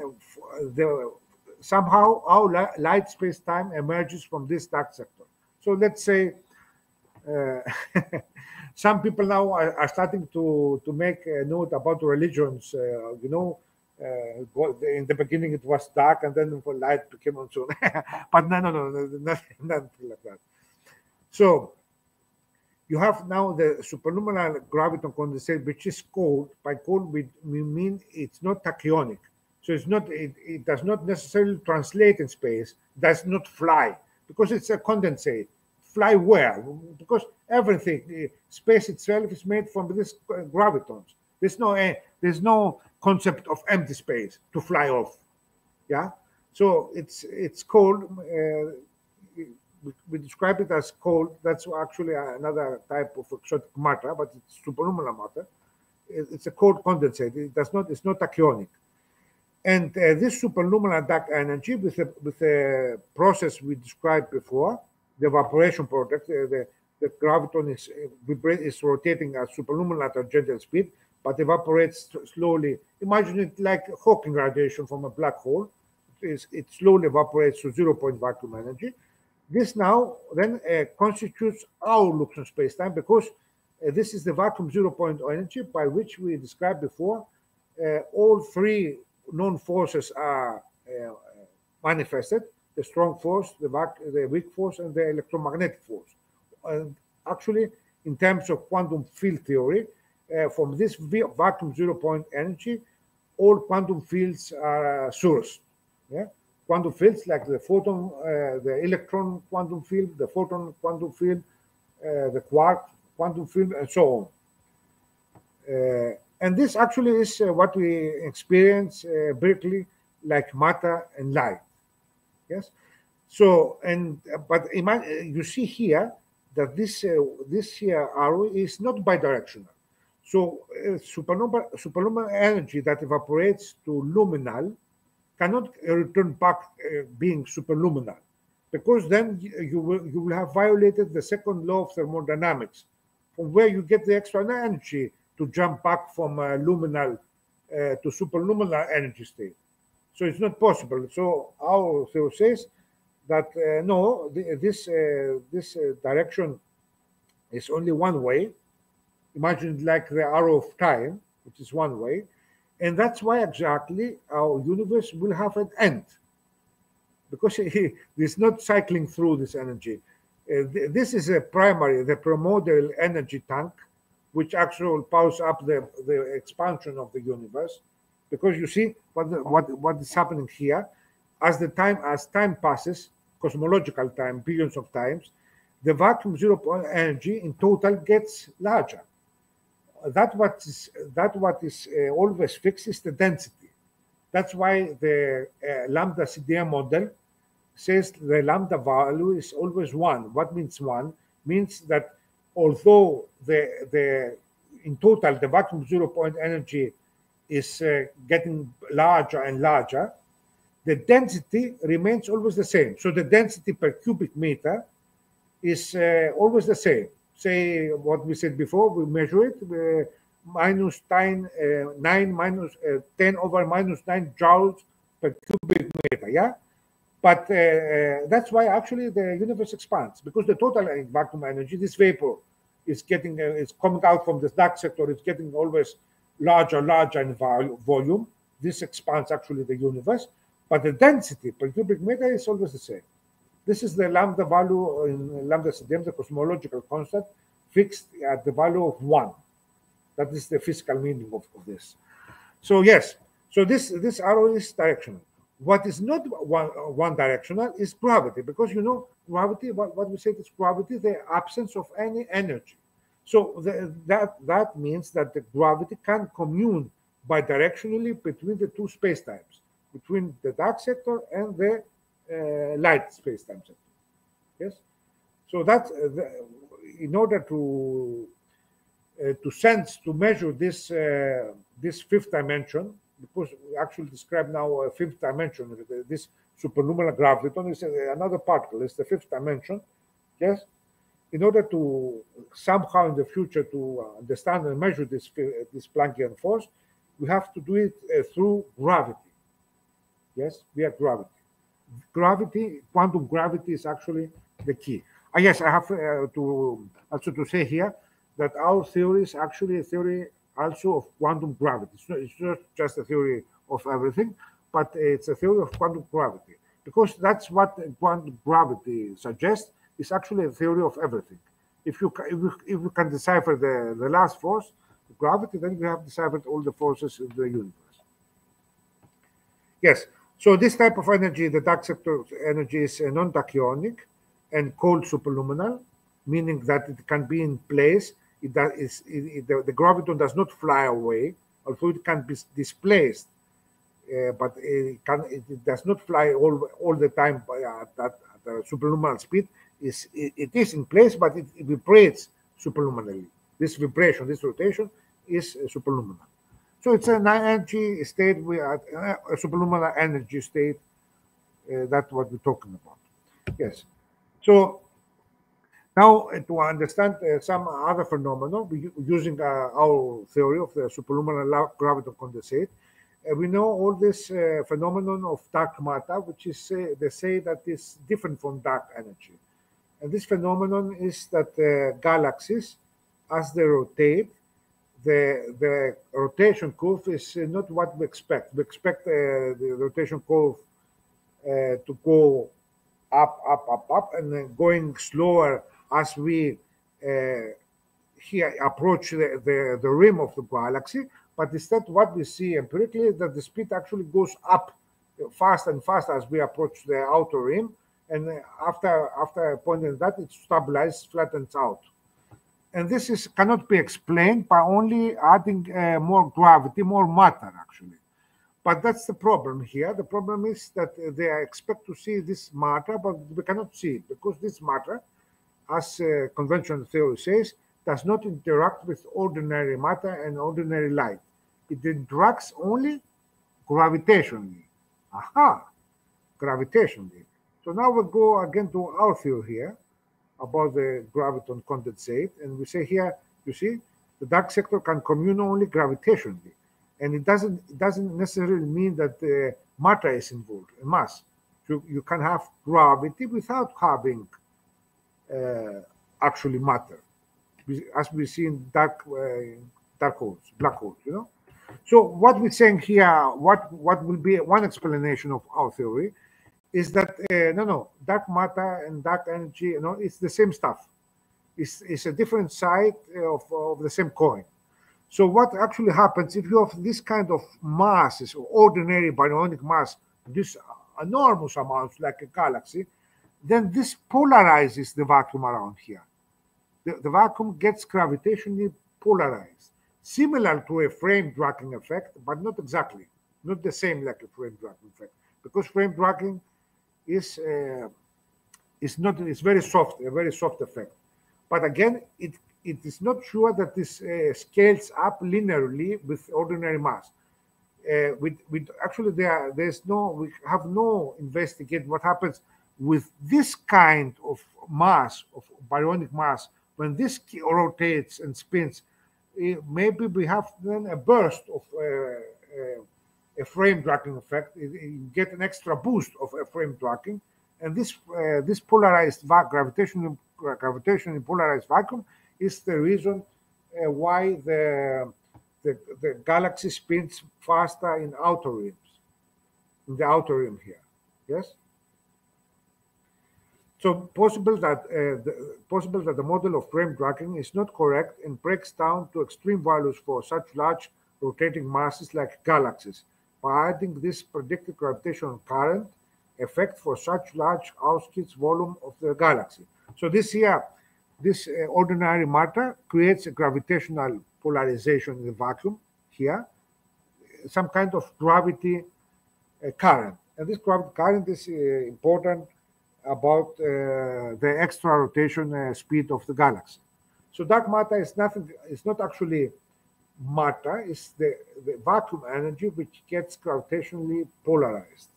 somehow our light space-time emerges from this dark sector. So let's say some people now are starting to make a note about religions. In the beginning it was dark, and then light became on soon. But no, nothing like that. So you have now the superluminal graviton condensate, which is cold. By cold, we mean it's not tachyonic. So it's not. It does not necessarily translate in space. Does not fly because it's a condensate. Fly where? Because everything, space itself, is made from these gravitons. There's no concept of empty space to fly off. Yeah. So it's cold. We describe it as cold. That's actually another type of exotic matter, but it's superluminal matter. It's a cold condensate. It's not tachyonic. And this superluminal dark energy, with a process we described before, the evaporation product, the graviton is rotating at superluminal tangential speed, but evaporates slowly. Imagine it like Hawking radiation from a black hole. It slowly evaporates to 0-point vacuum energy. This now then constitutes our Luxon spacetime, because this is the vacuum 0-point energy by which we described before. All three known forces are manifested: the strong force, the weak force, and the electromagnetic force. And actually, in terms of quantum field theory, from this vacuum 0-point energy, all quantum fields are sourced. Yeah? Quantum fields like the photon, the electron quantum field, the photon quantum field, the quark quantum field, and so on. And this actually is what we experience briefly, like matter and light. Yes. So but you see here that this here arrow is not bidirectional. So superluminal energy that evaporates to luminal cannot return back being superluminal, because then you will have violated the second law of thermodynamics, from where you get the extra energy to jump back from luminal to superluminal energy state. So it's not possible. So our theory says that no, this direction is only one way. Imagine it like the arrow of time, which is one way. And that's why exactly our universe will have an end, because it's not cycling through this energy. This is the primordial energy tank, which actually powers up the expansion of the universe. Because you see what is happening here, as time passes, cosmological time, billions of times, the vacuum 0-point energy in total gets larger. That what is always fixed is the density. That's why the lambda CDM model says the lambda value is always 1. What means 1? Means that although in total the vacuum 0-point energy is getting larger and larger, the density remains always the same. So the density per cubic meter is always the same. Say what we said before, we measure it, minus 9 minus 10 over minus 9 joules per cubic meter, yeah? But that's why actually the universe expands, because the total vacuum energy, this vapor, is getting, it's coming out from the dark sector, it's getting always larger in volume. This expands actually the universe, but the density per cubic meter is always the same. This is the lambda value in lambda CDM, the cosmological constant, fixed at the value of 1. That is the physical meaning of this. So yes, so this arrow is directional. What is not one directional is gravity, because you know gravity, what we say is gravity, the absence of any energy. So that means that the gravity can commune bidirectionally between the two spacetimes, between the dark sector and the light spacetime sector. Yes. So that in order to measure this this fifth dimension, because we actually describe now a fifth dimension, this superluminal graviton is another particle, it's the fifth dimension. Yes. In order to somehow in the future to understand and measure this Planckian force, we have to do it through gravity. Yes, via gravity. Gravity, quantum gravity is actually the key. Yes, I have to also to say here that our theory is actually a theory also of quantum gravity. It's not just a theory of everything, but it's a theory of quantum gravity, because that's what quantum gravity suggests. Is actually a theory of everything. If you can decipher the last force, gravity, then you have deciphered all the forces in the universe. Yes. So this type of energy, the dark sector energy, is non-tachyonic and cold superluminal, meaning that it can be in place. The graviton does not fly away, although it can be displaced, but it does not fly all the time at the superluminal speed. It is in place, but it vibrates superluminally. This vibration, this rotation is superluminal. So it's an energy state, a superluminal energy state. That's what we're talking about. Yes. So now to understand some other phenomena, using our theory of the superluminal graviton condensate, we know all this phenomenon of dark matter, which is they say that is different from dark energy. And this phenomenon is that galaxies, as they rotate, the rotation curve is not what we expect. We expect the rotation curve to go up, and then going slower as we here approach the rim of the galaxy. But instead, what we see empirically is that the speed actually goes up fast and fast as we approach the outer rim. And after a point in that, it stabilizes, flattens out. And this cannot be explained by only adding more gravity, more matter, actually. But that's the problem here. The problem is that they expect to see this matter, but we cannot see it, because this matter, as conventional theory says, does not interact with ordinary matter and ordinary light. It interacts only gravitationally. Aha! Gravitationally. So now we go again to our theory here about the graviton condensate, and we say here, you see, the dark sector can commune only gravitationally, and it doesn't necessarily mean that matter is involved, mass. So you can have gravity without having actually matter, as we see in dark holes, black holes, you know. So what we're saying here, what will be one explanation of our theory, is that no, dark matter and dark energy, you know, it's the same stuff. It's a different side of the same coin. So what actually happens if you have this kind of masses, or ordinary baryonic mass, this enormous amounts like a galaxy, then this polarizes the vacuum around here. The vacuum gets gravitationally polarized, similar to a frame dragging effect, but not exactly, not the same like a frame dragging effect, because frame dragging is very soft, a very soft effect. But again, it is not sure that this scales up linearly with ordinary mass. with actually we have no investigate what happens with this kind of mass, of baryonic mass, when this rotates and spins. Maybe we have then a burst of a frame tracking effect. You get an extra boost of a frame tracking, and this polarized gravitationally polarized vacuum is the reason why the galaxy spins faster in outer rims, in the outer rim here. Yes. So possible that the model of frame tracking is not correct and breaks down to extreme values for such large rotating masses like galaxies, by adding this predicted gravitational current effect for such large Auschwitz volume of the galaxy. So this ordinary matter creates a gravitational polarization in the vacuum here, some kind of gravity current. And this gravity current is important about the extra rotation speed of the galaxy. So dark matter is nothing. It's not actually matter. It's the vacuum energy which gets gravitationally polarized.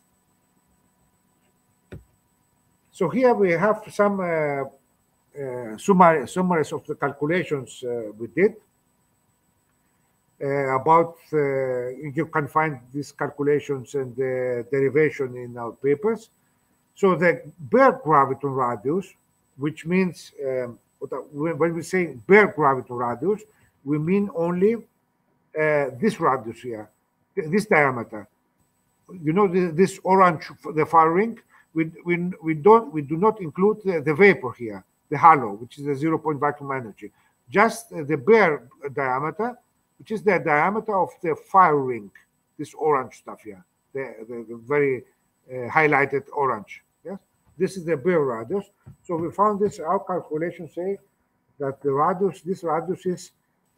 So here we have some summaries of the calculations we did about. You can find these calculations and the derivation in our papers. So the bare graviton radius, which means when we say bare graviton radius, we mean only this radius here, this diameter. You know, this orange, the far ring. We do not include the vapor here, the halo, which is the 0-point vacuum energy. Just the bare diameter, which is the diameter of the fire ring. This orange stuff here, the very highlighted orange. Yes, this is the bare radius. So we found this. Our calculations say that this radius is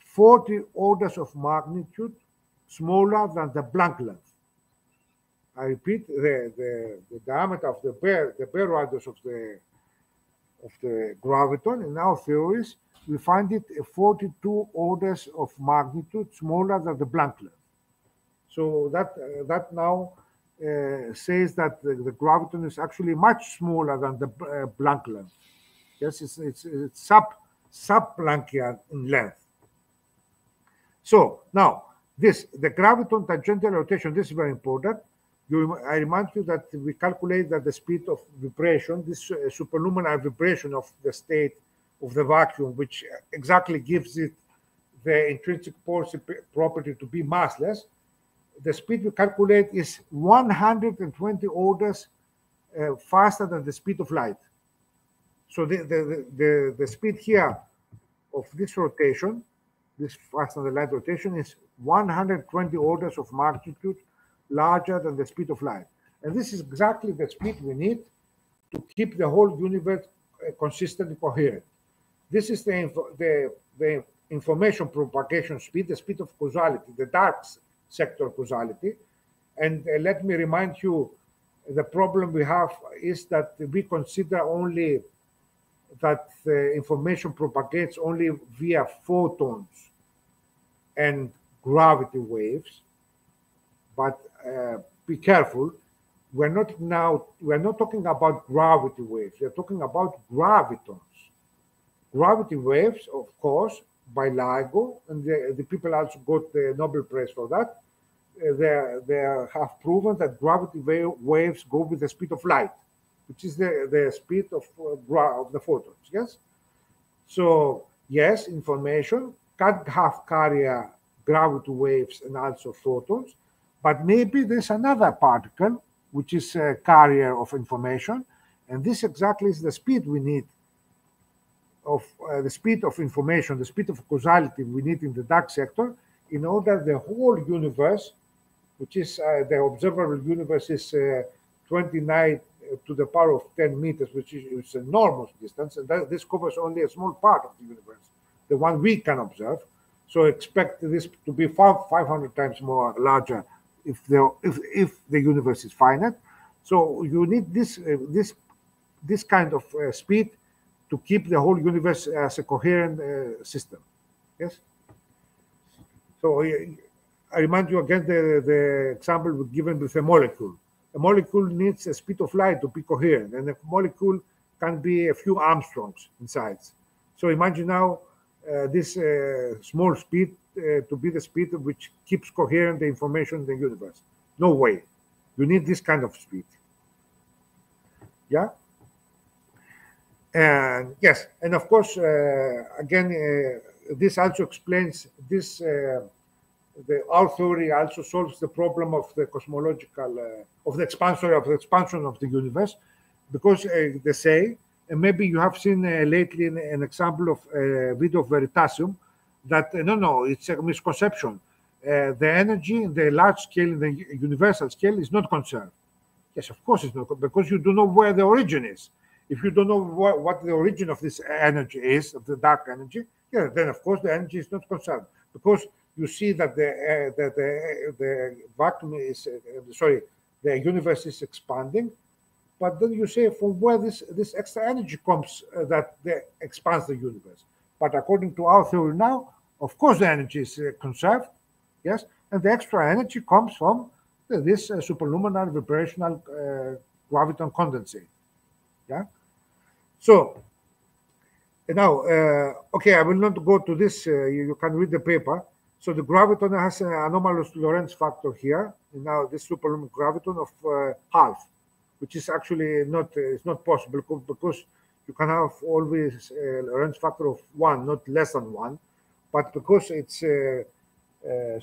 40 orders of magnitude smaller than the Planck length. I repeat, the diameter of the bare radius of the graviton in our theories, we find it 42 orders of magnitude smaller than the Planck length. So that now says that the graviton is actually much smaller than the Planck length. Yes, it's sub-Planckian in length. So now the graviton tangential rotation. This is very important. I remind you that we calculate that the speed of vibration, this superluminal vibration of the state of the vacuum, which exactly gives it the intrinsic property to be massless, the speed we calculate is 120 orders faster than the speed of light. So the speed here of this rotation, this faster than light rotation, is 120 orders of magnitude larger than the speed of light. And this is exactly the speed we need to keep the whole universe consistent and coherent. This is the information propagation speed, the speed of causality, the dark sector causality. And let me remind you, the problem we have is that we consider only that the information propagates only via photons and gravity waves. But be careful, we're not talking about gravity waves, we're talking about gravitons. Gravity waves, of course, by LIGO, and the people also got the Nobel Prize for that. They have proven that gravity waves go with the speed of light, which is the speed of the photons. Yes. So yes, information can have carrier gravity waves and also photons, but maybe there's another particle which is a carrier of information, and this exactly is the speed we need of the speed of information, the speed of causality we need in the dark sector, in order the whole universe, which is the observable universe, is 29 to the power of 10 meters, which is an enormous distance, and this covers only a small part of the universe, the one we can observe. So expect this to be 500 times more larger if the universe is finite. So you need this kind of speed to keep the whole universe as a coherent system. Yes. So I remind you again the example given with a molecule. A molecule needs a speed of light to be coherent, and a molecule can be a few Armstrongs in size. So imagine now this small speed to be the speed which keeps coherent the information in the universe. No way. You need this kind of speed. Yeah? And yes, and of course, again, this also explains this. Our theory also solves the problem of the cosmological, of the expansion of the universe, because they say, and maybe you have seen lately an example of a video of Veritasium, that no, it's a misconception. The energy in the large scale, in the universal scale, is not conserved. Yes, of course it's not, because you don't know where the origin is. If you don't know what the origin of this energy is, of the dark energy, yeah, then of course the energy is not conserved, because you see that the vacuum is, the universe is expanding, but then you say from where this extra energy comes that expands the universe. But according to our theory now, of course the energy is conserved, yes, and the extra energy comes from this superluminal vibrational graviton condensate. Yeah. So now, okay, I will not go to this. You can read the paper. So the graviton has an anomalous Lorentz factor here. And now this superluminal graviton of half, which is actually not possible, because you can have always a Lorentz factor of 1, not less than 1. But because it's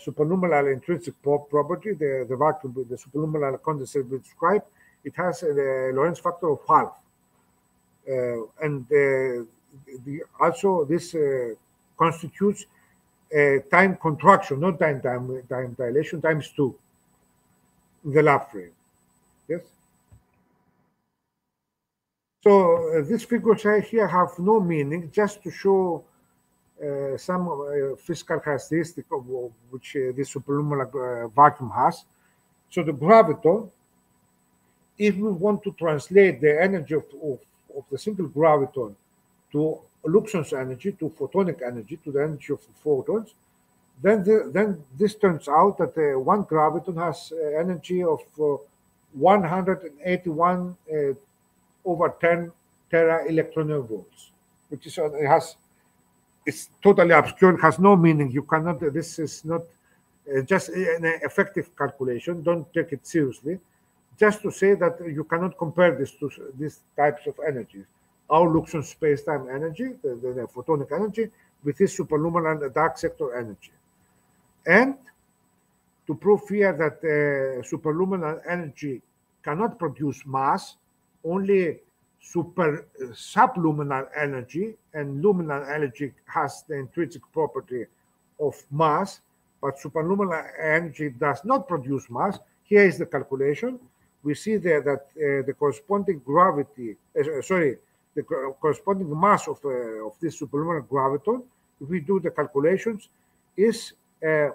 superluminal intrinsic property, the vacuum, the superluminal condensate we described, it has a Lorentz factor of half. And also this constitutes a time contraction, not time dilation, times 2 in the lab frame. Yes. So these figures here have no meaning, just to show some physical characteristic of which this superluminal vacuum has. So the graviton, if we want to translate the energy of the simple graviton to Luxon's energy, to photonic energy, to the energy of photons, then this turns out that one graviton has energy of 181 over 10 tera electron volts, which is it's totally obscure. It has no meaning. You cannot. This is not just an effective calculation. Don't take it seriously. Just to say that you cannot compare this to these types of energies. Our Luxon space-time energy, the photonic energy, with this superluminal dark sector energy. And to prove here that superluminal energy cannot produce mass, only subluminal energy, and luminal energy has the intrinsic property of mass, but superluminal energy does not produce mass. Here is the calculation. We see there that the corresponding gravity, the corresponding mass of this superluminal graviton, if we do the calculations, is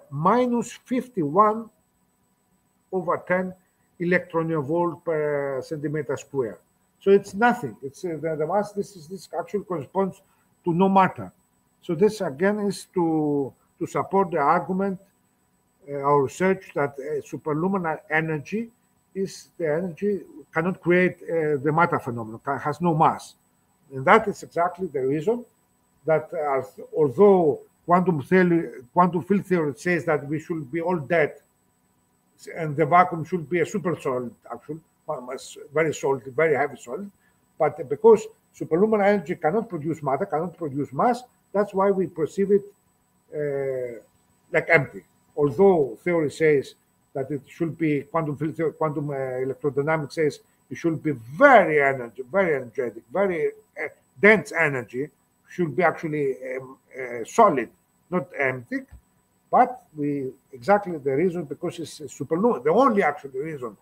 minus 51 over 10 electron volt per centimeter square. So it's nothing. It's the mass. This actually corresponds to no matter. So this again is to support the argument, our research, that superluminal energy is the energy cannot create the matter phenomenon, has no mass. And that is exactly the reason that although quantum field theory says that we should be all dead and the vacuum should be a super solid, actually, very solid, very heavy solid, but because superluminal energy cannot produce matter, cannot produce mass, that's why we perceive it like empty. Although theory says that it should be, quantum field theory, quantum electrodynamics says it should be very energetic, very dense energy, should be actually solid, not empty. But exactly the reason, because it's superluminal, the only actually reason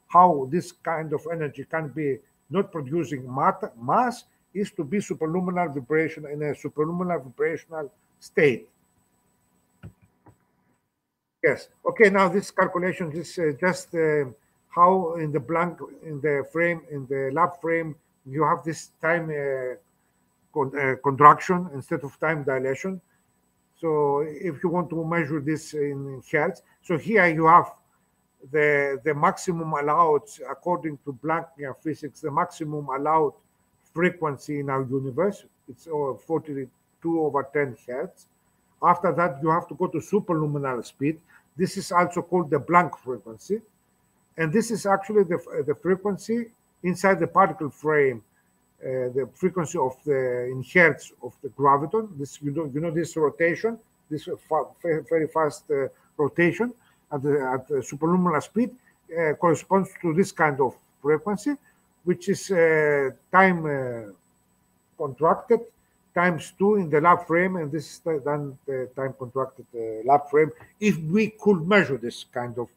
how this kind of energy can be not producing mass is to be superluminal vibration in a superluminal vibrational state. Yes. Okay. Now this calculation is just how in the lab frame, you have this time contraction instead of time dilation. So if you want to measure this in hertz, so here you have the maximum allowed, according to Planck physics, the maximum allowed frequency in our universe. It's 42/10 hertz. After that, you have to go to superluminal speed. This is also called the Planck frequency. And this is actually the frequency inside the particle frame, the frequency of in hertz of the graviton. This you know this rotation, this very fast rotation at the superluminal speed corresponds to this kind of frequency, which is time contracted times 2 in the lab frame, and this is then the time contracted lab frame. If we could measure this kind of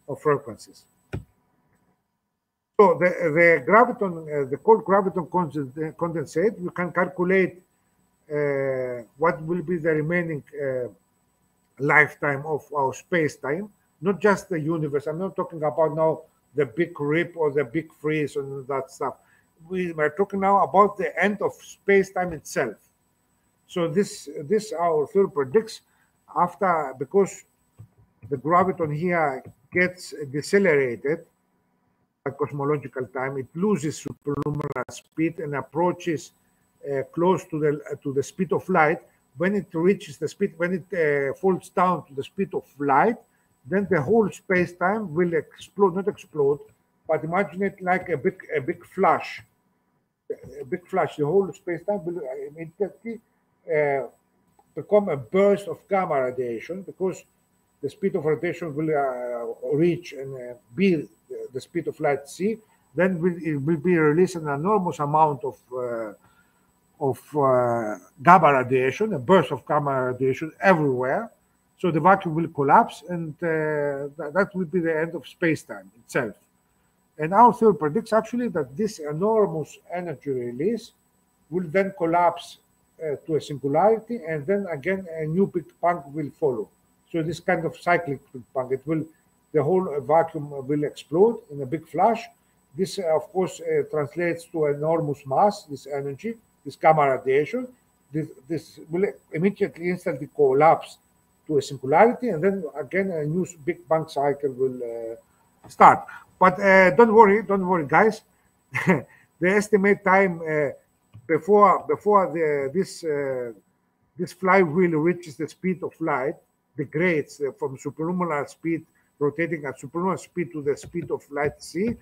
of frequencies. So the graviton, the cold graviton condensate, you can calculate what will be the remaining lifetime of our space-time, not just the universe. I'm not talking about now the big rip or the big freeze and that stuff. We are talking now about the end of space-time itself. So this our theory predicts because the graviton here gets decelerated at cosmological time, it loses superluminal speed and approaches close to the speed of light. When it reaches the speed, when it falls down to the speed of light, then the whole space-time will explode, not explode, but imagine it like a big flash. A big flash. The whole space-time will immediately become a burst of gamma radiation, because the speed of radiation will reach and be the speed of light c. Then it will be released an enormous amount of gamma radiation, a burst of gamma radiation everywhere. So the vacuum will collapse, and that will be the end of space-time itself. And our theory predicts actually that this enormous energy release will then collapse to a singularity, and then again a new Big Bang will follow. So this kind of cyclic Big Bang, the whole vacuum will explode in a big flash. This, of course, translates to enormous mass, this energy, this gamma radiation. This will immediately, instantly collapse to a singularity, and then again a new Big Bang cycle will start. But don't worry, guys. The estimate time before this flywheel reaches the speed of light, degrades from superluminal speed, rotating at superluminal speed to the speed of light c.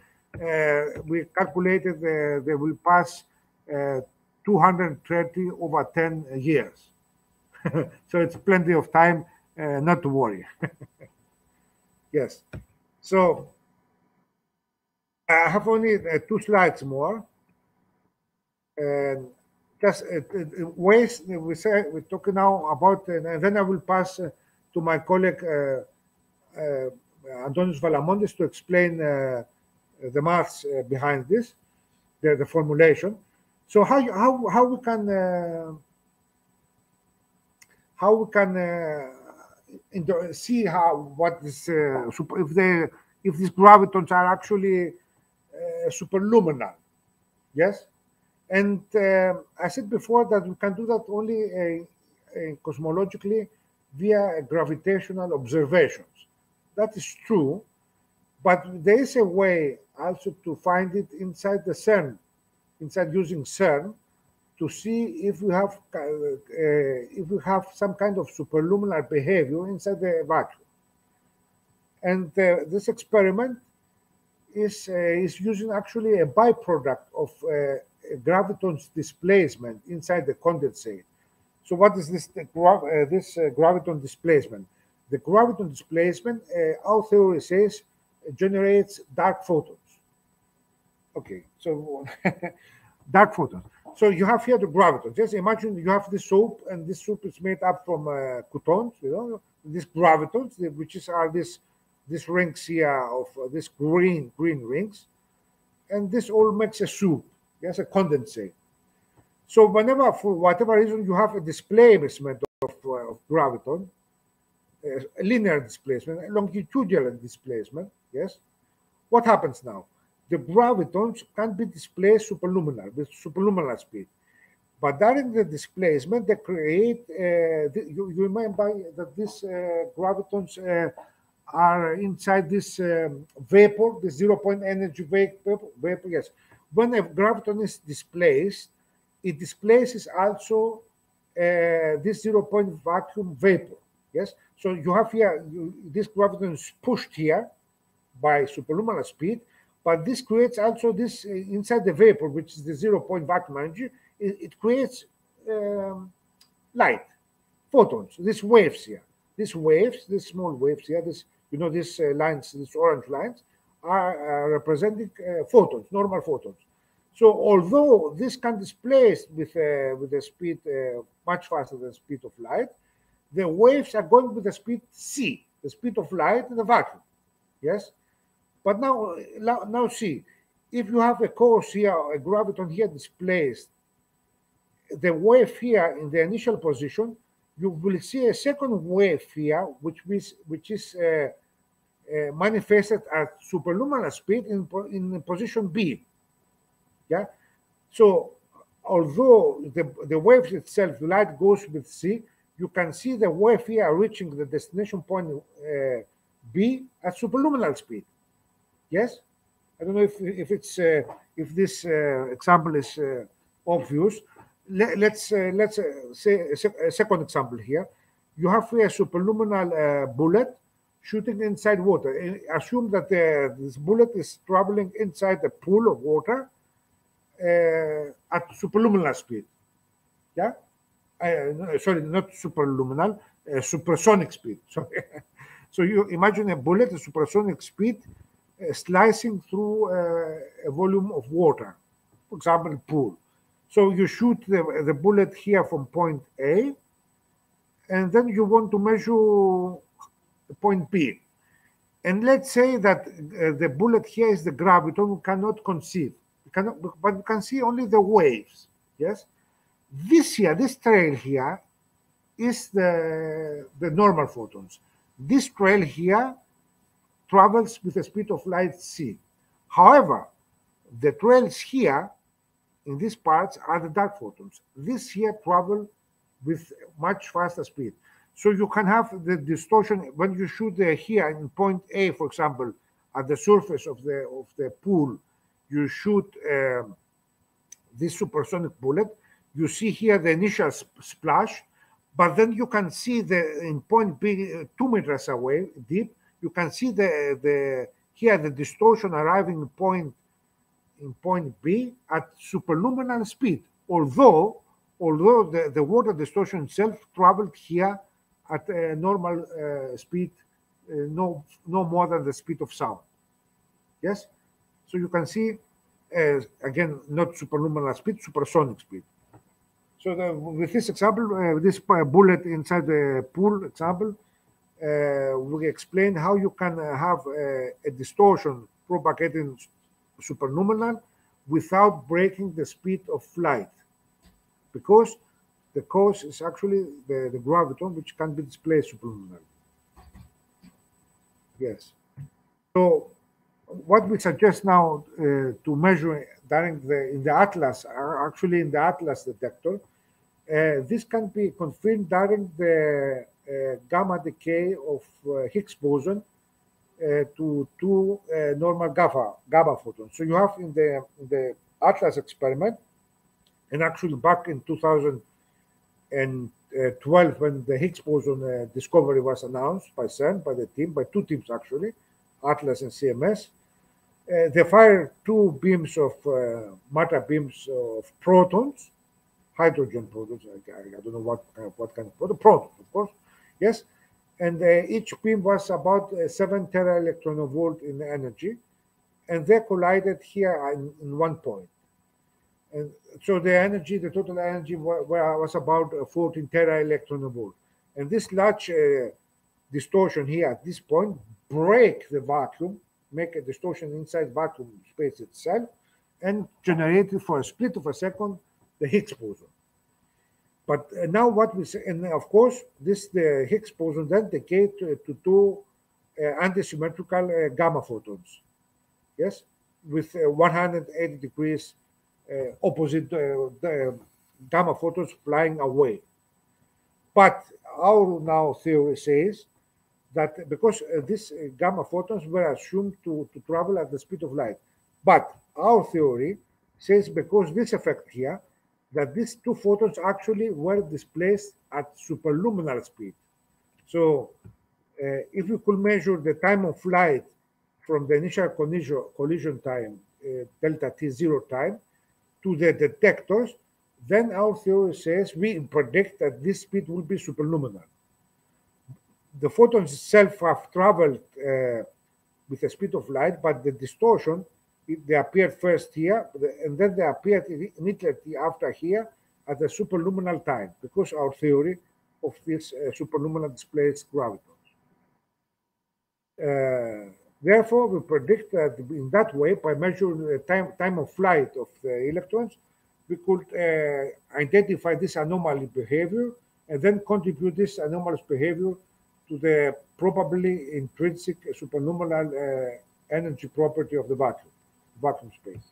We calculated they will pass 230/10 years. So it's plenty of time not to worry. Yes. So I have only 2 slides more. And just ways we're talking now about, and then I will pass to my colleague Antonis Valamontis to explain the maths behind this, the formulation. So how we can see what this if these gravitons are actually superluminal, yes. And I said before that we can do that only cosmologically via gravitational observations. That is true, but there is a way also to find it inside the CERN, inside using CERN, to see if we have some kind of superluminal behavior inside the vacuum. And this experiment is using actually a byproduct of graviton's displacement inside the condensate. So what is this graviton displacement? The graviton displacement, our theory says, generates dark photons. Okay, so dark photons. So you have here the graviton. Just imagine you have this soup, and this soup is made up from croutons, these gravitons, which are this rings here of this green rings, and this all makes a soup. Yes, a condensate. So whenever, for whatever reason, you have a displacement of graviton, a linear displacement, a longitudinal displacement, yes, what happens now? The gravitons can be displaced superluminal, with superluminal speed. But during the displacement, they create, you remember that these gravitons are inside this vapor, the 0-point energy vapor, yes. When a graviton is displaced, it displaces also this 0-point vacuum vapor, yes. So you have here, this graviton is pushed here by superluminal speed, but this creates also this inside the vapor, which is the 0-point vacuum energy, it creates light, photons, these waves here. These waves, these small waves here, this, you know, these lines, these orange lines, are representing photons, normal photons. So although this can displace with a speed much faster than the speed of light, the waves are going with the speed c, the speed of light in the vacuum. Yes, but now see, if you have a cause here, a graviton here displaced, the wave here in the initial position, you will see a second wave here, which is manifested at superluminal speed in position B. Yeah. So although the wave itself, the light goes with C, you can see the wave here reaching the destination point B at superluminal speed. Yes. I don't know if this example is obvious. Let's say a second example here. You have here a superluminal bullet shooting inside water. Assume that this bullet is traveling inside a pool of water at superluminal speed. Yeah, sorry, not superluminal, supersonic speed. Sorry. So you imagine a bullet at supersonic speed slicing through a volume of water, for example, a pool. So you shoot the bullet here from point A, and then you want to measure point B. And let's say that the bullet here is the graviton we cannot conceive. But we can see only the waves. Yes, this trail here is the normal photons. This trail here travels with the speed of light c. However, the trails here in these parts are the dark photons. This here travel with much faster speed. So you can have the distortion when you shoot here in point A, for example, at the surface of the pool. You shoot this supersonic bullet. You see here the initial splash, but then you can see in point B, 2 meters away, deep. You can see here the distortion arriving in point B at superluminal speed. Although the water distortion itself traveled here at a normal speed, no more than the speed of sound. Yes. So you can see, again, not superluminal speed, supersonic speed. So with this example, this bullet inside the pool example, we explain how you can have a distortion propagating superluminal without breaking the speed of light, because the cause is actually the graviton, which can be displaced superluminal. Yes. So what we suggest now to measure in the Atlas, actually in the Atlas detector, this can be confirmed during the gamma decay of Higgs boson to two normal gamma photons. So you have in the Atlas experiment, and actually back in 2012 when the Higgs boson discovery was announced by CERN, by two teams actually, Atlas and CMS, they fired two beams of matter beams of protons, hydrogen protons. I don't know what kind of protons, of course. Yes, and each beam was about 7 tera-electron-volt in energy, and they collided here in one point. And so the total energy was about 14 tera-electron-volt. And this large distortion here at this point break the vacuum, make a distortion inside vacuum space itself, and generated for a split of a second the Higgs boson. But now what we say, and of course, the Higgs boson then decayed to two antisymmetrical gamma photons, yes, with 180 degrees opposite gamma photons flying away. But our now theory says that because these gamma photons were assumed to travel at the speed of light. But our theory says because this effect here, that these two photons actually were displaced at superluminal speed. So if we could measure the time of flight from the initial collision time, delta t0 time, to the detectors, then our theory says we predict that this speed will be superluminal. The photons itself have traveled with the speed of light, but the distortion, they appeared first here, and then they appeared immediately after here at the superluminal time, because our theory of this superluminal displaced gravitons. Therefore, we predict that in that way, by measuring the time of flight of the electrons, we could identify this anomaly behavior and then contribute this anomalous behavior to the probably intrinsic superluminal energy property of the vacuum space.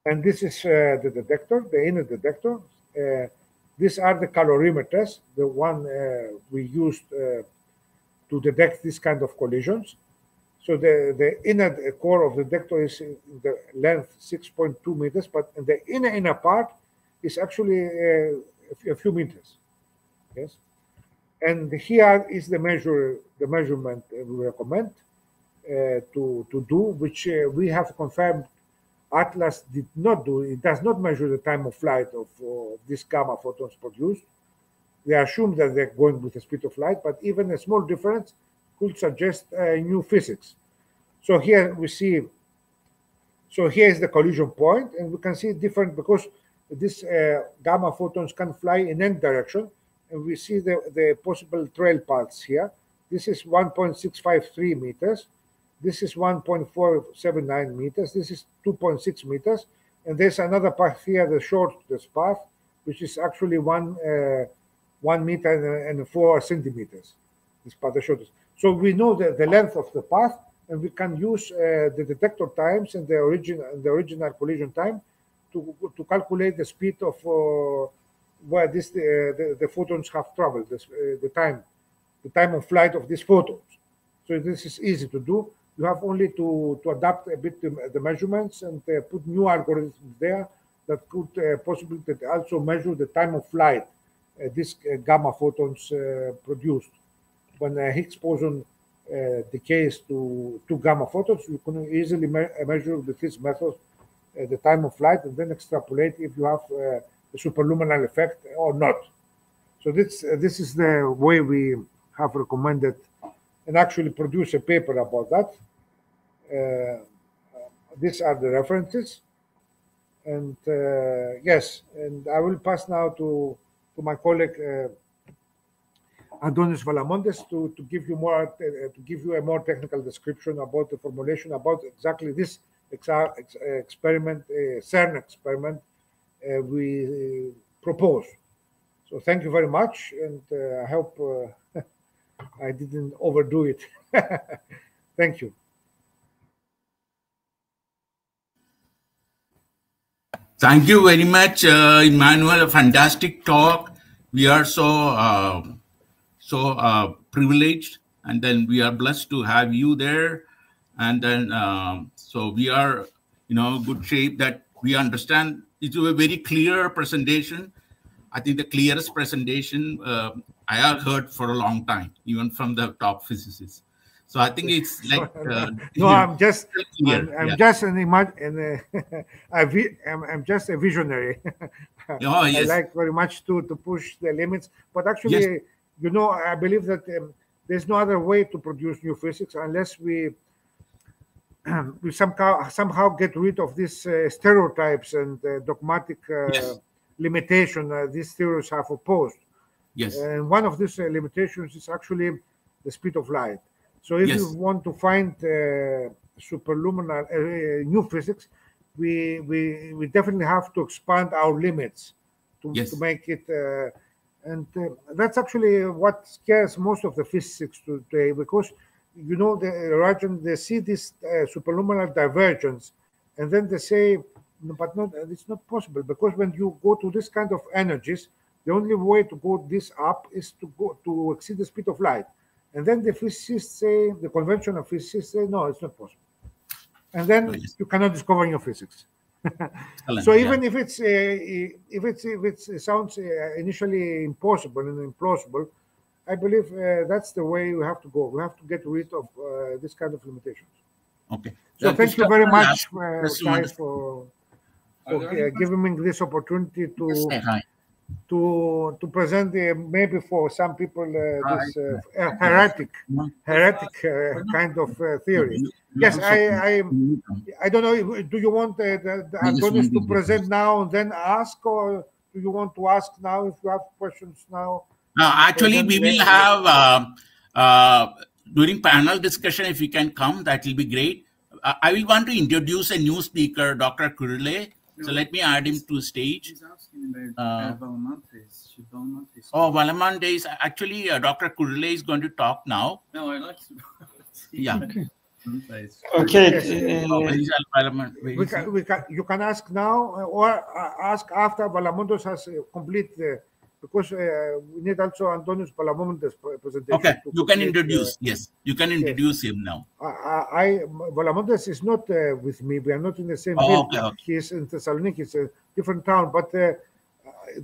And this is the detector, the inner detector. These are the calorimeters, the one we used to detect this kind of collisions. So the inner core of the detector is in the length 6.2 meters, but the inner part is actually a few meters. Yes, and here is the measurement we recommend to do, which we have confirmed Atlas did not do. It does not measure the time of flight of these gamma photons produced. They assume that they're going with the speed of light, but even a small difference could suggest new physics. So here we see, so here is the collision point, and we can see different because these gamma photons can fly in any direction, and we see the possible trail paths here. This is 1.653 meters. This is 1.479 meters. This is 2.6 meters. And there's another path here, the shortest path, which is actually 1 meter and 4 centimeters. This path, the shortest. So we know the length of the path, and we can use the detector times and the original collision time to calculate the speed of where the photons have traveled, the time of flight of these photons. So this is easy to do. You have only to adapt a bit the measurements and put new algorithms there that could possibly also measure the time of flight these gamma photons produced. When a Higgs boson decays to gamma photons, you can easily measure with this method the time of flight and then extrapolate if you have a superluminal effect or not. So this is the way we have recommended and actually produce a paper about that. These are the references. And yes, and I will pass now to my colleague Antonis Valamontes to give you a more technical description about the formulation, about exactly this experiment, CERN experiment we propose. So thank you very much, and I hope I didn't overdo it. Thank you. Thank you very much, Emmanuel. A fantastic talk. We are so privileged, and then we are blessed to have you there. And then so we are, good shape that we understand. It's a very clear presentation. I think the clearest presentation I have heard for a long time, even from the top physicists. So I think it's like no, I'm just I'm just a visionary. Oh, yes. I like very much to push the limits, but actually, yes, I believe that there's no other way to produce new physics unless we somehow get rid of these stereotypes and dogmatic limitation these theories have opposed. Yes. And one of these limitations is actually the speed of light. So if you want to find superluminal new physics, we definitely have to expand our limits to make it. And that's actually what scares most of the physicists today, because they see this superluminal divergence, and then they say but not it's not possible, because when you go to this kind of energies, the only way to go this up is to exceed the speed of light. And then the physicists say, the conventional physicists say, no, it's not possible. And then you cannot discover new physics. So even if it sounds initially impossible and implausible, I believe that's the way we have to go. We have to get rid of this kind of limitations. Okay. So thank you very much, Kai, for giving me this opportunity to present maybe for some people this heretic kind of theory. Yes, I don't know. Do you want the Antonius to present now and then ask, or do you want to ask now if you have questions now? Actually, we will have during panel discussion. If you can come, that will be great. I will want to introduce a new speaker, Dr. Kurle. So let me add him to stage. He's asking about Valamantes. Oh, Valamantes. Actually, Dr. Kurle is going to talk now. No, I like. Yeah. Okay. You can ask now or ask after Valamontes has complete because we need also Antonius Valamontes presentation. Okay, you can introduce. Yes, you can introduce him now. Valamontes is not with me. We are not in the same building. Okay. He is in Thessaloniki. It's a different town. But the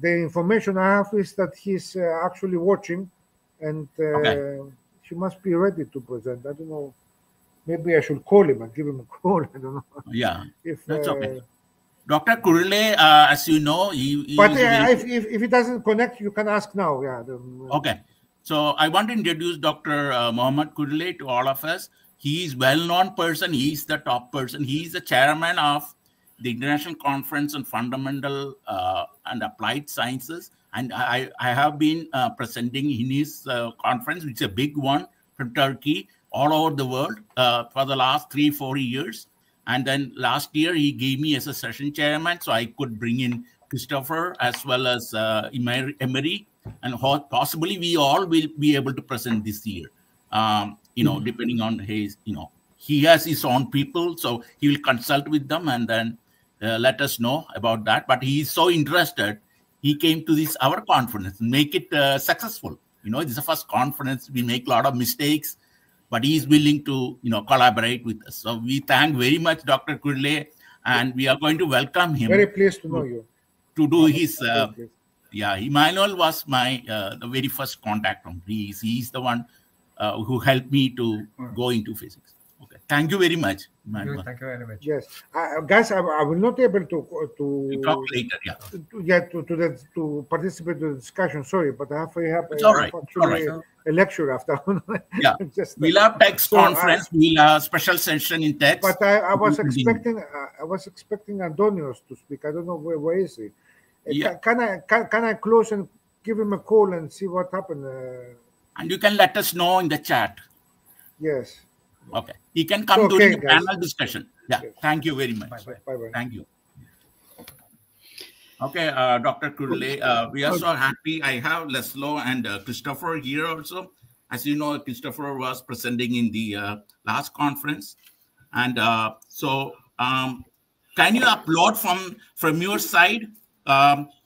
information I have is that he's actually watching, and he must be ready to present. I don't know. Maybe I should call him and give him a call. I don't know. Yeah, that's okay. Dr. Kurle, as you know, but if it doesn't connect, you can ask now. Yeah. Okay. So I want to introduce Dr. Mohammad Kurle to all of us. He is well-known person. He is the top person. He is the chairman of the International Conference on Fundamental and Applied Sciences. And I have been presenting in his conference, which is a big one from Turkey, all over the world for the last 3-4 years. And then last year, he gave me as a session chairman, so I could bring in Christopher as well as Emery, and possibly we all will be able to present this year. Depending on his, he has his own people, so he will consult with them and then let us know about that. But he is so interested, he came to our conference and make it successful. This is the first conference. We make a lot of mistakes, but he is willing to, collaborate with us. So we thank very much Dr. Kurle, and we are going to welcome him. Very pleased to know you. To do his, Emmanuel was my the very first contact from. He's the one who helped me to go into physics. Okay, thank you very much, Emmanuel. Thank you very much. Yes, guys, I will not be able to talk later. To participate in the discussion. Sorry, but I have a lecture after. Yeah, we'll have TEGS conference. We'll have a special session in TEGS. But I was expecting Antonius to speak. I don't know where is he. Yeah. Can I close and give him a call and see what happened? And you can let us know in the chat. Yes. Okay. He can come during the panel discussion. Yeah. Yes. Thank you very much. Bye-bye. Thank you. Okay, Dr. Kurle, we are so happy. I have Laszlo and Christopher here also. As you know, Christopher was presenting in the last conference. And can you upload from your side?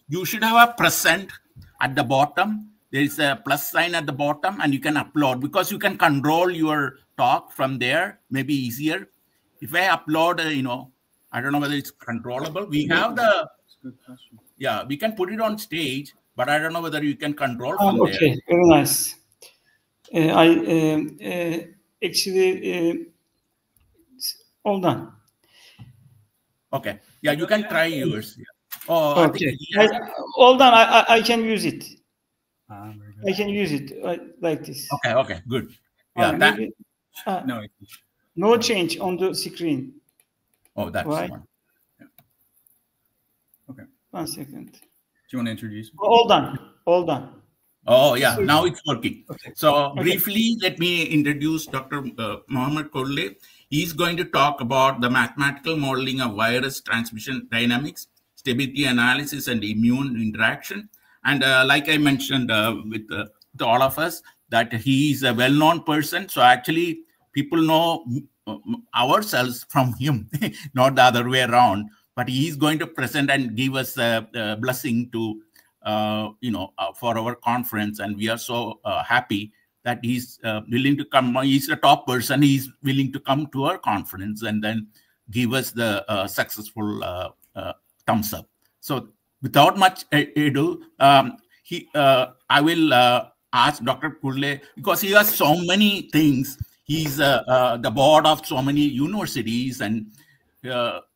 You should have a present at the bottom. There is a plus sign at the bottom, and you can upload because you can control your talk from there. Maybe easier. If I upload, I don't know whether it's controllable. We have the... Good question. Yeah, we can put it on stage, but I don't know whether you can control from there. Okay, very nice. Actually, all done. Okay. Yeah, you can try yours. Yeah. Oh, okay. All done. I can use it. I can use it like this. Okay, good. Yeah, no change on the screen. Oh, that's right. One. Yeah. Okay. 1 second. Do you want to introduce? All done. Oh, yeah. Now it's working. Okay. So briefly, let me introduce Dr. Mohammad Kurle. He's going to talk about the mathematical modeling of virus transmission dynamics, stability analysis, and immune interaction. And like I mentioned with all of us, that he is a well-known person. So actually, people know ourselves from him, not the other way around. but he is going to present and give us a blessing to, for our conference. And we are so happy that he's willing to come. He's a top person. He's willing to come to our conference and then give us the successful thumbs up. So without much ado, I will ask Dr. Kurle, because he has so many things. He's the board of so many universities, and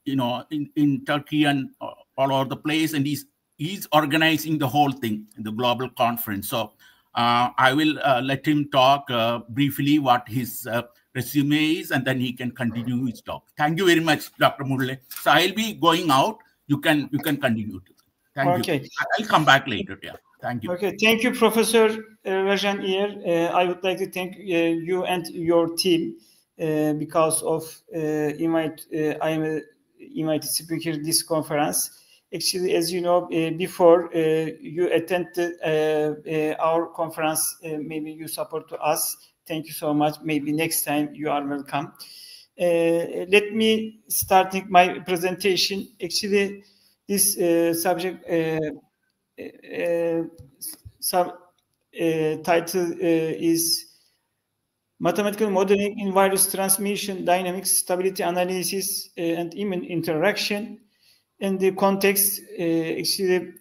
in Turkey and all over the place, and he's organizing the whole thing, the global conference. So I will let him talk briefly what his resume is, and then he can continue his talk. Thank you very much, Dr. Murle. So I'll be going out. You can continue. Thank you. I'll come back later. Yeah. Thank you. Okay. Thank you, Professor Rajan Iyer. I would like to thank you and your team because of I am a invited speaker this conference. Actually, as you know, before you attended our conference, maybe you support us. Thank you so much. Maybe next time you are welcome. Let me start my presentation. Actually, this subject title is Mathematical Modeling in Virus Transmission, Dynamics, Stability Analysis, and Immune Interaction. In the context, actually,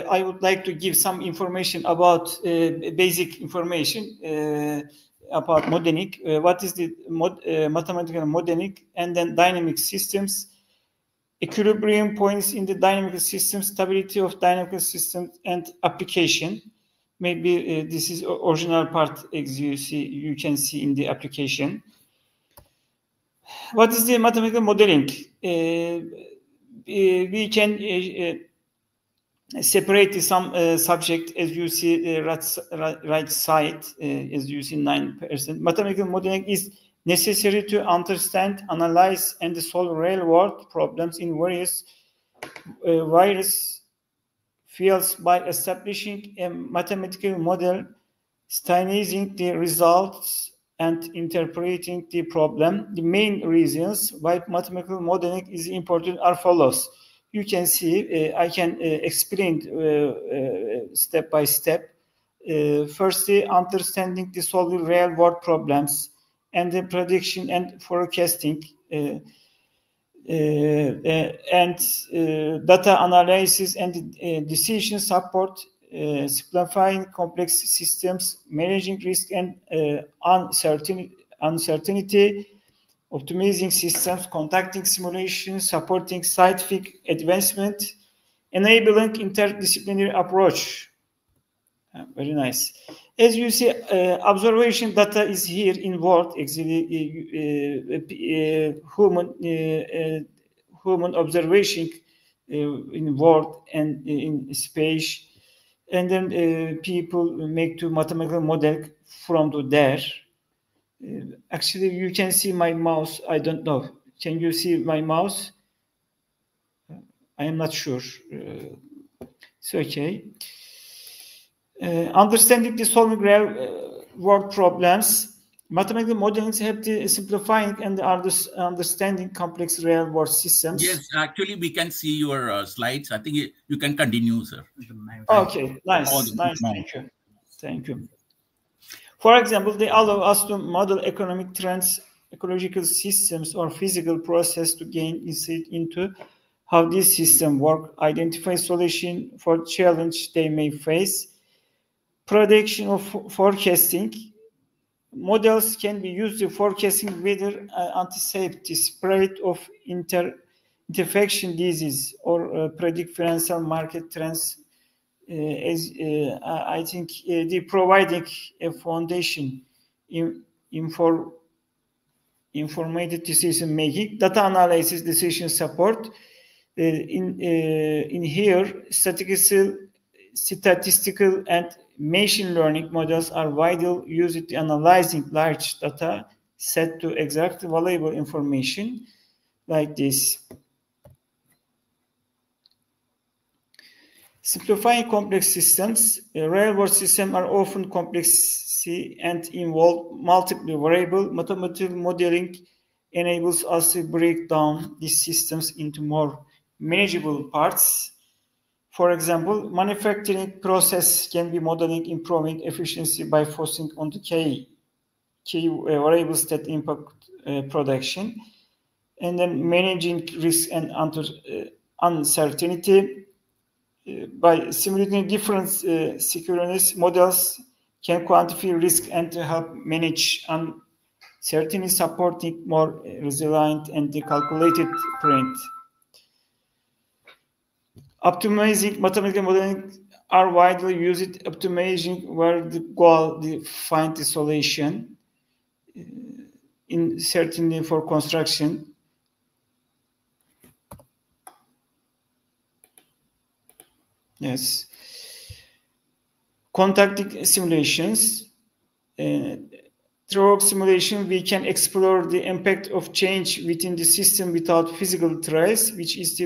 I would like to give some information about basic information about modeling. What is the mathematical modeling, and then dynamic systems, equilibrium points in the dynamical system, stability of dynamical systems, and application. Maybe this is original part, as you can see in the application. What is the mathematical modeling? We can separate some subject, as you see right side, as you see 9%. Mathematical modeling is necessary to understand, analyze, and solve real-world problems in various fields by establishing a mathematical model, standardizing the results, and interpreting the problem. The main reasons why mathematical modeling is important are follows. You can see, I can explain step by step. Firstly, understanding the solving real-world problems and the prediction and forecasting, and data analysis and decision support, simplifying complex systems, managing risk and uncertainty, optimizing systems, conducting simulations, supporting scientific advancement, enabling interdisciplinary approach. Very nice. As you see, observation data is here involved. Actually, human observation involved and in space, and then people make to mathematical model from there. Actually, you can see my mouse. I don't know. Can you see my mouse? I am not sure. It's okay. Understanding the solving real-world problems, mathematical modeling help the simplifying and understanding complex real-world systems. Yes, actually, we can see your slides. I think you can continue, sir. Okay, nice. Thank you. Thank you. For example, they allow us to model economic trends, ecological systems, or physical process to gain insight into how these systems work, identify solution for challenge they may face. Prediction of forecasting. Models can be used to forecasting whether anticipate the spread of infection disease or predict financial market trends. I think they providing a foundation in informative decision making, data analysis, decision support. In here, statistical and machine learning models are widely used in analyzing large data set to extract valuable information like this. Simplifying complex systems. Real-world systems are often complex and involve multiple variables. Mathematical modeling enables us to break down these systems into more manageable parts. For example, manufacturing process can be modeling improving efficiency by focusing on the key variables that impact production, and then managing risk and uncertainty by simulating different synchronous models can quantify risk and to help manage uncertainty, supporting more resilient and calculated print. Optimizing mathematical modeling are widely used. Optimizing where the goal to find the solution in certainly for construction. Yes. Conducting simulations. Through simulation, we can explore the impact of change within the system without physical trace, which is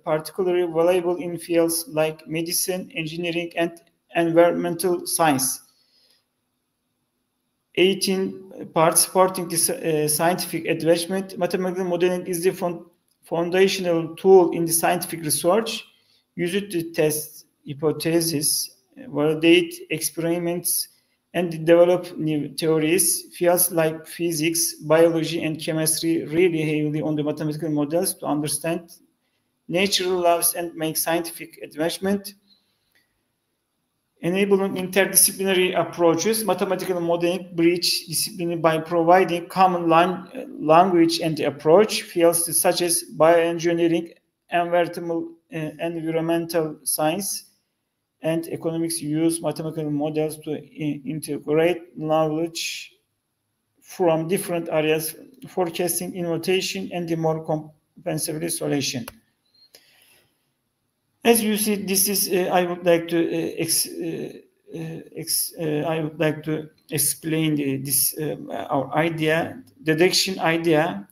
particularly valuable in fields like medicine, engineering, and environmental science. 18 parts supporting the scientific advancement. Mathematical modeling is the foundational tool in the scientific research, used to test hypotheses, validate experiments, and develop new theories. Fields like physics, biology, and chemistry rely heavily on the mathematical models to understand natural laws and make scientific advancement. Enabling interdisciplinary approaches, mathematical modeling bridge discipline by providing common language and approach. Fields such as bioengineering, environmental science, and economics use mathematical models to integrate knowledge from different areas, forecasting, innovation, and the more compensable solution. As you see, this is I would like to explain this our idea, deduction idea,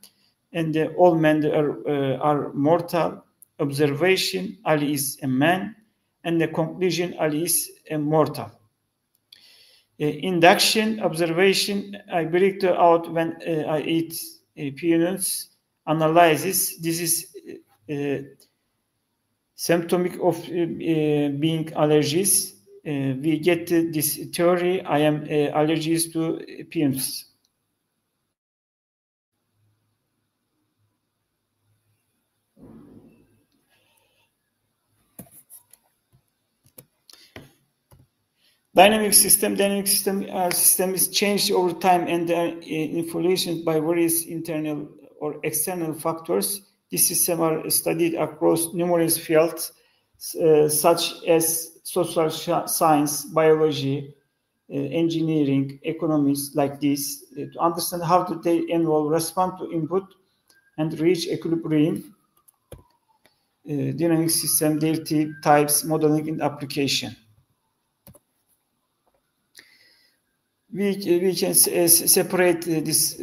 and all men are mortal. Observation: Ali is a man, and the conclusion: Ali is immortal. Induction: observation: I break out when I eat peanuts. Analysis: this is symptomatic of being allergies. We get this theory: I am allergic to peanuts. Dynamic system is changed over time and influenced by various internal or external factors. These systems are studied across numerous fields, such as social science, biology, engineering, economics, like this, to understand how they involve respond to input and reach equilibrium. Dynamic system, their types, modeling, and application. We can separate this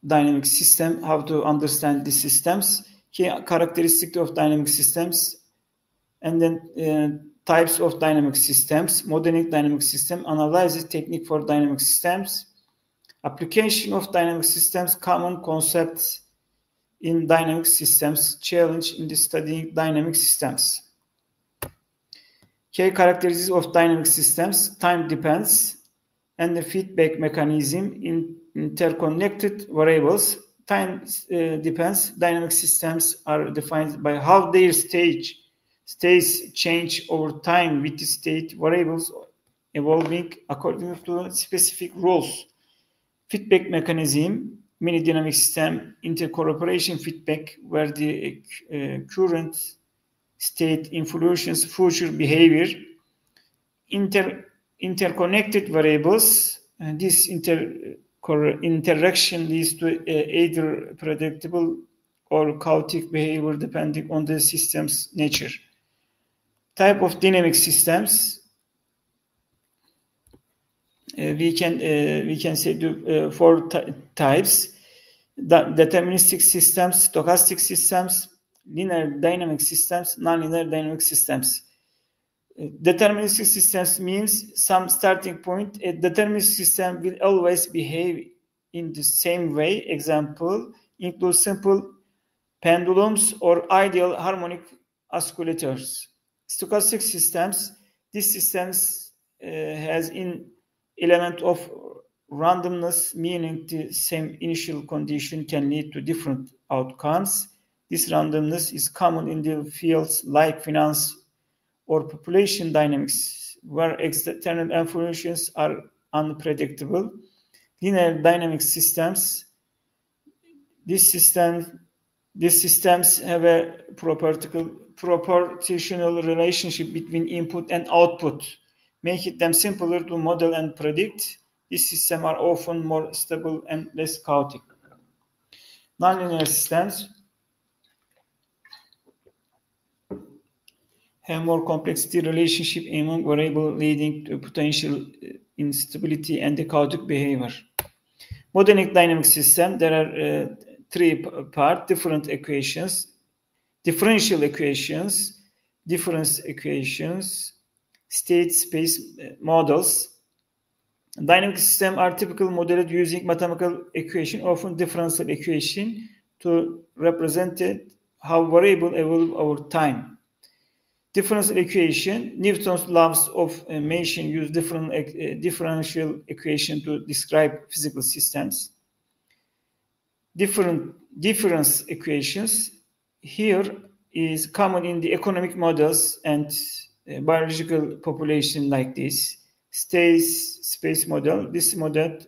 dynamic system, how to understand the systems, key characteristics of dynamic systems, and then types of dynamic systems, modeling dynamic system, analysis technique for dynamic systems, application of dynamic systems, common concepts in dynamic systems, challenge in the studying dynamic systems. Key characteristics of dynamic systems: time depends, and the feedback mechanism in interconnected variables. Time depends. Dynamic systems are defined by how their states change over time, with the state variables evolving according to specific rules. Feedback mechanism: many dynamic system intercooperation feedback, where the current state influences future behavior. Interconnected variables, and this interaction leads to either predictable or chaotic behavior depending on the system's nature. Type of dynamic systems: we can say four types: deterministic systems, stochastic systems, linear dynamic systems, nonlinear dynamic systems. Deterministic systems means some starting point. A deterministic system will always behave in the same way. Example includes simple pendulums, or ideal harmonic oscillators. Stochastic systems, these systems has an element of randomness, meaning the same initial condition can lead to different outcomes. This randomness is common in the fields like finance or population dynamics, where external influences are unpredictable. Linear dynamic systems, these systems have a proportional relationship between input and output, making them simpler to model and predict. These systems are often more stable and less chaotic. Nonlinear systems have more complexity relationship among variables, leading to potential instability and chaotic behavior. Modern dynamic system, there are three parts: different equations, differential equations, difference equations, state space models. Dynamic systems are typically modeled using mathematical equation, often differential equation, to represent how variable evolve over time. Differential equation, Newton's laws of motion use differential equation to describe physical systems. Difference equations here is common in the economic models and biological population like this. Space model. This method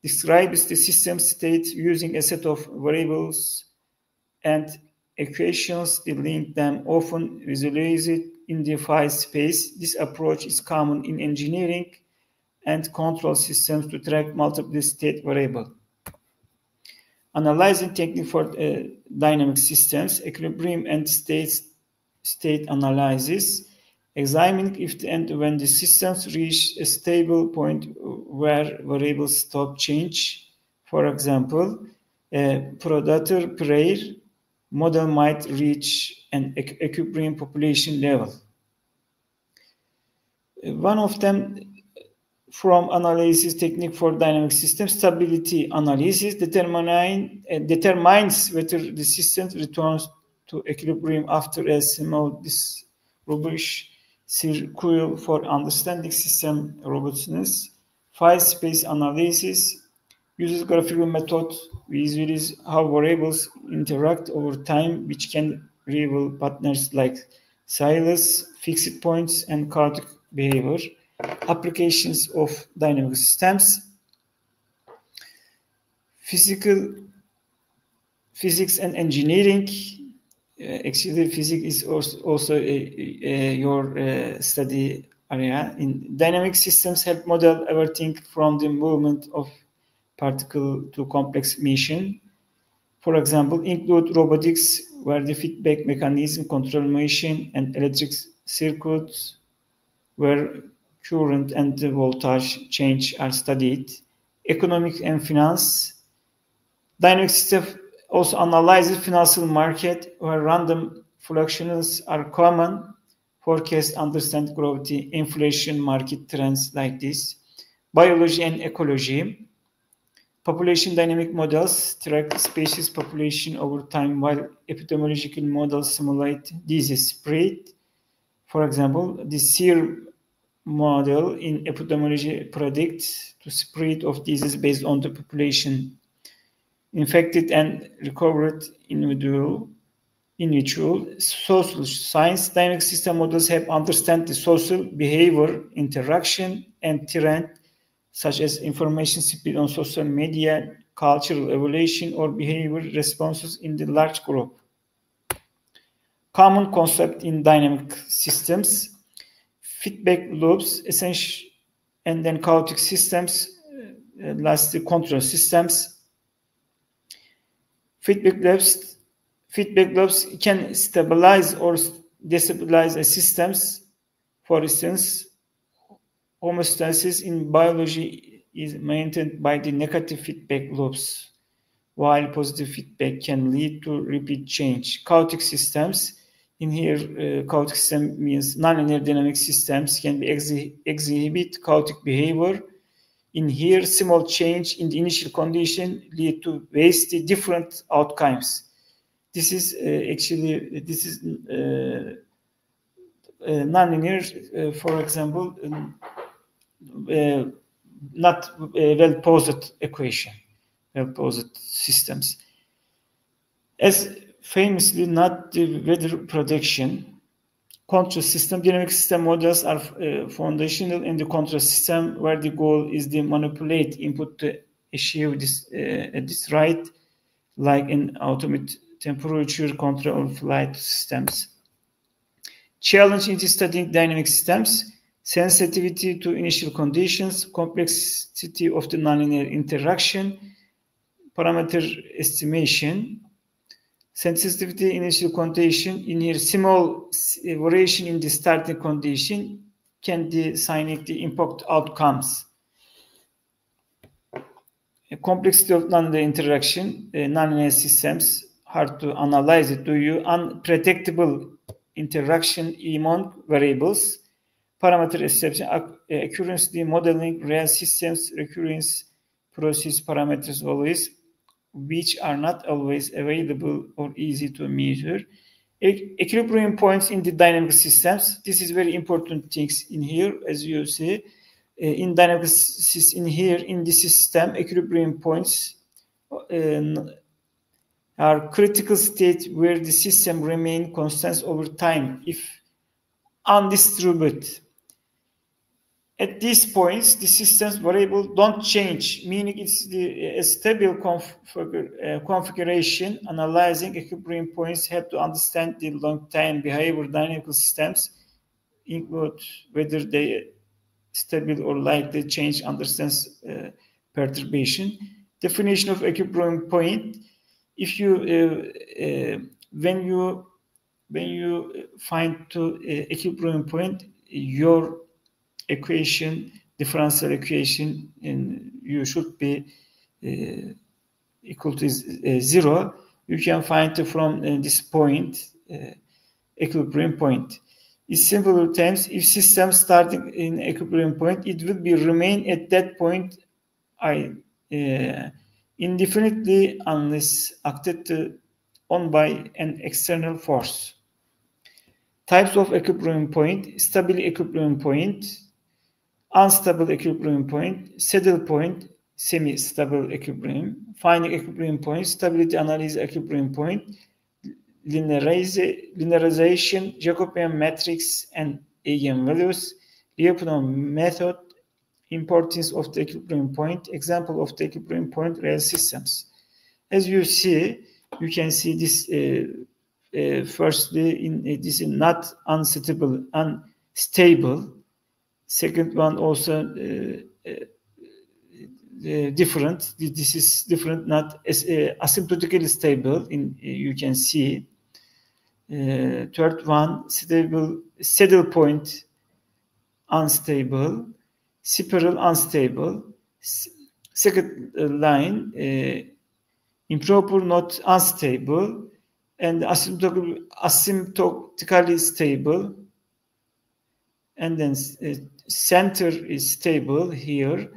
describes the system state using a set of variables and equations that link them, often visualized in the phi space. This approach is common in engineering and control systems to track multiple state variables. Analyzing technique for dynamic systems, equilibrium and state analysis, examining if and when the systems reach a stable point where variables stop change. For example, a predator-prey model might reach an equilibrium population level. One of them from analysis technique for dynamic system, stability analysis determines whether the system returns to equilibrium after a small rubbish circle. For understanding system robustness, phi space analysis uses graphical method, visualize how variables interact over time, which can reveal patterns like silos, fixed points, and chaotic behavior. Applications of dynamic systems, physics and engineering. Actually, physics is also your study area. In dynamic systems, help model everything from the movement of particle to complex motion. For example, include robotics, where the feedback mechanism control motion, and electric circuits, where current and voltage change are studied. Economic and finance. Dynamic system also analyzes financial market, where random fluctuations are common. Forecast, understand growth, inflation, market trends like this. Biology and ecology. Population dynamic models track species population over time, while epidemiological models simulate disease spread. For example, the SEER model in epidemiology predicts the spread of disease based on the population infected and recovered individual. Social science dynamic system models help understand the social behavior, interaction, and trend, such as information spread on social media, cultural evolution, or behavior responses in the large group. Common concept in dynamic systems: feedback loops, essential, and then chaotic systems, lastly control systems. Feedback loops can stabilize or destabilize a systems. For instance, homeostasis in biology is maintained by the negative feedback loops, while positive feedback can lead to repeat change. Chaotic systems. In here, chaotic system means nonlinear dynamic systems can be exhibit chaotic behavior In here, small change in the initial condition lead to vastly different outcomes. This is nonlinear, for example, not well-posed equation, well-posed systems. As famously not the weather prediction, contrast system, dynamic system models are foundational in the contrast system, where the goal is to manipulate input to achieve this right, like in automate temperature control flight systems. Challenge in studying dynamic systems: sensitivity to initial conditions, complexity of the nonlinear interaction, parameter estimation. Sensitivity initial condition, in here small variation in the starting condition can significantly impact outcomes. Complexity of nonlinear interaction, nonlinear systems, hard to analyze it. Do you unpredictable interaction among variables, parameter estimation, accuracy modeling, real systems, recurrence process parameters always, which are not always available or easy to measure. Equilibrium points in the dynamic systems. This is very important things in here, as you see. In dynamic in here in the system, equilibrium points are critical state where the system remain constant over time if undistributed. At these points, the system's variable don't change, meaning it's a stable configuration. Analyzing equilibrium points help to understand the long-time behavior. Dynamical systems include whether they stable or likely change, understands perturbation. Definition of equilibrium point: if you when you find to equilibrium point, your equation, differential equation, and you should be equal to 0. You can find from this point equilibrium point. In simple terms, if system starting in equilibrium point, it will be remain at that point indefinitely unless acted on by an external force. Types of equilibrium point: stable equilibrium point, unstable equilibrium point, saddle point, semi-stable equilibrium, finding equilibrium point, stability analysis equilibrium point, linearization, Jacobian matrix, and eigenvalues, Lyapunov method, importance of the equilibrium point, example of the equilibrium point, real systems. As you see, you can see this firstly, this is not unstable, unstable. Second one also different. This is different, not asymptotically stable. You can see. Third one, stable, saddle point, unstable, spiral, unstable. Second line, improper, not unstable, and asymptotically stable. And then center is stable here.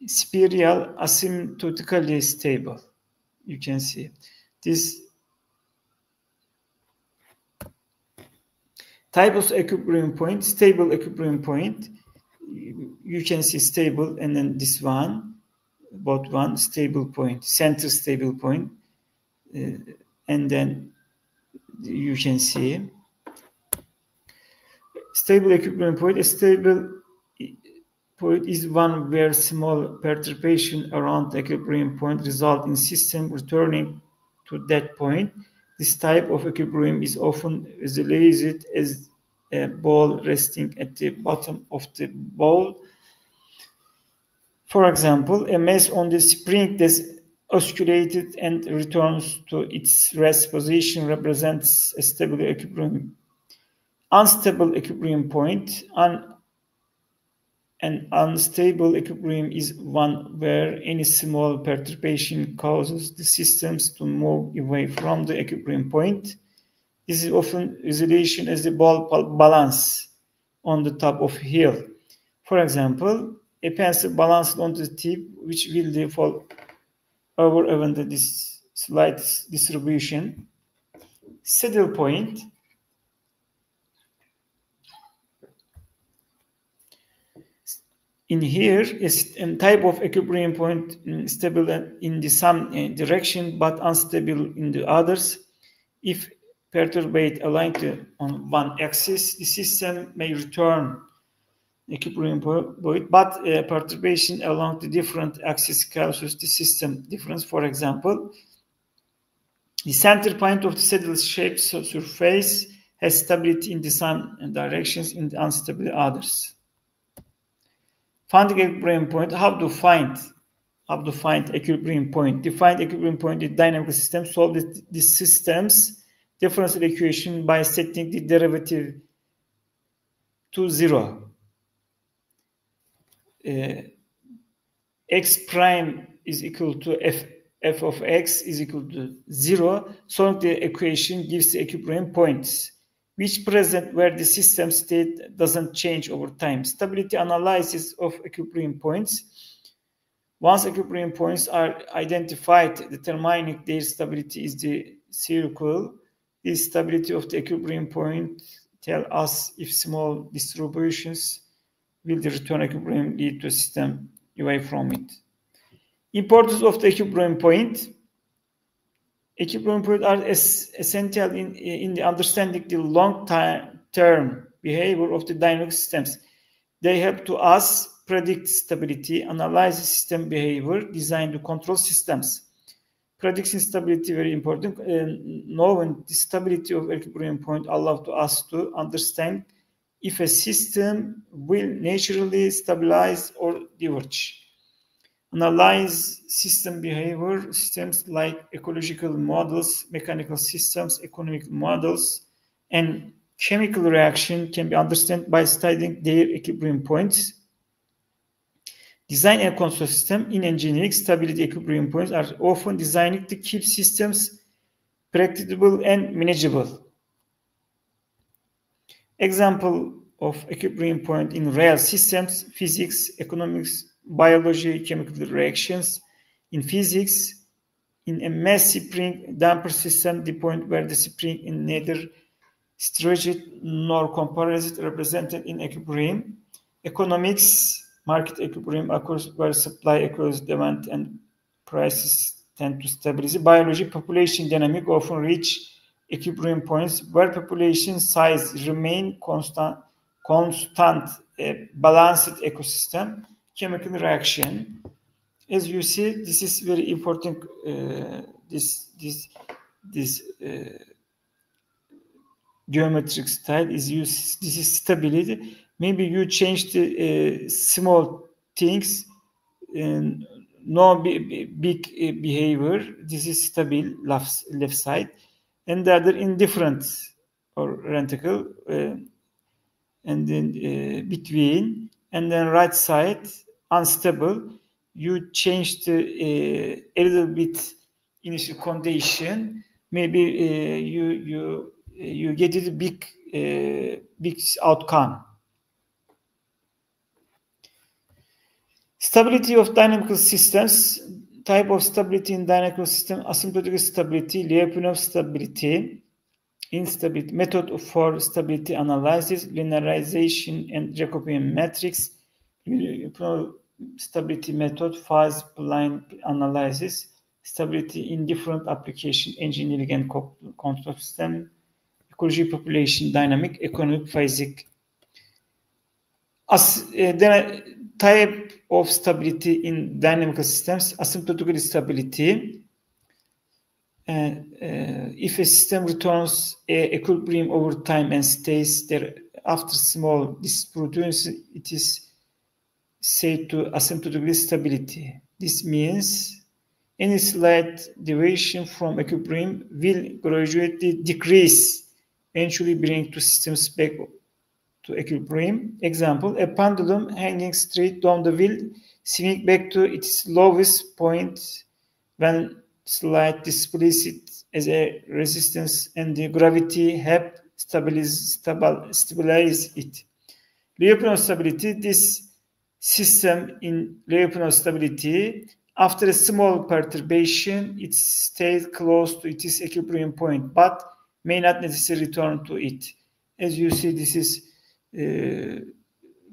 Spiral, asymptotically stable. You can see this. Type of equilibrium point: stable equilibrium point. You can see stable, and then this one, both one stable point, center stable point, and then you can see stable equilibrium point. A stable point is one where small perturbation around the equilibrium point result in system returning to that point. This type of equilibrium is often visualized as a ball resting at the bottom of the ball. For example, a mass on the spring that's oscillated and returns to its rest position represents a stable equilibrium. Unstable equilibrium point. An unstable equilibrium is one where any small perturbation causes the systems to move away from the equilibrium point. This is often visualization as the ball balance on the top of a hill. For example, a pencil balanced on the tip, which will fall over even this slight distribution. Saddle point. In here is a type of equilibrium point stable in the some direction but unstable in the others. If perturbed aligned on one axis, the system may return equilibrium point, but perturbation along the different axes causes the system difference. For example, the center point of the saddle-shaped surface has stability in the some directions, in the unstable others. Finding equilibrium point. How to find equilibrium point? Define equilibrium point in dynamical system. Solve the system's differential equation by setting the derivative to 0. X prime is equal to f of x is equal to 0. Solving the equation gives the equilibrium points, which present where the system state doesn't change over time. Stability analysis of equilibrium points. Once equilibrium points are identified, determining their stability is the circle. The stability of the equilibrium point tell us if small distributions will the return equilibrium lead to a system away from it. Importance of the equilibrium point. Equilibrium points are essential in the understanding the long-term behavior of the dynamic systems. They help to us predict stability, analyze system behavior, design the control systems. Prediction stability very important. Knowing the stability of equilibrium point allows us to understand if a system will naturally stabilize or diverge. Analyze system behavior. Systems like ecological models, mechanical systems, economic models, and chemical reaction can be understood by studying their equilibrium points. Design and control system. In engineering, stability equilibrium points are often designed to keep systems predictable and manageable. Example of equilibrium point in real systems: physics, economics, biology, chemical reactions. In physics, in a mass spring damper system, the point where the spring is neither stretched nor compressed represented in equilibrium. Economics, market equilibrium occurs where supply equals demand and prices tend to stabilize. Biology, population dynamic often reach equilibrium points where population size remain constant, a balanced ecosystem. Chemical reaction. As you see, this is very important. This geometric style is used. This is stability. Maybe you change the small things and no big behavior. This is stable left side, and the other indifferent or radical, and then between, and then right side unstable. You change the a little bit initial condition. Maybe you get a big outcome. Stability of dynamical systems. Type of stability in dynamical system: asymptotic stability, Lyapunov stability, instability. Method for stability analysis: linearization and Jacobian matrix. Stability method: phase plane analysis. Stability in different application: engineering and control system, ecology, population dynamic, economic, physics. Type of stability in dynamical systems: asymptotic stability. If a system returns equilibrium over time and stays there after small disturbance, it is said to asymptotic stability. This means any slight deviation from equilibrium will gradually decrease, eventually bringing two systems back to equilibrium. Example: a pendulum hanging straight down the wheel swing back to its lowest point when slight displaced as a resistance, and the gravity help stabilize it. Lyapunov stability: this system in Lyapunov stability. After a small perturbation, it stays close to its equilibrium point, but may not necessarily return to it. As you see, this is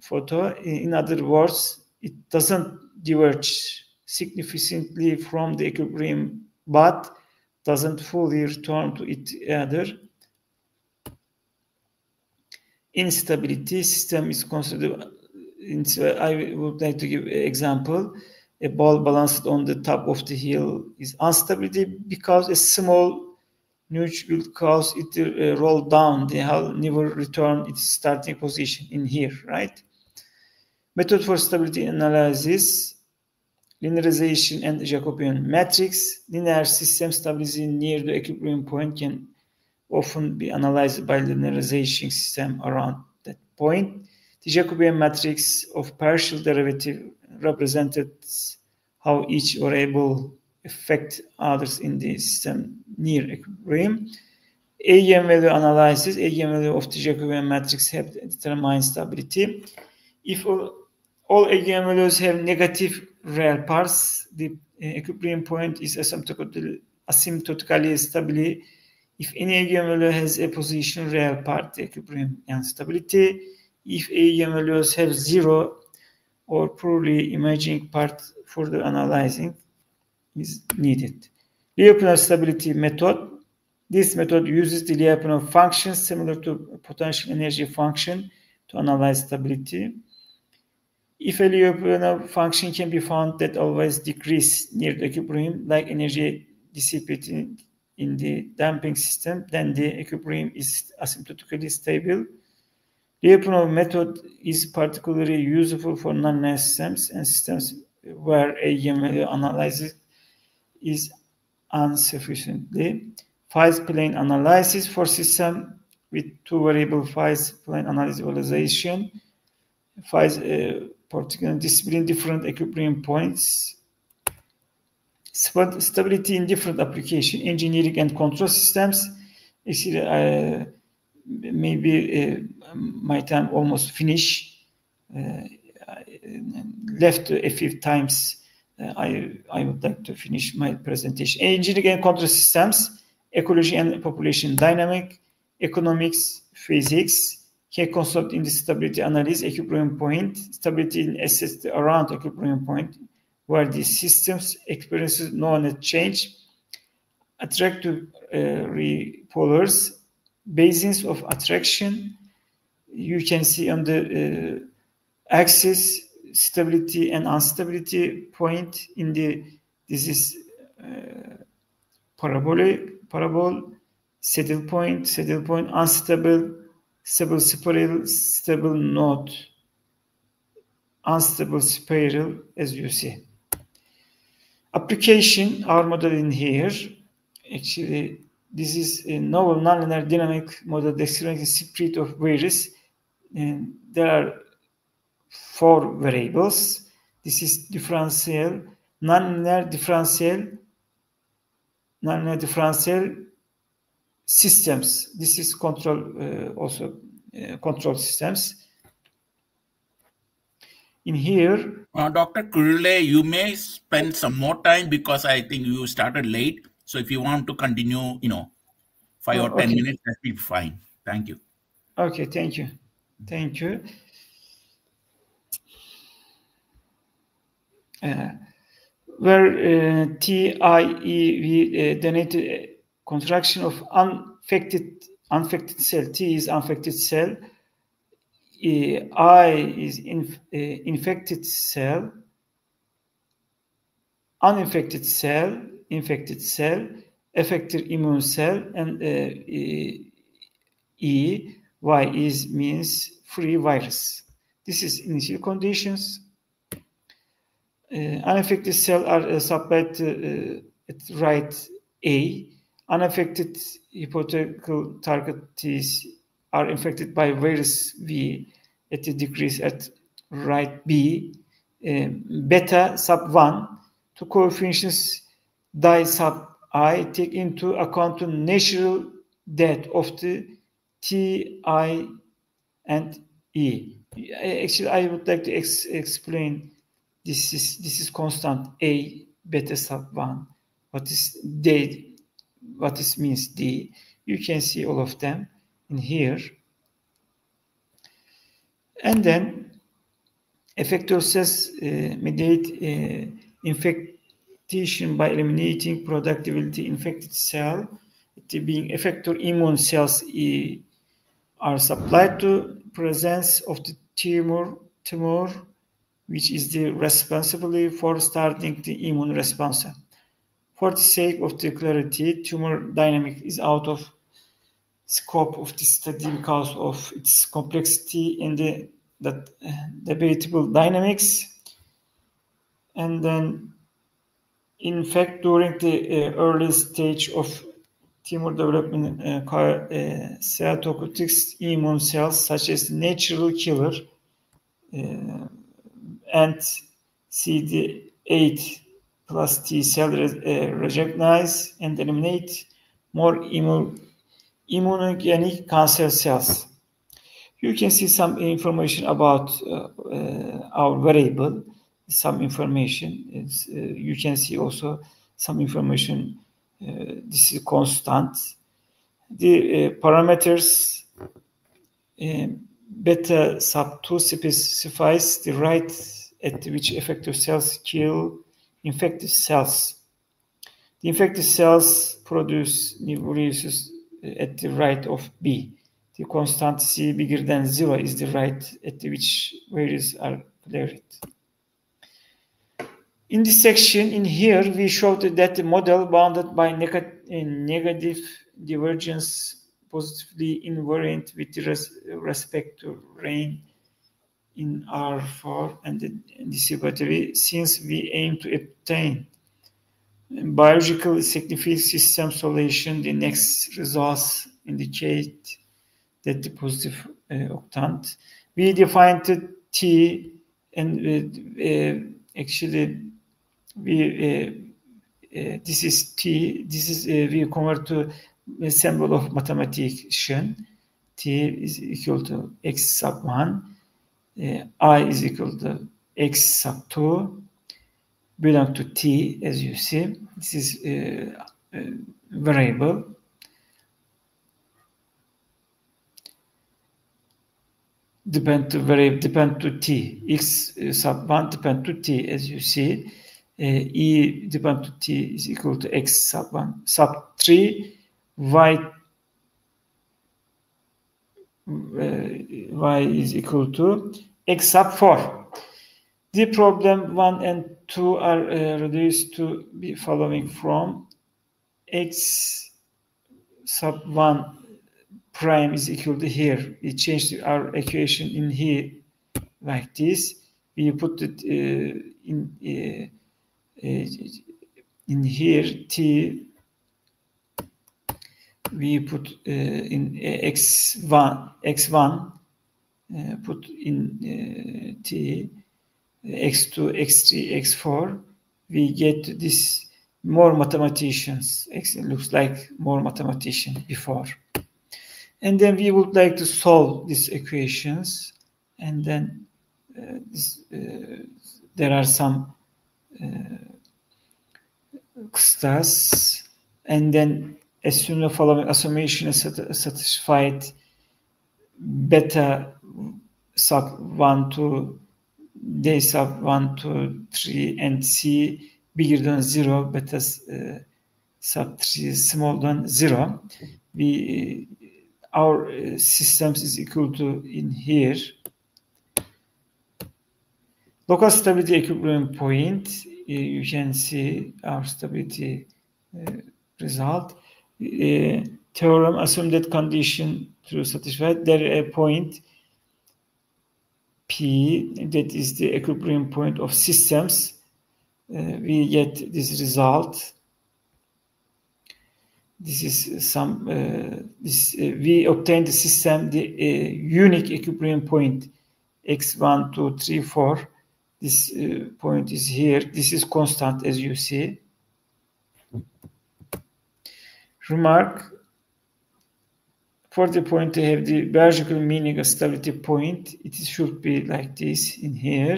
photo. In other words, it doesn't diverge significantly from the equilibrium, but doesn't fully return to it either. Instability system is considered. I would like to give an example. A ball balanced on the top of the hill is instability because a small nudge will cause it to roll down. The hull never return its starting position in here, right? Method for stability analysis, linearization and Jacobian matrix. Linear system stability near the equilibrium point can often be analyzed by linearization system around that point. The Jacobian matrix of partial derivative represented how each variable affect others in the system near equilibrium. Eigenvalue analysis, eigenvalue of the Jacobian matrix have determined stability. If all eigenvalues have negative real parts, the equilibrium point is asymptotically stable. If any eigenvalue has a position real part, the equilibrium instability. If eigenvalues have zero or poorly imaging part, further analyzing is needed. Lyapunov stability method. This method uses the Lyapunov function similar to potential energy function to analyze stability. If a Lyapunov function can be found that always decrease near the equilibrium, like energy dissipating in the damping system, then the equilibrium is asymptotically stable. Lyapunov method is particularly useful for nonlinear systems and systems where eigenvalue analysis is insufficiently. Phase plane analysis for system with two variable phase plane analysis visualization. Phase particular discipline different equilibrium points. Stability in different application, engineering and control systems. Actually, maybe my time almost finished. Left a few times. I would like to finish my presentation. Engineering and control systems, ecology and population dynamic, economics, physics, can consult in the stability analysis, equilibrium point, stability in assessed around equilibrium point, where the systems experiences no net change, attractive repolars, basins of attraction. You can see on the axis stability and instability point in the, this is parabol, saddle point, unstable, stable spiral, stable node, unstable spiral, as you see. Application, our model in here, actually, this is a novel nonlinear dynamic model describing a spread of various, and there are 4 variables. This is differential, nonlinear differential systems. This is control, also control systems. In here, Dr. Kurle, you may spend some more time because I think you started late. So if you want to continue, 5 or 10 minutes, that will be fine. Thank you. Okay, thank you. Thank you. Where TIE denoted contraction of unaffected cell. T is unaffected cell. I is infected cell. Uninfected cell, infected cell, effective immune cell, and Y is means free virus. This is initial conditions. Unaffected cells are supplied at right A. Unaffected hypothetical targets are infected by virus V at a decrease at right B. Beta sub 1, two coefficients di sub I take into account the natural death of the TI and E. Actually, I would like to explain this is constant A beta sub 1. What is D? What this means D? You can see all of them in here. And then effector cells mediate infection by eliminating productivity infected cell. Being effector immune cells are supplied to presence of the tumor, which is the responsibility for starting the immune response. For the sake of the clarity, tumor dynamic is out of scope of this study because of its complexity and the debatable dynamics. And then, in fact, during the early stage of tumor development, cytotoxic immune cells such as natural killer and CD8 plus T cell recognize and eliminate more immunogenic cancer cells. You can see some information about our variable, some information. You can see also some information. This is constant. The parameters beta sub 2 specifies the rate at which effector cells kill infected cells. The infected cells produce nucleus at the rate of B. The constant C bigger than 0 is the rate at which values are cleared. In this section, in here, we showed that the model bounded by negative divergence positively invariant with respect to range in R4 and the distributive, since we aim to obtain biological significant system solution. The next results indicate that the positive octant. We defined the T, and actually this is T. This is we convert to a symbol of mathematician. T is equal to x sub 1. I is equal to x sub 2. Belong to T, as you see. This is variable. Depend to T. X sub 1 depend to T, as you see. E depend to T is equal to x sub 1 sub 3. Y is equal to x sub 4. The problem 1 and 2 are reduced to be following from x sub 1 prime is equal to here. We changed our equation in here like this. We put it in here T. We put in x1 put in T, x2, x3, x4. We get this more mathematicians. X looks like more mathematician before. And then we would like to solve these equations. And then there are some stats. And then assume the following assumption is satisfied: beta sub 1 to D sub 1 to 3 and C bigger than 0, beta sub 3 smaller than 0. Our systems is equal to in here local stability equilibrium point. You can see our stability result. Theorem assume that condition to satisfy there a point P that is the equilibrium point of systems. We get this result. This is some. We obtain the system the unique equilibrium point x1, 2, 3, 4. This point is here. This is constant, as you see. Remark: For the point to have the biological meaning of stability point, it should be like this in here.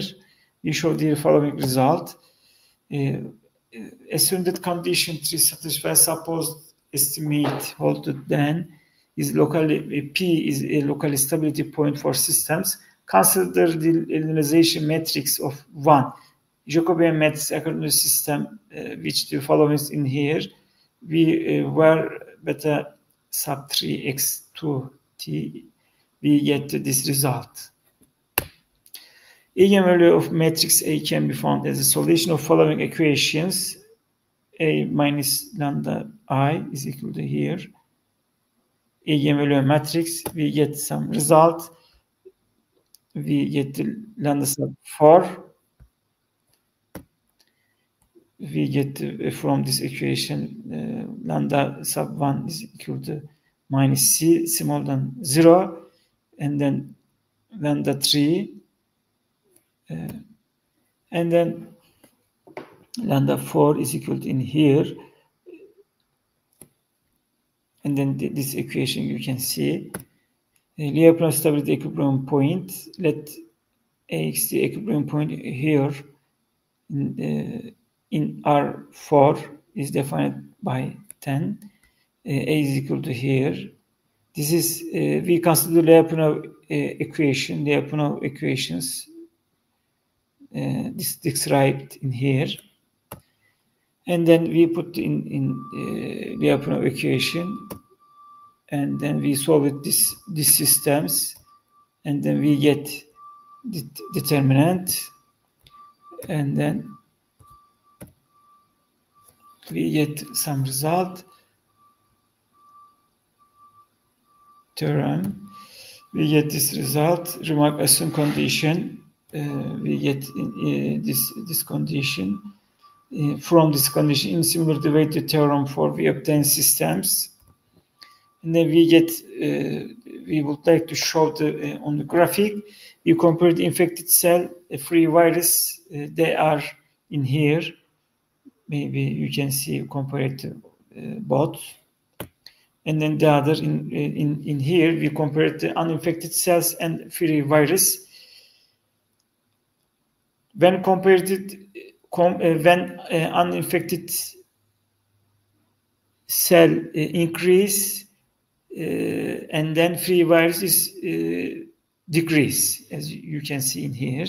We show the following result. Assume that condition 3 satisfies supposed estimate hold then is locally P is a local stability point for systems. Consider the linearization matrix of 1. Jacobian matrix according to the system, which the following is in here. We were beta sub 3x2t, we get this result. Eigenvalue of matrix A can be found as a solution of following equations. A minus lambda I is equal to here. Eigenvalue matrix, we get some result. We get the lambda sub 4. We get from this equation lambda sub 1 is equal to minus c smaller than 0, and then lambda 3, and then lambda 4 is equal to in here, and then this equation you can see Lyapunov stability equilibrium point. Let Ax the equilibrium point here in R4 is defined by 10. A is equal to here. This is we consider Lyapunov equation, Lyapunov equations described in here, and then we put in Lyapunov equation, and then we solve it these systems, and then we get the determinant, and then we get some result theorem. We get this result. Remark assume condition. We get this condition. From this condition, in similar way to theorem for we obtain systems, and then we get. We would like to show the on the graphic. You compare the infected cell, a free virus. They are in here. Maybe you can see compare it to both, and then the other in here we compare the uninfected cells and free virus. When compared when uninfected cell increase and then free virus is decrease, as you can see in here.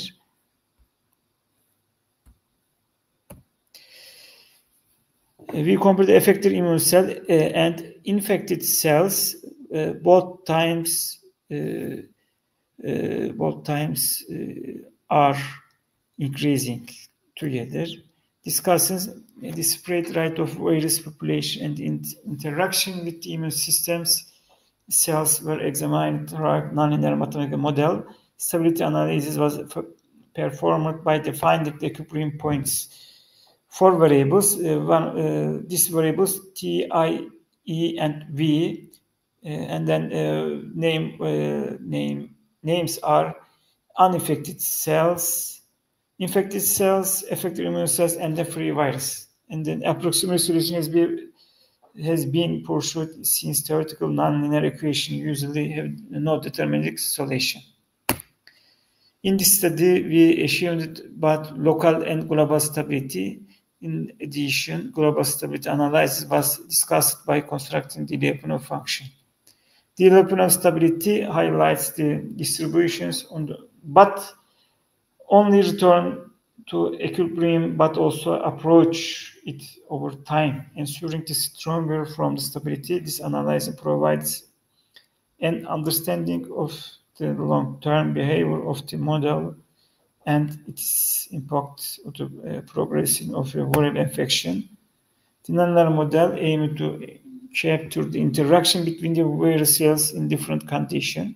We compare the effector immune cell and infected cells both times are increasing together. Discusses the spread rate of virus population and interaction with the immune systems. Cells were examined through a nonlinear mathematical model. Stability analysis was performed by defining the equilibrium points. 4 variables, these variables T, I, E, and V, and then names are uninfected cells, infected cells, effector immune cells, and the free virus. And then approximate solution has been pursued since theoretical nonlinear equations usually have no deterministic solution. In this study, we assumed both local and global stability. In addition, global stability analysis was discussed by constructing the Lyapunov function. The Lyapunov stability highlights the distributions but only return to equilibrium, but also approach it over time, ensuring the stronger from the stability. This analysis provides an understanding of the long-term behavior of the model and its impact on the progression of a viral infection. The nonlinear model aimed to capture the interaction between the virus cells in different conditions.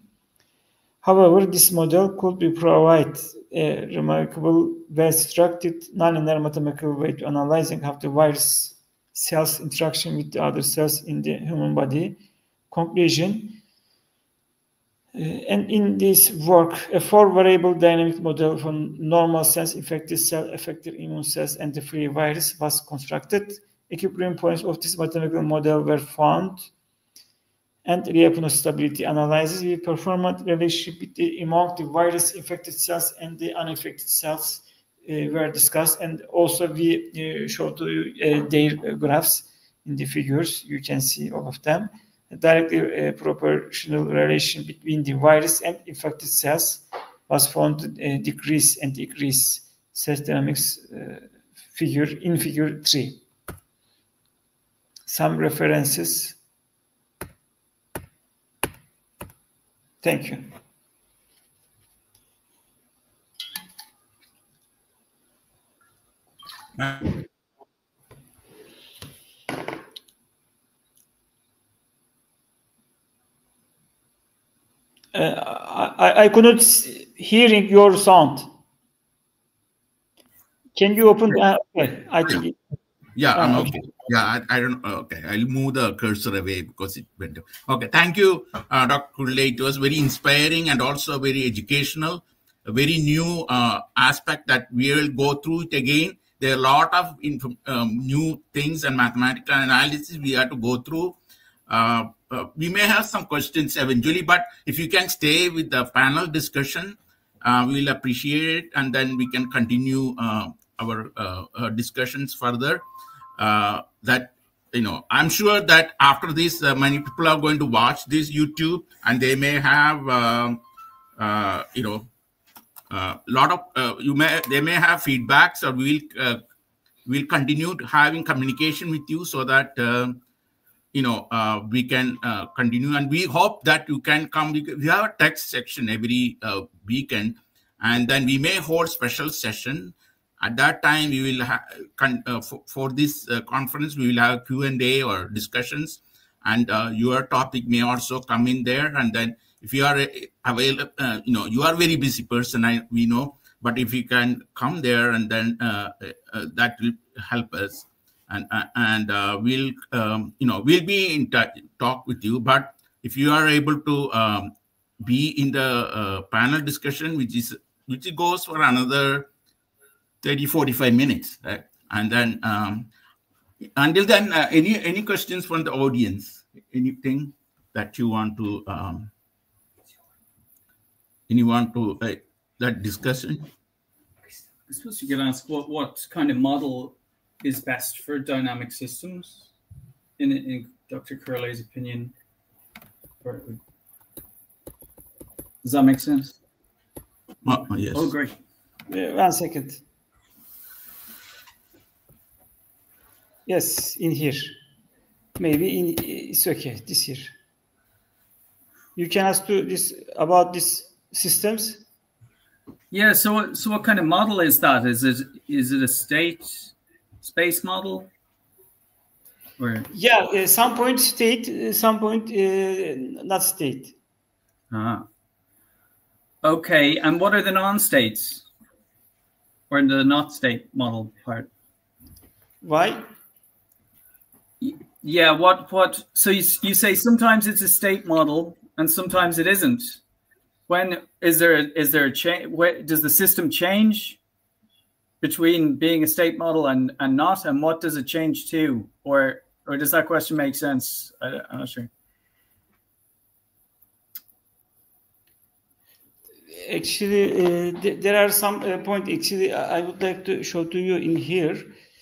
However, this model could be provide a remarkable, well-structured, nonlinear mathematical way to analyzing how the virus cells interaction with the other cells in the human body. Conclusion. And in this work, a 4-variable dynamic model for normal cells, infected cell, effector immune cells, and the free virus was constructed. Equilibrium points of this mathematical model were found, and Lyapunov stability analysis. We performed relationship among the virus infected cells and the unaffected cells were discussed, and also we showed to you their graphs in the figures. You can see all of them. A directly proportional relation between the virus and infected cells was found to decrease and decrease cell dynamics figure in figure 3. Some references. Thank you. I couldn't hearing your sound. Can you open? Okay, I think. Yeah, I'm okay. Yeah, I don't. Okay, I'll move the cursor away because it went. Okay, thank you, Dr. Kulle. It was very inspiring and also very educational. A very new aspect that we will go through it again. There are a lot of new things and mathematical analysis we have to go through. We may have some questions eventually, but if you can stay with the panel discussion, we'll appreciate it, and then we can continue our discussions further. That, you know, I'm sure that after this, many people are going to watch this YouTube, and they may have, you know, lot of they may have feedbacks, or we'll continue having communication with you so that you know, we can continue, and we hope that you can come. We have a text section every weekend, and then we may hold special session. At that time, we will have, for this conference, we will have Q&A or discussions, and your topic may also come in there. And then if you are available, you know, you are a very busy person, we know, but if you can come there, and then that will help us. And we'll, you know, we'll be in talk with you. But if you are able to be in the panel discussion, which goes for another 30-45 minutes, right? And then until then, any questions from the audience? Anything that you want to that discussion? I suppose you could ask what kind of model is best for dynamic systems, in Dr. Kurle's opinion. Does that make sense? Yes. Oh, great. 1 second. Yes, in here. Maybe it's okay. This here. You can ask to this about these systems. Yeah. So what kind of model is that? Is it a space model? Or yeah, some point state, some point not state. Okay. And what are the non-states, or the not state model part? Why? Yeah. What? So you say sometimes it's a state model and sometimes it isn't. When is there a change? Does the system change between being a state model and not? And what does it change to? Or does that question make sense? I'm not sure. Actually, there are some points. Actually, I would like to show to you in here.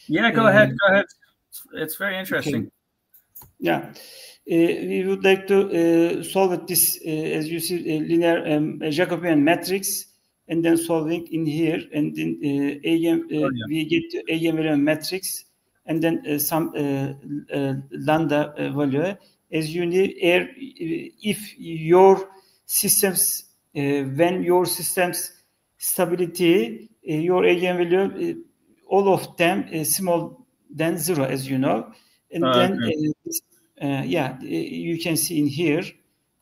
Yeah, go ahead. Go ahead. It's very interesting. Okay. Yeah. We would like to solve this, as you see, linear Jacobian matrix, and then solving in here, and then we get eigenvalue matrix, and then some lambda value. As you need, if your systems, when your system's stability, your eigenvalue, all of them is small than 0, as you know, and then. Yeah, you can see in here,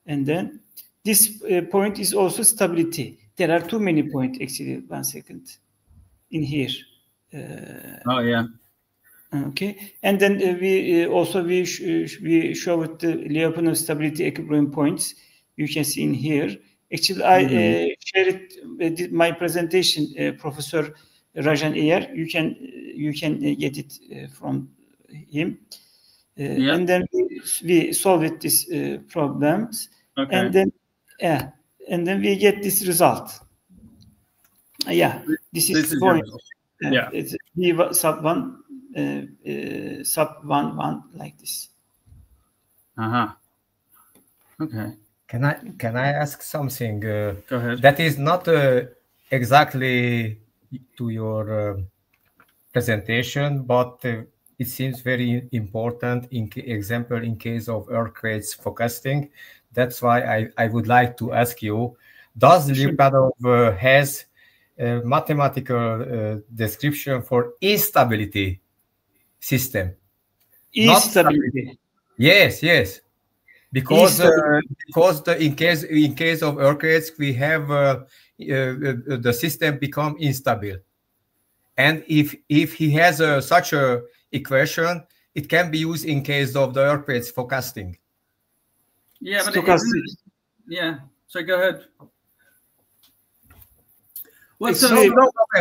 and then this point is also stability. There are too many points, actually. 1 second, in here. Oh yeah. Okay, and then we showed the Lyapunov stability equilibrium points. You can see in here. Actually, I shared my presentation, Professor Rajan Iyer. You can get it from him. And then we we solved these problems, Okay. and then we get this result. This is point. It's V sub 1 sub 1 1 like this. Okay. Can I ask something? Go ahead. That is not exactly to your presentation, but it seems very important in example in case of earthquakes forecasting. That's why I would like to ask you, does Lyapunov has a mathematical description for instability system? Instability. Yes. Because in case of earthquakes we have the system become instable, and if he has such a equation, it can be used in case of the earthquakes forecasting. Yeah, but so go ahead. Well,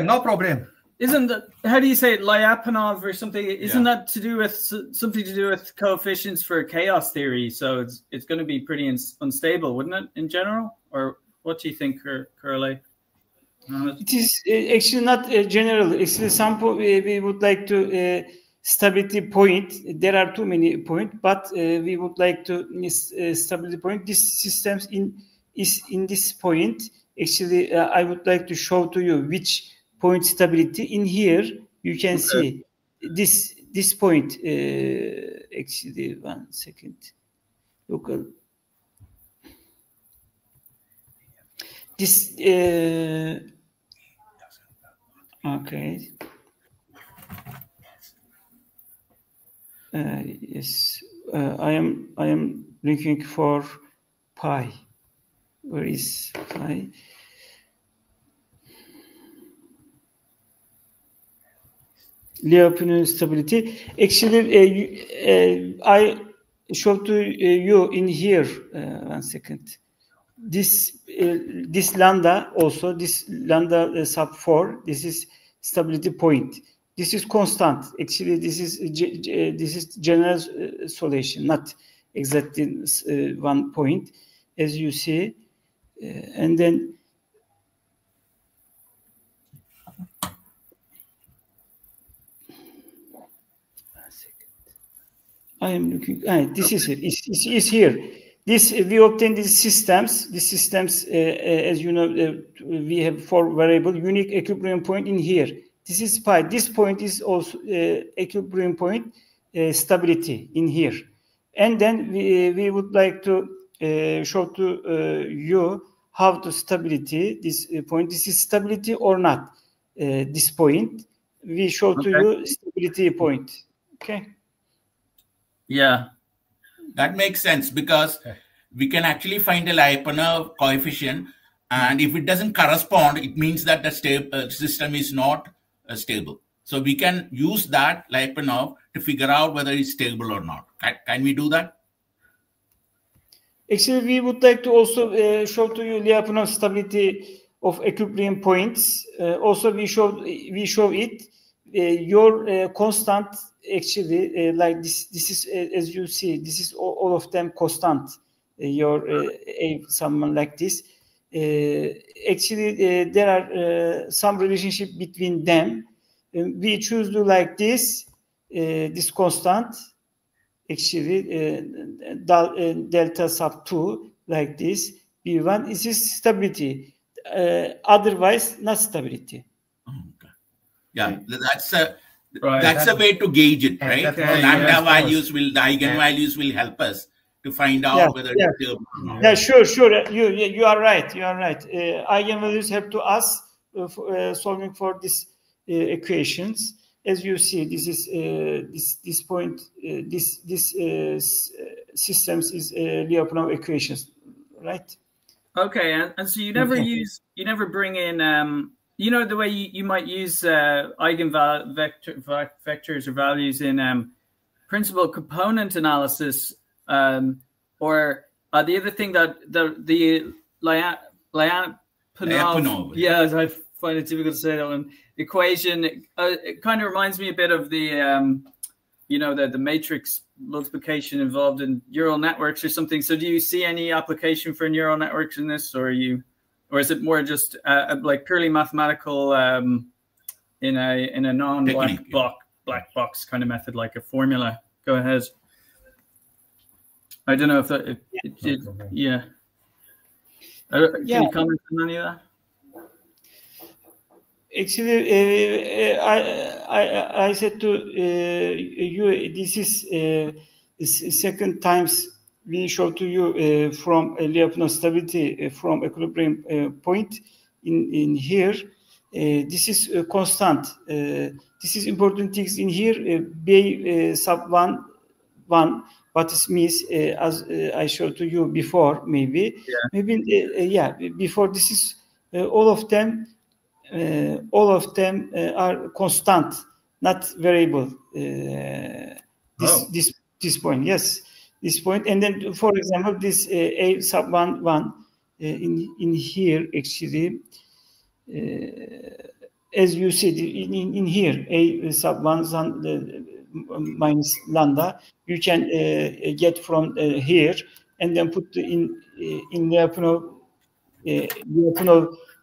no problem. Isn't that, how do you say it, Lyapunov or something? Isn't that to do with something to do with coefficients for chaos theory? So it's going to be pretty unstable, wouldn't it, in general? Or what do you think, Curly? It is actually not general. Actually, we would like to stability point. There are too many points, but we would like to stability point. This system is in this point. Actually, I would like to show to you which point stability. In here you can see this point. Actually, 1 second. Local. This okay. Yes, I am looking for pi. Where is pi? Lyapunov stability. Actually, I showed to you in here. 1 second. This lambda also, this lambda sub 4. This is stability point. This is constant. Actually, this is general solution, not exactly 1 point, as you see, and then. I am looking. This is it. It's here. This we obtain these systems. These systems, as you know, we have 4 variable unique equilibrium point in here. This is pi. This point is also equilibrium point stability in here. And then we would like to show to you how to stability this point. This is stability or not. This point we show to you stability point. Okay. Yeah, that makes sense, because we can actually find a Lyapunov coefficient, and if it doesn't correspond, it means that the system is not stable. So we can use that Lyapunov to figure out whether it's stable or not. Can we do that? Actually, we would like to also show to you Lyapunov stability of equilibrium points. Also, we show it. Your constant. Actually, like this is, as you see, this is all of them constant. Your someone like this. Actually, there are some relationship between them. We choose to like this constant. Actually, delta sub 2 like this. B1 is stability. Otherwise, not stability. Okay. Yeah, that's a way to gauge it, right? Okay. Lambda values the eigenvalues will help us to find out whether it's stable or not. Yeah, sure. You are right. You are right. Eigenvalues help to us solving for these equations. As you see, this is this point. This systems is Lyapunov equations, right? Okay, and so you never bring in you know, the way you might use eigenvectors or values in principal component analysis, or the other thing that the Lyapunov, yeah, I find it difficult to say that one, equation, it kind of reminds me a bit of the you know, the matrix multiplication involved in neural networks or something. So do you see any application for neural networks in this, or is it more just like purely mathematical in a non-black black box kind of method, like a formula? Go ahead. I don't know if that. Yeah. Can you comment on any of that? Actually, I said to you, this is second times we show to you from Lyapunov stability from equilibrium point in here. This is constant. This is important things in here. B sub 1 what is means as I showed to you before, maybe before. This is all of them are constant, not variable. This point, yes, this point. And then, for example, this A sub 1 in here actually, as you said in here, A sub 1 minus lambda, you can get from here and then put in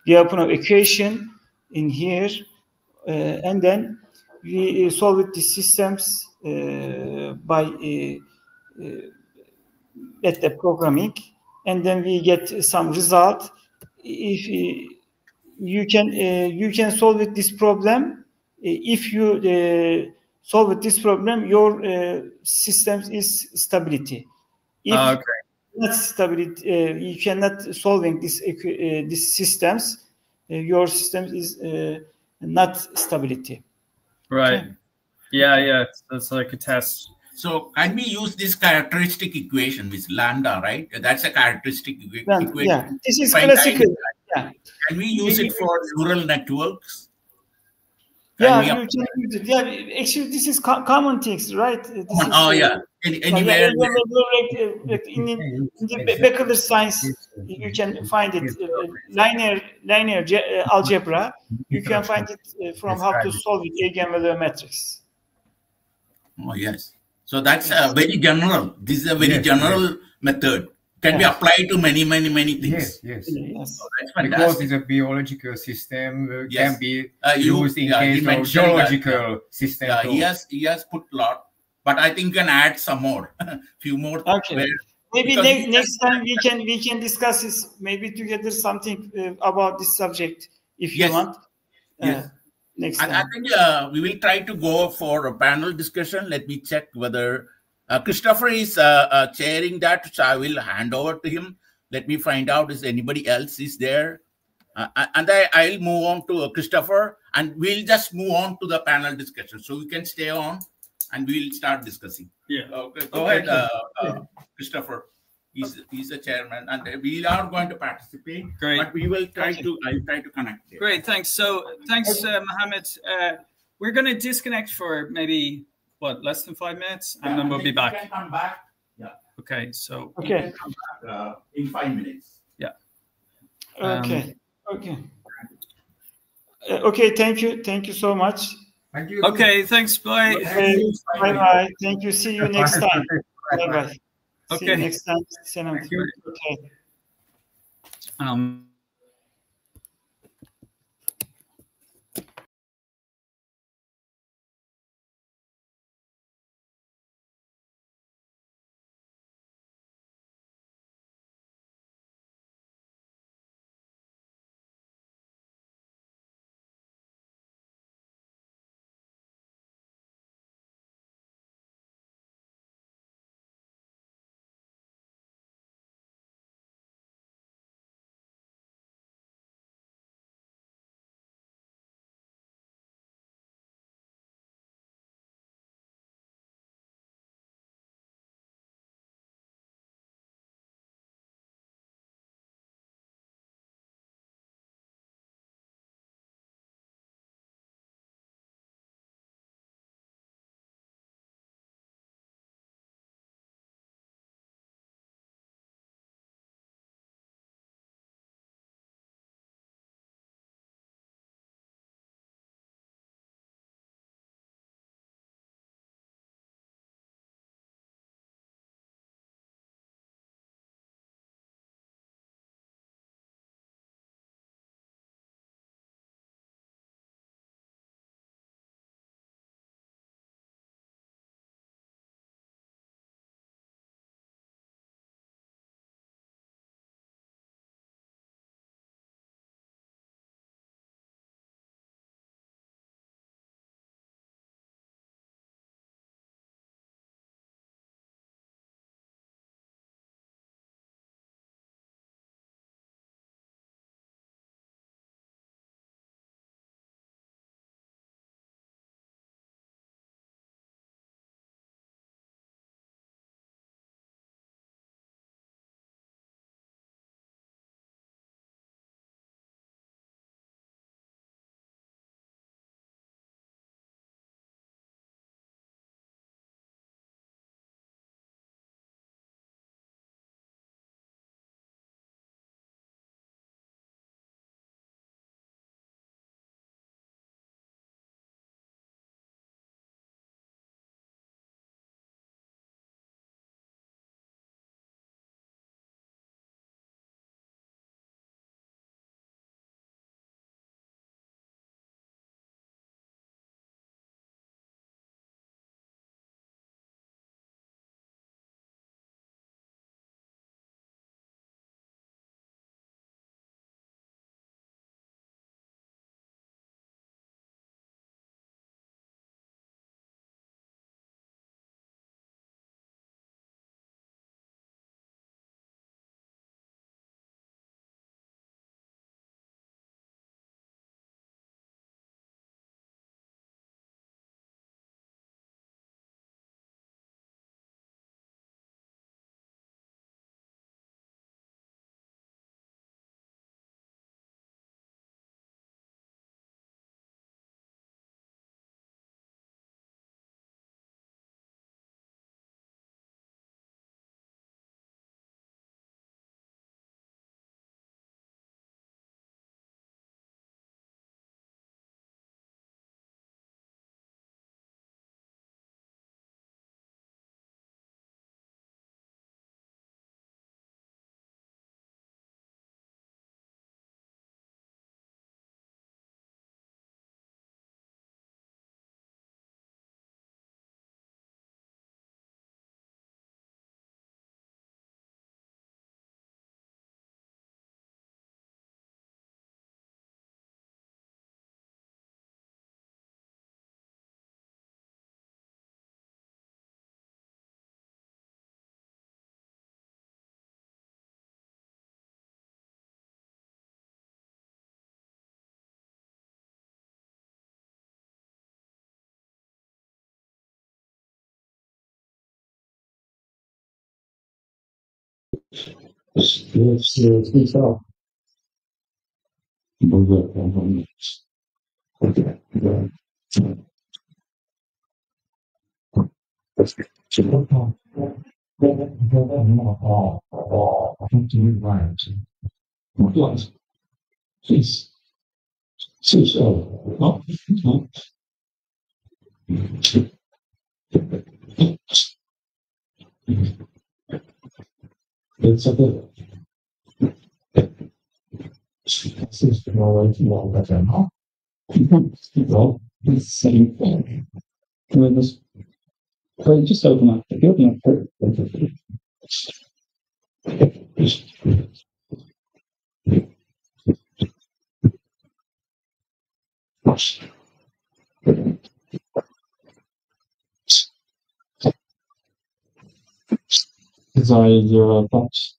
Lyapunov equation in here, and then we solve these systems by the programming, and then we get some result. If you can solve this problem, if you solve this problem, your system is stability. If not stability, you cannot solving these systems. Your system is not stability. Right. Okay. Yeah. That's like a test. So can we use this characteristic equation with lambda, right? That's a characteristic equation. Yeah, this is classical. Yeah. Can we use it for neural networks? Yeah, you can use it. Yeah, actually, this is common things, right? Anywhere. In the Becker science, you can find it. Linear algebra, you can find it from how to solve it, eigenvalue matrix. Oh, yes. So that's very general. This is a very general method. Can be applied to many things. Yes. Oh, because it's a biological system, can be used in case of geological system. Yeah, he has put a lot, but I think you can add some more, few more. Okay. Maybe next time we can discuss this, maybe together something about this subject if you want. Yes. Next time. I think we will try to go for a panel discussion. Let me check whether Christopher is chairing that, so I will hand over to him. Let me find out if anybody else is there. And I'll move on to Christopher, and we'll just move on to the panel discussion. So we can stay on, and we'll start discussing. Yeah. Okay, go ahead, Christopher. He's a chairman, and we are going to participate. Great. But we will try to. I'll try to connect. There. Great. Thanks. So thanks, Mohammed. We're going to disconnect for maybe less than 5 minutes, and then we'll be back. We can come back. Yeah. Okay. So we can come back in 5 minutes. Yeah. Okay. Okay. Thank you so much. Thank you. Okay. Thanks. Bye. Bye. Thank you. See you next time. Bye. Okay. See you next time. Okay. speaks out. Please. It's a bit. This is the knowledge of the general. Well, it's the same thing. Can we just open up? Open up. Sorry, your touch.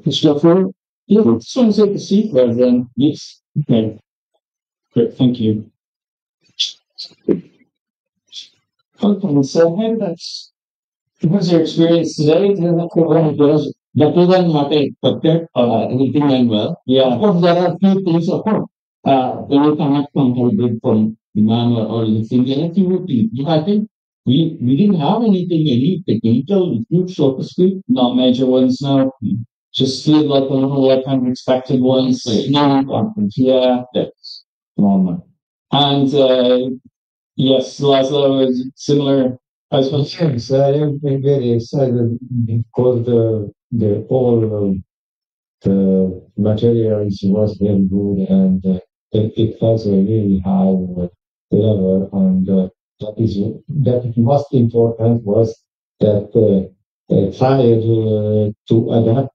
Christopher, yeah, just want to take a seat rather than yes. Okay, great, thank you. Okay, so hey, that's what's your experience today? Better than what I expected. Everything went well. Yeah, of course, there are a few things, of course. You cannot contribute from demand or anything. Relativity. I think we didn't have any technical issues, so to speak. Not major ones, no. Just feel like a little like unexpected ones. No conference. Yeah, that's normal. And yes, Laszlo is similar. As well. Yes, I am very excited because the all the materials was very good and it has a really high level and that most important was that tried to adapt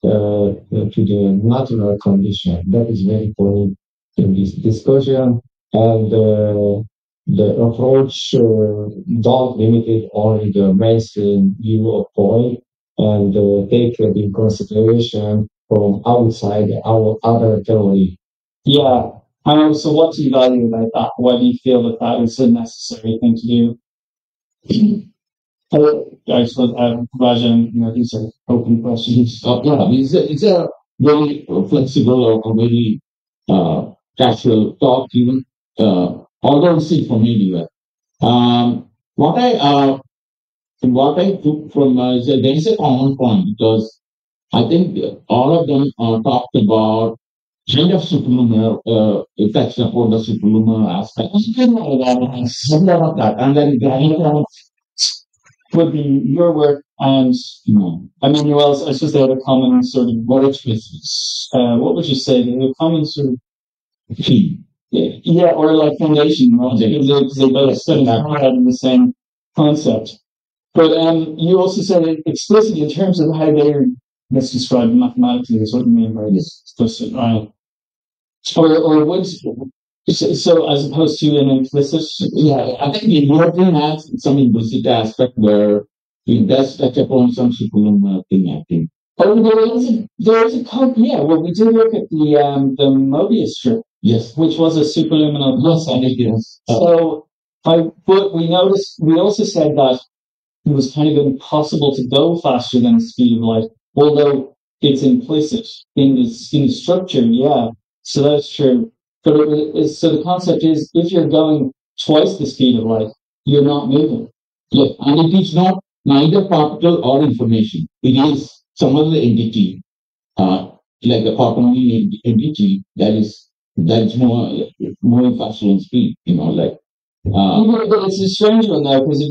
to the natural condition. That is very important in this discussion and the approach don't limit it only the mainstream view of point and take it in consideration from outside our other theory. Yeah. So what's the value about that? Why do you feel that that is a necessary thing to do? I suppose Rajan, these are open questions. Yeah, it's a very flexible or very casual talk even. Although it's for me anyway. What I took from is there is a common point because I think all of them talked about kind of superlunar effects upon the superlunar aspect. A lot of that, and then would be your work and Emmanuel's. I suppose they have a common sort of what would you say? They have a common sort of yeah, or like foundation, right? Because they both study in the same concept. But you also said it explicitly in terms of how they're let's describe mathematically is what you mean by this explicit, right? Or what's so as opposed to an implicit? Yeah, I think the European has some implicit aspect where it does touch upon some superlunar thing, I think. Oh, there is a code. Yeah, well, we did look at the Mobius strip. Yes, which was a superluminal. Yes, I did. Yes. So, but we noticed. We also said that it was kind of impossible to go faster than the speed of light, although it's implicit in the structure. Yeah, so that's true. But so the concept is, if you're going twice the speed of light, you're not moving. Look, and it is not neither particle or information. It is some other entity, like a quantum entity that is more faster in speed. Like. But it's a strange one though, because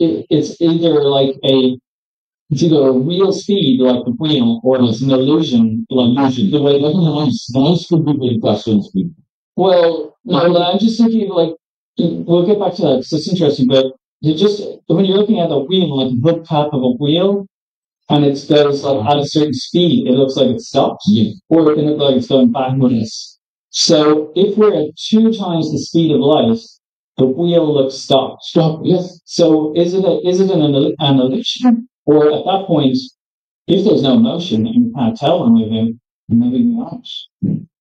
it's either like it's either a real speed like the wheel, or it's an illusion like the way noise could be really faster than speed. Well, no, I'm just thinking like we'll get back to that because it's interesting, but when you're looking at a wheel, like the hood cap of a wheel, and it goes like at a certain speed, it looks like it stops, or it can look like it's going backwards. So if we're at 2 times the speed of light, the wheel looks stopped. Stop. Yes. So is it an illusion, or at that point, if there's no motion and you can't tell we're moving, maybe not.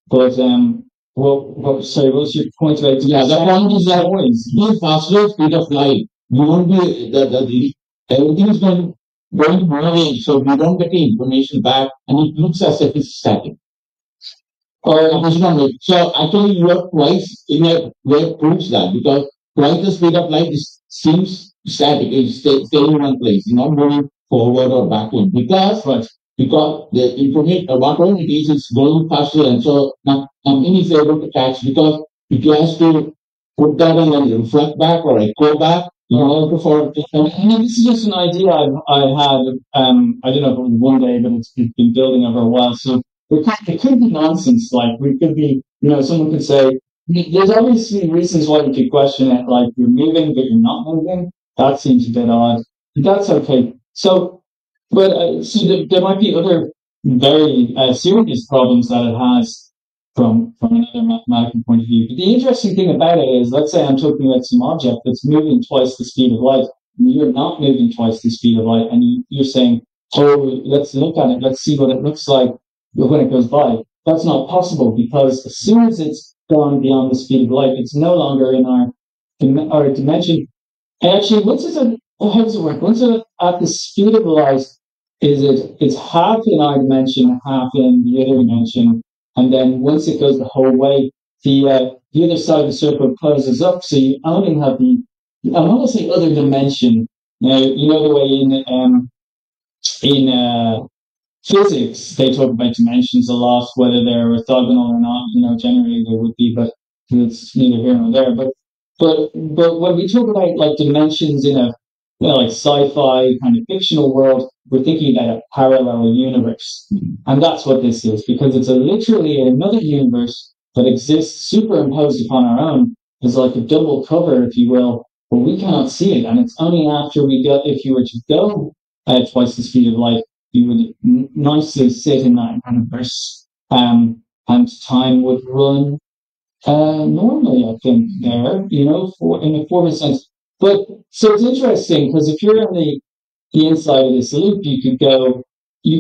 But sorry, what's your point about? Yeah, the point is that the faster speed of light, you won't be everything is going to move, so we don't get the information back, and it looks as if it's static. Or it is not. So actually, you are twice in a way proves that, because twice the speed of light seems static, it's staying in one place, not moving forward or backward, because the information, what all it is going faster, and so nothing is able to catch, because if you have to put that and then reflect back or echo back, in order for this is just an idea I had. I don't know if it was one day, but it's been building over a while. So it could be nonsense. Like, we could be, someone could say, there's obviously reasons why you could question it, like you're moving but you're not moving. That seems a bit odd. That's okay. So, but there might be other very serious problems that it has from another mathematical point of view. But the interesting thing about it is, let's say I'm talking about some object that's moving twice the speed of light, and you're not moving twice the speed of light, and you're saying, oh, let's look at it, let's see what it looks like when it goes by. That's not possible, because as soon as it's gone beyond the speed of light, it's no longer in our dimension. And actually, how does it work? Once it's at the speed of light, it's half in our dimension, half in the other dimension, and then once it goes the whole way, the other side of the circle closes up, so you only have I want to say other dimension. Now, the way in physics, they talk about dimensions a lot, whether they're orthogonal or not. Generally they would be, but it's neither here nor there. But when we talk about like dimensions in a like sci-fi kind of fictional world, we're thinking about a parallel universe, and that's what this is, because it's literally another universe that exists superimposed upon our own. It's like a double cover, if you will, but we cannot see it, and it's only after if you were to go at twice the speed of light, you would nicely sit in that universe, and time would run normally, I think, there, in a form of sense. But so it's interesting, because if you're on the inside of this loop, you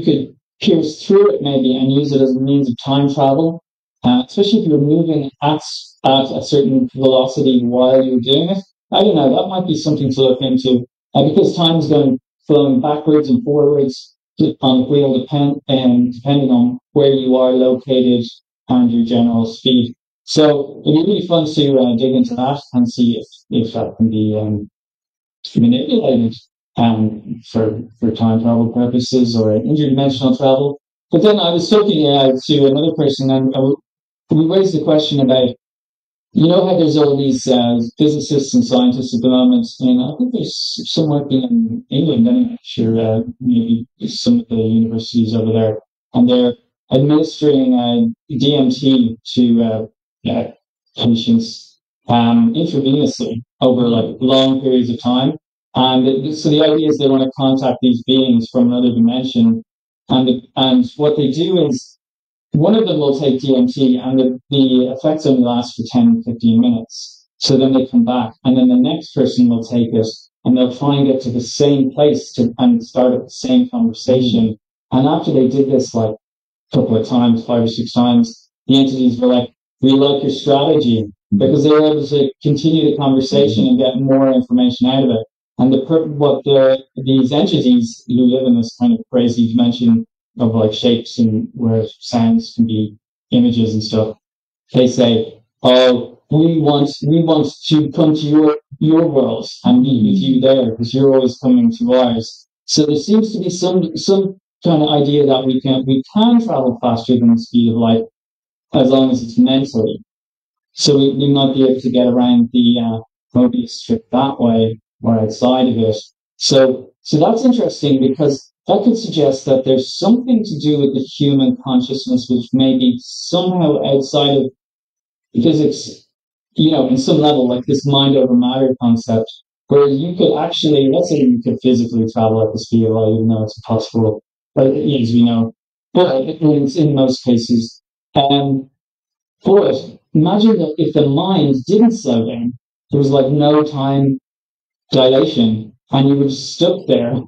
could pierce through it maybe and use it as a means of time travel, especially if you're moving at a certain velocity while you're doing it. I don't know, that might be something to look into, because time is flowing backwards and forwards on the wheel, depending on where you are located and your general speed. So it'd be really fun to dig into that and see if that can be manipulated for time travel purposes or interdimensional travel. But then I was talking to another person, and we raised the question about, how there's all these physicists and scientists at the moment, and I think there's some working in England anyway, sure, maybe some of the universities over there, and they're administering DMT to patients intravenously over like long periods of time. And so the idea is they want to contact these beings from another dimension, and what they do is, one of them will take DMT, and the effects only last for 10, 15 minutes. So then they come back, and then the next person will take it, and they'll try and get to the same place and start up the same conversation. And after they did this like a couple of times, 5 or 6 times, the entities were like, we like your strategy, because they were able to continue the conversation and get more information out of it. And these entities who live in this kind of crazy dimension of like shapes and where sounds can be images and stuff, they say, oh, we want to come to your world and meet with you there, because you're always coming to ours. So there seems to be some kind of idea that we can travel faster than the speed of light, as long as it's mentally. So we might be able to get around the Mobius strip that way or outside of it. So that's interesting, because that could suggest that there's something to do with the human consciousness which may be somehow outside of physics, in some level, like this mind over matter concept, where you could actually, let's say you could physically travel at the speed of light, even though it's impossible, but as we know, but in most cases. But imagine that if the mind didn't slow down, there was like no time dilation, and you were stuck there.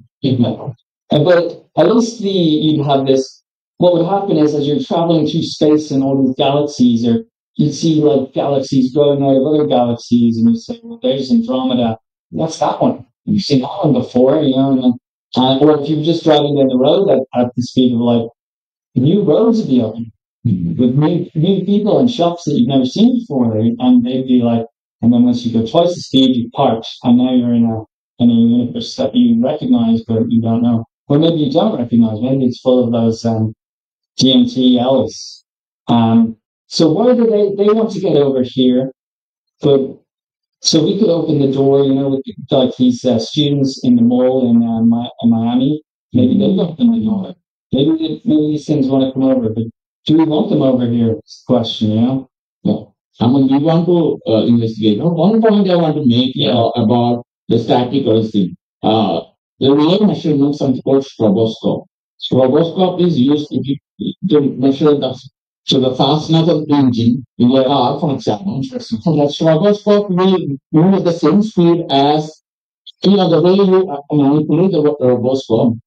But at least you'd have this. What would happen is, as you're traveling through space and all these galaxies, or you'd see like galaxies growing out of other galaxies, and you'd say, well, there's Andromeda. What's that one? You've seen that one before, you know? Or if you were just driving down the road at the speed of light, new roads would be open with new people and shops that you've never seen before, and they'd be like, and then once you go twice the speed, you parked, and now you're in a universe that you recognize, but you don't know. Or maybe you don't recognize. Maybe it's full of those GMT Ellis. So why do they want to get over here? But so we could open the door, you know, with like these students in the mall in Miami. Maybe they open the door. Maybe these things want to come over, but do we want them over here? It's the question, you know? Yeah. I mean, we want to investigate. One point I want to make about the static Earth thing. The real measurements are called stroboscope. Stroboscope is used to measure the fastness of the engine in a car, for example. So the stroboscope will move at the same speed as, you know, the way you manipulate the stroboscope.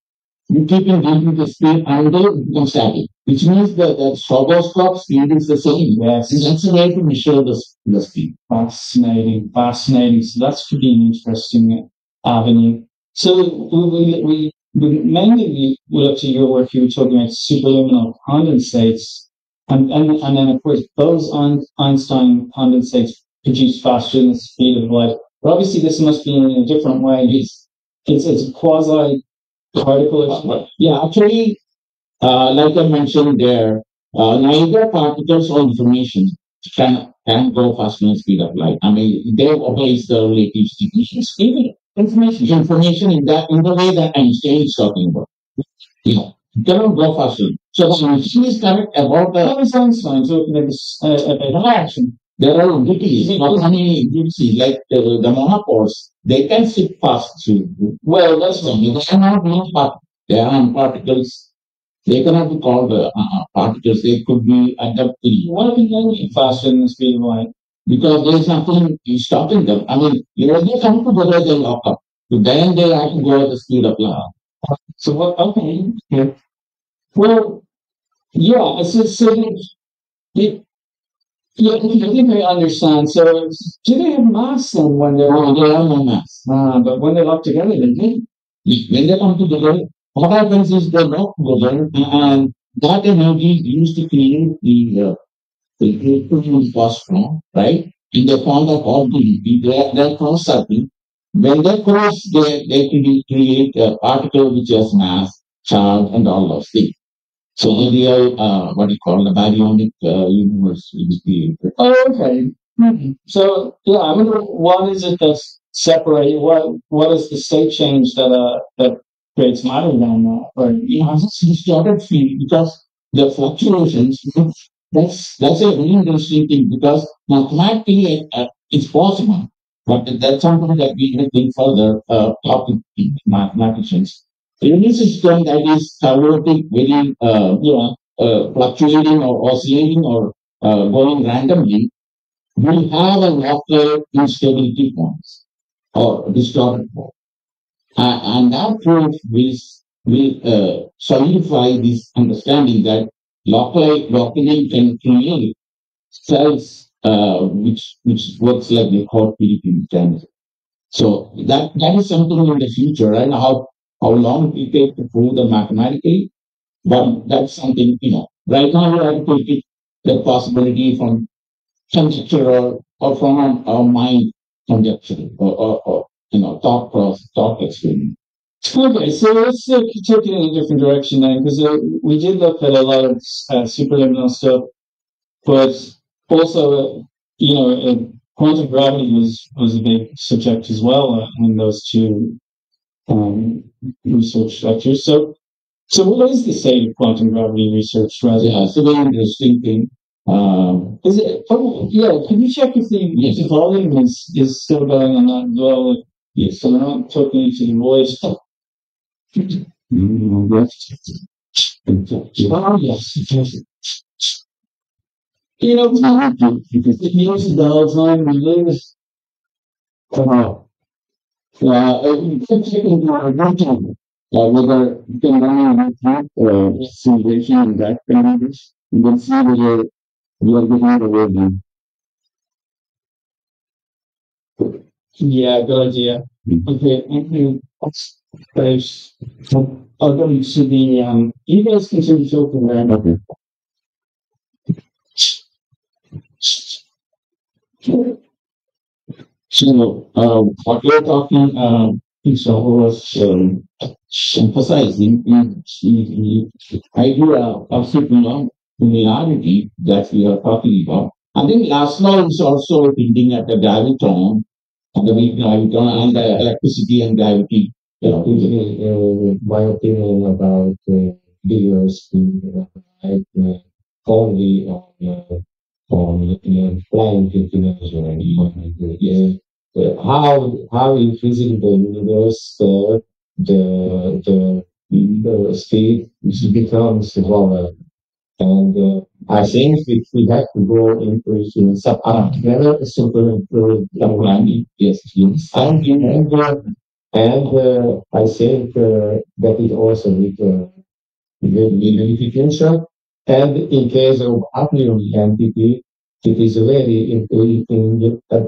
You keep increasing the speed until it becomes static, which means that the stroboscope speed is the same. Yes. That's a way to measure the speed. Fascinating. So that's could be an interesting avenue. So we mainly looked at your work. You were talking about superluminal condensates, and then of course those Einstein condensates produce faster than the speed of light. But obviously this must be in a different way. It's a quasi particle. Yeah, actually, like I mentioned there, neither particles or information can go faster than the speed of light. I mean, they obeys the relativity. Even information in the way that Einstein is talking about. You know, cannot go faster. So the machine is correct about the. How is Einstein talking about action? There are entities, not only entities like the monopoles. They can sit fast through. Well, that's They are not monoparticles. They are particles. They cannot be called particles. They could be adaptive. Why can they be faster than the speed of light? Because there is nothing stopping them. I mean, when they come together, they lock up. So then they have to go at the speed of light. So what? Okay. Yeah. Well, yeah. I think I understand. So, do they have mass then when they're? No, they have no mass. But when they lock together, they do. When they come together, what happens is they lock together, and that energy is used to create the electron phosphoron, right? In the form of orbitality, they cross something. When they cross, they create a particle which has mass, charge, and all those things. So the what do you call the baryonic universe is created. Oh, okay. Mm-hmm. So yeah, I wonder what is it that's separated? What is the state change that creates matter then? Or it's distorted field because the fluctuations. That's a very interesting thing because mathematically it's possible, but that's something that we can think further. Talk with mathematicians. Any system that is chaotic, very fluctuating or oscillating or going randomly will have a local instability points or distorted points. And that proof will solidify this understanding that locally can create cells which works like the core Philippine mechanism. So that is something in the future, right? How long it will take to prove that mathematically, but that's something, right now we have to take the possibility from conjecture or from our mind conjecture or thought experiment. Okay, so let's take it in a different direction then, because we did look at a lot of superluminal stuff, but also, quantum gravity was a big subject as well in those two research structures. So what is the state of quantum gravity research? Yeah, it's a very interesting thing. Is it? Oh, yeah. Can you check if the volume is still going on that as well? Yes. So we're not talking to the voice. Oh, yes. It uses the whole time we lose. Whether you can run simulation and that kind of this, you can see whether you are getting the word. Yeah, good idea. Okay, guys. I'll go to the you guys can see the show from there. Okay. So, what we're talking, so was emphasizing the idea of similarity that we are talking about. I think Laszlo is also hinting at the graviton, and the weak graviton, and the electricity and gravity. My opinion about the Earth only on flying how increasing the universe the state becomes smaller. And I think if we have to go into together, super planning, yes, and I think that is also with unification. And in case of unknown entity, it is very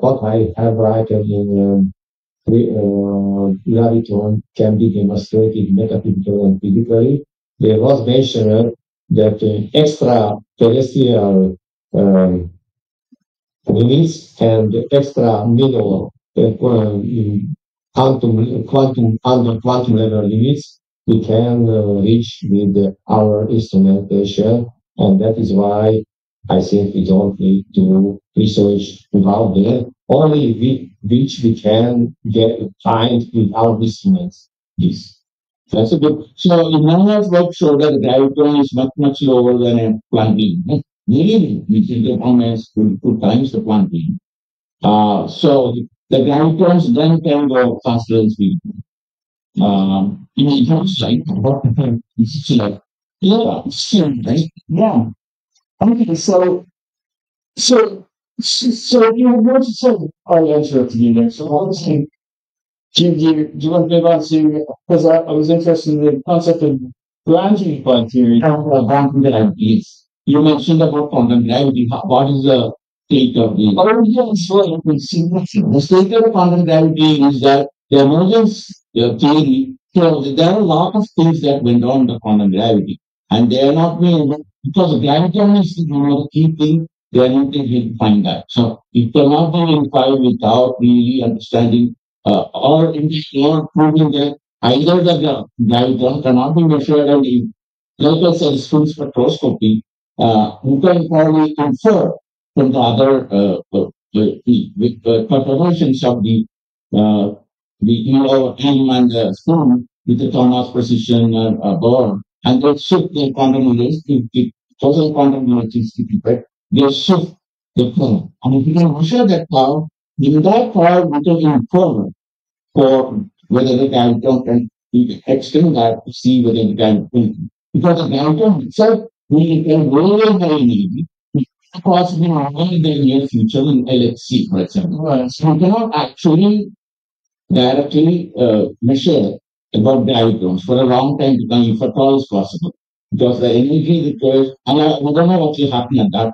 what I have written in graviton can be demonstrated metaphysically and physically. There was mentioned that extra terrestrial limits and extra middle quantum level limits we can reach with our instrumentation, and that is why I think we don't need to research about that. Only which we can find with our instruments. This. That's a good. So in Nana's work show that the graviton is much lower than a Planck beam. Really, which is the comments two times the Planck beam. So the gravitons then can go faster than speed. In terms like it's like right? Yeah. Okay, so you want to say I'll answer it to you next. So I was saying, do you want to move on to because I was interested in the concept of branching point theory, quantum gravity. You mentioned about quantum gravity. What is the state of the the state of quantum gravity is that the emergence theory. So there are a lot of things that went on in the quantum gravity, and they are not being because graviton is the key thing. They are not able to find that. So it cannot be verified without really understanding or proving that either the graviton cannot be measured and like I said, full spectroscopy. You can probably infer from the other perturbations of the aim and the spoon with the Thomas precision board, and they shift the quantum relativity, total quantum relativity, right? They shift the cloud. And if you can measure that cloud, in that cloud, we can infer for whether the graviton can extend that to see whether the graviton, because the graviton itself, we can very easy, possibly only in the near future in LHC, for example. So we cannot actually directly measure about gravitons for a long time to come, if at all is possible. Because the energy required, and we don't know what will happen at that time,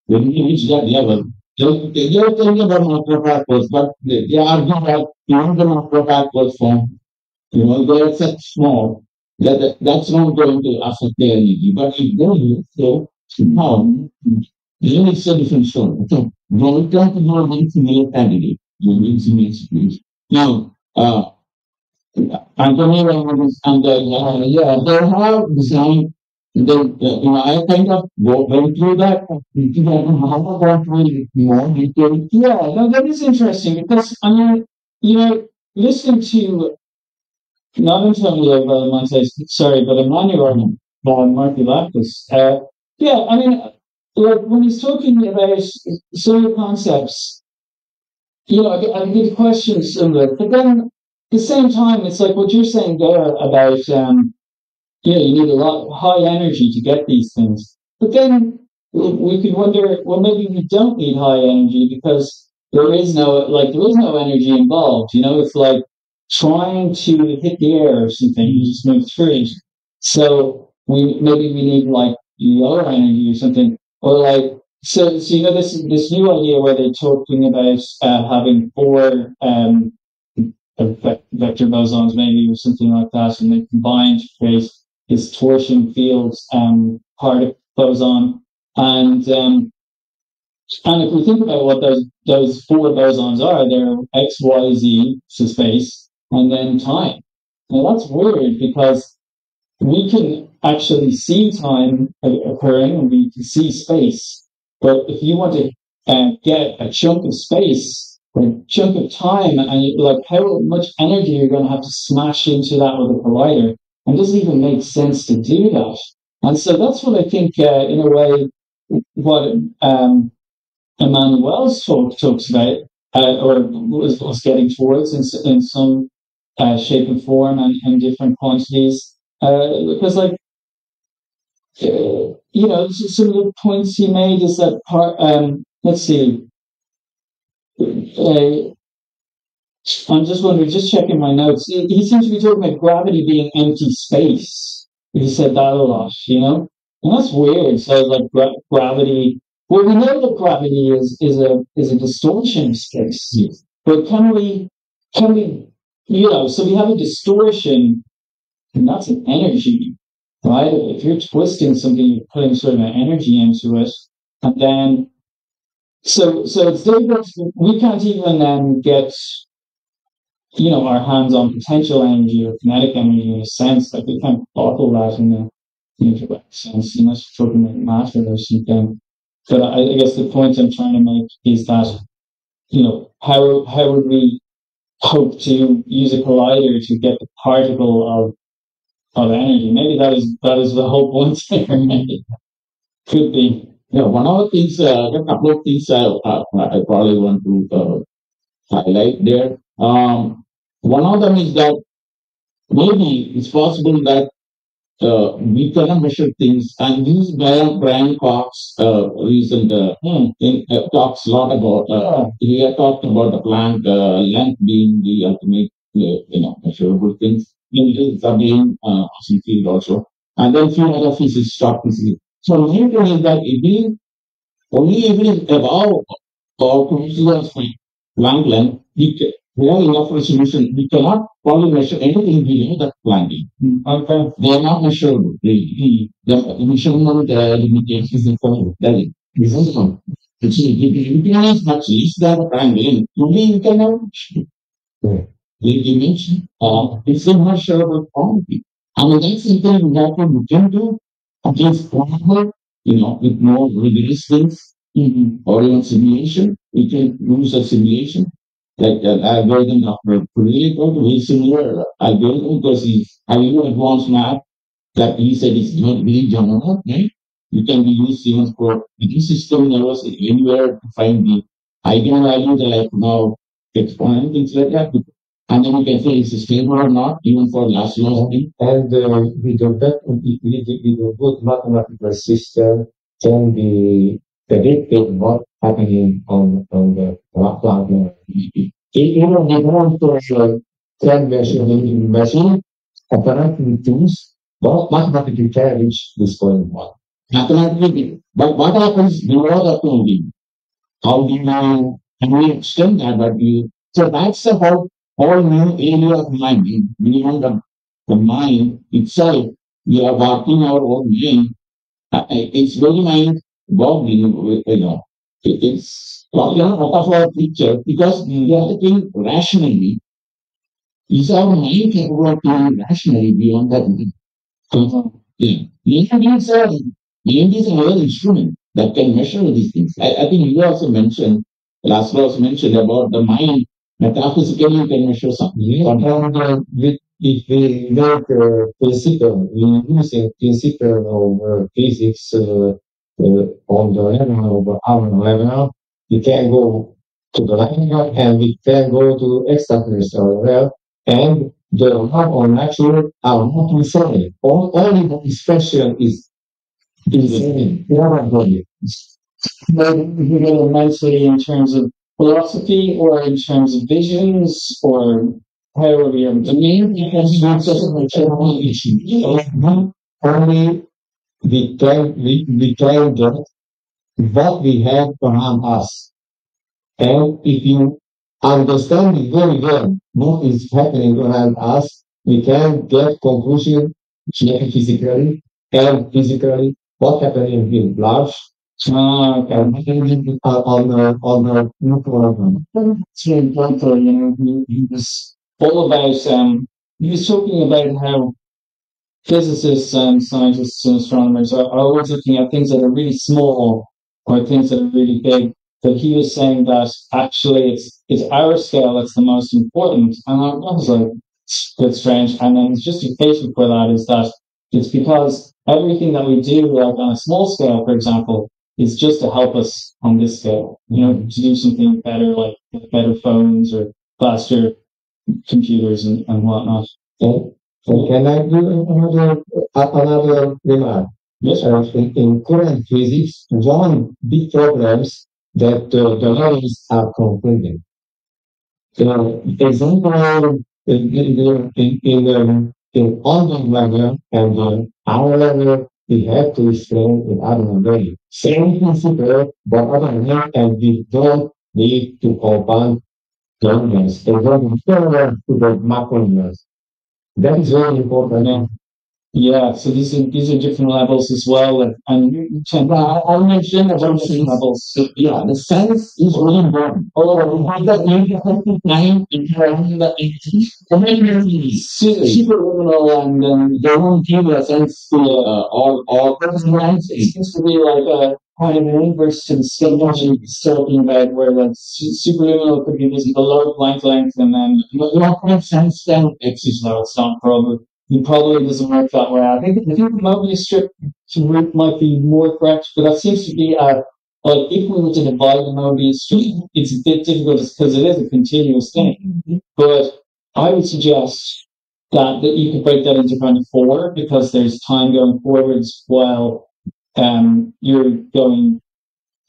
when we reach that level. They are telling about macroparticles, but they argue that even the macroparticles form, they are such small that that's not going to affect the energy. But if they do, so now, then it's a different story. So, when we come to know the similar candidate, the similar situation. Now, Antonio and they have designed. I kind of went through that. More detail. Yeah, no, that is interesting because I mean, listening to not Antonio sorry, but Emmanuel Markilakis. Yeah, I mean, when he's talking about solar concepts. I get questions similar, but then at the same time, it's like what you're saying there about, you need a lot of high energy to get these things. But then we could wonder, well, maybe we don't need high energy because there is no energy involved. You know, it's like trying to hit the air or something. You just move through it. So maybe we need like lower energy or something, or like so you know this new idea where they're talking about having 4 vector bosons maybe or something like that, and they combine to create this torsion field particle boson, and if we think about what those 4 bosons are, they're X, Y, Z, so space, and then time. Now that's weird because we can actually see time occurring and we can see space. But if you want to get a chunk of space or a chunk of time, and like how much energy you're going to have to smash into that with a collider, it doesn't even make sense to do that. And so that's what I think, in a way, what Emmanuel's talks about, or was getting towards in some shape and form and different quantities. Because, like, you know, some of the points he made is that let's see. I'm just wondering, just checking my notes. He seems to be talking about gravity being empty space. He said that a lot, you know, and that's weird. So, like, gravity. Well, we know that gravity is a distortion of space, but can we, you know? So we have a distortion, and that's an energy, right? If you're twisting something, you're putting sort of an energy into it, and then so it's difficult. We can't even get, you know, our hands on potential energy or kinetic energy in a sense. Like, we can't bottle that in the indirect sense, unless we're talking about matter or something. But I guess the point I'm trying to make is that, you know, how would we hope to use a collider to get the particle of energy? Maybe that is the whole point there. Could be. Yeah, one of the things, a couple of things I probably want to highlight there. One of them is that maybe it's possible that we cannot measure things, and this is Brian Cox recent talks a lot about. He had talked about the Planck length being the ultimate, measurable things. In his again, some field also, and then few other physicists talk physically. So the main thing is that it is only even above or close to Planck length, we have enough resolution. We cannot probably measure anything below that Planck length. Okay. They are not measurable, really. The measurement limitations in form of that. This is one. If you is much less than Planck length, only you cannot measure. The dimension, it's a measurable quantity. And that's something we have to look into against forward, with more rigorous things, or even simulation. We can use a simulation, like an algorithm of really very similar algorithm, because he's having an advanced math that he said is not really general, right? You can be used even for the system nervous anywhere to find the eigenvalue, like now exponent, things like that. And then you can say it's stable or not, even for last velocity. And with a good mathematical system, can be predicted what happening on the Planck. Even the one person can measure apparently things, but mathematically can reach this point one. Mathematically, but what happens below the coding? How do you extend that? So that's the whole new area of mind. Beyond the mind itself, we are working our own mind. It's very mind boggling, It's out of our picture, because we are thinking rationally. Is our mind capable of thinking rationally beyond that? Mind is another instrument that can measure these things. I think you also mentioned, Laszlo also mentioned about the mind. Metaphysically, you can measure something. If we make principle, we use a principle of physics on the level of our level, we can go to the level and we can go to extraterrestrial level, and the law of nature are not the same. Only the expression is the same. Maybe nicely in terms of philosophy or in terms of visions or how are we able to only we can get what we have around us. And if you understand it very well what is happening around us, we can get conclusion physically and physically what happening in large on the nuclear. It's really wonderful, he was all about he was talking about how physicists and scientists and astronomers are always looking at things that are really small or things that are really big. But he was saying that actually it's our scale that's the most important. And I was like, it's a bit strange. And then the justification for that is that it's because everything that we do, like on a small scale, for example, is just to help us on this scale, to do something better, like better phones or faster computers and whatnot. So can I do another remark? Yes, in current physics, one big problems that the laws are completing. Example, in ongoing level and our level, we have to explain in other way. Same principle, but other way, and we don't need to combine numbers. They don't forward to the macro numbers. That is very important. Yeah, so these are different levels as well, and I mentioned about different levels. Yeah, the science is really important. Oh, we have that new line in the superluminal, and they won't give a sense to all lines. It seems to be like a kind of an inverse to the state that he's talking about, where the superluminal could be visible below Planck length, and then what sense then? It's not probably. It probably doesn't work that way. I think the Mobius strip route might be more correct, but that seems to be like if we were to divide the Mobius strip, it's a bit difficult because it is a continuous thing. But I would suggest that you could break that into kind of 4 because there's time going forwards while you're going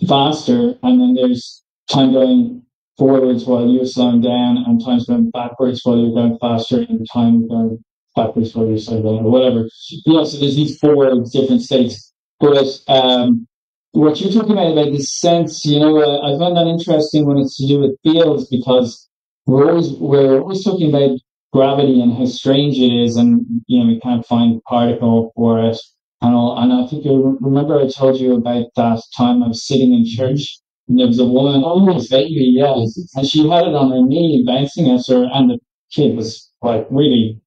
faster, and then there's time going forwards while you're slowing down, and time's going backwards while you're going faster, and time going backwards while you're slowing down, or whatever. So there's these 4 different states. But what you're talking about this sense, I find that interesting when it's to do with fields, because we're always talking about gravity and how strange it is, and we can't find particle for it. And I think you remember I told you about that time I was sitting in church and there was a woman, almost baby, yeah, and she had it on her knee, bouncing at her, and the kid was like really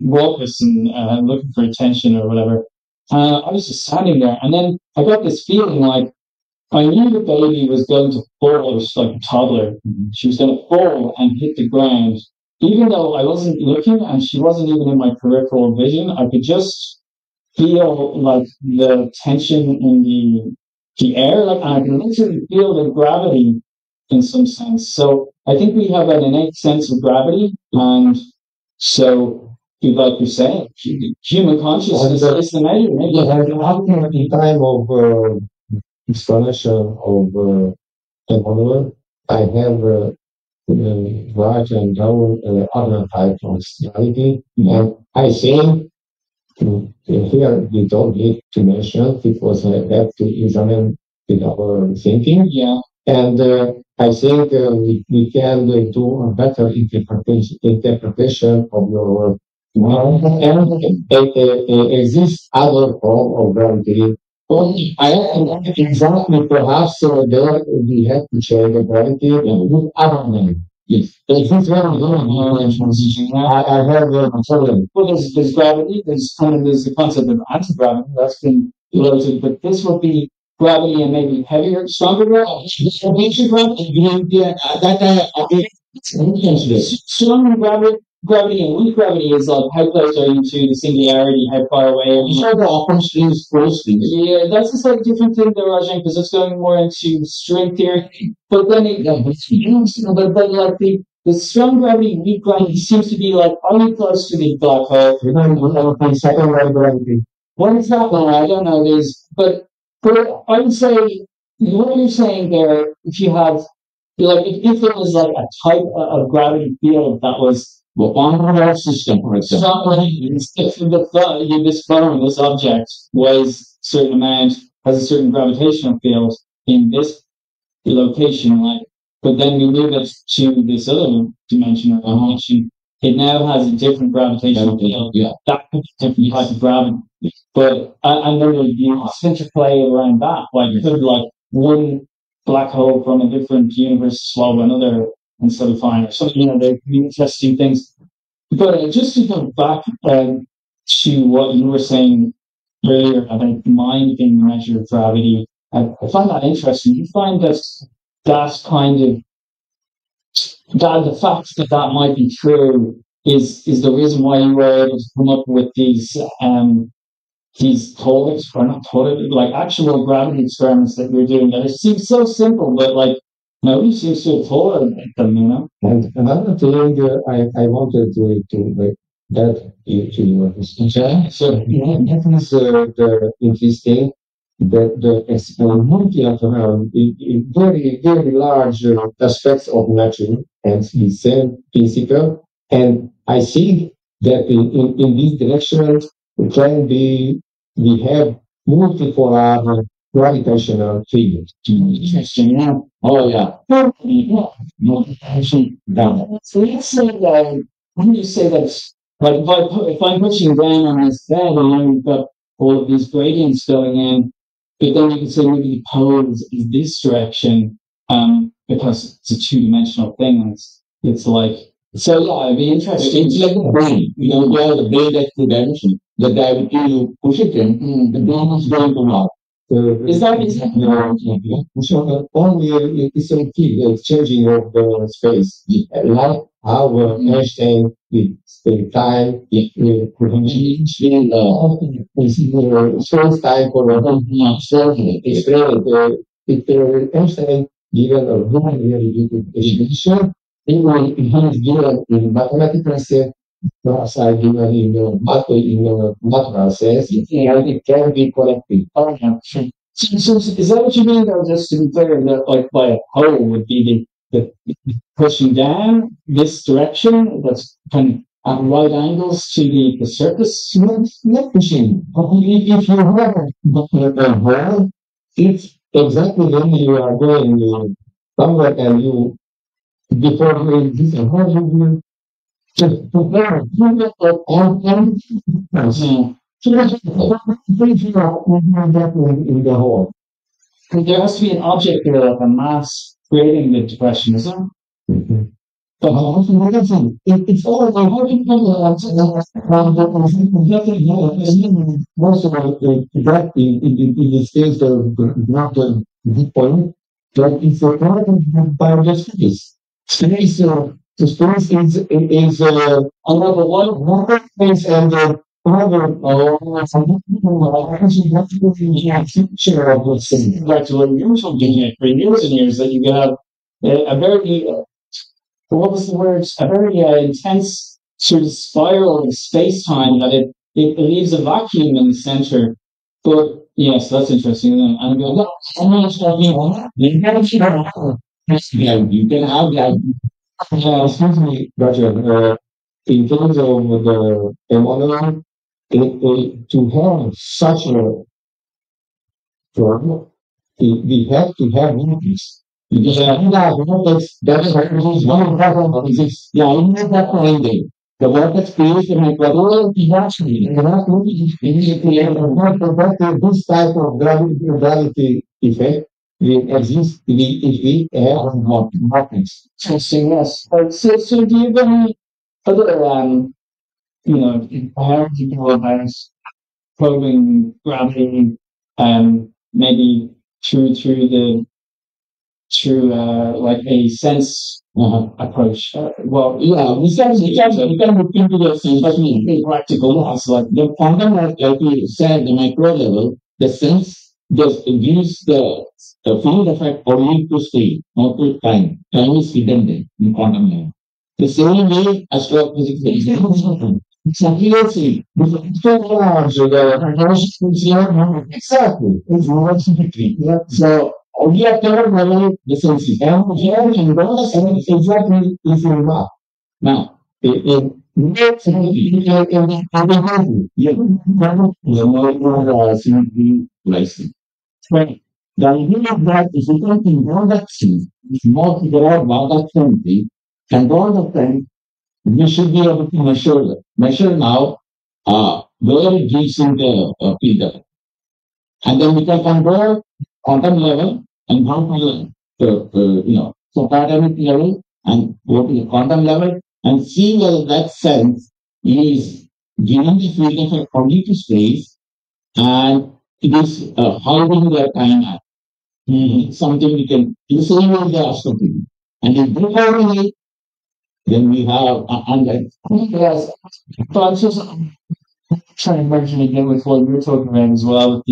raucous and looking for attention or whatever. I was just standing there, and then I got this feeling like I knew the baby was going to fall. It was like a toddler. She was going to fall and hit the ground, even though I wasn't looking and she wasn't even in my peripheral vision. I could just feel like the tension in the air, like I can literally feel the gravity in some sense. So I think we have an innate sense of gravity, and so like you're saying, human consciousness is the measure. In time of explanation of phenomenon, I have right and down other types of reality, and I think. Here we don't need to mention because I have to examine with our thinking. Yeah. And I think we can do a better interpretation of your work. And exists other form of gravity. Exactly, perhaps there we have to change the gravity with other name. Yes, it's very good. I have a problem. Well, there's gravity. There's the concept of anti-gravity. That's been developed, but this will be gravity and maybe heavier, stronger gravity. Stronger gravity and weak gravity is like how close are you to the singularity, how far away are you? Yeah, that's a slightly different thing though, Rajan, because it's going more into string theory. But then but like the strong gravity, weak gravity seems to be like only close to the black hole. What is that one? I don't know. But I would say what you're saying there, if you have like if there was like a type of gravity field that was on our system, for example, this phone, this object was certain amount, has a certain gravitational field in this location, like, but then we move it to this other dimension or dimension, it now has a different gravitational field. Yeah. That could be a different type of gravity. But and then there'd be a interplay around that. Like could like one black hole from a different universe swallow another and sort of find or something, you know, there could be interesting things. But just to go back to what you were saying earlier about the mind being a measure of gravity, I find that interesting. You find that kind of the fact that that might be true is the reason why you were able to come up with these toys, or not toys, like actual gravity experiments that you're doing that it seems so simple, but like nobody seems to have thought of them, you know. And another thing I wanted to that to you. Okay. So that is the interesting that the looking at very very large aspects of nature and the same principle, and I think that in this direction it can be we have multipolar gravitational field. Interesting, yeah. Oh, yeah. So let's say that, when you say that, like if I'm pushing down on this bed and then we've got all of these gradients going in, but then you can say maybe the pole is this direction, because it's a two-dimensional thing. It's like, so yeah, it'd be interesting. It's like the brain. You know, you have the brain that's two dimension. The gravity you push it in, the brain is going to mouth. Is that so only it's a key changing of the space, like how Einstein with time space time for Einstein given a very good definition. He has given in mathematical sense, I given in natural sense, it can be collected. Oh, yeah, sure. So is that what you mean, though, just to be clear, that like by a pole would be the pushing down this direction that's kind of at right angles to the surface? Not pushing. If you have a hole, it's exactly when you are going somewhere and you, before you this hole, you will just prepare in the hole. There has to be an object there, like a mass creating the depression, isn't there? Mm-hmm. But it's all about how you most of that in this case not the point, that it's a part of biological space. The space is another one space and another feature of the thing. Back to what you were talking for years and years, that you can have a very what was the word? A very intense sort of spiral of space-time that it leaves a vacuum in the center. But yes, that's interesting. And I'm going, no, I'm not talking about you can have that. Excuse me, Roger. In terms of the phenomenon, to have such a problem, we have to have movements. Because that is one problem of physics. Yeah, I know that one day. The vortex creation and naturally, this type of gravity effect will exist if we have vortex. interesting, yes. So do you have any other, how do you go about probing gravity, maybe through like a sense approach? Well, yeah, we can look into the sense, but in practical loss, like The quantum, like you said, the micro level, the sense just gives the field effect only to state, not to time. Time is hidden there in quantum level. The same way astrophysics is exactly the same. Exactly. It's not symmetry. So we have third level differences. And here in those exactly is in that. Now, Right. The idea of that is you can involve that thing, not figure out what that's going to be, and all the time we should be able to measure now where it gives in the figure. And then we can control quantum level and how to subatomic level and go to the quantum level and see whether that sense is given the field of a quantity space and it is holding the time at. Something we can do the same way the astronomy. And if we have it, then we have and yes. So I just try and merge it again with what you're talking about as well with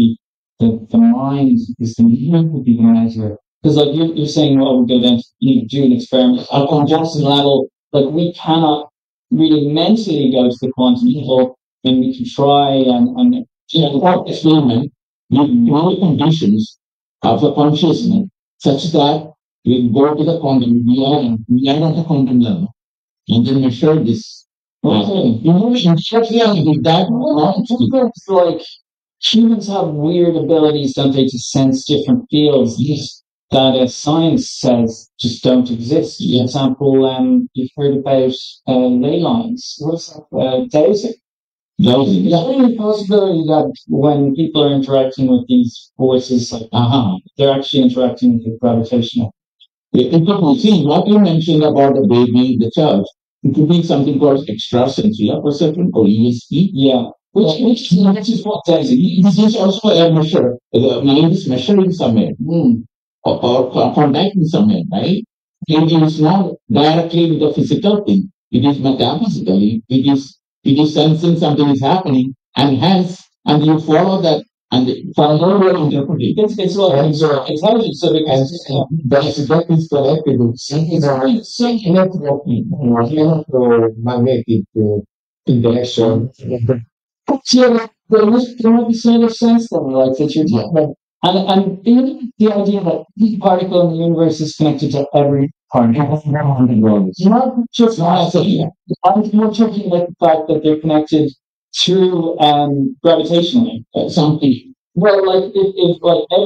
the mind is the need to be the measure. Because like you're saying, well, we go down to do an experiment on just level, like we cannot really mentally go to the quantum level, and we can try and without experiment, with all conditions of the consciousness such that we go to the quantum, we are at the quantum level, and then measure this. Okay. It's like humans have weird abilities, don't they, to sense different fields that science says just don't exist. For example, you've heard about ley lines. What's that? Dowsing. Is there any possibility that when people are interacting with these forces, like they're actually interacting with the gravitational? See, what you mentioned about the baby, the child, it could be something called extrasensory perception or ESP. Yeah. Which is what says it. It is also a measure. The mind is measuring somewhere. Or contacting somewhere, right? It is not directly with the physical thing. It is metaphysically. It is sensing something is happening, and hence, and you follow that, and follow your interpretation. It's like intelligence. So because that is correct. It's electromagnetic interaction. Yeah, there might be sort of sense then, like that you're talking about. And the idea that each particle in the universe is connected to every particle. Not just I'm more talking about the fact that they're connected through gravitationally. Something. Well, like if like I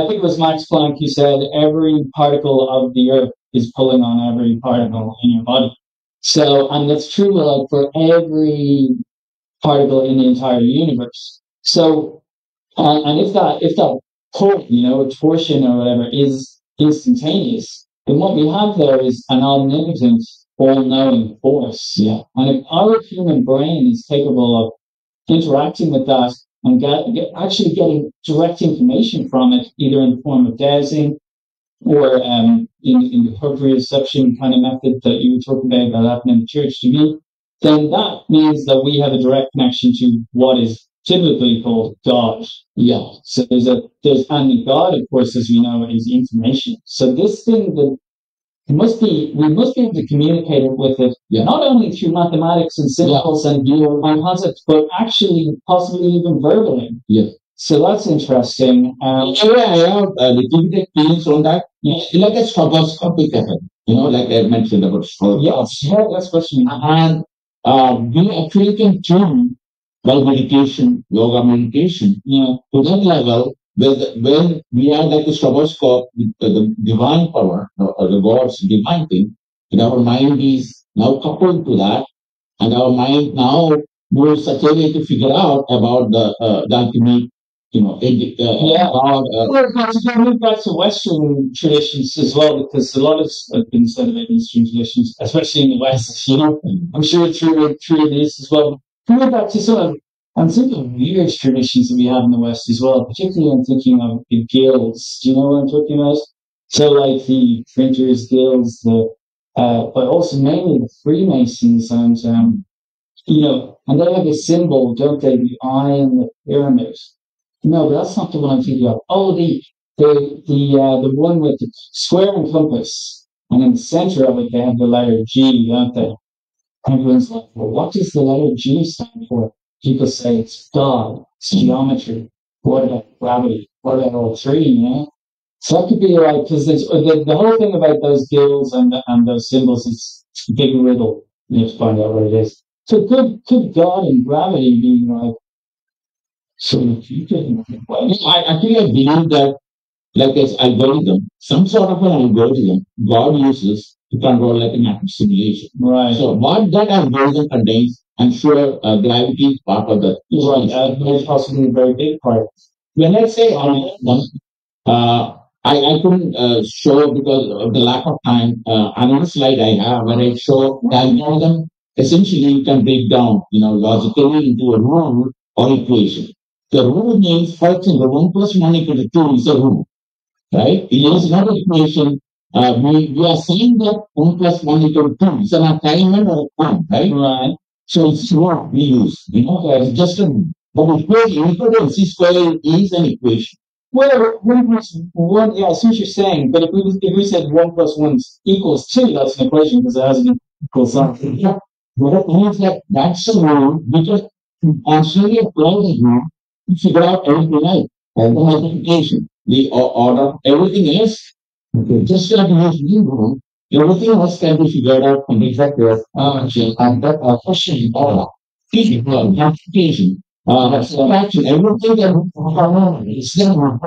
think it was Max Planck who said every particle of the Earth is pulling on every particle in your body. So, and that's true like for every particle in the entire universe. So, and if that pull, torsion or whatever is instantaneous, then what we have there is an omnipotent, all-knowing force. Yeah. And if our human brain is capable of interacting with that and actually getting direct information from it, either in the form of dowsing or in the proprioception kind of method that you were talking about happening in the church to me, then that means that we have a direct connection to what is typically called God. Yeah. So and God, of course, as we know, is information. So this thing that we must be able to communicate with it, not only through mathematics and symbols and concepts, but actually possibly even verbally. Yeah. So that's interesting. I have a little bit experience on that. Like a stroboscopic effect, like I mentioned about stroboscopic. Yeah, that's what you mean. And we actually can tune by meditation, yoga meditation, to that level when we are like a stroboscope with the divine power or the God's divine thing, and our mind is now coupled to that, and our mind now moves such a way to figure out about the ultimate, that's the Western traditions as well, because a lot of been said about Eastern traditions, especially in the West. I'm sure it's true in the East as well. Going back to some of the weird traditions that we have in the West as well, particularly I'm thinking of the guilds. Do you know what I'm talking about? So like the printers guilds, but also mainly the Freemasons and and they have a symbol, don't they? The eye and the pyramid. No, but that's not the one I'm thinking of. Oh, the one with the square and compass, and in the center of it they have the letter G, don't they? Everyone's like, well, what does the letter G stand for? People say it's God, it's geometry. What about gravity? What about all three? So that could be right, because the whole thing about those guilds and those symbols is a big riddle. You have to find out what it is. So could God and gravity be like? So I believe that, like as algorithm, some sort of an algorithm God uses to control like a matrix simulation. Right. So what that algorithm contains, I'm sure gravity is part of that. Right. That's possibly a very big part. When I say I couldn't show because of the lack of time. Another slide I have when I show the algorithm, essentially you can break down, logically into a rule or equation. The rule means, for example, 1 plus 1 equal to 2 is a rule, right? It is not an equation. We are saying that 1 plus 1 equal to 2 is an assignment or a form, right? Right. So it's what we use, it's just a rule. But equal C square is an equation. Well, yeah, I see what you're saying, but if we said 1 plus 1 equals 2, that's an equation because it has an equal sign. Yeah. But it means that that's a rule because constantly apply the rule to figure out everything out. And the multiplication, the order, everything else, just like use new rule, everything else can be figured out from the vector and that question order. Multiplication, subtraction, everything that is never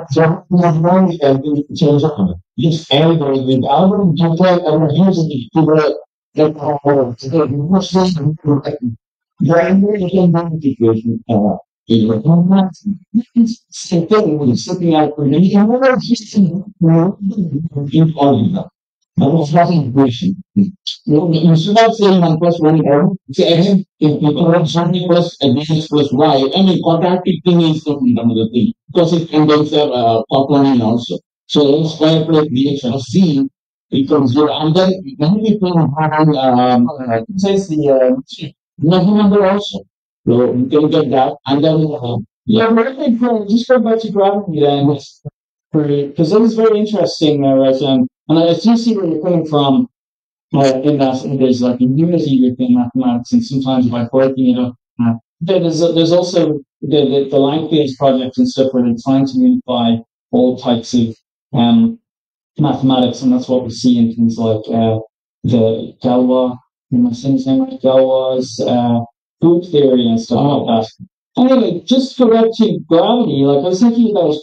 can be changed up. Just everything without detail ever using it to the equation. Same thing when you're looking at in algebra. That was not an equation. You should not say 1 plus 1 error. Say again, if you correct something plus x plus y, I mean, contracting is another thing because it contains a component also. So a square plus bx plus c equals 0. And then many people have It says the number also. So you can get that. And then, yeah, but I think just go back to gravity then, because that was very interesting, right? And I do see where you're coming from in that there's like a unity within mathematics, and sometimes by breaking it up. There's also the Langfields project and stuff where they're trying to unify all types of mathematics, and that's what we see in things like the Galois, am I saying his name right? Galois group theory and stuff like that. Anyway, just go back to gravity. Like I was thinking about,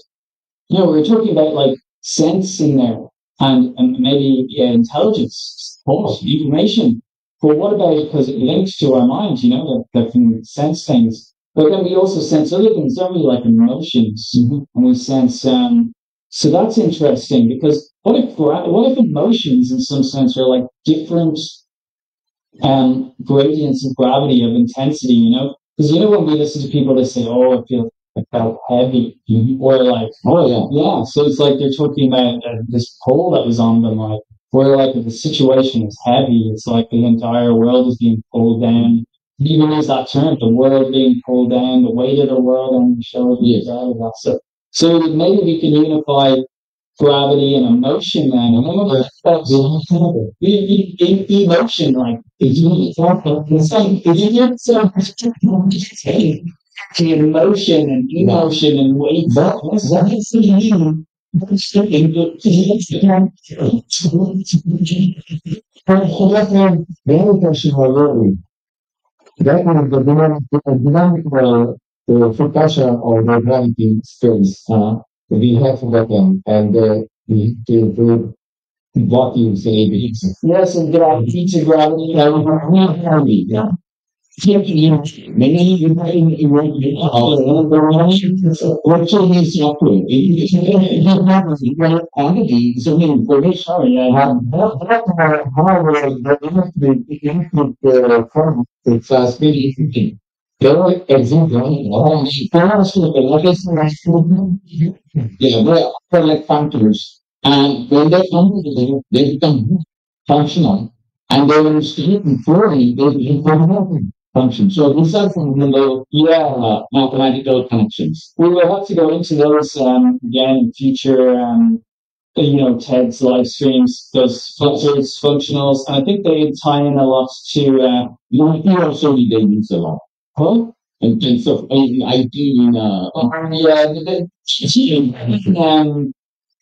we were talking about like sense in there and maybe intelligence, information. But what about, because it links to our minds, that can sense things. But then we also sense other things, don't we, like emotions, and we sense. So that's interesting because what if emotions, in some sense, are like different gradients of gravity of intensity? Because when we listen to people, they say, "Oh, I felt heavy," or like, "Oh yeah." So it's like they're talking about this pull that was on them, like, where like if the situation is heavy, it's like the entire world is being pulled down. Even use that term, the world being pulled down, the weight of the world on your shoulders, all of that stuff. So maybe we can unify gravity and emotion then. Emotion, like, emotion and emotion and weight. The other question was early. That was the dynamical percussion or the gravity space. We have to get them and we to improve what you say. Yes, and teach gravity. Yeah. Many virtually is software. It is not quantity, it's only information. However, the input form it's really interesting. There are examples. Yeah, they're like functors. And when they come together, they become functional. And they will start forming, they become function. So these are fundamental mathematical connections. We will have to go into those again in future TEDS live streams, those filters, functionals, and I think they tie in a lot to you also need they use a lot. Huh? In terms of IT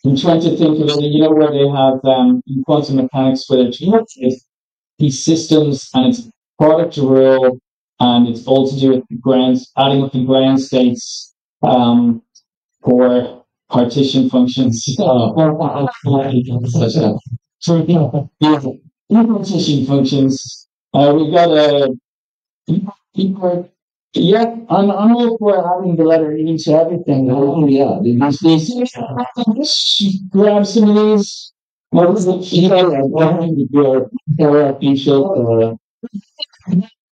I'm trying to think of it, you know, where they have in quantum mechanics where they're these systems and it's product to rule and it's all to do with the grounds, adding up the ground states for partition functions. Partition functions. We've got a yeah, I'm all for having the letter E to everything. Oh, yeah. Grab some of these. What was it?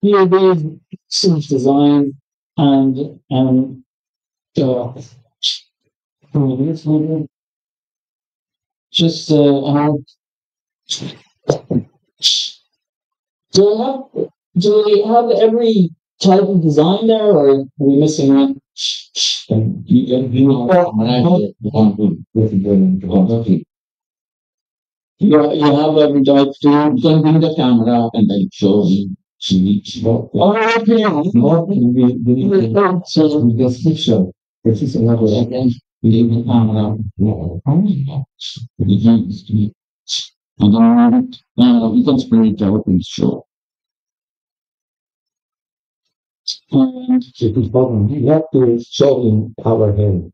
Here, these self design and just do they have every type of design there, or are we missing one? You have every type. You can bring the camera and then show me. Oh, okay. So this picture. This is another again. Leave the camera. You can spray it out and show. And we have to show in our hand.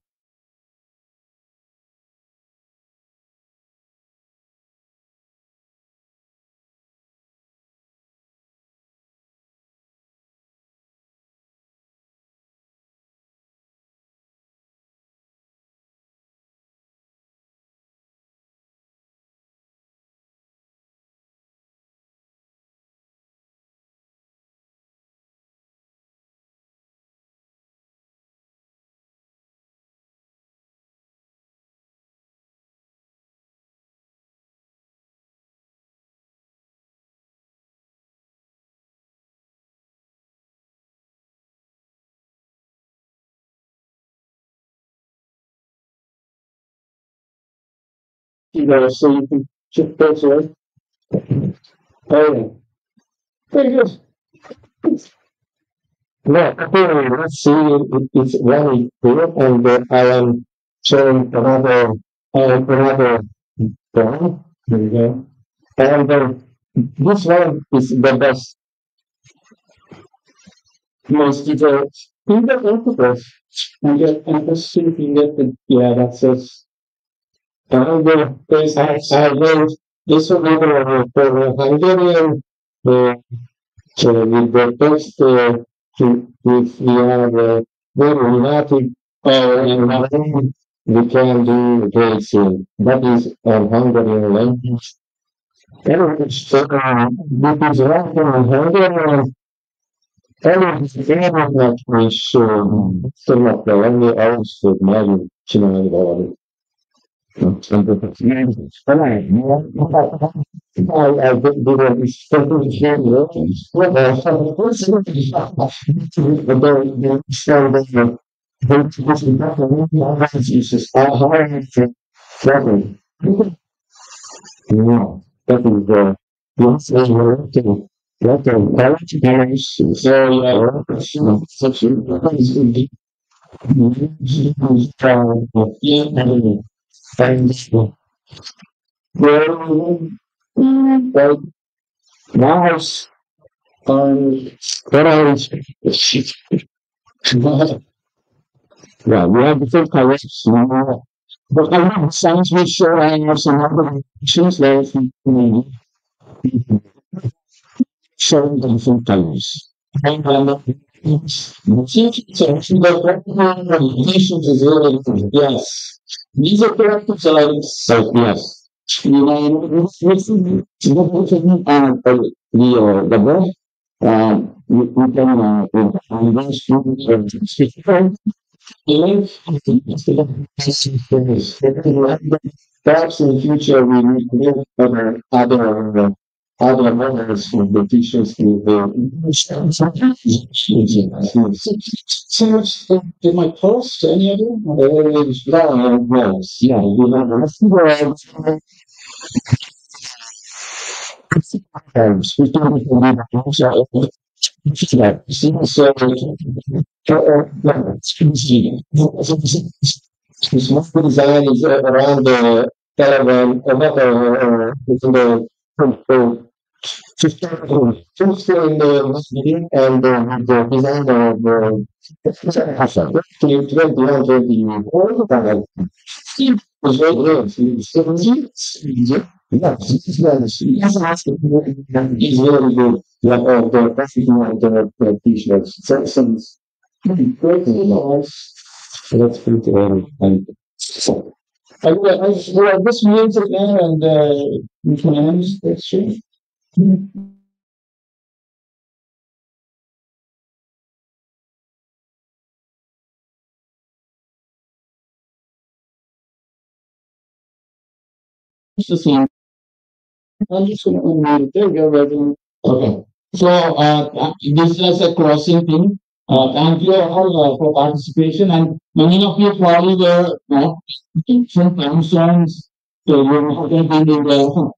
So you can shift those away. Oh, yeah. Very good. Now, let's see, it's very clear, and I am showing another drawing. There you go. And this one is the best, most detailed. In the interface, and let's see if you get the, yeah, that's it. And there's, I learned this one over for Hungarian, with the text, if we have a very united and we can do great soon. That is Hungarian language. Anyways, this is one from Hungarian. Everyone is somewhat the only hours for money, valami. I didn't Well, nice. What else? Yeah, we have the first colors. But I know sounds we sure I have some other issues there. Showing the different colors. And yes. These are characters so yes. You know, the book, we can perhaps in the future we will other models of the teachers with so did my post any idea? Yeah, we have this multiple design is around the caravan, or not, within the just in the meeting and the design of the 21, 20, Steve was very good. He was yeah, he's very good. Yeah, the practical and the t-shirts. Some great things. That's pretty good. And so, this means again, and we can end this stream. Just I'm just going to unmute it. There you go, Reverend. Okay. So, this is a crossing thing. Thank you all for participation. And many of you probably were from time zones. So, you're in the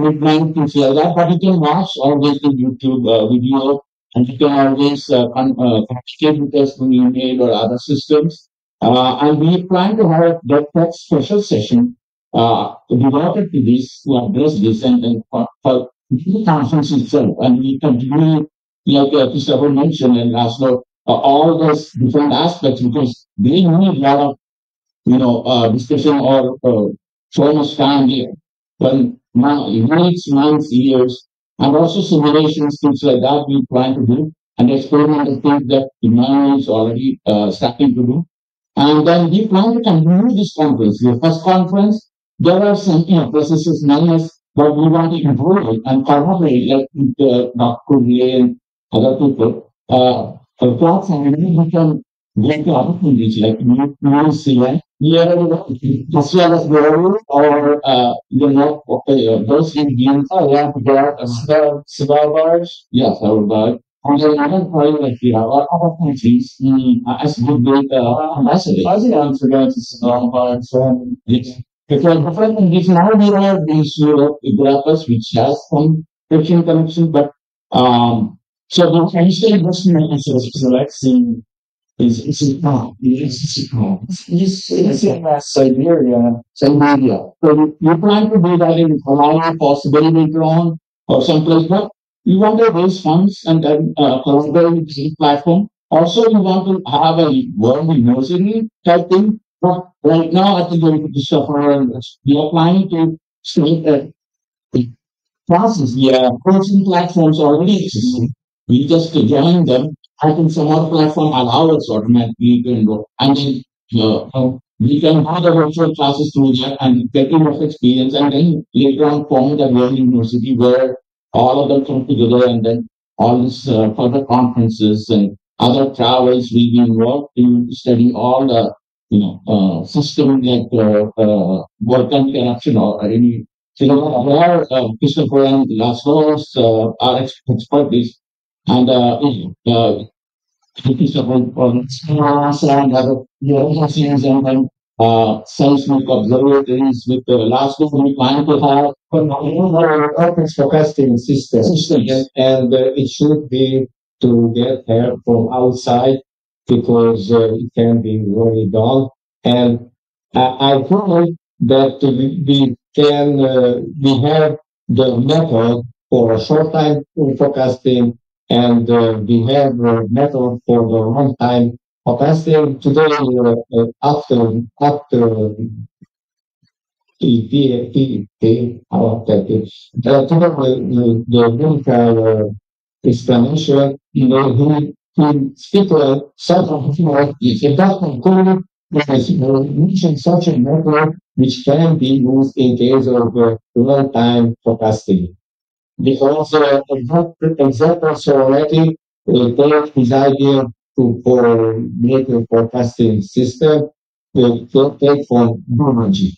midnight, things like that. But you can watch always the YouTube video. And you can always communicate with us through email or other systems. And we plan to have that special session devoted to this, to address this, and for the conference itself. And we continue, like Christopher mentioned, and also all those different aspects, because they need a lot of, discussion or so much time here. But now, weeks, months, years, and also simulations, things like that we plan to do, and experimental things that Emmanuel is already starting to do. And then we plan to continue this conference. The first conference, there are some processes known but we want to improve it and collaborate like with Dr. Lee and other people. Platform, we can get the opportunities like New Zealand, as well as global or those in the Svalbard, yes, Svalbard. And then another part like other countries as good with ambassadors. I think I'm forgetting to Svalbard. So because different countries now there are these Budapest which has some Christian connection, but so the initial investment is selecting is Siberia. So you plan to do that in Hawaii, possibly later on, or someplace, but you want to raise funds and then collaborate with the platform. Also, you want to have a world university type thing. But right now, I think we are planning to state that the process, coaching platforms already exist. We just join them. I think some other platform allow us automatically to enroll. And then we can have the virtual classes through that and get enough experience and then later on form the world university where all of them come together and then all this further conferences and other travels will be involved to study all the system like work and corruption or any where Christopher and Laszlo's are expertise and Christopher and other agencies and then seismic observatories with the Laszlo we plan to have open forecasting systems and it should be to get help from outside because it can be really dull. And I think that we have the method for short time forecasting and we have the method for the long time forecasting. Today, after the clinical explanation, he speak something like this. It doesn't call mention such a method which can be used in case of long-time forecasting. Because examples already take this idea for make a forecasting system to take from biology.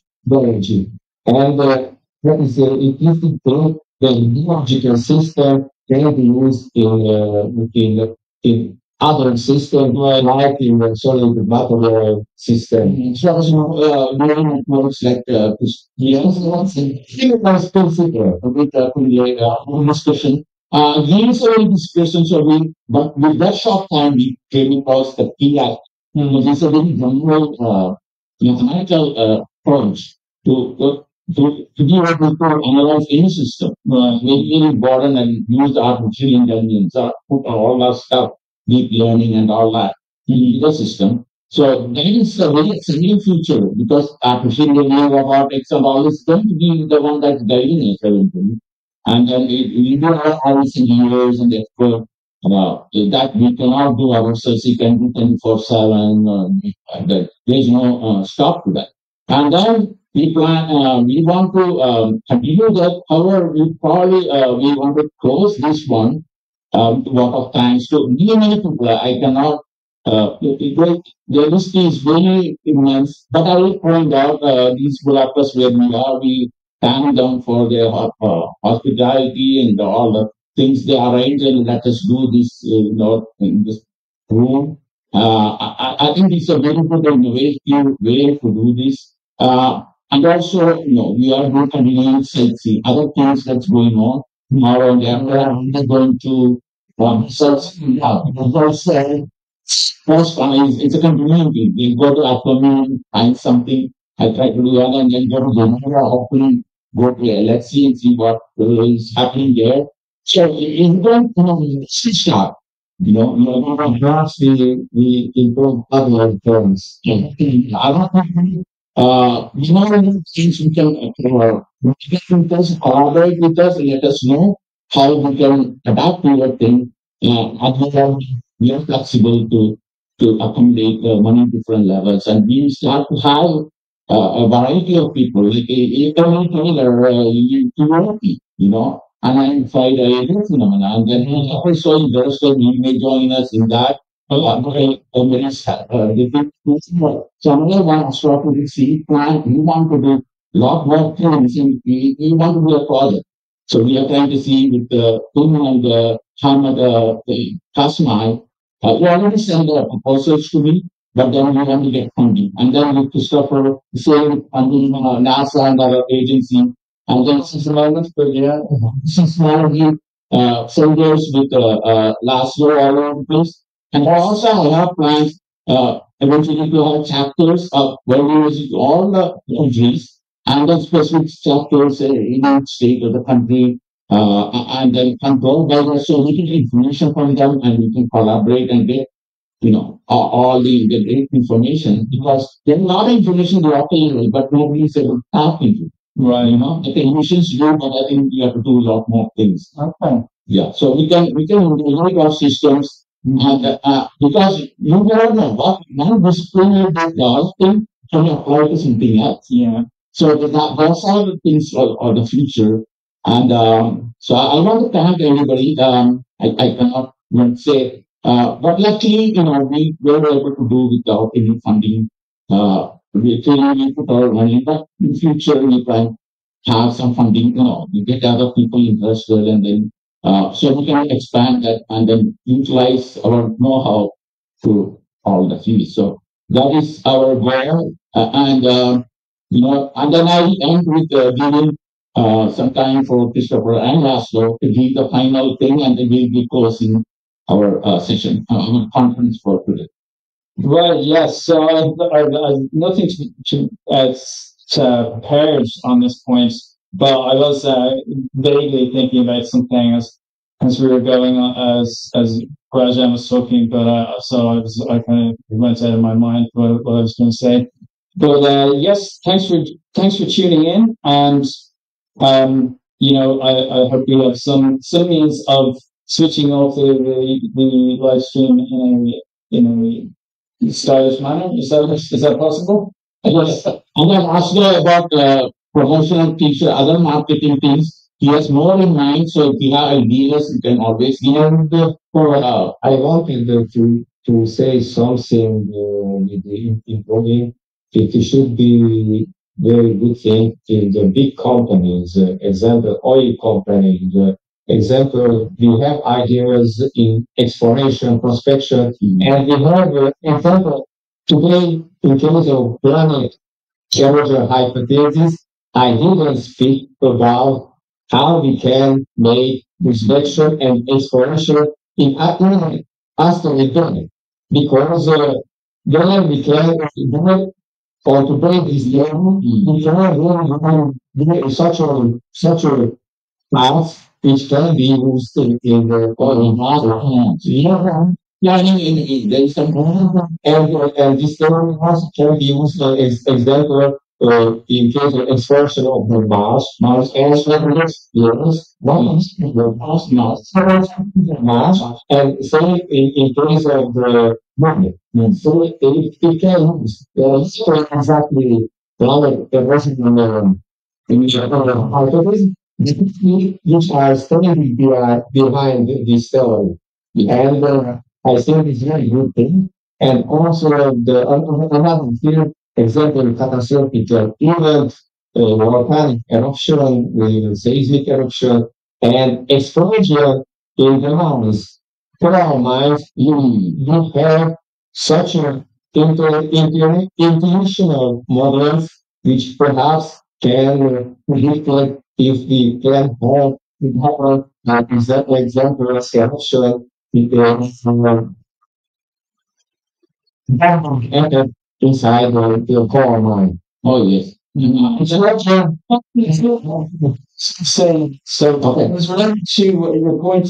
And that is it is to take the biological system can be used in other systems like in the solid matter system. So neural networks like with discussion. These are discussions but with that short time we came across the PI. These are very general mathematical approach to be able to analyze any system, make it important and use artificial intelligence, put all that stuff, deep learning and all that in the system. So that is a very exciting future because artificial intelligence, robotics, and all is going to be the one that's guiding us eventually. And then we do have all these engineers and experts that we cannot do ourselves. We can do 24/7. There's no stop to that. And then we plan. We want to continue that. However, we probably we want to close this one. Lot of times to many people. I cannot. The list is very immense. But I will point out these Budapest where we are. We thank them for their hospitality and all the things they arrange and let us do this in this room. I think it's a very good and innovative way to do this. And also, we are going to continue to see other things that's going on. Now and after, we're going to search. First one is it's a continuity. We go to Aquaman, find something. I try to do that and then go to Geneva, hopefully go to LXC and see what is happening there. So in that switch up, we are going to grasp the important other terms. I don't think things we can collaborate with us and let us know how we can adapt to your thing. And we are flexible to accommodate many different levels, and we start to have a variety of people, like a community, and I invite a phenomena, and then he's also interested. He may join us in that. So another one astronomy seed plan. We want to do a lot more things, and we want to do a project. So we are trying to see with the and the Hamad Kasmai. You already sent the proposals to me, but then we want to get funding. And then with Christopher, the same funding, NASA and other agency. And then seismology soldiers with last year all over the place. And also I have plans eventually to have chapters of where we visit all the countries and then specific chapters in each state of the country. And then control by us, so we can get information from them and we can collaborate and get, all the great information, because there's a lot of information locally, but nobody is able to tap into. Right. The technicians do, but I think we have to do a lot more things. Okay. Yeah. So we can integrate our systems, and because you don't know what one discipline does thing can apply to something else. Yeah. So those are the things of the future. And so I want to thank everybody. I cannot say, but luckily, we were able to do without any funding. We put our money, but in the future we can have some funding. We get other people interested, and then so we can expand that and then utilize our know-how to all the fields. So that is our goal, and then I end with giving some time for Christopher and Laszlo to give the final thing, and then we'll be closing our session, our conference for today. Well, yes. So I've nothing to prepared on this point, but I was vaguely thinking about something as we were going on, as Rajan was talking, but so I kind of went out of my mind what I was going to say. But yes, thanks for tuning in, and I hope you have some means of switching off the live stream in a stylish manner. Is that possible? Yes. And then ask about promotional things or other marketing things. He has more in mind, so if you have ideas, you can always give him I wanted to say something with the employee. It should be very good thing in the big companies, example, oil companies, example, we have ideas in exploration, prospection, and we have example today in terms of planet Challenger hypothesis. I didn't speak about how we can make inspection and exploration in asteroid belt, because then we can or to break this down, we have such a path which can be used in the model. Yeah, there is some and this theorem also can be used as example in case of expression of the mass as well as yes, mass, and say in case of the magnet. So it can use exactly like the version in the hypothesis, which are studying behind this theory. And I think it's a very good thing. And also another clear example catastrophic event, volcanic eruption, seismic eruption, and explosion in the mountains. For our minds, you have such an intuitional models which perhaps can reflect if the plan had example as eruption entered inside the core mind. Oh yes. So okay. With regard to your point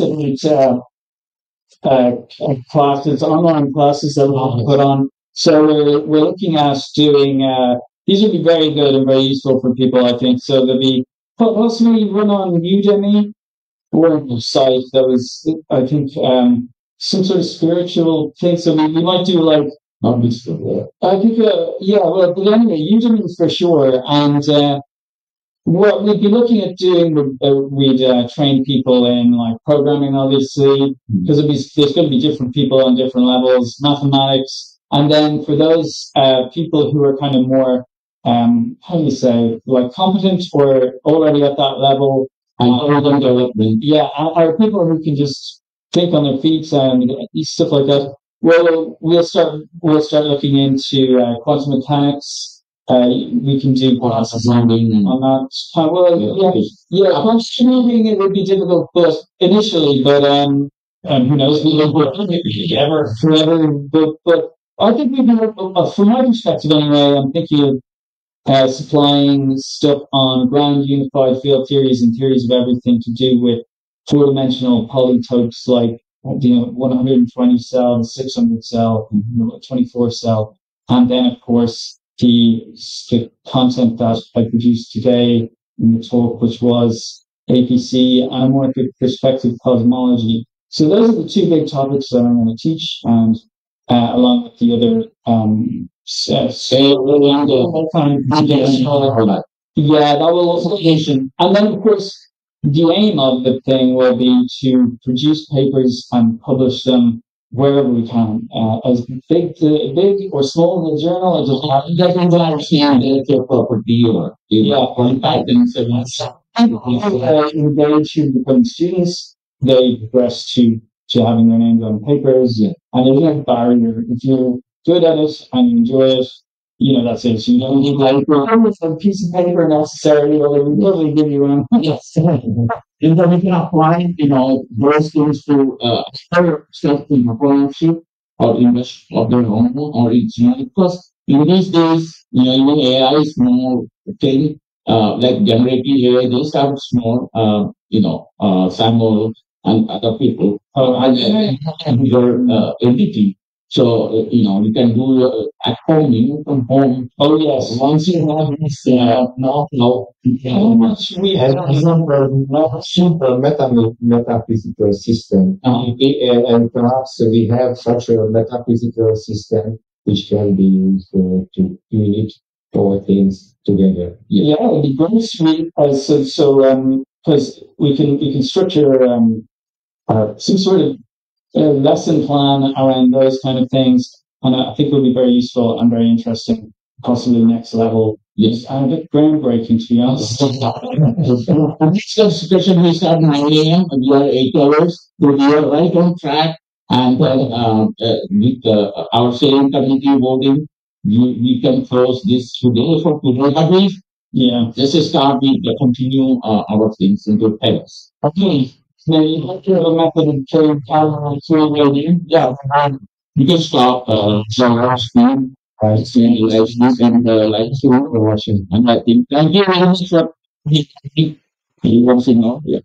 about classes, online classes that we'll put on. So we're looking at doing these would be very good and very useful for people, I think. So there'll be possibly run on Udemy or a site that was, I think, some sort of spiritual thing. So we might do like, I think, yeah, well, but anyway, Udemy for sure. And what we'd be looking at doing, we'd train people in like programming, obviously, because there's going to be different people on different levels, mathematics. And then for those people who are kind of more, how do you say, like competent or already at that level, and development. Yeah, are people who can just think on their feet and stuff like that. Well, we'll start looking into quantum mechanics. We can do quantum landing on that. Quantum landing it would be difficult, but initially, but who knows? We will ever forever. But I think we can. From my perspective, anyway, I'm thinking of supplying stuff on ground unified field theories and theories of everything to do with four-dimensional polytopes like 120 cell, 600 cell, 24 cell, and then of course the content that I produced today in the talk, which was APC, anamorphic perspective cosmology. So those are the two big topics that I'm going to teach, and along with the other that will also education. And then of course the aim of the thing will be to produce papers and publish them wherever we can, as big or small in the journal. It doesn't understand the intellectual property or patents and engage to become students. They progress to having their names on papers, and there's no barrier. If you're good at it and you enjoy it, that's it. So you don't need like a piece of paper necessarily, or they will totally give you one. Yes. And then we can apply, those things to other stuff in the partnership or English of their own original. Because in these days, even AI is more thing, like generative AI, they start small, Samuel and other people, and bigger entity. So, you can do at home, from home. Oh, yes. Once you have this, how much we have simple metaphysical system. And perhaps we have such a metaphysical system which can be used to unite all things together. Yeah, it would be great. Because we can structure some sort of lesson plan around those kind of things, and I think it will be very useful and very interesting, possibly next level. Yes, and a bit groundbreaking, to be honest. The next discussion we start at 9 a.m. and we are 8 hours. We are right on track, and with our sailing committee voting, we can close this today for today. Yeah, let's start with continue our things into TEGS. Okay. Now you have to have a method of carrying power through radio. Yeah, you can stop our screen. Right. So, and like you for watching. And I think thank you very much for you want to know. Yeah.